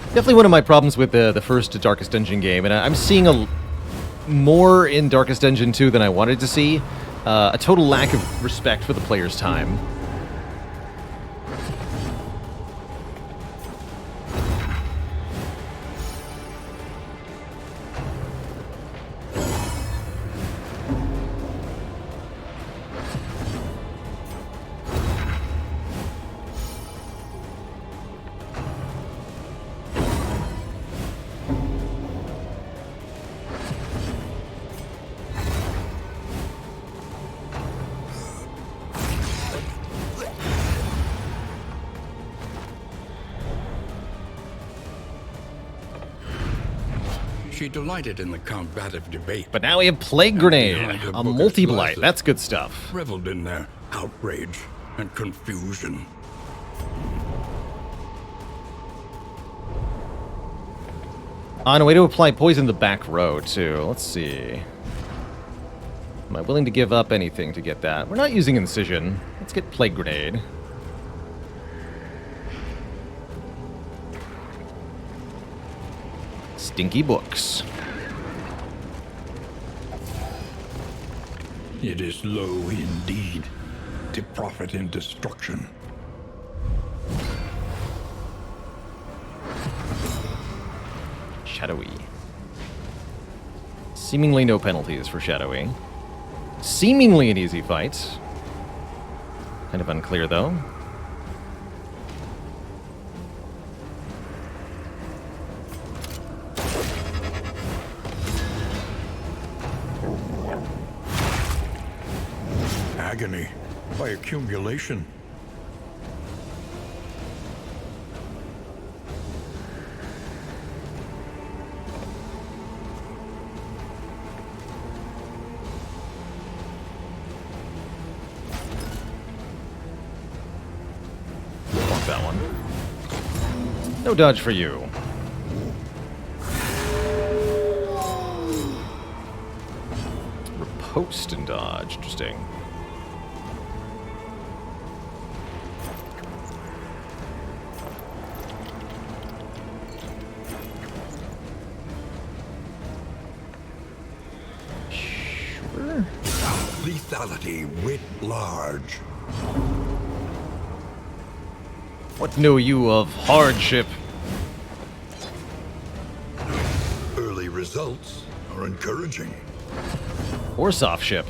Definitely one of my problems with the first Darkest Dungeon game, and I'm seeing more in Darkest Dungeon 2 than I wanted to see. A total lack of respect for the player's time. She delighted in the combative debate. But now we have Plague Grenade, behind her a bookish multi-blight. glasses. That's good stuff. Reveled in their outrage and confusion. On a way to apply poison the back row, too. Let's see. Am I willing to give up anything to get that? We're not using Incision. Let's get Plague Grenade. Stinky books. It is low indeed to profit in destruction. Shadowy. Seemingly no penalties for Shadowy. Seemingly an easy fight. Kind of unclear, though. Agony by accumulation. Walk that one. No dodge for you. Riposte and dodge. Interesting. Sure. Lethality writ large. What know you of hardship? Early results are encouraging. Or soft ship?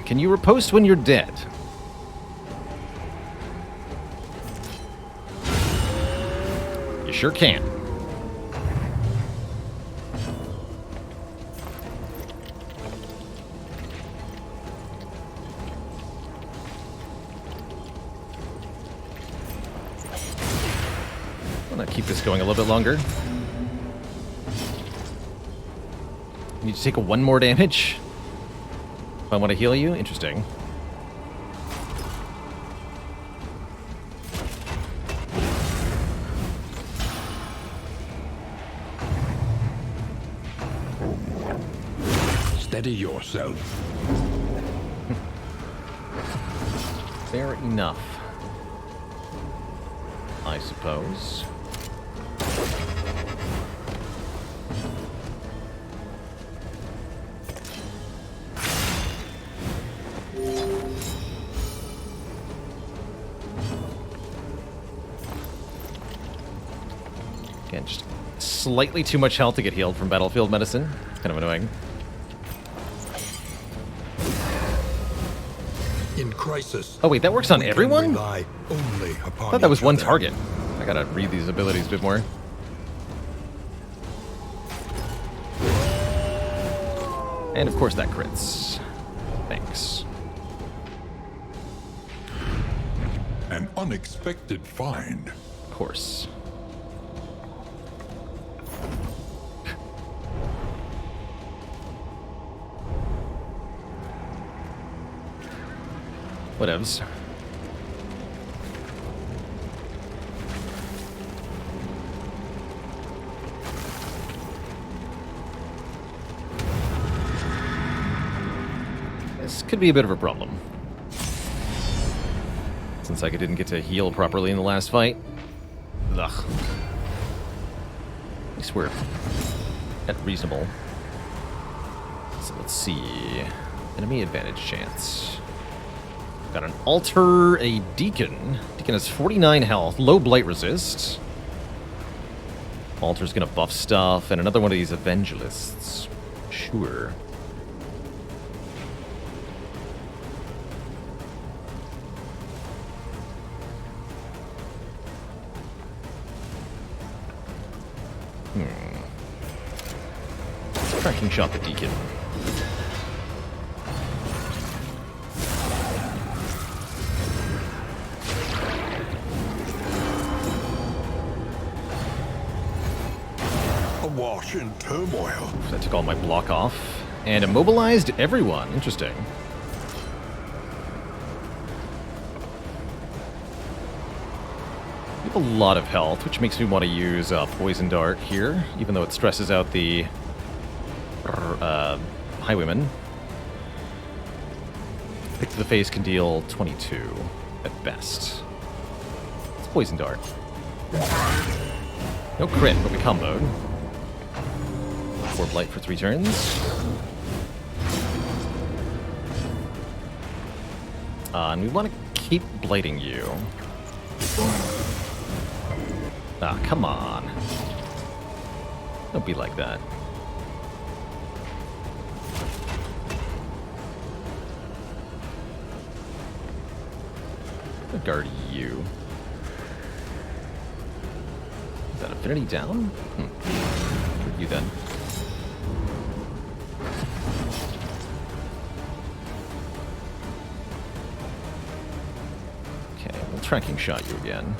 Can you riposte when you're dead? You sure can. I'm gonna keep this going a little bit longer. Need to take one more damage if I want to heal you. Interesting. Steady yourself. Fair enough, I suppose. slightly too much health to get healed from battlefield medicine. It's kind of annoying. In crisis. Oh wait, that works on we can everyone? rely only upon I thought that was each one other. target. I gotta read these abilities a bit more. And of course that crits. Thanks. An unexpected find. Of course. Whatevs. This could be a bit of a problem. Since I didn't get to heal properly in the last fight. Ugh. At least we're at reasonable. So let's see. Enemy advantage chance. Got an altar, a deacon. Deacon has 49 health, low blight resist. Altar's gonna buff stuff, and another one of these evangelists. Sure. Tracking shot the deacon. Awash in turmoil. That took all my block off. And immobilized everyone. Interesting. We have a lot of health, which makes me want to use Poison Dart here, even though it stresses out the Highwayman. Pick to the face can deal 22 at best. It's Poison Dart. No crit, but we comboed. 4 blight for 3 turns. And we want to keep blighting you. Ah, come on. Don't be like that. I'll guard you. Is that affinity down? You then. Okay, we'll tracking shot you again.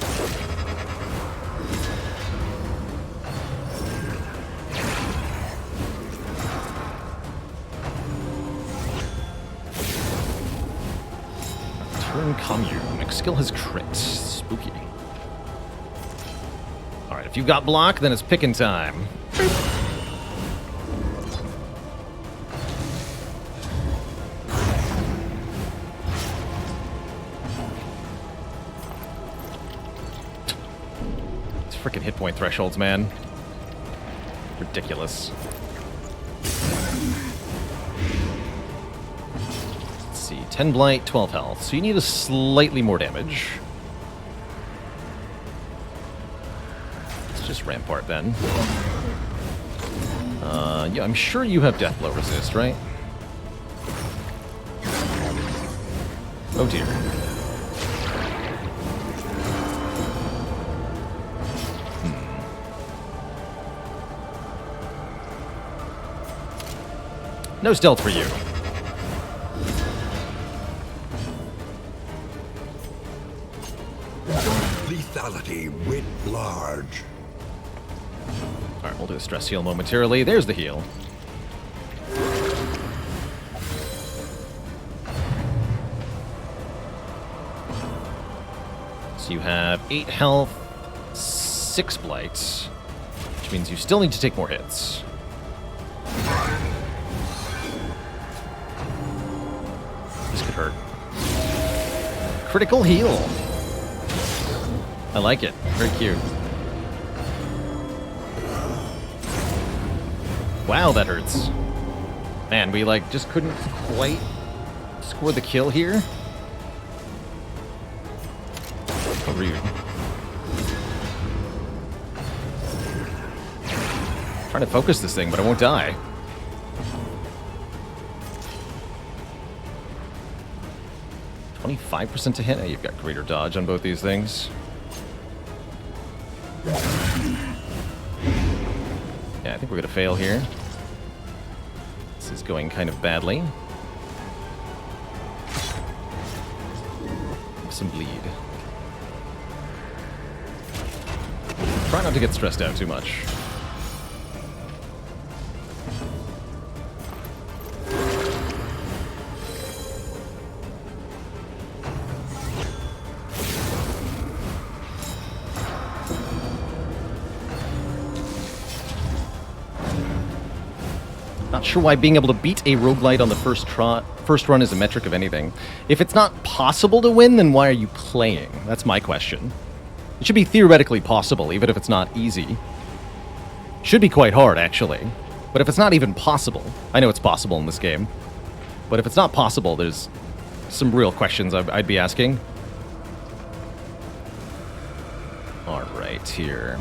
Turn commune. Next skill has crit. Spooky. Alright, if you've got block, then it's picking time. It's freaking hit point thresholds, man. Ridiculous. Let's see, 10 blight, 12 health. So you need a slightly more damage. Just rampart then. Yeah, I'm sure you have death blow resist, right? Oh dear. No stealth for you. Lethality writ large. Alright, we'll do a stress heal momentarily. There's the heal. So you have 8 health, 6 blights, which means you still need to take more hits. This could hurt. Critical heal. I like it. Very cute. Wow, that hurts. Man, we just couldn't quite score the kill here. How rude. trying to focus this thing, but I won't die. $25% to hit. Oh, you've got greater dodge on both these things. Yeah, I think we're going to fail here. This is going kind of badly. Some bleed. Try not to get stressed out too much. Not sure why being able to beat a roguelite on the first run is a metric of anything. If it's not possible to win, then why are you playing? That's my question. It should be theoretically possible, even if it's not easy. Should be quite hard, actually. But if it's not even possible, I know it's possible in this game, but if it's not possible, there's some real questions I'd be asking. Alright, here.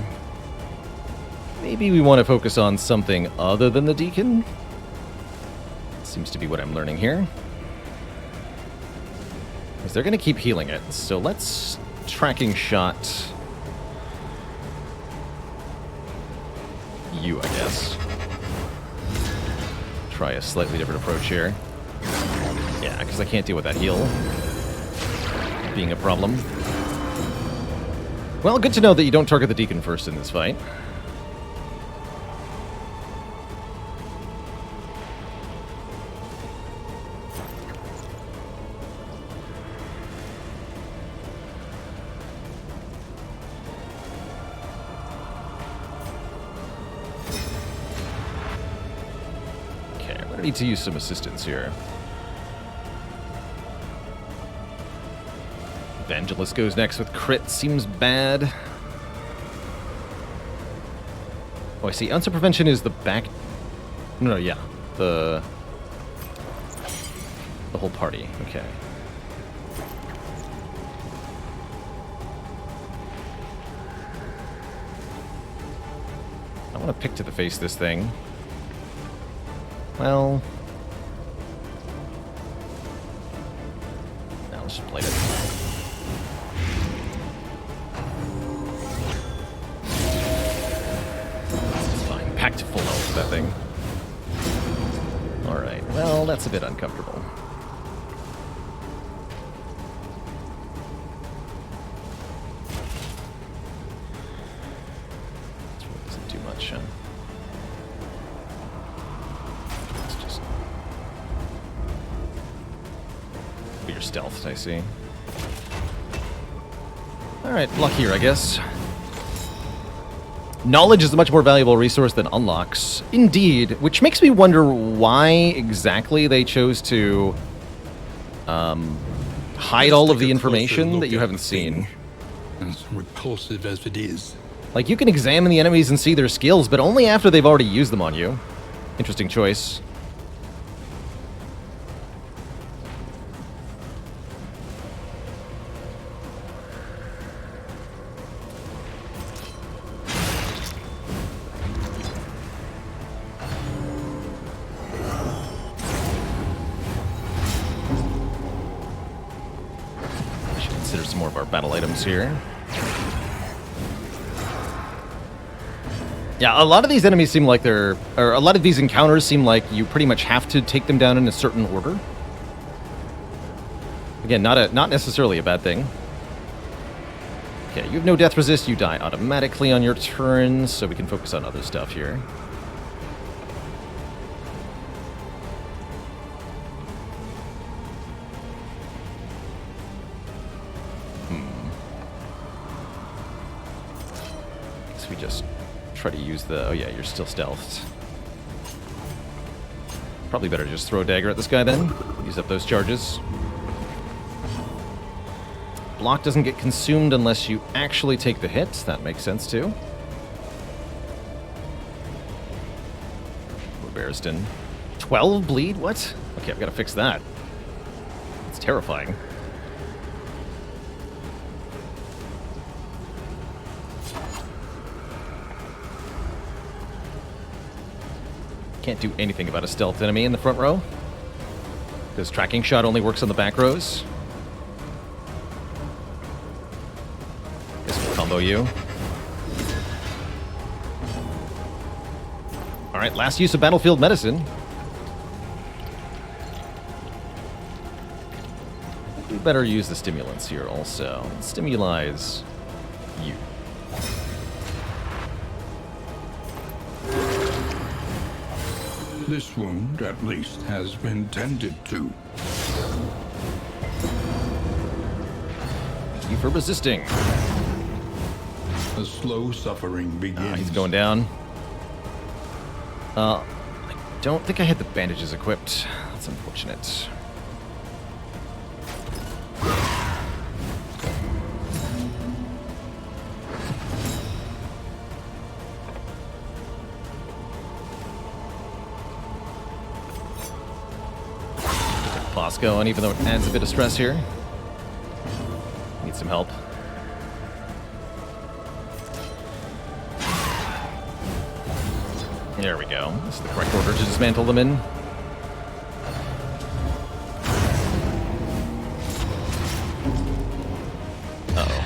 Maybe we want to focus on something other than the Deacon? Seems to be what I'm learning here. Because they're going to keep healing it, so let's tracking shot you, I guess. Try a slightly different approach here. Yeah, because I can't deal with that heal being a problem. Well, good to know that you don't target the Deacon first in this fight. Need to use some assistance here. Evangelist goes next with crit. Seems bad. Oh, I see. Answer prevention is the back... No, yeah. The whole party. Okay. I want to pick to the face this thing. Well... Now let's just play it. It's fine. Packed full health with that thing. Alright, well, that's a bit uncomfortable. This isn't too much, huh? Your stealth, I see. Alright, luck here, I guess. Knowledge is a much more valuable resource than unlocks. Indeed, which makes me wonder why exactly they chose to hide all of the information that you haven't seen. As repulsive as it is. Like, you can examine the enemies and see their skills, but only after they've already used them on you. Interesting choice. More of our battle items here. Yeah, a lot of these enemies seem like or a lot of these encounters seem like you pretty much have to take them down in a certain order. Again, not necessarily a bad thing. Okay, you have no death resist, you die automatically on your turn, so we can focus on other stuff here. We just try to use the... Oh yeah, you're still stealthed. Probably better just throw a dagger at this guy then. Use up those charges. Block doesn't get consumed unless you actually take the hit. That makes sense too. Barristan. 12 bleed? What? Okay, I've got to fix that. It's terrifying. Can't do anything about a stealth enemy in the front row. Because tracking shot only works on the back rows. This will combo you. Alright, last use of battlefield medicine. We better use the stimulants here also. Stimulize you. This wound, at least, has been tended to. Thank you for resisting. A slow suffering begins. He's going down. I don't think I had the bandages equipped. That's unfortunate. Boss going, even though it adds a bit of stress here. Need some help. There we go. This is the correct order to dismantle them in. Uh-oh.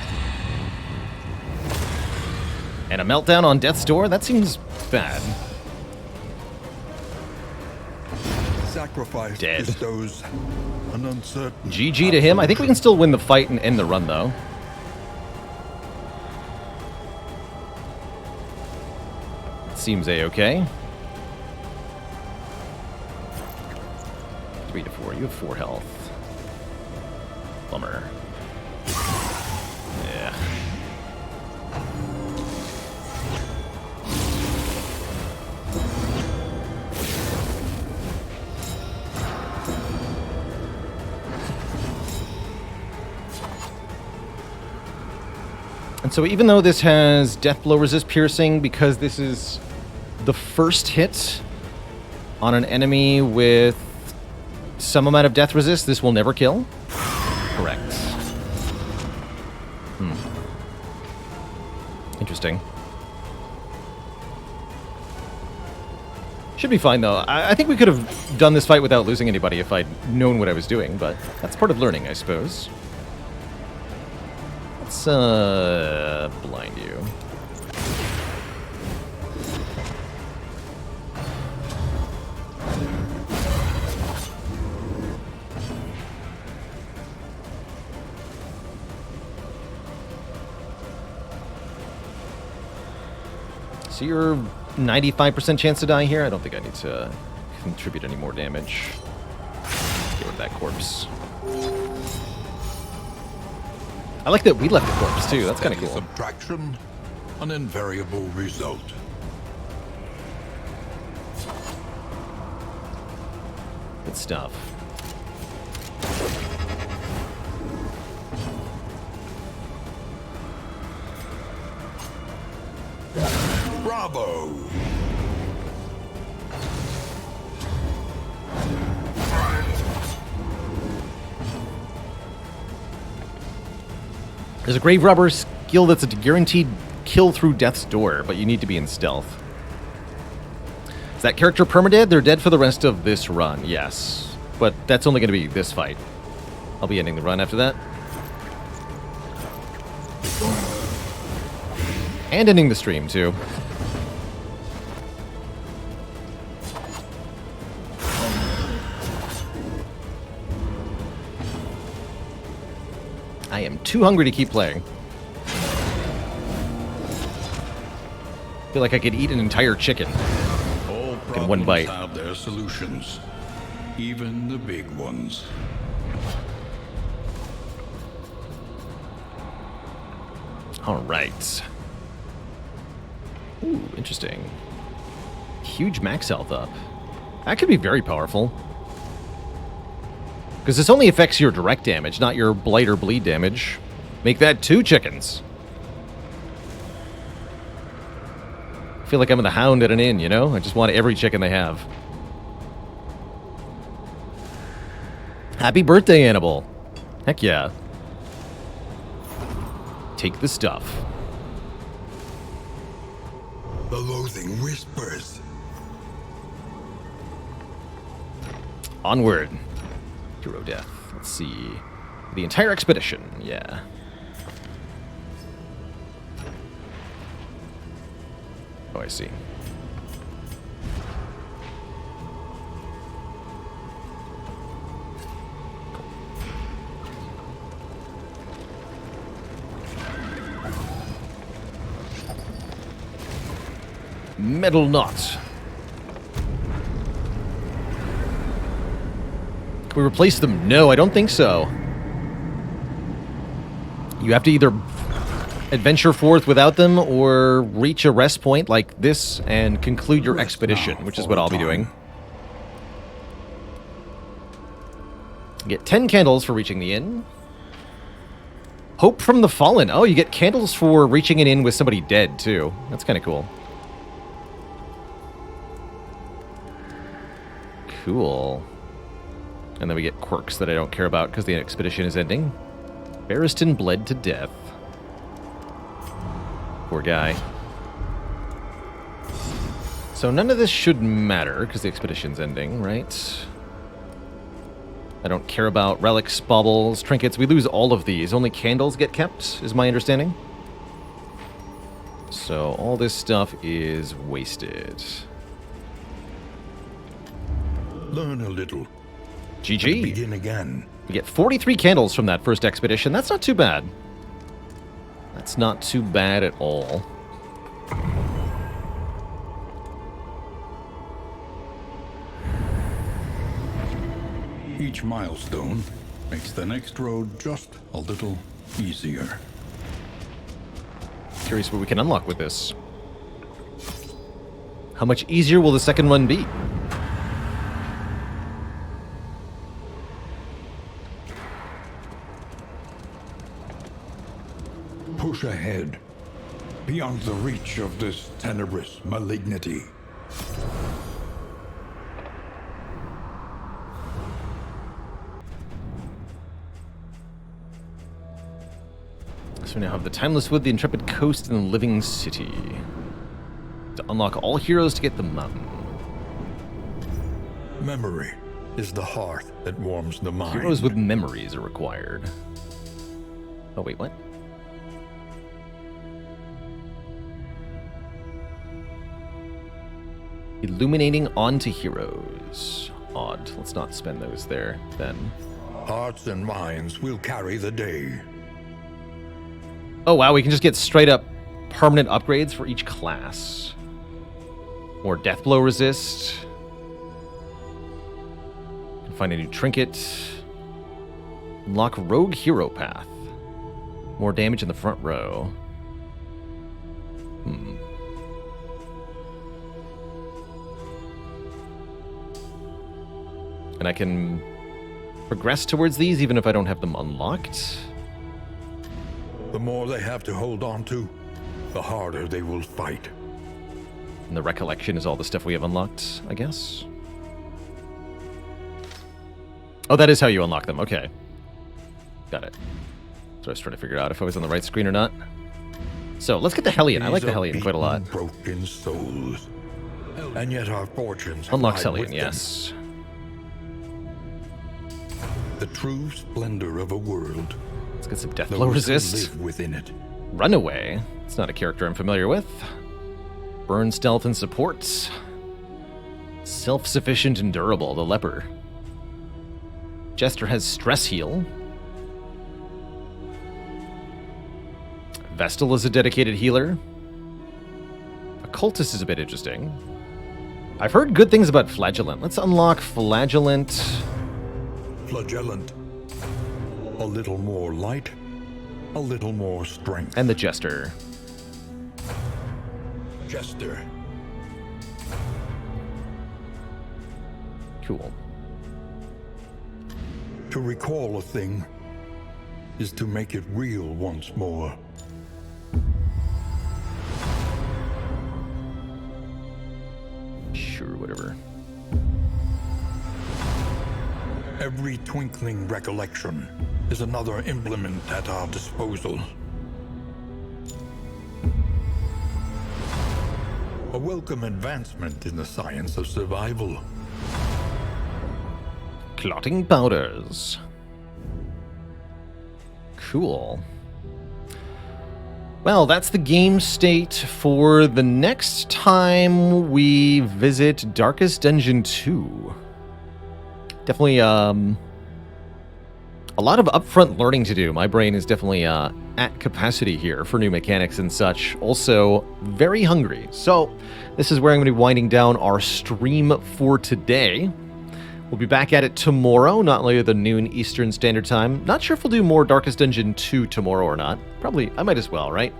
And a meltdown on death's door? That seems bad. Sacrifice Dead. bestows an uncertain. GG to him. I think we can still win the fight and end the run, though. Seems a-okay. 3 to 4. You have 4 health. Bummer. Yeah. And so even though this has death blow resist piercing, because this is the first hit on an enemy with some amount of death resist, this will never kill? Correct. Interesting. Should be fine, though. I think we could have done this fight without losing anybody if I'd known what I was doing, but that's part of learning, I suppose. Let's, blind you. So you're 95% chance to die here? I don't think I need to contribute any more damage. Get rid of that corpse. I like that we left the corpse, too. That's kind of cool. Subtraction, an invariable result. Good stuff. Bravo! There's a grave robber skill that's a guaranteed kill through death's door, but you need to be in stealth. Is that character permadead? They're dead for the rest of this run, yes. But that's only going to be this fight. I'll be ending the run after that. And ending the stream, too. I am too hungry to keep playing. I feel like I could eat an entire chicken All in one bite. have their solutions, even the big ones. All right. Ooh, interesting. Huge max health up. That could be very powerful. Because this only affects your direct damage, not your blight or bleed damage. Make that 2 chickens. I feel like I'm the hound at an inn, you know? I just want every chicken they have. Happy birthday, Annabelle. Heck yeah. Take the stuff. The loathing whispers. Onward. Hero death. Let's see. The entire expedition, yeah. Oh, I see. Metal knot. Can we replace them? No, I don't think so. You have to either adventure forth without them or reach a rest point like this and conclude your expedition, which is what I'll be doing. Get 10 candles for reaching the inn. Hope from the Fallen. Oh, you get candles for reaching an inn with somebody dead, too. That's kind of cool. Cool. And then we get quirks that I don't care about because the expedition is ending. Barristan bled to death. Poor guy. So none of this should matter because the expedition's ending, right? I don't care about relics, baubles, trinkets. We lose all of these. Only candles get kept, is my understanding. So all this stuff is wasted. Learn a little. GG. And begin again. We get 43 candles from that first expedition. That's not too bad. That's not too bad at all. Each milestone makes the next road just a little easier. Curious what we can unlock with this. How much easier will the second run be? Push ahead, beyond the reach of this tenebrous malignity. So we now have the Timeless Wood, the Intrepid Coast, and the Living City. To unlock all heroes to get the mountain. Memory is the hearth that warms the mind. Heroes with memories are required. Oh, wait, what? Illuminating onto heroes. Odd. Let's not spend those there, then. Hearts and minds will carry the day. Oh, wow, we can just get straight up permanent upgrades for each class. More death blow resist. Can find a new trinket. Unlock rogue hero path. More damage in the front row. And I can progress towards these even if I don't have them unlocked. The more they have to hold on to, the harder they will fight. And the recollection is all the stuff we have unlocked, I guess. Oh, that is how you unlock them. Okay. Got it. So I was trying to figure out if I was on the right screen or not. So let's get the Hellion. I like the Hellion quite a lot. Broken souls. And yet our fortunes Unlocks lie Hellion, with yes. them. The true splendor of a world. Let's get some death Those blow who resist. live within it. Runaway. It's not a character I'm familiar with. Burn, stealth, and support. Self-sufficient and durable, the leper. Jester has stress heal. Vestal is a dedicated healer. Occultist is a bit interesting. I've heard good things about Flagellant. Let's unlock Flagellant. Flagellant. A little more light, a little more strength. And the Jester. Jester. Cool. To recall a thing is to make it real once more. Sure, whatever. Every twinkling recollection is another implement at our disposal. A welcome advancement in the science of survival. Clotting powders. Cool. Well, that's the game state for the next time we visit Darkest Dungeon 2. Definitely, a lot of upfront learning to do. My brain is definitely at capacity here for new mechanics and such. Also, very hungry. So, this is where I'm going to be winding down our stream for today. We'll be back at it tomorrow, not later than noon Eastern Standard Time. Not sure if we'll do more Darkest Dungeon 2 tomorrow or not. Probably, I might as well, right?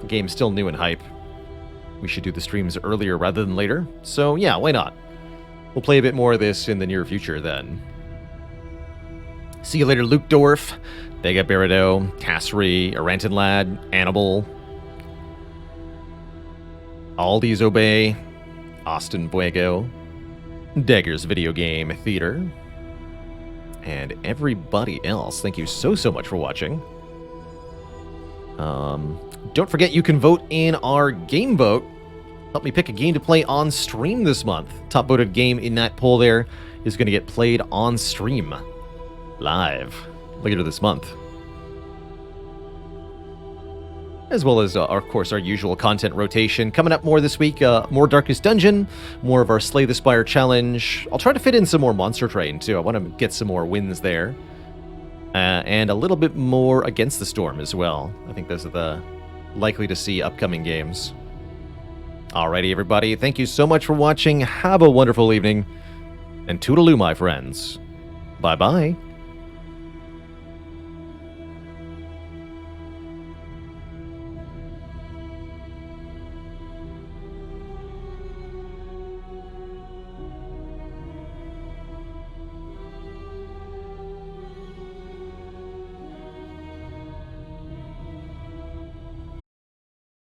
The game's still new and hype. We should do the streams earlier rather than later. So, yeah, why not? We'll play a bit more of this in the near future then. See you later, Luke Dorf, Vega Berido, Tassri, Arantanlad, Annibal, Aldi's Obey, Austin Fuego, Dagger's Video Game Theater, and everybody else. Thank you so much for watching. Don't forget you can vote in our game vote. Help me pick a game to play on stream this month. Top voted game in that poll there is going to get played on stream. Live later this month. As well as, of course, our usual content rotation. Coming up more this week, more Darkest Dungeon, more of our Slay the Spire challenge. I'll try to fit in some more Monster Train, too. I want to get some more wins there. And a little bit more Against the Storm as well. I think those are the likely to see upcoming games. Alrighty, everybody. Thank you so much for watching. Have a wonderful evening. And toodaloo, my friends. Bye-bye.